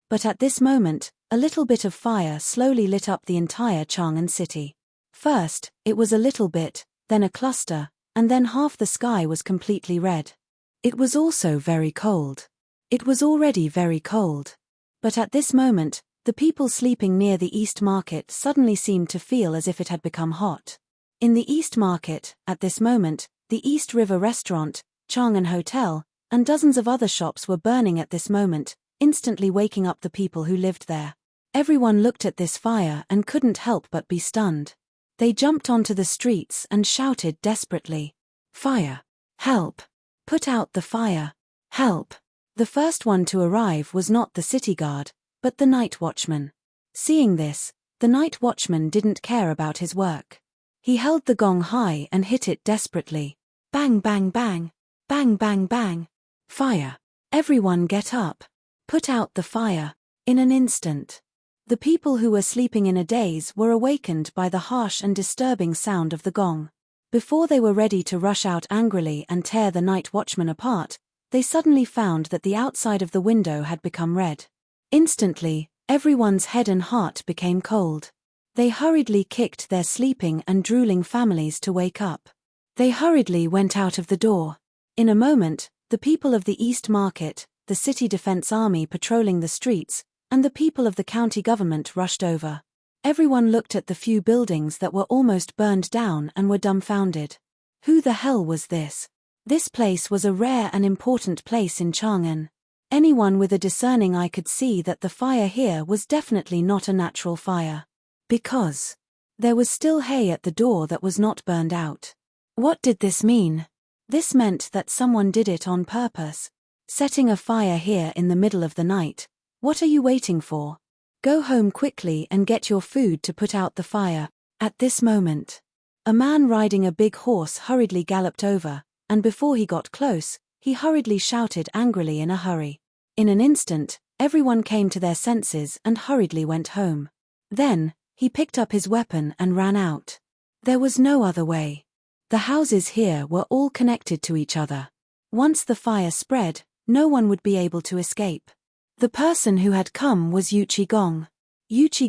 But at this moment, a little bit of fire slowly lit up the entire Chang'an City. First, it was a little bit, then a cluster, and then half the sky was completely red. It was also very cold. It was already very cold. But at this moment, the people sleeping near the East Market suddenly seemed to feel as if it had become hot. In the East Market, at this moment, the East River Restaurant, Chang'an Hotel, and dozens of other shops were burning at this moment, instantly waking up the people who lived there. Everyone looked at this fire and couldn't help but be stunned. They jumped onto the streets and shouted desperately, "Fire! Help! Put out the fire! Help!" The first one to arrive was not the city guard, but the night watchman. Seeing this, the night watchman didn't care about his work. He held the gong high and hit it desperately. Bang bang bang! Bang bang bang! Fire! Everyone get up! Put out the fire! In an instant, the people who were sleeping in a daze were awakened by the harsh and disturbing sound of the gong. Before they were ready to rush out angrily and tear the night watchman apart, they suddenly found that the outside of the window had become red. Instantly, everyone's head and heart became cold. They hurriedly kicked their sleeping and drooling families to wake up. They hurriedly went out of the door. In a moment, the people of the East Market, the City Defense Army patrolling the streets, and the people of the county government rushed over. Everyone looked at the few buildings that were almost burned down and were dumbfounded. Who the hell was this? This place was a rare and important place in Chang'an. Anyone with a discerning eye could see that the fire here was definitely not a natural fire. Because There was still hay at the door that was not burned out. What did this mean? This meant that someone did it on purpose. Setting a fire here in the middle of the night. What are you waiting for? Go home quickly and get your food to put out the fire. At this moment, a man riding a big horse hurriedly galloped over, and before he got close, he hurriedly shouted angrily in a hurry. In an instant, everyone came to their senses and hurriedly went home. Then, he picked up his weapon and ran out. There was no other way. The houses here were all connected to each other. Once the fire spread, no one would be able to escape. The person who had come was Gong.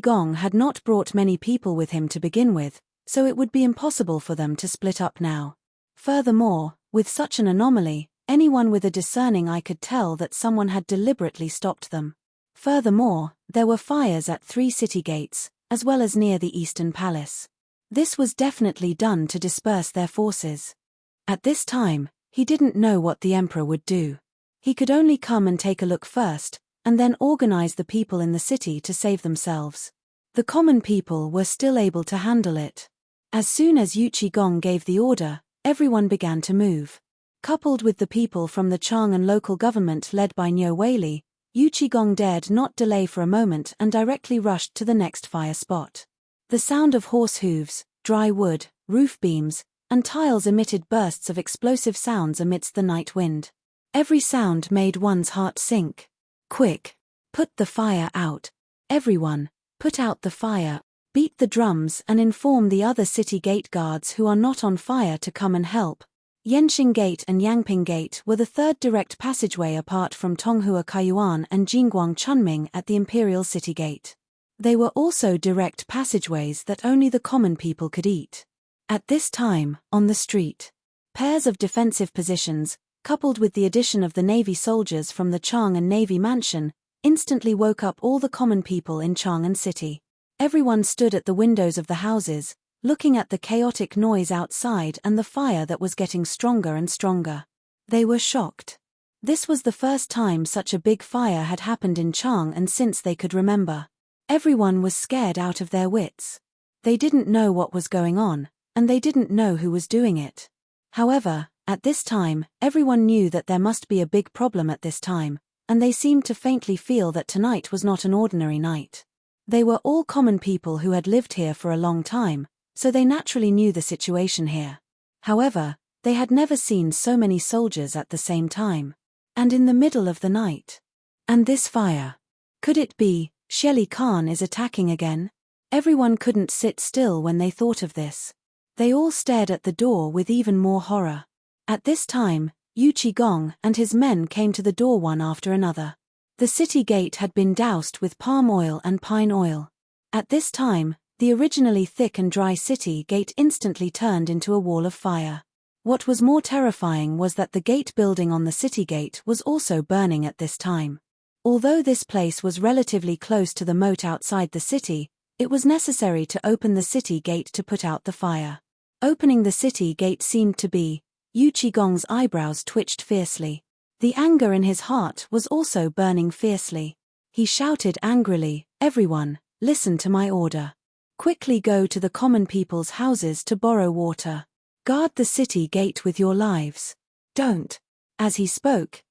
Gong had not brought many people with him to begin with, so it would be impossible for them to split up now. Furthermore, with such an anomaly, anyone with a discerning eye could tell that someone had deliberately stopped them. Furthermore, there were fires at 3 city gates, as well as near the Eastern Palace. This was definitely done to disperse their forces. At this time, he didn't know what the emperor would do. He could only come and take a look first, and then organize the people in the city to save themselves. The common people were still able to handle it. As soon as Gong gave the order, everyone began to move. Coupled with the people from the Chang'an local government led by Nyo Weili, Gong dared not delay for a moment and directly rushed to the next fire spot. The sound of horse hooves, dry wood, roof beams, and tiles emitted bursts of explosive sounds amidst the night wind. Every sound made one's heart sink. Quick! Put the fire out. Everyone, put out the fire. Beat the drums and inform the other city gate guards who are not on fire to come and help. Yanqing Gate and Yangping Gate were the third direct passageway apart from Tonghua Kaiyuan and Jingguang Chunming at the Imperial City Gate. They were also direct passageways that only the common people could eat. At this time, on the street, pairs of defensive positions, coupled with the addition of the Navy soldiers from the Chang'an Navy Mansion, instantly woke up all the common people in Chang'an City. Everyone stood at the windows of the houses, looking at the chaotic noise outside and the fire that was getting stronger and stronger. They were shocked. This was the first time such a big fire had happened in Chang'an since they could remember. Everyone was scared out of their wits. They didn't know what was going on, and they didn't know who was doing it. However, at this time, everyone knew that there must be a big problem at this time, and they seemed to faintly feel that tonight was not an ordinary night. They were all common people who had lived here for a long time, so they naturally knew the situation here. However, they had never seen so many soldiers at the same time. And in the middle of the night. And this fire. Could it be, Shelly Khan is attacking again? Everyone couldn't sit still when they thought of this. They all stared at the door with even more horror. At this time, Gong and his men came to the door one after another. The city gate had been doused with palm oil and pine oil. At this time, the originally thick and dry city gate instantly turned into a wall of fire. What was more terrifying was that the gate building on the city gate was also burning at this time. Although this place was relatively close to the moat outside the city, it was necessary to open the city gate to put out the fire. Opening the city gate seemed to be, Gong's eyebrows twitched fiercely. The anger in his heart was also burning fiercely. He shouted angrily, "Everyone, listen to my order. Quickly go to the common people's houses to borrow water. Guard the city gate with your lives. Don't." As he spoke,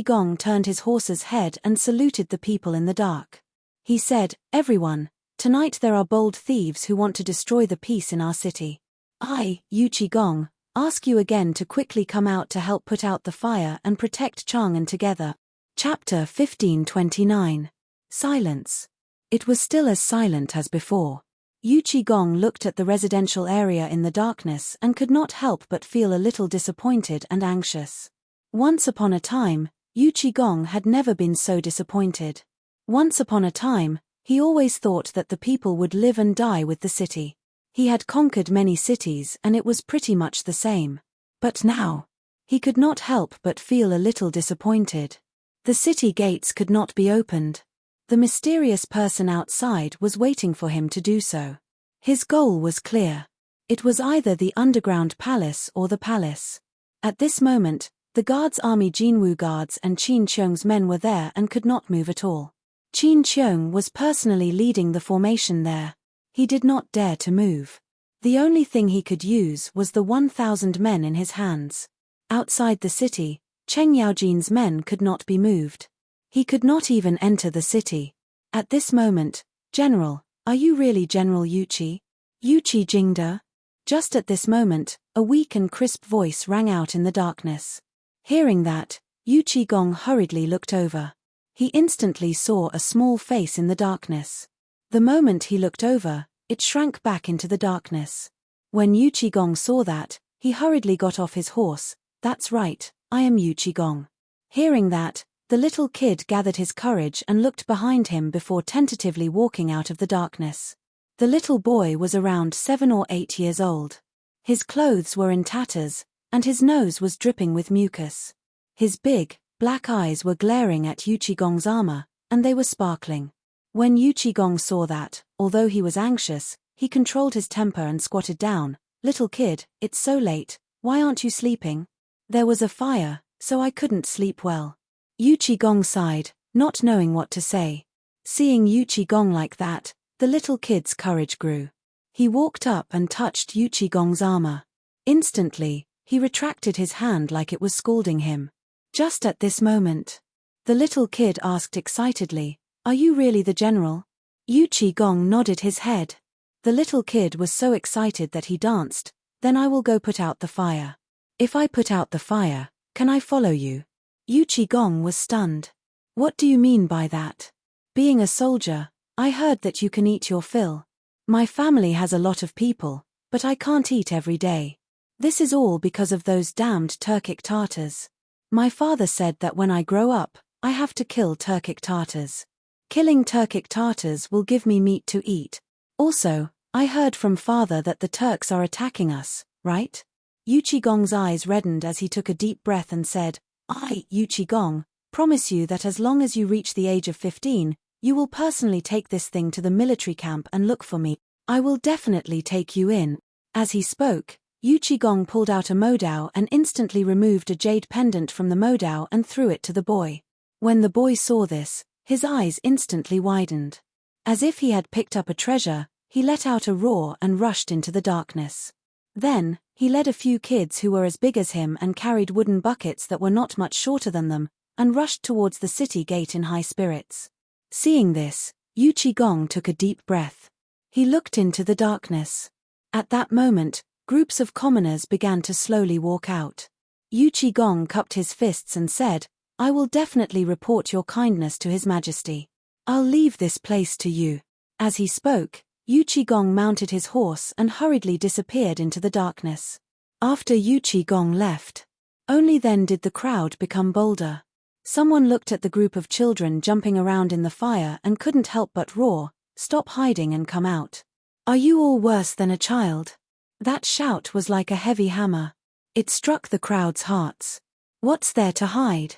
Gong turned his horse's head and saluted the people in the dark. He said, "Everyone, tonight there are bold thieves who want to destroy the peace in our city. I, Gong, ask you again to quickly come out to help put out the fire and protect Chang'an together." Chapter 1529. Silence. It was still as silent as before. Gong looked at the residential area in the darkness and could not help but feel a little disappointed and anxious. Once upon a time, Gong had never been so disappointed. Once upon a time, he always thought that the people would live and die with the city. He had conquered many cities and it was pretty much the same. But now, he could not help but feel a little disappointed. The city gates could not be opened. The mysterious person outside was waiting for him to do so. His goal was clear. It was either the underground palace or the palace. At this moment, the guards army Jinwu guards and Qin Qiong's men were there and could not move at all. Qin Qiong was personally leading the formation there. He did not dare to move. The only thing he could use was the 1,000 men in his hands. Outside the city, Cheng Yaojin's men could not be moved. He could not even enter the city. At this moment, General, are you really General Yuqi? Yuqi Jingde? Just at this moment, a weak and crisp voice rang out in the darkness. Hearing that, Yuqi Gong hurriedly looked over. He instantly saw a small face in the darkness. The moment he looked over, it shrank back into the darkness. When Yuqi Gong saw that, he hurriedly got off his horse. That's right, I am Yuqi Gong. Hearing that, the little kid gathered his courage and looked behind him before tentatively walking out of the darkness. The little boy was around 7 or 8 years old. His clothes were in tatters, and his nose was dripping with mucus. His big, black eyes were glaring at Yuqi Gong's armor, and they were sparkling. When Yuqi Gong saw that, although he was anxious, he controlled his temper and squatted down. Little kid, it's so late, why aren't you sleeping? There was a fire, so I couldn't sleep well. Yuqi Gong sighed, not knowing what to say. Seeing Yuqi Gong like that, the little kid's courage grew. He walked up and touched Yuqi Gong's armor. Instantly, he retracted his hand like it was scalding him. Just at this moment, the little kid asked excitedly, are you really the general? Yuqi Gong nodded his head. The little kid was so excited that he danced. Then I will go put out the fire. If I put out the fire, can I follow you? Yuqi Gong was stunned. What do you mean by that? Being a soldier, I heard that you can eat your fill. My family has a lot of people, but I can't eat every day. This is all because of those damned Turkic Tartars. My father said that when I grow up, I have to kill Turkic Tartars. Killing Turkic Tartars will give me meat to eat. Also, I heard from father that the Turks are attacking us, right? Yuqi Gong's eyes reddened as he took a deep breath and said, I, Yuqi Gong, promise you that as long as you reach the age of 15, you will personally take this thing to the military camp and look for me. I will definitely take you in. As he spoke, Yuqi Gong pulled out a modao and instantly removed a jade pendant from the modao and threw it to the boy. When the boy saw this, his eyes instantly widened. As if he had picked up a treasure, he let out a roar and rushed into the darkness. Then, he led a few kids who were as big as him and carried wooden buckets that were not much shorter than them, and rushed towards the city gate in high spirits. Seeing this, Yuqi Gong took a deep breath. He looked into the darkness. At that moment, groups of commoners began to slowly walk out. Yuqi Gong cupped his fists and said, I will definitely report your kindness to His Majesty. I'll leave this place to you. As he spoke, Yuqi Gong mounted his horse and hurriedly disappeared into the darkness. After Yuqi Gong left, only then did the crowd become bolder. Someone looked at the group of children jumping around in the fire and couldn't help but roar, stop hiding and come out. Are you all worse than a child? That shout was like a heavy hammer. It struck the crowd's hearts. What's there to hide?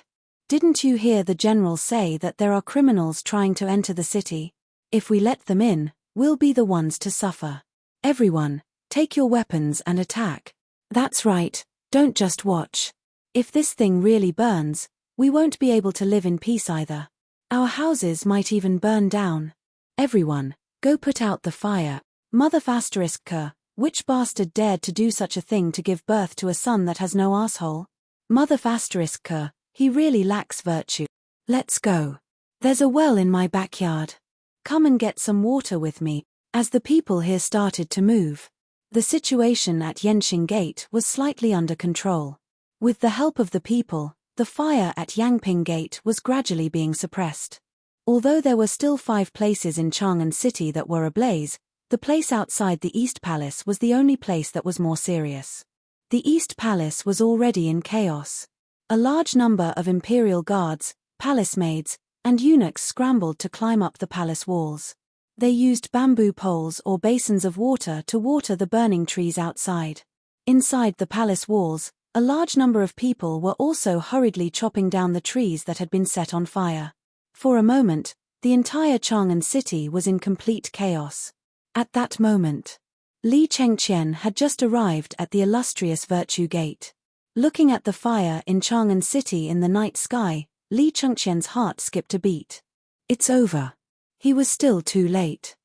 Didn't you hear the general say that there are criminals trying to enter the city? If we let them in, we'll be the ones to suffer. Everyone, take your weapons and attack. That's right, don't just watch. If this thing really burns, we won't be able to live in peace either. Our houses might even burn down. Everyone, go put out the fire. Mother ***, which bastard dared to do such a thing to give birth to a son that has no asshole? Mother ***, he really lacks virtue. Let's go. There's a well in my backyard. Come and get some water with me. As the people here started to move, the situation at Yenxing Gate was slightly under control. With the help of the people, the fire at Yangping Gate was gradually being suppressed. Although there were still 5 places in Chang'an City that were ablaze, the place outside the East Palace was the only place that was more serious. The East Palace was already in chaos. A large number of imperial guards, palace maids, and eunuchs scrambled to climb up the palace walls. They used bamboo poles or basins of water to water the burning trees outside. Inside the palace walls, a large number of people were also hurriedly chopping down the trees that had been set on fire. For a moment, the entire Chang'an City was in complete chaos. At that moment, Li Chengqian had just arrived at the illustrious Virtue Gate. Looking at the fire in Chang'an City in the night sky, Li Chengqian's heart skipped a beat. It's over. He was still too late.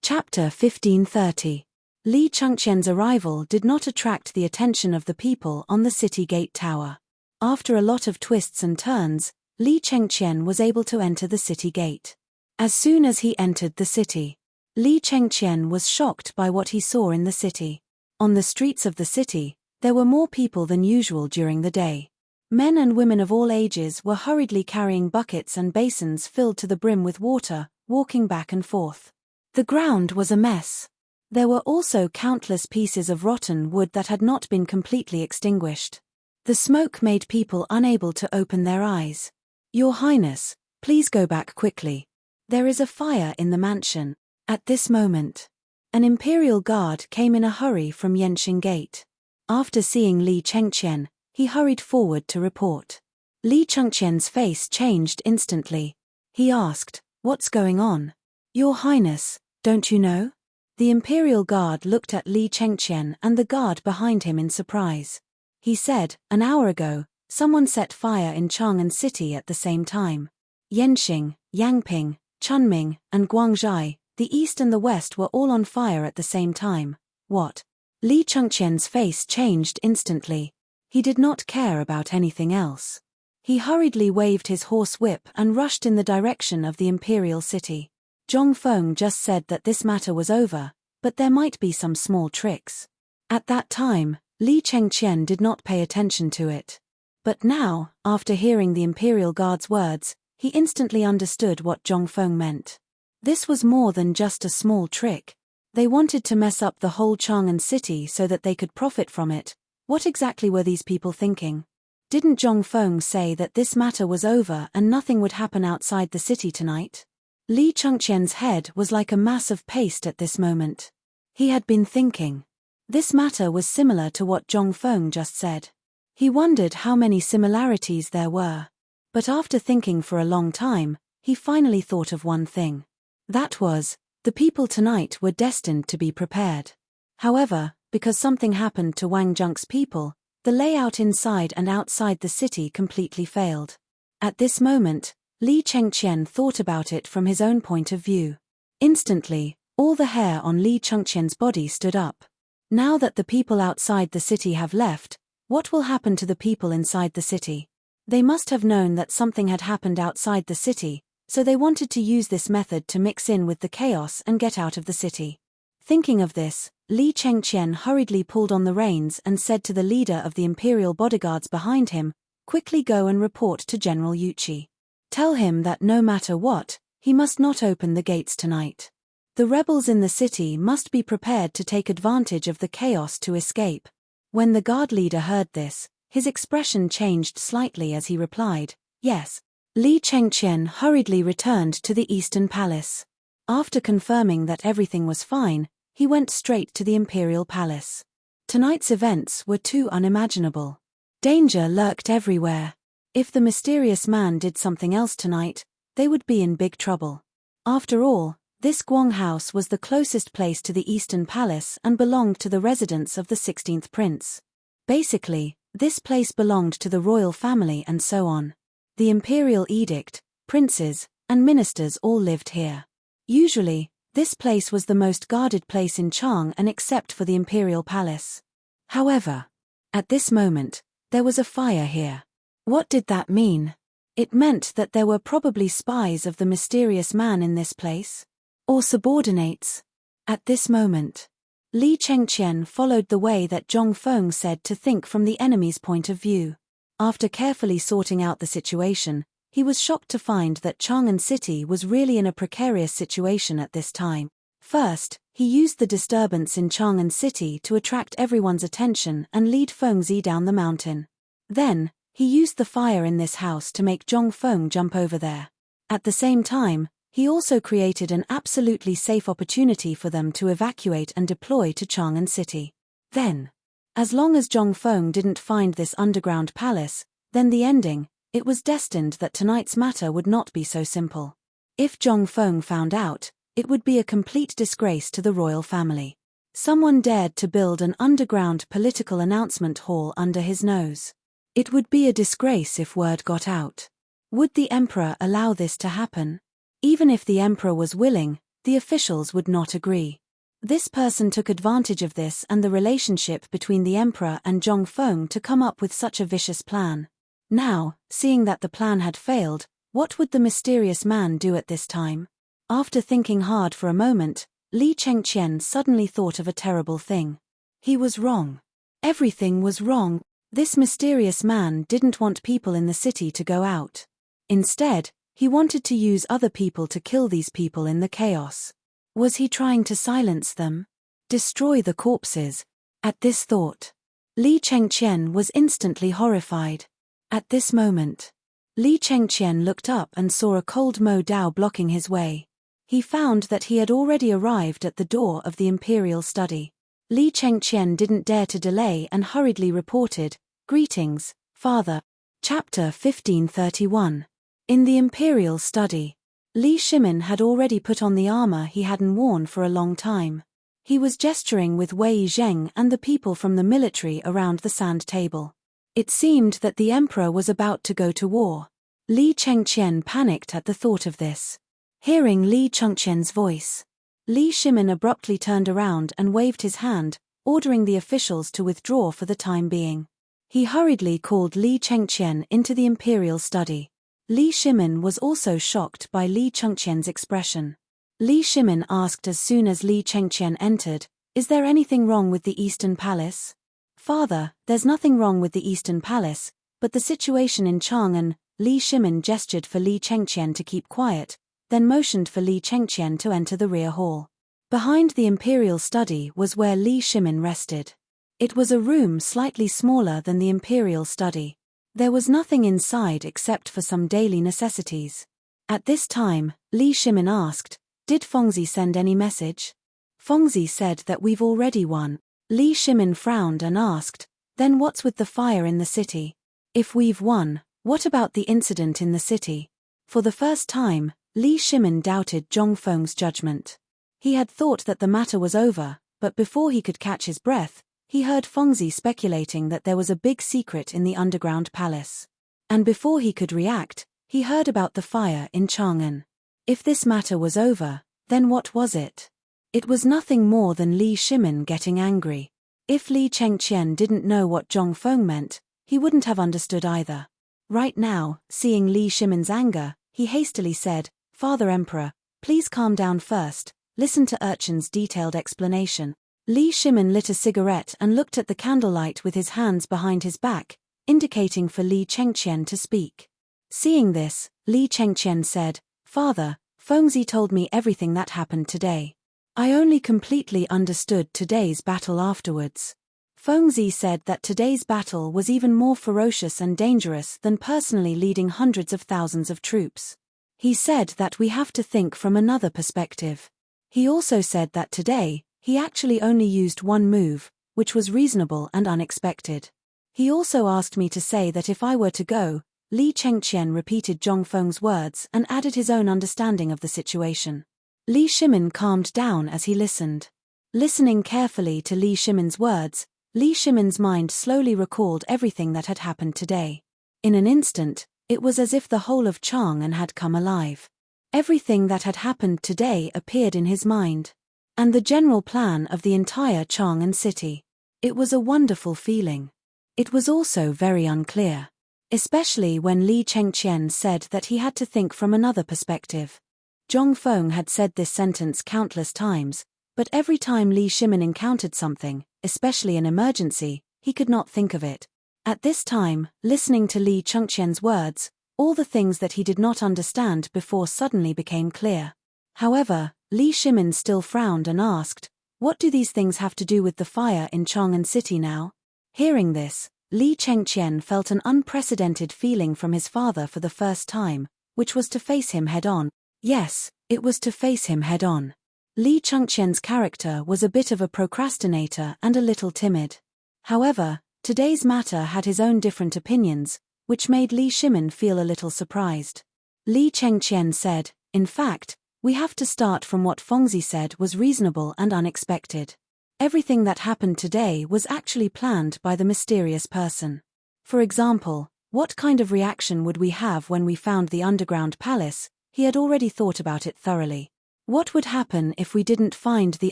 Chapter 1530. Li Chengqian's arrival did not attract the attention of the people on the city gate tower. After a lot of twists and turns, Li Chengqian was able to enter the city gate. As soon as he entered the city, Li Chengqian was shocked by what he saw in the city. On the streets of the city, there were more people than usual during the day. Men and women of all ages were hurriedly carrying buckets and basins filled to the brim with water, walking back and forth. The ground was a mess. There were also countless pieces of rotten wood that had not been completely extinguished. The smoke made people unable to open their eyes. "Your Highness, please go back quickly. There is a fire in the mansion." At this moment, an imperial guard came in a hurry from Yanqing Gate. After seeing Li Chengqian, he hurried forward to report. Li Chengqian's face changed instantly. He asked, "What's going on?" "Your Highness, don't you know?" The imperial guard looked at Li Chengqian and the guard behind him in surprise. He said, "An hour ago, someone set fire in Chang'an City at the same time. Yanqing, Yangping, Chunming, and Guangzhai, the east and the west were all on fire at the same time." "What?" Li Chengqian's face changed instantly. He did not care about anything else. He hurriedly waved his horse whip and rushed in the direction of the imperial city. Zhong Feng just said that this matter was over, but there might be some small tricks. At that time, Li Chengqian did not pay attention to it. But now, after hearing the imperial guard's words, he instantly understood what Zhong Feng meant. This was more than just a small trick. They wanted to mess up the whole Chang'an City so that they could profit from it. What exactly were these people thinking? Didn't Zhong Feng say that this matter was over and nothing would happen outside the city tonight? Li Chengqian's head was like a mass of paste at this moment. He had been thinking. This matter was similar to what Zhong Feng just said. He wondered how many similarities there were. But after thinking for a long time, he finally thought of one thing. That was, the people tonight were destined to be prepared. However, because something happened to Wang Zheng's people, the layout inside and outside the city completely failed. At this moment, Li Chengqian thought about it from his own point of view. Instantly, all the hair on Li Chengqian's body stood up. Now that the people outside the city have left, what will happen to the people inside the city? They must have known that something had happened outside the city, so they wanted to use this method to mix in with the chaos and get out of the city. Thinking of this, Li Chengqian hurriedly pulled on the reins and said to the leader of the imperial bodyguards behind him, "Quickly go and report to General Yuqi. Tell him that no matter what, he must not open the gates tonight. The rebels in the city must be prepared to take advantage of the chaos to escape." When the guard leader heard this, his expression changed slightly as he replied, "Yes." Li Chengqian hurriedly returned to the Eastern Palace. After confirming that everything was fine, he went straight to the Imperial Palace. Tonight's events were too unimaginable. Danger lurked everywhere. If the mysterious man did something else tonight, they would be in big trouble. After all, this Guang house was the closest place to the Eastern Palace and belonged to the residence of the 16th prince. Basically, this place belonged to the royal family and so on. The imperial edict, princes, and ministers all lived here. Usually, this place was the most guarded place in Chang'an except for the imperial palace. However, at this moment, there was a fire here. What did that mean? It meant that there were probably spies of the mysterious man in this place. Or subordinates. At this moment, Li Chengqian followed the way that Zhong Feng said to think from the enemy's point of view. After carefully sorting out the situation, he was shocked to find that Chang'an City was really in a precarious situation at this time. First, he used the disturbance in Chang'an City to attract everyone's attention and lead Fengzi down the mountain. Then, he used the fire in this house to make Zhong Feng jump over there. At the same time, he also created an absolutely safe opportunity for them to evacuate and deploy to Chang'an City. Then, as long as Zhong Feng didn't find this underground palace, then the ending, it was destined that tonight's matter would not be so simple. If Zhong Feng found out, it would be a complete disgrace to the royal family. Someone dared to build an underground political announcement hall under his nose. It would be a disgrace if word got out. Would the emperor allow this to happen? Even if the emperor was willing, The officials would not agree. This person took advantage of this and the relationship between the emperor and Zhongfeng to come up with such a vicious plan. Now, seeing that the plan had failed, what would the mysterious man do at this time? After thinking hard for a moment, Li Chengqian suddenly thought of a terrible thing. He was wrong. Everything was wrong. This mysterious man didn't want people in the city to go out. Instead, he wanted to use other people to kill these people in the chaos. Was he trying to silence them? Destroy the corpses? At this thought, Li Chengqian was instantly horrified. At this moment, Li Chengqian looked up and saw a cold Mo Dao blocking his way. He found that he had already arrived at the door of the imperial study. Li Chengqian didn't dare to delay and hurriedly reported, "Greetings, Father." Chapter 1531. In the imperial study, Li Shimin had already put on the armor he hadn't worn for a long time. He was gesturing with Wei Zheng and the people from the military around the sand table. It seemed that the emperor was about to go to war. Li Chengqian panicked at the thought of this. Hearing Li Chengqian's voice, Li Shimin abruptly turned around and waved his hand, ordering the officials to withdraw for the time being. He hurriedly called Li Chengqian into the imperial study. Li Shimin was also shocked by Li Chengqian's expression. Li Shimin asked as soon as Li Chengqian entered, "Is there anything wrong with the Eastern Palace?" "Father, there's nothing wrong with the Eastern Palace, but the situation in Chang'an." Li Shimin gestured for Li Chengqian to keep quiet, then motioned for Li Chengqian to enter the rear hall. Behind the imperial study was where Li Shimin rested. It was a room slightly smaller than the imperial study. There was nothing inside except for some daily necessities. At this time, Li Shimin asked, "Did Fengzi send any message?" "Fengzi said that we've already won." Li Shimin frowned and asked, "Then what's with the fire in the city? If we've won, what about the incident in the city?" For the first time, Li Shimin doubted Zhongfeng's judgment. He had thought that the matter was over, but before he could catch his breath, he heard Fengzi speculating that there was a big secret in the underground palace. And before he could react, he heard about the fire in Chang'an. If this matter was over, then what was it? It was nothing more than Li Shimin getting angry. If Li Chengqian didn't know what Zhongfeng meant, he wouldn't have understood either. Right now, seeing Li Shimin's anger, he hastily said, "Father Emperor, please calm down first, listen to Urchin's detailed explanation." Li Shimin lit a cigarette and looked at the candlelight with his hands behind his back, indicating for Li Chengqian to speak. Seeing this, Li Chengqian said, "Father, Fengzi told me everything that happened today. I only completely understood today's battle afterwards. Fengzi said that today's battle was even more ferocious and dangerous than personally leading hundreds of thousands of troops. He said that we have to think from another perspective. He also said that today, he actually only used one move, which was reasonable and unexpected. He also asked me to say that if I were to go." Li Chengqian repeated Zhongfeng's words and added his own understanding of the situation. Li Shimin calmed down as he listened. Listening carefully to Li Shimin's words, Li Shimin's mind slowly recalled everything that had happened today. In an instant, it was as if the whole of Chang'an had come alive. Everything that had happened today appeared in his mind. And the general plan of the entire Chang'an city. It was a wonderful feeling. It was also very unclear. Especially when Li Chengqian said that he had to think from another perspective. Zhongfeng had said this sentence countless times, but every time Li Shimin encountered something, especially an emergency, he could not think of it. At this time, listening to Li Chengqian's words, all the things that he did not understand before suddenly became clear. However, Li Shimin still frowned and asked, "What do these things have to do with the fire in Chang'an City now?" Hearing this, Li Chengqian felt an unprecedented feeling from his father for the first time, which was to face him head-on. Yes, it was to face him head-on. Li Chengqian's character was a bit of a procrastinator and a little timid. However, today's matter had his own different opinions, which made Li Shimin feel a little surprised. Li Chengqian said, "In fact, we have to start from what Fengzi said was reasonable and unexpected. Everything that happened today was actually planned by the mysterious person. For example, what kind of reaction would we have when we found the underground palace? He had already thought about it thoroughly. What would happen if we didn't find the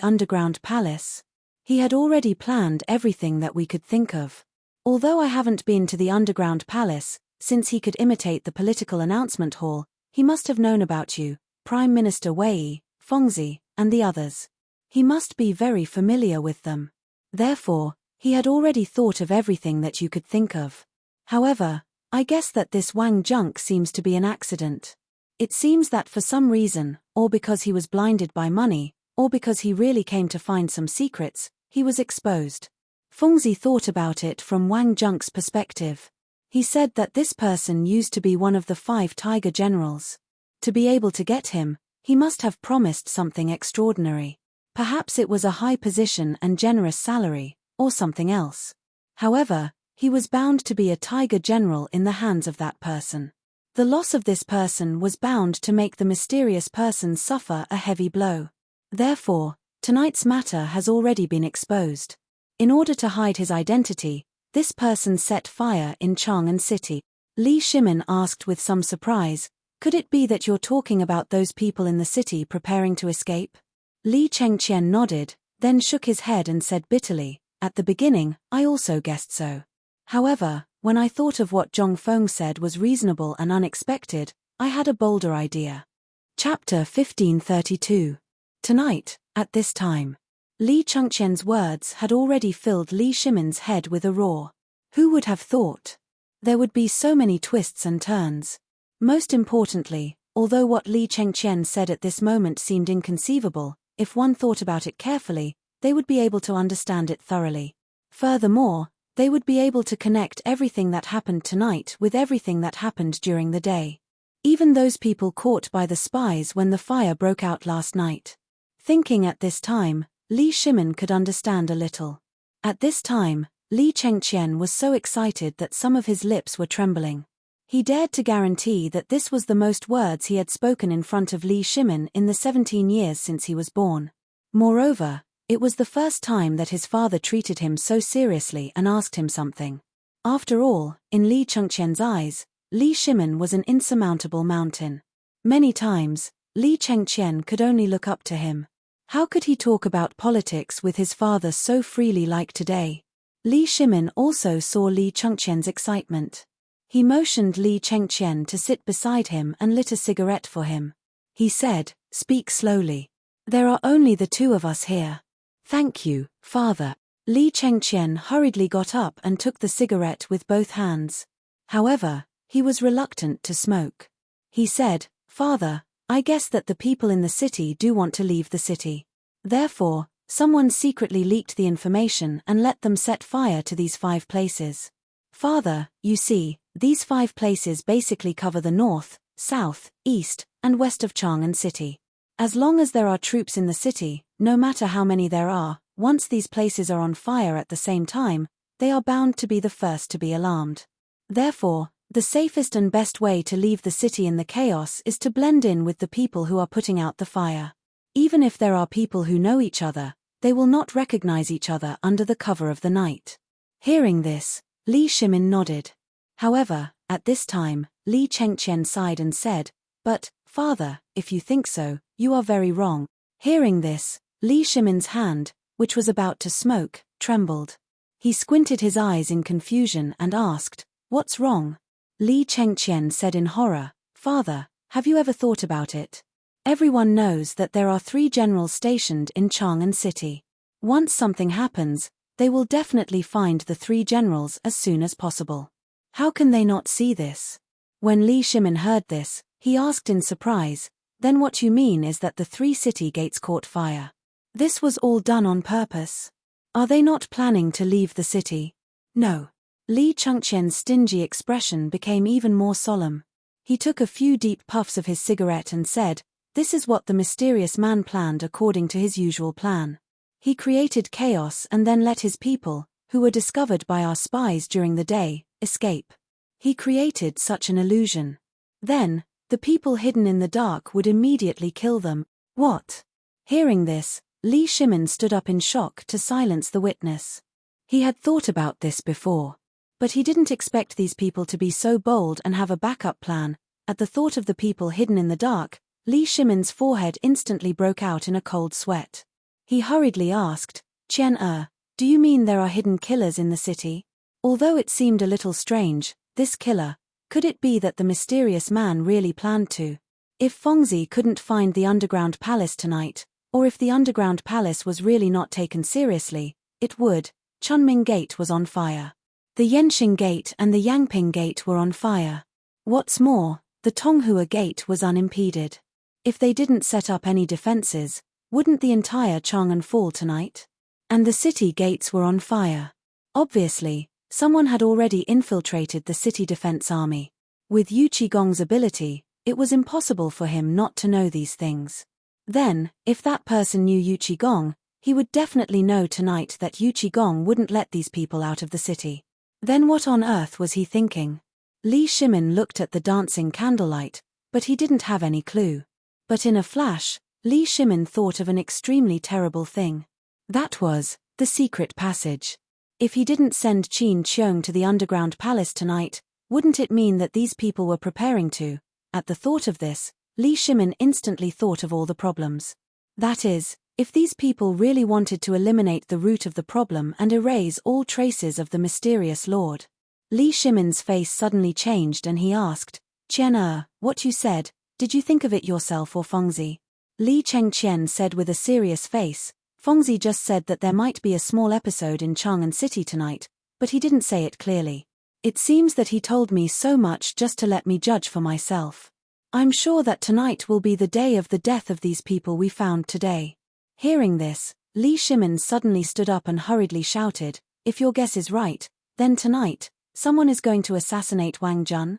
underground palace? He had already planned everything that we could think of. Although I haven't been to the underground palace, since he could imitate the political announcement hall, he must have known about you, Prime Minister Wei, Fengzi, and the others. He must be very familiar with them. Therefore, he had already thought of everything that you could think of. However, I guess that this Wang Junk seems to be an accident. It seems that for some reason, or because he was blinded by money, or because he really came to find some secrets, he was exposed. Fengzi thought about it from Wang Junk's perspective. He said that this person used to be one of the 5 tiger generals. To be able to get him, he must have promised something extraordinary. Perhaps it was a high position and generous salary, or something else. However, he was bound to be a tiger general in the hands of that person. The loss of this person was bound to make the mysterious person suffer a heavy blow. Therefore, tonight's matter has already been exposed. In order to hide his identity, this person set fire in Chang'an City. Li Shimin asked with some surprise, "Could it be that you're talking about those people in the city preparing to escape?" Li Chengqian nodded, then shook his head and said bitterly, "At the beginning, I also guessed so. However, when I thought of what Zhong Feng said was reasonable and unexpected, I had a bolder idea." Chapter 1532. Tonight, at this time. Li Chengqian's words had already filled Li Shimin's head with a roar. Who would have thought? There would be so many twists and turns. Most importantly, although what Li Chengqian said at this moment seemed inconceivable, if one thought about it carefully, they would be able to understand it thoroughly. Furthermore, they would be able to connect everything that happened tonight with everything that happened during the day. Even those people caught by the spies when the fire broke out last night. Thinking at this time, Li Shimin could understand a little. At this time, Li Chengqian was so excited that some of his lips were trembling. He dared to guarantee that this was the most words he had spoken in front of Li Shimin in the 17 years since he was born. Moreover, it was the first time that his father treated him so seriously and asked him something. After all, in Li Chengqian's eyes, Li Shimin was an insurmountable mountain. Many times, Li Chengqian could only look up to him. How could he talk about politics with his father so freely like today? Li Shimin also saw Li Chengqian's excitement. He motioned Li Chengqian to sit beside him and lit a cigarette for him. He said, "Speak slowly. There are only the 2 of us here." "Thank you, father." Li Chengqian hurriedly got up and took the cigarette with both hands. However, he was reluctant to smoke. He said, "Father, I guess that the people in the city do want to leave the city. Therefore, someone secretly leaked the information and let them set fire to these 5 places. Father, you see, these 5 places basically cover the north, south, east, and west of Chang'an City. As long as there are troops in the city, no matter how many there are, once these places are on fire at the same time, they are bound to be the first to be alarmed. Therefore, the safest and best way to leave the city in the chaos is to blend in with the people who are putting out the fire. Even if there are people who know each other, they will not recognize each other under the cover of the night." Hearing this, Li Shimin nodded. However, at this time, Li Chengqian sighed and said, "But, father, if you think so, you are very wrong." Hearing this, Li Shimin's hand, which was about to smoke, trembled. He squinted his eyes in confusion and asked, "What's wrong?" Li Chengqian said in horror, "Father, have you ever thought about it? Everyone knows that there are 3 generals stationed in Chang'an City. Once something happens, they will definitely find the 3 generals as soon as possible. How can they not see this?" When Li Shimin heard this, he asked in surprise, "Then what you mean is that the 3 city gates caught fire? This was all done on purpose? Are they not planning to leave the city?" "No." Li Chengqian's stingy expression became even more solemn. He took a few deep puffs of his cigarette and said, "This is what the mysterious man planned according to his usual plan. He created chaos and then let his people, who were discovered by our spies during the day, escape. He created such an illusion. Then, the people hidden in the dark would immediately kill them." "What?" Hearing this, Li Shimin stood up in shock to silence the witness. He had thought about this before. But he didn't expect these people to be so bold and have a backup plan. At the thought of the people hidden in the dark, Li Shimin's forehead instantly broke out in a cold sweat. He hurriedly asked, Qian, do you mean there are hidden killers in the city? Although it seemed a little strange, this killer, could it be that the mysterious man really planned to? If Fengzi couldn't find the underground palace tonight, or if the underground palace was really not taken seriously, it would. Chunming Gate was on fire. The Yanxing Gate and the Yangping Gate were on fire. What's more, the Tonghua Gate was unimpeded. If they didn't set up any defenses, wouldn't the entire Chang'an fall tonight? And the city gates were on fire. Obviously, someone had already infiltrated the city defense army. With Yu Qigong's ability, it was impossible for him not to know these things. Then, if that person knew Yu Qigong, he would definitely know tonight that Yu Qigong wouldn't let these people out of the city. Then what on earth was he thinking? Li Shimin looked at the dancing candlelight, but he didn't have any clue. But in a flash, Li Shimin thought of an extremely terrible thing. That was the secret passage. If he didn't send Qin Qiong to the underground palace tonight, wouldn't it mean that these people were preparing to? At the thought of this, Li Shimin instantly thought of all the problems. That is, if these people really wanted to eliminate the root of the problem and erase all traces of the mysterious lord. Li Shimin's face suddenly changed and he asked, Qian, what you said, did you think of it yourself or Fengzi? Li Chengqian said with a serious face, Fengzi just said that there might be a small episode in Chang'an City tonight, but he didn't say it clearly. It seems that he told me so much just to let me judge for myself. I'm sure that tonight will be the day of the death of these people we found today. Hearing this, Li Shimin suddenly stood up and hurriedly shouted, if your guess is right, then tonight, someone is going to assassinate Wang Jun?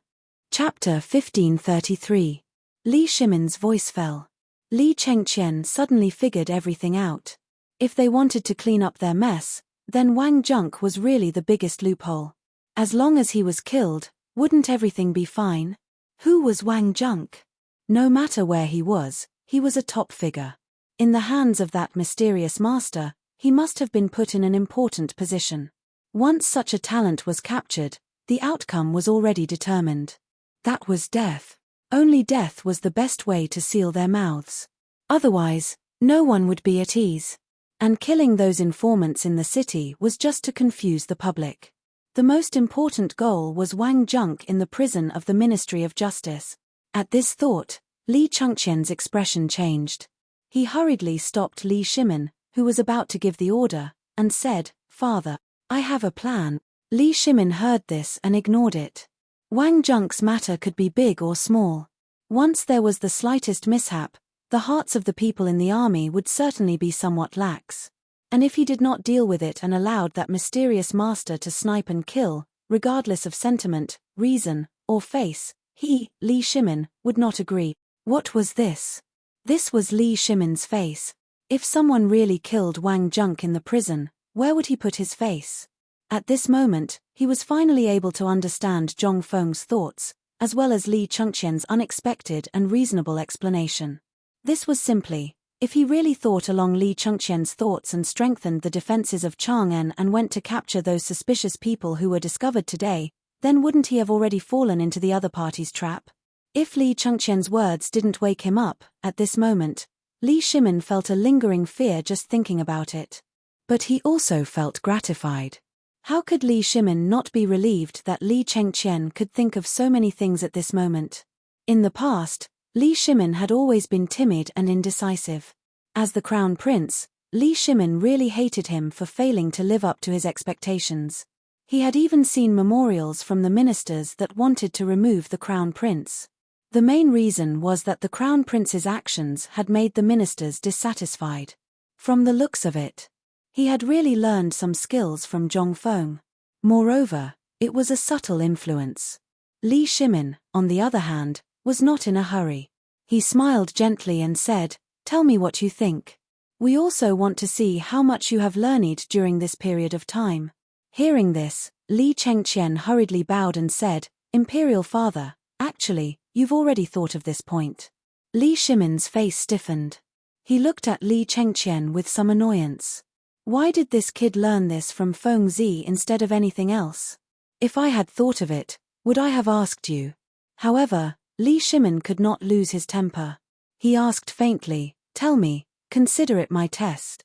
Chapter 1533. Li Shimin's voice fell. Li Chengqian suddenly figured everything out. If they wanted to clean up their mess, then Wang Junk was really the biggest loophole. As long as he was killed, wouldn't everything be fine? Who was Wang Junk? No matter where he was a top figure. In the hands of that mysterious master, he must have been put in an important position. Once such a talent was captured, the outcome was already determined. That was death. Only death was the best way to seal their mouths. Otherwise, no one would be at ease. And killing those informants in the city was just to confuse the public. The most important goal was Wang Junk in the prison of the Ministry of Justice. At this thought, Li Chengqian's expression changed. He hurriedly stopped Li Shimin, who was about to give the order, and said, Father, I have a plan. Li Shimin heard this and ignored it. Wang Junk's matter could be big or small. Once there was the slightest mishap, the hearts of the people in the army would certainly be somewhat lax. And if he did not deal with it and allowed that mysterious master to snipe and kill, regardless of sentiment, reason, or face, he, Li Shimin, would not agree. What was this? This was Li Shimin's face. If someone really killed Wang Junk in the prison, where would he put his face? At this moment, he was finally able to understand Zhong Feng's thoughts, as well as Li Chengqian's unexpected and reasonable explanation. This was simply, if he really thought along Li Chengqian's thoughts and strengthened the defenses of Chang'an and went to capture those suspicious people who were discovered today, then wouldn't he have already fallen into the other party's trap? If Li Chengqian's words didn't wake him up, at this moment, Li Shimin felt a lingering fear just thinking about it. But he also felt gratified. How could Li Shimin not be relieved that Li Chengqian could think of so many things at this moment? In the past, Li Shimin had always been timid and indecisive. As the crown prince, Li Shimin really hated him for failing to live up to his expectations. He had even seen memorials from the ministers that wanted to remove the crown prince. The main reason was that the crown prince's actions had made the ministers dissatisfied. From the looks of it, he had really learned some skills from Zhong Feng. Moreover, it was a subtle influence. Li Shimin, on the other hand, was not in a hurry. He smiled gently and said, "Tell me what you think. We also want to see how much you have learned during this period of time." Hearing this, Li Chengqian hurriedly bowed and said, "Imperial Father, actually, you've already thought of this point." Li Shimin's face stiffened. He looked at Li Chengqian with some annoyance. Why did this kid learn this from Fengzi instead of anything else? If I had thought of it, would I have asked you? However, Li Shimin could not lose his temper. He asked faintly, "Tell me, consider it my test."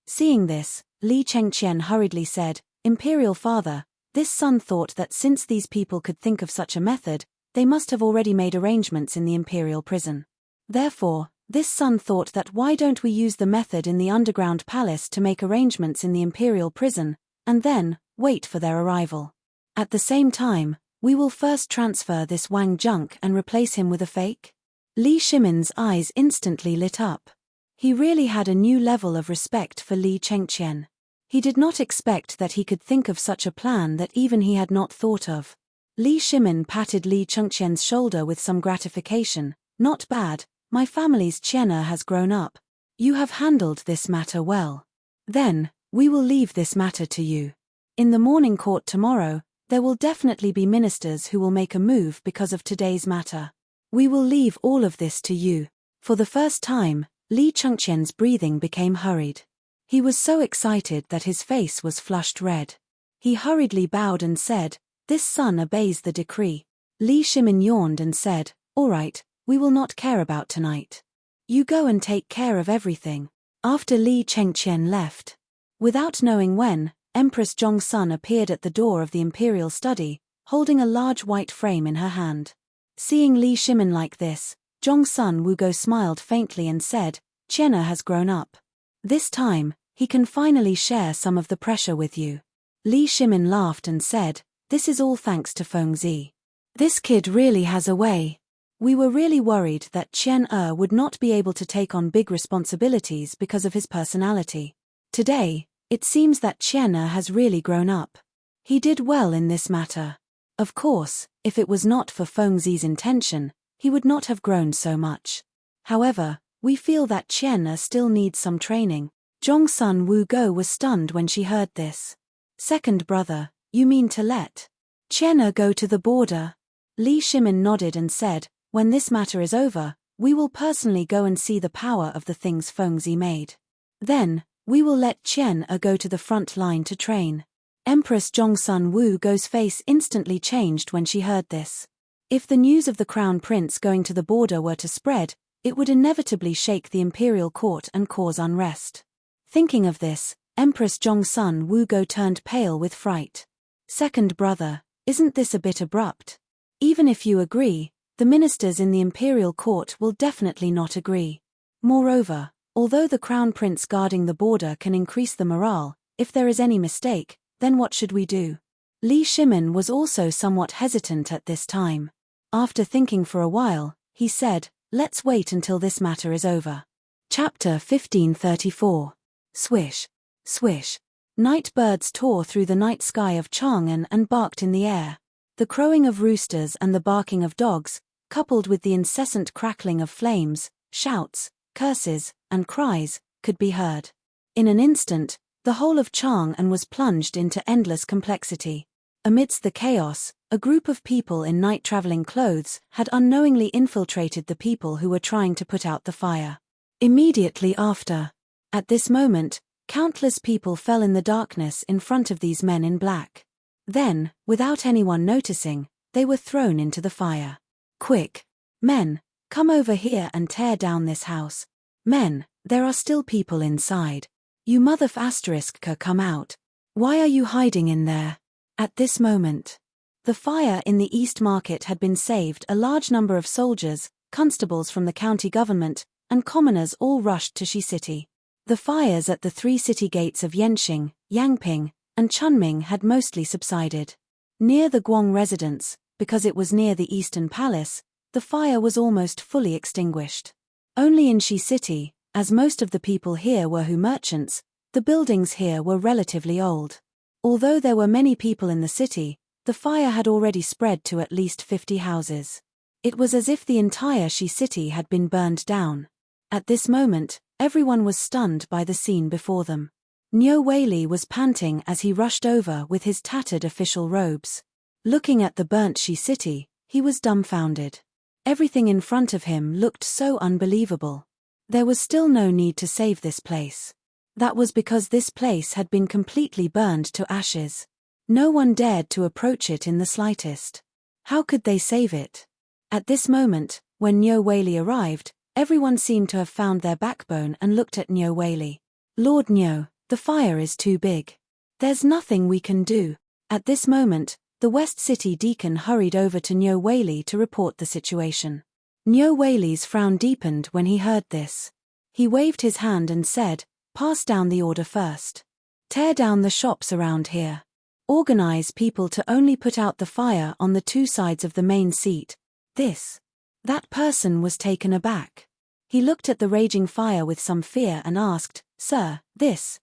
Seeing this, Li Chengqian hurriedly said, "Imperial Father, this son thought that since these people could think of such a method, they must have already made arrangements in the imperial prison. Therefore, this son thought that why don't we use the method in the underground palace to make arrangements in the imperial prison, and then, wait for their arrival. At the same time, we will first transfer this Wang Junk and replace him with a fake?" Li Shimin's eyes instantly lit up. He really had a new level of respect for Li Chengqian. He did not expect that he could think of such a plan that even he had not thought of. Li Shimin patted Li Chengqian's shoulder with some gratification. "Not bad, my family's Qian'er has grown up. You have handled this matter well. Then, we will leave this matter to you. In the morning court tomorrow, there will definitely be ministers who will make a move because of today's matter. We will leave all of this to you." For the first time, Li Chengqian's breathing became hurried. He was so excited that his face was flushed red. He hurriedly bowed and said, "This son obeys the decree." Li Shimin yawned and said, "All right, we will not care about tonight. You go and take care of everything." After Li Chengqian left, without knowing when, Empress Zhongsun appeared at the door of the imperial study, holding a large white frame in her hand. Seeing Li Shimin like this, Zhongsun Wugo smiled faintly and said, "Qian'er has grown up. This time, he can finally share some of the pressure with you." Li Shimin laughed and said, "This is all thanks to Fengzi. This kid really has a way. We were really worried that Qian'er would not be able to take on big responsibilities because of his personality. Today, it seems that Qian'er has really grown up. He did well in this matter. Of course, if it was not for Fengzi's intention, he would not have grown so much. However, we feel that Qian'er still needs some training." Zhongsun Wugo was stunned when she heard this. "Second brother, you mean to let Qian'er go to the border?" Li Shimin nodded and said, "When this matter is over, we will personally go and see the power of the things Fengzi made. Then, we will let Qian'er go to the front line to train." Empress Zhongsun Wugo's face instantly changed when she heard this. If the news of the crown prince going to the border were to spread, it would inevitably shake the imperial court and cause unrest. Thinking of this, Empress Zhongsun Wugo turned pale with fright. "Second brother, isn't this a bit abrupt? Even if you agree, the ministers in the imperial court will definitely not agree. Moreover, although the crown prince guarding the border can increase the morale, if there is any mistake, then what should we do?" Li Shimin was also somewhat hesitant at this time. After thinking for a while, he said, "Let's wait until this matter is over." Chapter 1534. Swish, swish. Night birds tore through the night sky of Chang'an and barked in the air. The crowing of roosters and the barking of dogs, coupled with the incessant crackling of flames, shouts, curses, and cries, could be heard. In an instant, the whole of Chang'an was plunged into endless complexity. Amidst the chaos, a group of people in night-traveling clothes had unknowingly infiltrated the people who were trying to put out the fire. Immediately after, at this moment, countless people fell in the darkness in front of these men in black. Then, without anyone noticing, they were thrown into the fire. "Quick! Men, come over here and tear down this house. Men, there are still people inside. You mother f***, come out. Why are you hiding in there?" At this moment, the fire in the East Market had been saved. A large number of soldiers, constables from the county government, and commoners all rushed to Shi City. The fires at the three city gates of Yanqing, Yangping, and Chunming had mostly subsided. Near the Guang residence, because it was near the Eastern Palace, the fire was almost fully extinguished. Only in Shi City, as most of the people here were Hu merchants, the buildings here were relatively old. Although there were many people in the city, the fire had already spread to at least 50 houses. It was as if the entire Shi City had been burned down. At this moment, everyone was stunned by the scene before them. Niu Weili was panting as he rushed over with his tattered official robes. Looking at the burnt Shi City, he was dumbfounded. Everything in front of him looked so unbelievable. There was still no need to save this place. That was because this place had been completely burned to ashes. No one dared to approach it in the slightest. How could they save it? At this moment, when Niu Weili arrived, Everyone seemed to have found their backbone and looked at Nyo Whaley. Lord Nyo, the fire is too big. There's nothing we can do. At this moment, the West City deacon hurried over to Nyo Whaley to report the situation. Nyo Whaley's frown deepened when he heard this. He waved his hand and said, "Pass down the order first. Tear down the shops around here. Organize people to only put out the fire on the two sides of the main seat." That person was taken aback. He looked at the raging fire with some fear and asked, "Sir, this.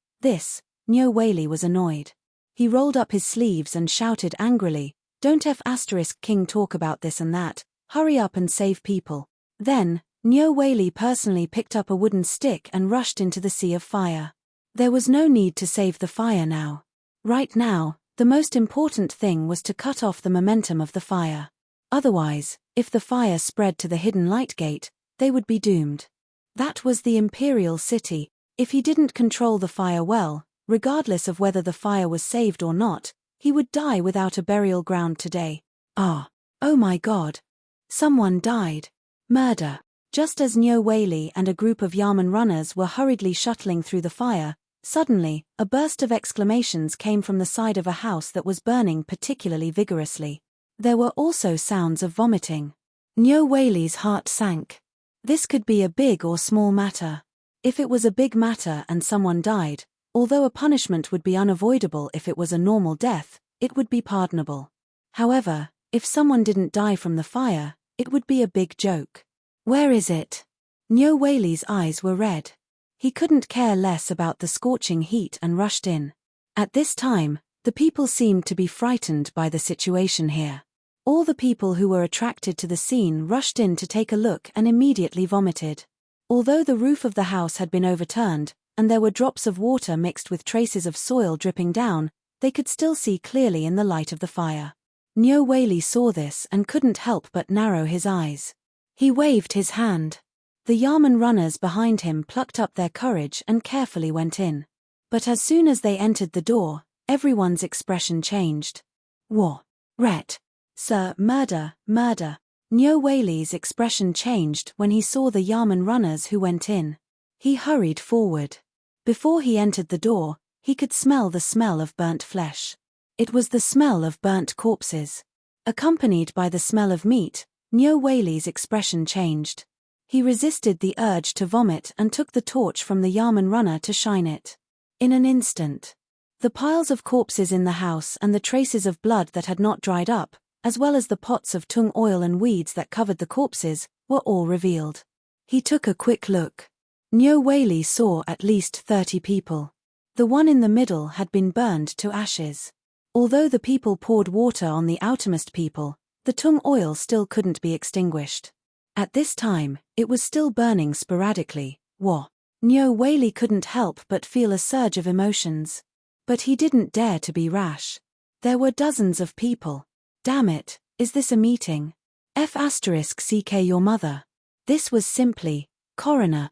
Nyo Whaley was annoyed. He rolled up his sleeves and shouted angrily, "Don't King talk about this and that, hurry up and save people." Then, Nyo Whaley personally picked up a wooden stick and rushed into the sea of fire. There was no need to save the fire now. Right now, the most important thing was to cut off the momentum of the fire. Otherwise, if the fire spread to the hidden light gate, they would be doomed. That was the Imperial City. If he didn't control the fire well, regardless of whether the fire was saved or not, he would die without a burial ground today. Oh my God. Someone died. Murder. Just as Nyo Whaley and a group of Yamen runners were hurriedly shuttling through the fire, suddenly, a burst of exclamations came from the side of a house that was burning particularly vigorously. There were also sounds of vomiting. Nyo Whaley's heart sank. This could be a big or small matter. If it was a big matter and someone died, although a punishment would be unavoidable if it was a normal death, it would be pardonable. However, if someone didn't die from the fire, it would be a big joke. Where is it? Nyo Whaley's eyes were red. He couldn't care less about the scorching heat and rushed in. At this time, the people seemed to be frightened by the situation here. All the people who were attracted to the scene rushed in to take a look and immediately vomited. Although the roof of the house had been overturned, and there were drops of water mixed with traces of soil dripping down, they could still see clearly in the light of the fire. Nyo Whaley saw this and couldn't help but narrow his eyes. He waved his hand. The Yamen runners behind him plucked up their courage and carefully went in. But as soon as they entered the door, everyone's expression changed. War. Ret. Sir, murder. Nyo Whaley's expression changed when he saw the Yamen runners who went in. He hurried forward. Before he entered the door, he could smell the smell of burnt flesh. It was the smell of burnt corpses. Accompanied by the smell of meat, Nyo Whaley's expression changed. He resisted the urge to vomit and took the torch from the Yamen runner to shine it. In an instant, the piles of corpses in the house and the traces of blood that had not dried up, as well as the pots of tung oil and weeds that covered the corpses, were all revealed. He took a quick look. Nyo Whaley saw at least 30 people. The one in the middle had been burned to ashes. Although the people poured water on the outermost people, the tung oil still couldn't be extinguished. At this time, it was still burning sporadically. Nyo Whaley couldn't help but feel a surge of emotions. But he didn't dare to be rash. There were dozens of people. Damn it, is this a meeting? F***ck your mother. This was simply, Coroner,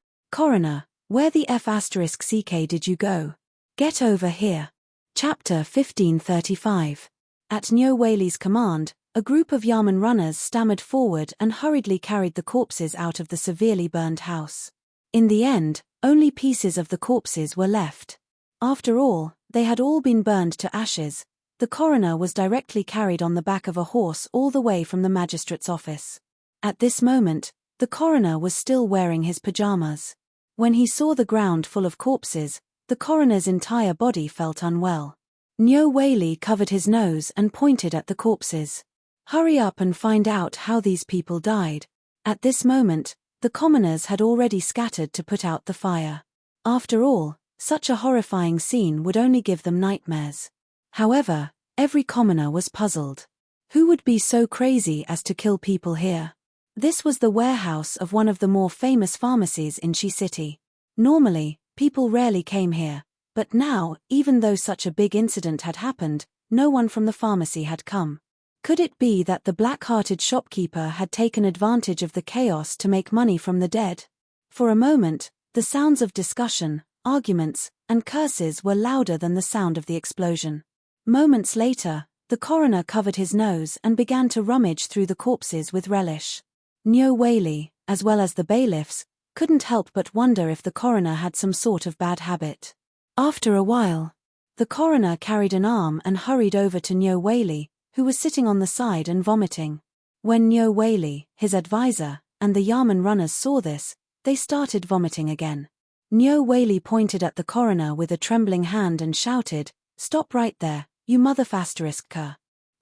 where the F***ck did you go? Get over here. Chapter 1535. At Nyo Whaley's command, a group of Yamen runners stammered forward and hurriedly carried the corpses out of the severely burned house. In the end, only pieces of the corpses were left. After all, they had all been burned to ashes. The coroner was directly carried on the back of a horse all the way from the magistrate's office. At this moment, the coroner was still wearing his pajamas. When he saw the ground full of corpses, the coroner's entire body felt unwell. Nyo Whaley covered his nose and pointed at the corpses. Hurry up and find out how these people died. At this moment, the commoners had already scattered to put out the fire. After all, such a horrifying scene would only give them nightmares. However, every commoner was puzzled. Who would be so crazy as to kill people here? This was the warehouse of one of the more famous pharmacies in Shi City. Normally, people rarely came here, but now, even though such a big incident had happened, no one from the pharmacy had come. Could it be that the black-hearted shopkeeper had taken advantage of the chaos to make money from the dead? For a moment, the sounds of discussion, arguments, and curses were louder than the sound of the explosion. Moments later, the coroner covered his nose and began to rummage through the corpses with relish. Nyo Whaley, as well as the bailiffs, couldn't help but wonder if the coroner had some sort of bad habit. After a while, the coroner carried an arm and hurried over to Nyo Whaley, who was sitting on the side and vomiting. When Nyo Whaley, his advisor, and the Yamen runners saw this, they started vomiting again. Nyo Whaley pointed at the coroner with a trembling hand and shouted, "Stop right there, you motherfaster.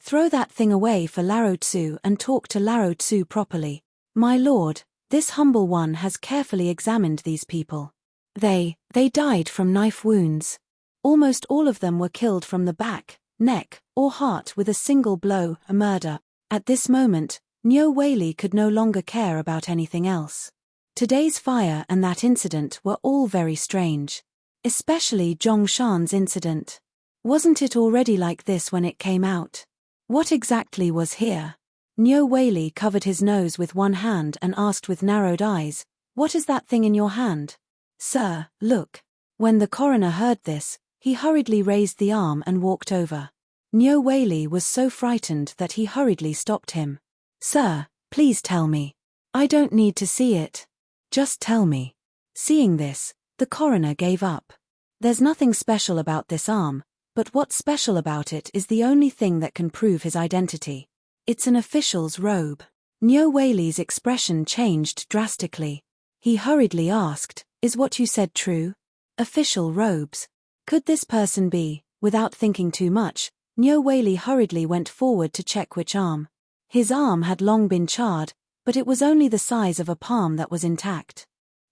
Throw that thing away for Laro Tsu and talk to Laro Tsu properly. My lord, this humble one has carefully examined these people. They died from knife wounds. Almost all of them were killed from the back, neck, or heart with a single blow, a murder." At this moment, Nyo Whaley could no longer care about anything else. Today's fire and that incident were all very strange. Especially Zhongshan's incident. Wasn't it already like this when it came out? What exactly was here? Nyo Whaley covered his nose with one hand and asked with narrowed eyes, "What is that thing in your hand?" "Sir, look." When the coroner heard this, he hurriedly raised the arm and walked over. Nyo Whaley was so frightened that he hurriedly stopped him. "Sir, please tell me. I don't need to see it. Just tell me." Seeing this, the coroner gave up. There's nothing special about this arm, but what's special about it is the only thing that can prove his identity. It's an official's robe. Nyo Whaley's expression changed drastically. He hurriedly asked, "Is what you said true? Official robes? Could this person be?" Without thinking too much, Nyo Whaley hurriedly went forward to check which arm. His arm had long been charred, but it was only the size of a palm that was intact.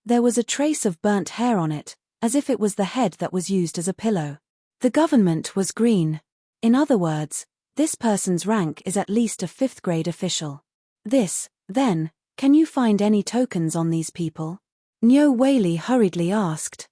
There was a trace of burnt hair on it, as if it was the head that was used as a pillow. The government was green. In other words, this person's rank is at least a 5th grade official. Then, can you find any tokens on these people? Nyo Whaley hurriedly asked.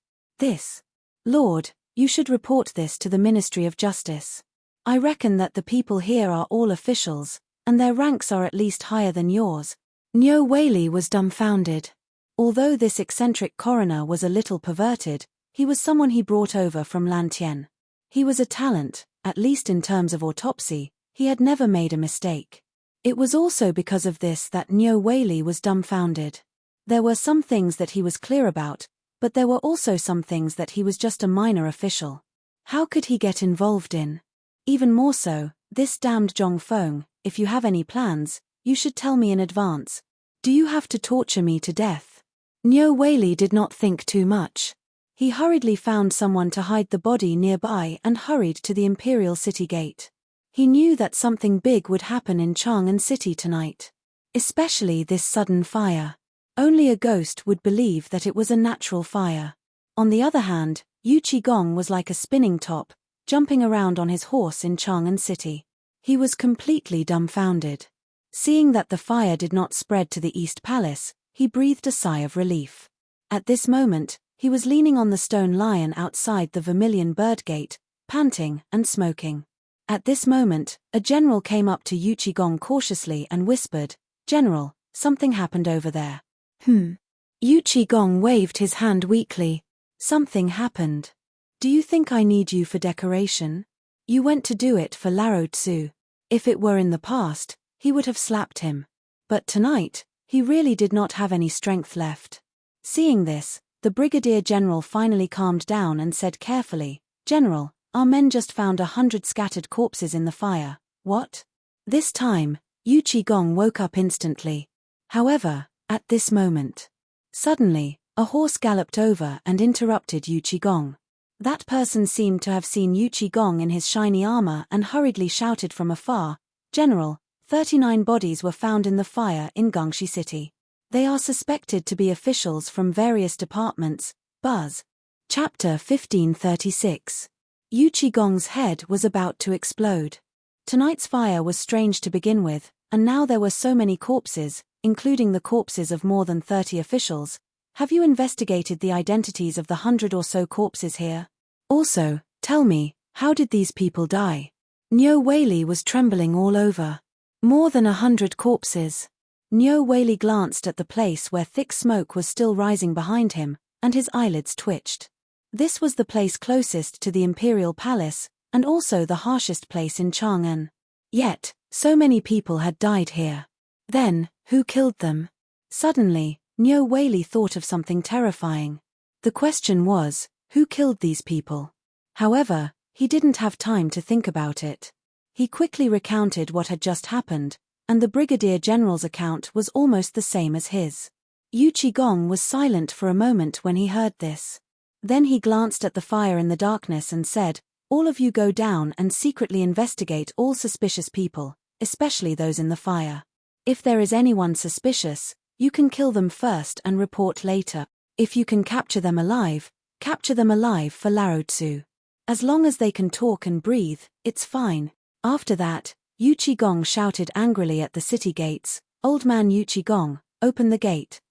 Lord, you should report this to the Ministry of Justice. I reckon that the people here are all officials, and their ranks are at least higher than yours." Nyo Whaley was dumbfounded. Although this eccentric coroner was a little perverted, he was someone he brought over from Lantien. He was a talent, at least in terms of autopsy. He had never made a mistake. It was also because of this that Nyo Whaley was dumbfounded. There were some things that he was clear about, but there were also some things that he was just a minor official. How could he get involved in? Even more so, this damned Zhongfeng, if you have any plans, you should tell me in advance. Do you have to torture me to death? Nyo Whaley did not think too much. He hurriedly found someone to hide the body nearby and hurried to the Imperial City Gate. He knew that something big would happen in Chang'an City tonight. Especially this sudden fire. Only a ghost would believe that it was a natural fire. On the other hand, Yu Qigong was like a spinning top, jumping around on his horse in Chang'an City. He was completely dumbfounded. Seeing that the fire did not spread to the East Palace, he breathed a sigh of relief. At this moment, he was leaning on the stone lion outside the Vermilion Bird Gate, panting and smoking. At this moment, a general came up to Yu Qigong cautiously and whispered, "General, something happened over there." Yu Qigong waved his hand weakly. "Something happened. Do you think I need you for decoration? You went to do it for Laro Tsu. If it were in the past, he would have slapped him. But tonight, he really did not have any strength left." Seeing this, the Brigadier General finally calmed down and said carefully, "General, our men just found 100 scattered corpses in the fire." "What?" This time, Yu Qigong woke up instantly. However, at this moment, suddenly, a horse galloped over and interrupted Yu Qigong. That person seemed to have seen Yu Qigong in his shiny armor and hurriedly shouted from afar, "General, 39 bodies were found in the fire in Gangxi City. They are suspected to be officials from various departments." Buzz. Chapter 1536. Yu Qigong's head was about to explode. Tonight's fire was strange to begin with, and now there were so many corpses, including the corpses of more than 30 officials. Have you investigated the identities of the 100 or so corpses here? Also, tell me, how did these people die? Nyo Whaley was trembling all over. More than 100 corpses. Nyo Whaley glanced at the place where thick smoke was still rising behind him, and his eyelids twitched. This was the place closest to the Imperial Palace, and also the harshest place in Chang'an. Yet, so many people had died here. Then, who killed them? Suddenly, Nyo Whaley thought of something terrifying. The question was, who killed these people? However, he didn't have time to think about it. He quickly recounted what had just happened, and the Brigadier General's account was almost the same as his. Yu Qigong was silent for a moment when he heard this. Then he glanced at the fire in the darkness and said, "All of you go down and secretly investigate all suspicious people, especially those in the fire. If there is anyone suspicious, you can kill them first and report later. If you can capture them alive for Larotsu. As long as they can talk and breathe, it's fine." After that, Yu Qigong shouted angrily at the city gates, "Old man Yu Qigong, open the gate."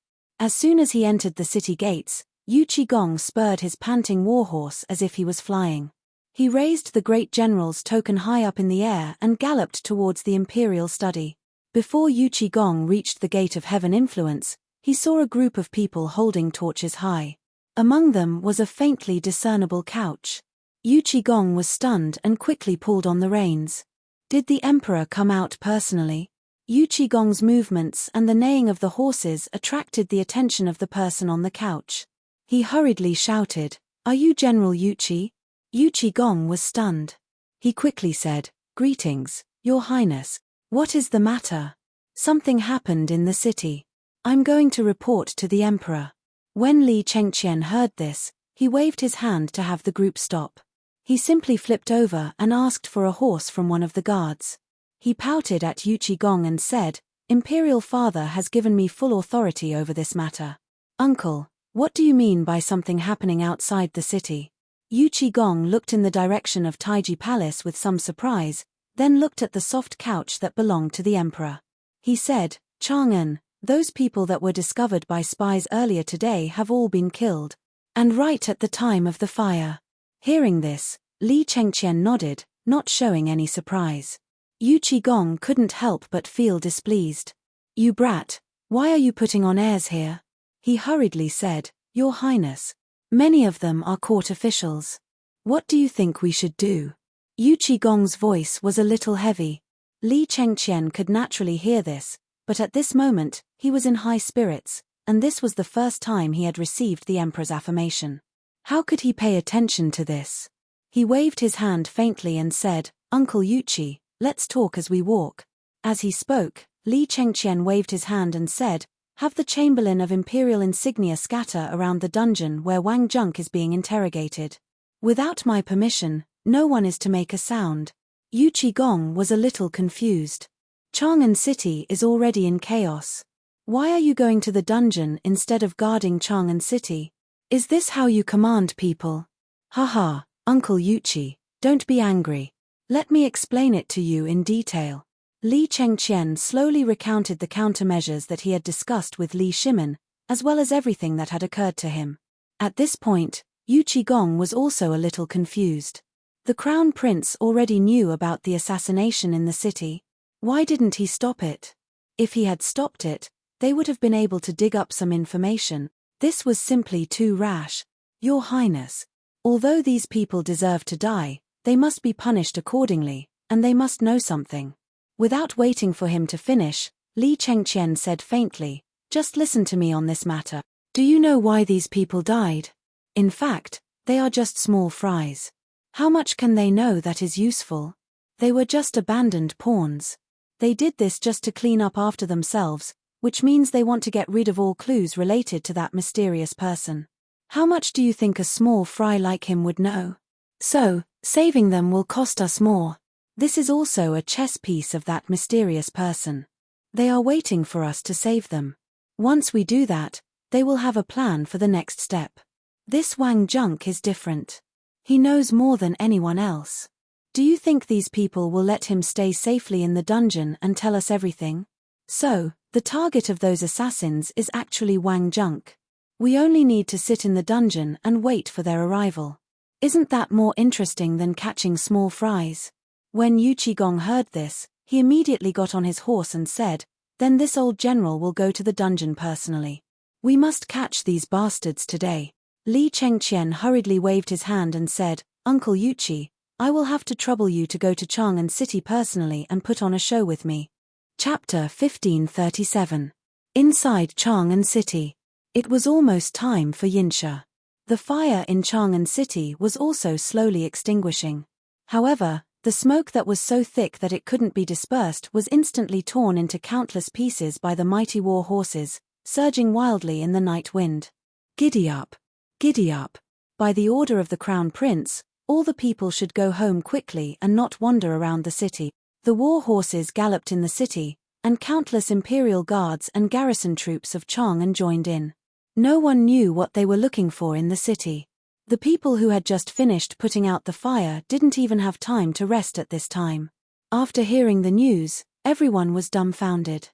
As soon as he entered the city gates, Yu Qigong spurred his panting warhorse as if he was flying. He raised the great general's token high up in the air and galloped towards the imperial study. Before Yu Qigong reached the gate of heaven influence, he saw a group of people holding torches high. Among them was a faintly discernible couch. Yu Qigong was stunned and quickly pulled on the reins. Did the emperor come out personally? Yu Qigong's movements and the neighing of the horses attracted the attention of the person on the couch. He hurriedly shouted, "Are you General Yu Qi?" Yu Qigong was stunned. He quickly said, "Greetings, Your Highness. What is the matter?" "Something happened in the city. I'm going to report to the emperor." When Li Chengqian heard this, he waved his hand to have the group stop. He simply flipped over and asked for a horse from one of the guards. He pouted at Yu Qigong and said, "Imperial Father has given me full authority over this matter." "Uncle, what do you mean by something happening outside the city?" Yu Qigong looked in the direction of Taiji Palace with some surprise, then looked at the soft couch that belonged to the emperor. He said, "Chang'an, those people that were discovered by spies earlier today have all been killed. And right at the time of the fire." Hearing this, Li Chengqian nodded, not showing any surprise. Yu Qigong couldn't help but feel displeased. "You brat, why are you putting on airs here?" He hurriedly said, "Your Highness. Many of them are court officials. What do you think we should do?" Yu Qigong's voice was a little heavy. Li Chengqian could naturally hear this, but at this moment, he was in high spirits, and this was the first time he had received the emperor's affirmation. How could he pay attention to this? He waved his hand faintly and said, "Uncle Yu Qi, let's talk as we walk." As he spoke, Li Chengqian waved his hand and said, "Have the Chamberlain of Imperial Insignia scatter around the dungeon where Wang Junk is being interrogated. Without my permission, no one is to make a sound." Yu Qigong was a little confused. Chang'an City is already in chaos. Why are you going to the dungeon instead of guarding Chang'an City? Is this how you command people? Haha, Uncle Yu Qi, don't be angry. Let me explain it to you in detail. Li Chengqian slowly recounted the countermeasures that he had discussed with Li Shimin, as well as everything that had occurred to him. At this point, Yu Qigong was also a little confused. The Crown Prince already knew about the assassination in the city. Why didn't he stop it? If he had stopped it, they would have been able to dig up some information. This was simply too rash. "Your Highness, although these people deserve to die, they must be punished accordingly, and they must know something." Without waiting for him to finish, Li Chengqian said faintly, "Just listen to me on this matter. Do you know why these people died? In fact, they are just small fries. How much can they know that is useful? They were just abandoned pawns. They did this just to clean up after themselves, which means they want to get rid of all clues related to that mysterious person. How much do you think a small fry like him would know? So, saving them will cost us more. This is also a chess piece of that mysterious person. They are waiting for us to save them. Once we do that, they will have a plan for the next step. This Wang Junk is different. He knows more than anyone else. Do you think these people will let him stay safely in the dungeon and tell us everything? So, the target of those assassins is actually Wang Junk. We only need to sit in the dungeon and wait for their arrival. Isn't that more interesting than catching small fries?" When Yu Qigong heard this, he immediately got on his horse and said, "Then this old general will go to the dungeon personally. We must catch these bastards today." Li Chengqian hurriedly waved his hand and said, "Uncle Yu Qi, I will have to trouble you to go to Chang'an City personally and put on a show with me." Chapter 1537. Inside Chang'an City. It was almost time for Yinsha. The fire in Chang'an City was also slowly extinguishing. However, the smoke that was so thick that it couldn't be dispersed was instantly torn into countless pieces by the mighty war horses, surging wildly in the night wind. Giddy up! Giddy up! By the order of the Crown Prince, all the people should go home quickly and not wander around the city. The war horses galloped in the city, and countless imperial guards and garrison troops of Chang'an joined in. No one knew what they were looking for in the city. The people who had just finished putting out the fire didn't even have time to rest at this time. After hearing the news, everyone was dumbfounded.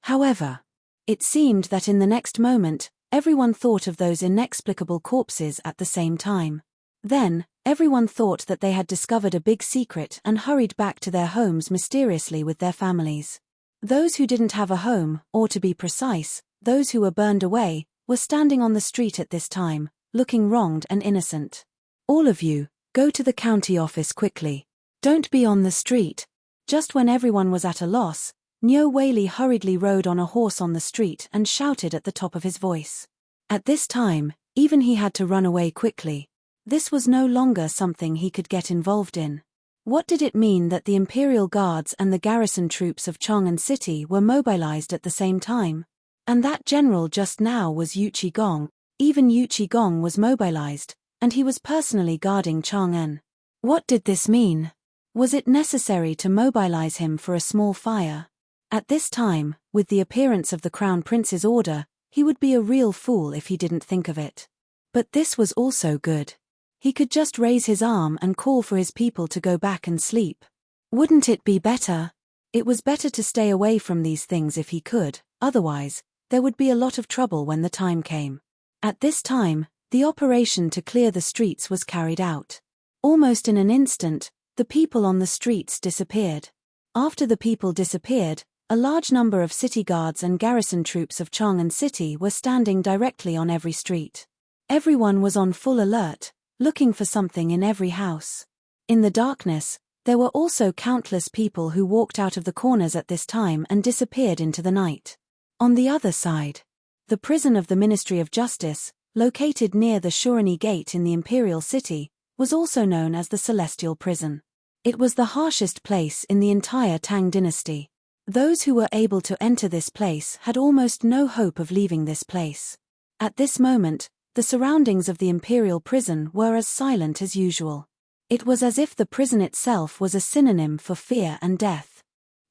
However, it seemed that in the next moment, everyone thought of those inexplicable corpses at the same time. Then, everyone thought that they had discovered a big secret and hurried back to their homes mysteriously with their families. Those who didn't have a home, or to be precise, those who were burned away, were standing on the street at this time, looking wronged and innocent. All of you, go to the county office quickly. Don't be on the street. Just when everyone was at a loss, Nyo Whaley hurriedly rode on a horse on the street and shouted at the top of his voice. At this time, even he had to run away quickly. This was no longer something he could get involved in. What did it mean that the Imperial Guards and the garrison troops of Chang'an City were mobilized at the same time? And that general just now was Yu Qigong. Even Yu Qigong was mobilized, and he was personally guarding Chang'an. What did this mean? Was it necessary to mobilize him for a small fire? At this time, with the appearance of the Crown Prince's order, he would be a real fool if he didn't think of it. But this was also good. He could just raise his arm and call for his people to go back and sleep. Wouldn't it be better? It was better to stay away from these things if he could, otherwise, there would be a lot of trouble when the time came. At this time, the operation to clear the streets was carried out. Almost in an instant, the people on the streets disappeared. After the people disappeared, a large number of city guards and garrison troops of Chang'an City were standing directly on every street. Everyone was on full alert, looking for something in every house. In the darkness, there were also countless people who walked out of the corners at this time and disappeared into the night. On the other side, the prison of the Ministry of Justice, located near the Shurani Gate in the Imperial City, was also known as the Celestial Prison. It was the harshest place in the entire Tang dynasty. Those who were able to enter this place had almost no hope of leaving this place. At this moment, the surroundings of the Imperial Prison were as silent as usual. It was as if the prison itself was a synonym for fear and death.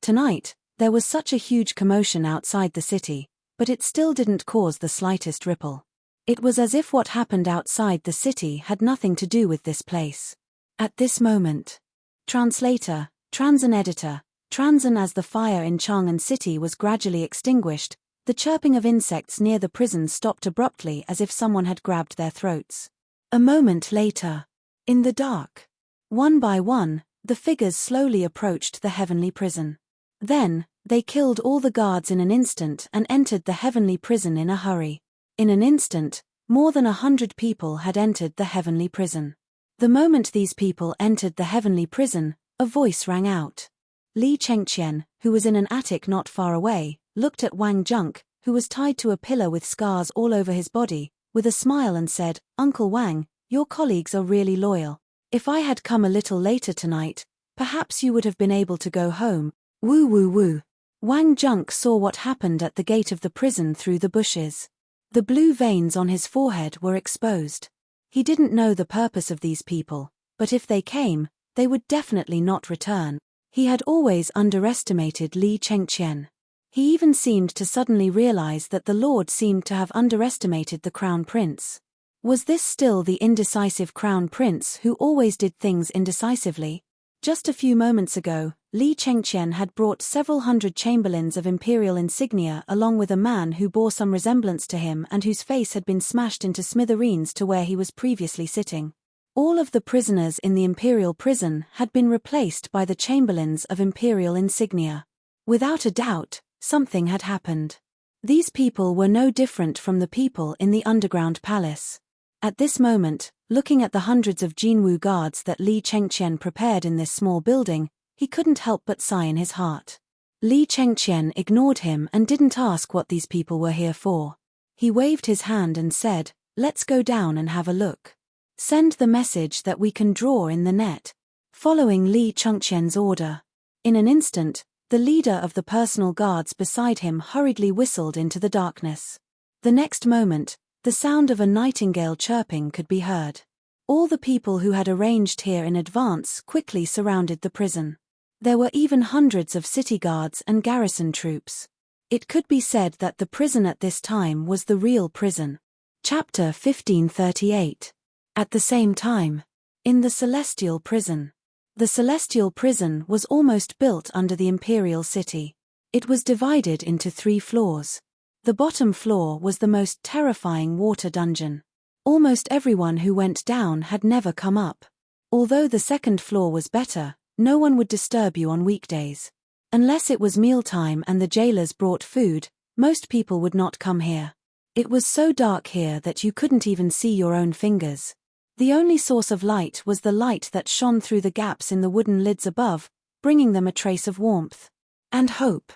Tonight, there was such a huge commotion outside the city, but it still didn't cause the slightest ripple. It was as if what happened outside the city had nothing to do with this place. At this moment. Translator, Transan editor, Transan. As the fire in Chang'an City was gradually extinguished, the chirping of insects near the prison stopped abruptly as if someone had grabbed their throats. A moment later. In the dark. One by one, the figures slowly approached the heavenly prison. Then, they killed all the guards in an instant and entered the heavenly prison in a hurry. In an instant, more than 100 people had entered the heavenly prison. The moment these people entered the heavenly prison, a voice rang out. Li Chengqian, who was in an attic not far away, looked at Wang Junk, who was tied to a pillar with scars all over his body, with a smile and said, "Uncle Wang, your colleagues are really loyal. If I had come a little later tonight, perhaps you would have been able to go home." Woo woo woo. Wang Junk saw what happened at the gate of the prison through the bushes. The blue veins on his forehead were exposed. He didn't know the purpose of these people, but if they came, they would definitely not return. He had always underestimated Li Chengqian. He even seemed to suddenly realize that the Lord seemed to have underestimated the Crown Prince. Was this still the indecisive Crown Prince who always did things indecisively? Just a few moments ago, Li Chengqian had brought several hundred chamberlains of imperial insignia along with a man who bore some resemblance to him and whose face had been smashed into smithereens to where he was previously sitting. All of the prisoners in the imperial prison had been replaced by the chamberlains of imperial insignia. Without a doubt, something had happened. These people were no different from the people in the underground palace. At this moment, looking at the hundreds of Jinwu guards that Li Chengqian prepared in this small building, he couldn't help but sigh in his heart. Li Chengqian ignored him and didn't ask what these people were here for. He waved his hand and said, "Let's go down and have a look. Send the message that we can draw in the net." Following Li Chengqian's order, in an instant, the leader of the personal guards beside him hurriedly whistled into the darkness. The next moment, the sound of a nightingale chirping could be heard. All the people who had arranged here in advance quickly surrounded the prison. There were even hundreds of city guards and garrison troops. It could be said that the prison at this time was the real prison. Chapter 1538. At the same time, in the Celestial Prison. The Celestial Prison was almost built under the imperial city. It was divided into 3 floors. The bottom floor was the most terrifying water dungeon. Almost everyone who went down had never come up. Although the second floor was better, no one would disturb you on weekdays. Unless it was mealtime and the jailers brought food, most people would not come here. It was so dark here that you couldn't even see your own fingers. The only source of light was the light that shone through the gaps in the wooden lids above, bringing them a trace of warmth and hope.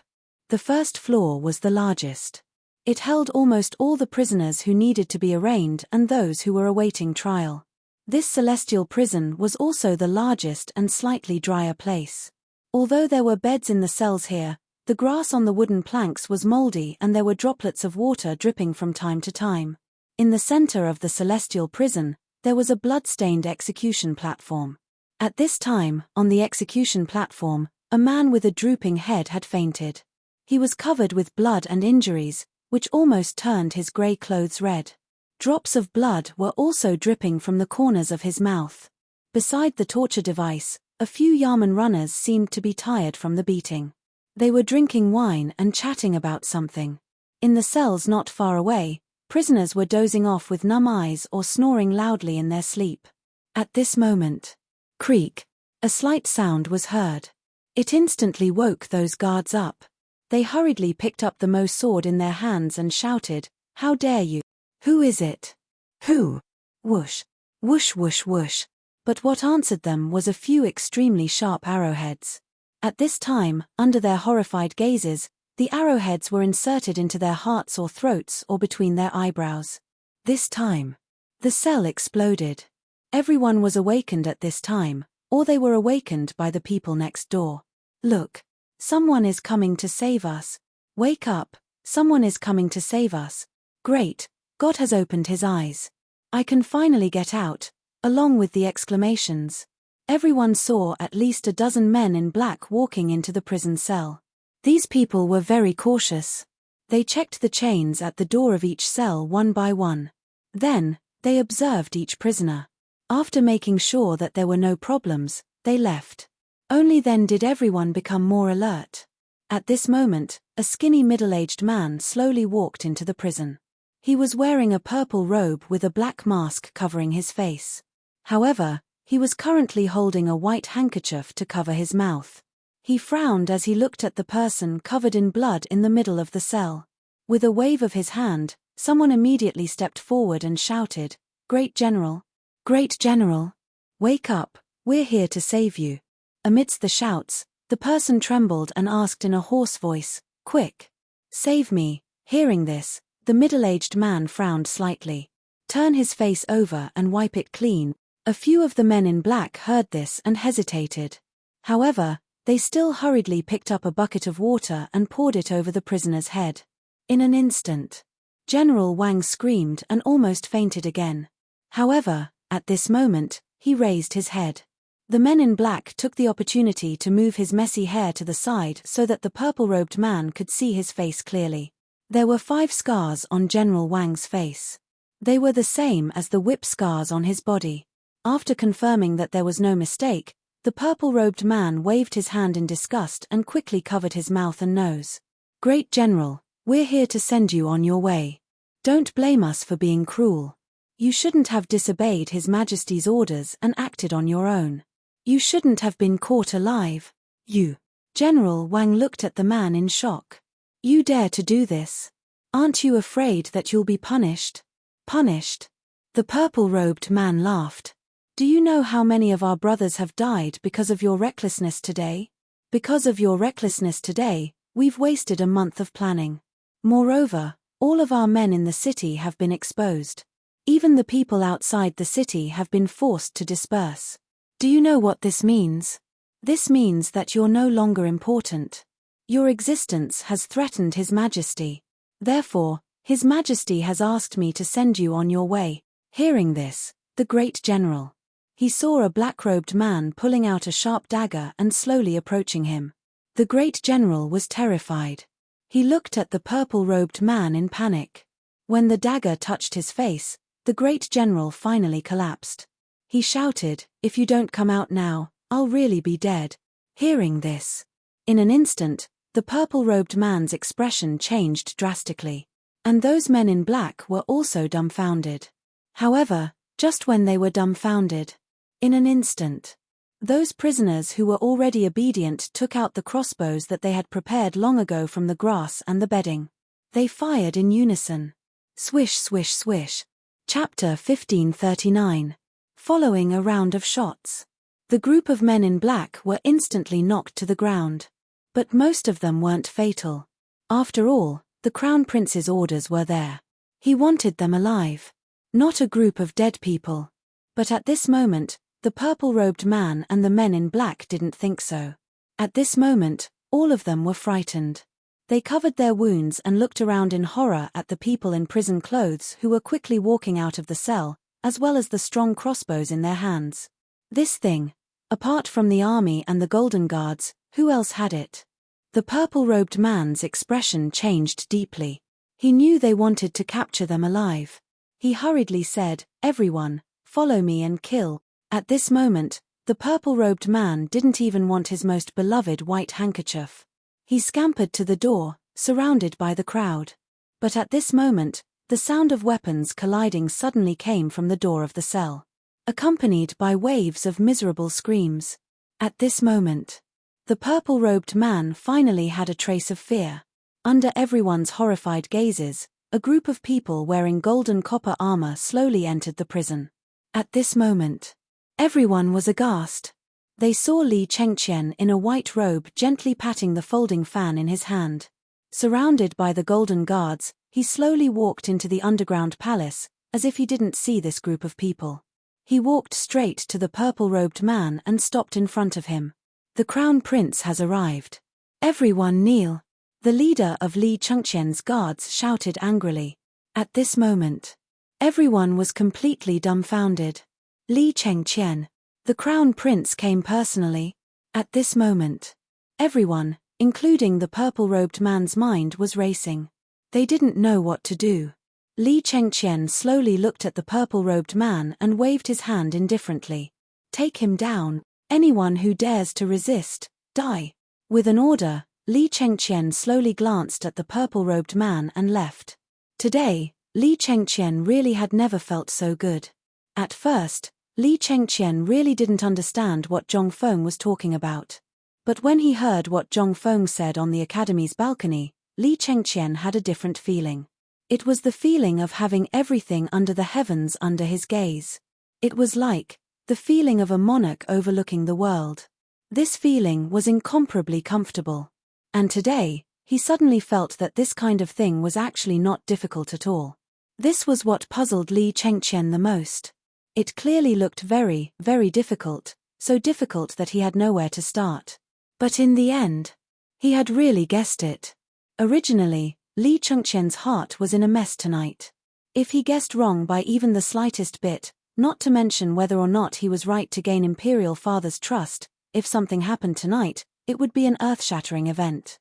The first floor was the largest. It held almost all the prisoners who needed to be arraigned and those who were awaiting trial. This celestial prison was also the largest and slightly drier place. Although there were beds in the cells here, the grass on the wooden planks was moldy and there were droplets of water dripping from time to time. In the center of the celestial prison, there was a blood-stained execution platform. At this time, on the execution platform, a man with a drooping head had fainted. He was covered with blood and injuries, which almost turned his grey clothes red. Drops of blood were also dripping from the corners of his mouth. Beside the torture device, a few Yamen runners seemed to be tired from the beating. They were drinking wine and chatting about something. In the cells not far away, prisoners were dozing off with numb eyes or snoring loudly in their sleep. At this moment, creak, a slight sound was heard. It instantly woke those guards up. They hurriedly picked up the Mo sword in their hands and shouted, "How dare you? Who is it? Who?" Whoosh, whoosh whoosh whoosh. But what answered them was a few extremely sharp arrowheads. At this time, under their horrified gazes, the arrowheads were inserted into their hearts or throats or between their eyebrows. This time, the cell exploded. Everyone was awakened at this time, or they were awakened by the people next door. "Look, someone is coming to save us. Wake up, someone is coming to save us. Great, God has opened his eyes. I can finally get out," along with the exclamations. Everyone saw at least a dozen men in black walking into the prison cell. These people were very cautious. They checked the chains at the door of each cell one by one. Then, they observed each prisoner. After making sure that there were no problems, they left. Only then did everyone become more alert. At this moment, a skinny middle-aged man slowly walked into the prison. He was wearing a purple robe with a black mask covering his face. However, he was currently holding a white handkerchief to cover his mouth. He frowned as he looked at the person covered in blood in the middle of the cell. With a wave of his hand, someone immediately stepped forward and shouted, "Great General! Great General! Wake up, we're here to save you." Amidst the shouts, the person trembled and asked in a hoarse voice, "Quick! Save me." Hearing this, the middle-aged man frowned slightly. "Turn his face over and wipe it clean." A few of the men in black heard this and hesitated. However, they still hurriedly picked up a bucket of water and poured it over the prisoner's head. In an instant, General Wang screamed and almost fainted again. However, at this moment, he raised his head. The men in black took the opportunity to move his messy hair to the side so that the purple-robed man could see his face clearly. There were 5 scars on General Wang's face. They were the same as the whip scars on his body. After confirming that there was no mistake, the purple-robed man waved his hand in disgust and quickly covered his mouth and nose. "Great General, we're here to send you on your way. Don't blame us for being cruel. You shouldn't have disobeyed His Majesty's orders and acted on your own. You shouldn't have been caught alive. You." General Wang looked at the man in shock. "You dare to do this? Aren't you afraid that you'll be punished?" "Punished?" The purple-robed man laughed. "Do you know how many of our brothers have died because of your recklessness today? Because of your recklessness today, we've wasted a month of planning. Moreover, all of our men in the city have been exposed. Even the people outside the city have been forced to disperse. Do you know what this means? This means that you're no longer important. Your existence has threatened His Majesty. Therefore, His Majesty has asked me to send you on your way." Hearing this, the great general. He saw a black-robed man pulling out a sharp dagger and slowly approaching him. The great general was terrified. He looked at the purple-robed man in panic. When the dagger touched his face, the great general finally collapsed. He shouted, "If you don't come out now, I'll really be dead." Hearing this, in an instant, the purple-robed man's expression changed drastically. And those men in black were also dumbfounded. However, just when they were dumbfounded, in an instant, those prisoners who were already obedient took out the crossbows that they had prepared long ago from the grass and the bedding. They fired in unison. Swish, swish, swish. Chapter 1539. Following a round of shots. The group of men in black were instantly knocked to the ground. But most of them weren't fatal. After all, the Crown Prince's orders were there. He wanted them alive. Not a group of dead people. But at this moment, the purple-robed man and the men in black didn't think so. At this moment, all of them were frightened. They covered their wounds and looked around in horror at the people in prison clothes who were quickly walking out of the cell, as well as the strong crossbows in their hands. This thing, apart from the army and the Golden Guards, who else had it? The purple-robed man's expression changed deeply. He knew they wanted to capture them alive. He hurriedly said, "Everyone, follow me and kill." At this moment, the purple-robed man didn't even want his most beloved white handkerchief. He scampered to the door, surrounded by the crowd. But at this moment, the sound of weapons colliding suddenly came from the door of the cell, accompanied by waves of miserable screams. At this moment, the purple-robed man finally had a trace of fear. Under everyone's horrified gazes, a group of people wearing golden copper armor slowly entered the prison. At this moment, everyone was aghast. They saw Li Chengqian in a white robe gently patting the folding fan in his hand. Surrounded by the Golden Guards, he slowly walked into the underground palace, as if he didn't see this group of people. He walked straight to the purple-robed man and stopped in front of him. "The Crown Prince has arrived. Everyone kneel." The leader of Li Chengqian's guards shouted angrily. At this moment, everyone was completely dumbfounded. Li Chengqian, the Crown Prince, came personally. At this moment, everyone, including the purple-robed man's mind, was racing. They didn't know what to do. Li Chengqian slowly looked at the purple-robed man and waved his hand indifferently. "Take him down. Anyone who dares to resist, die." With an order, Li Chengqian slowly glanced at the purple-robed man and left. Today, Li Chengqian really had never felt so good. At first, Li Chengqian really didn't understand what Zhong Feng was talking about. But when he heard what Zhong Feng said on the academy's balcony, Li Chengqian had a different feeling. It was the feeling of having everything under the heavens under his gaze. It was like the feeling of a monarch overlooking the world. This feeling was incomparably comfortable. And today, he suddenly felt that this kind of thing was actually not difficult at all. This was what puzzled Li Chengqian the most. It clearly looked very, very difficult, so difficult that he had nowhere to start. But in the end, he had really guessed it. Originally, Li Chengqian's heart was in a mess tonight. If he guessed wrong by even the slightest bit, not to mention whether or not he was right to gain Imperial Father's trust, if something happened tonight, it would be an earth-shattering event.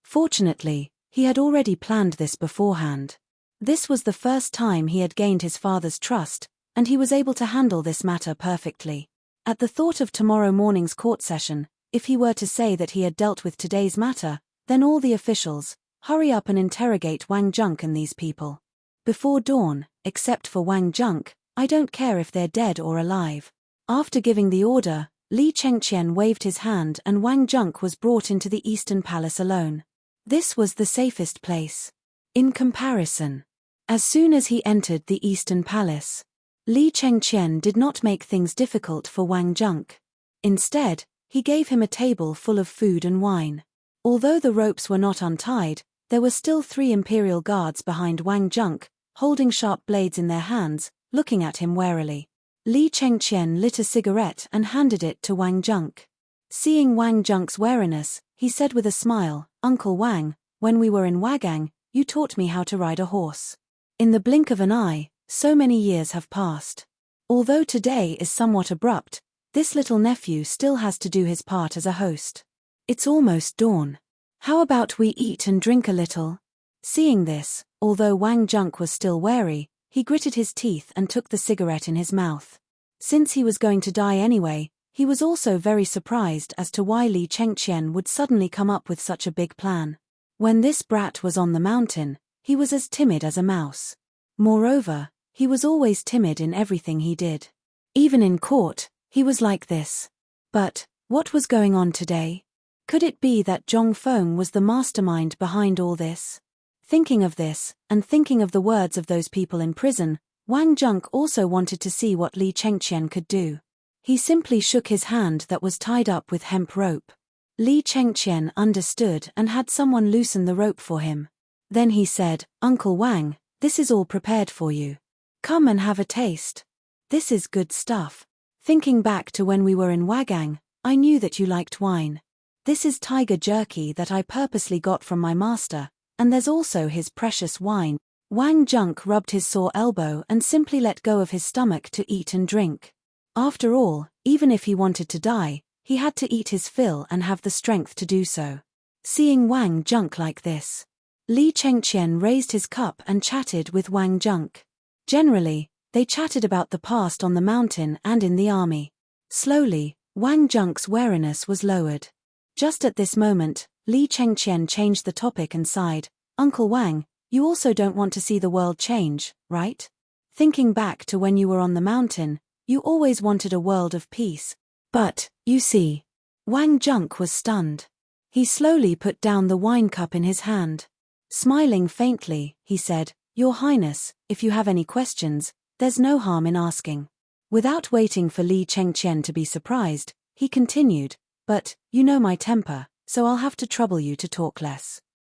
Fortunately, he had already planned this beforehand. This was the first time he had gained his father's trust, and he was able to handle this matter perfectly. At the thought of tomorrow morning's court session, if he were to say that he had dealt with today's matter, then all the officials, hurry up and interrogate Wang Junk and these people. Before dawn, except for Wang Junk, I don't care if they're dead or alive. After giving the order, Li Chengqian waved his hand and Wang Junk was brought into the Eastern Palace alone. This was the safest place. In comparison, as soon as he entered the Eastern Palace, Li Chengqian did not make things difficult for Wang Junk. Instead, he gave him a table full of food and wine. Although the ropes were not untied, there were still 3 imperial guards behind Wang Junk, holding sharp blades in their hands, looking at him warily. Li Chengqian lit a cigarette and handed it to Wang Junk. Seeing Wang Junk's wariness, he said with a smile, "Uncle Wang, when we were in Wagang, you taught me how to ride a horse. In the blink of an eye, so many years have passed. Although today is somewhat abrupt, this little nephew still has to do his part as a host. It's almost dawn. How about we eat and drink a little?" Seeing this, although Wang Junk was still wary, he gritted his teeth and took the cigarette in his mouth. Since he was going to die anyway, he was also very surprised as to why Li Chengqian would suddenly come up with such a big plan. When this brat was on the mountain, he was as timid as a mouse. Moreover, he was always timid in everything he did. Even in court, he was like this. But what was going on today? Could it be that Zhong Feng was the mastermind behind all this? Thinking of this, and thinking of the words of those people in prison, Wang Junk also wanted to see what Li Chengqian could do. He simply shook his hand that was tied up with hemp rope. Li Chengqian understood and had someone loosen the rope for him. Then he said, "Uncle Wang, this is all prepared for you. Come and have a taste. This is good stuff. Thinking back to when we were in Wagang, I knew that you liked wine. This is tiger jerky that I purposely got from my master, and there's also his precious wine." Wang Junk rubbed his sore elbow and simply let go of his stomach to eat and drink. After all, even if he wanted to die, he had to eat his fill and have the strength to do so. Seeing Wang Junk like this, Li Chengqian raised his cup and chatted with Wang Junk. Generally, they chatted about the past on the mountain and in the army. Slowly, Wang Junk's wariness was lowered. Just at this moment, Li Chengqian changed the topic and sighed, "Uncle Wang, you also don't want to see the world change, right? Thinking back to when you were on the mountain, you always wanted a world of peace. But, you see." Wang Junk was stunned. He slowly put down the wine cup in his hand. Smiling faintly, he said, "Your Highness, if you have any questions, there's no harm in asking." Without waiting for Li Chengqian to be surprised, he continued, "But, you know my temper, so I'll have to trouble you to talk less.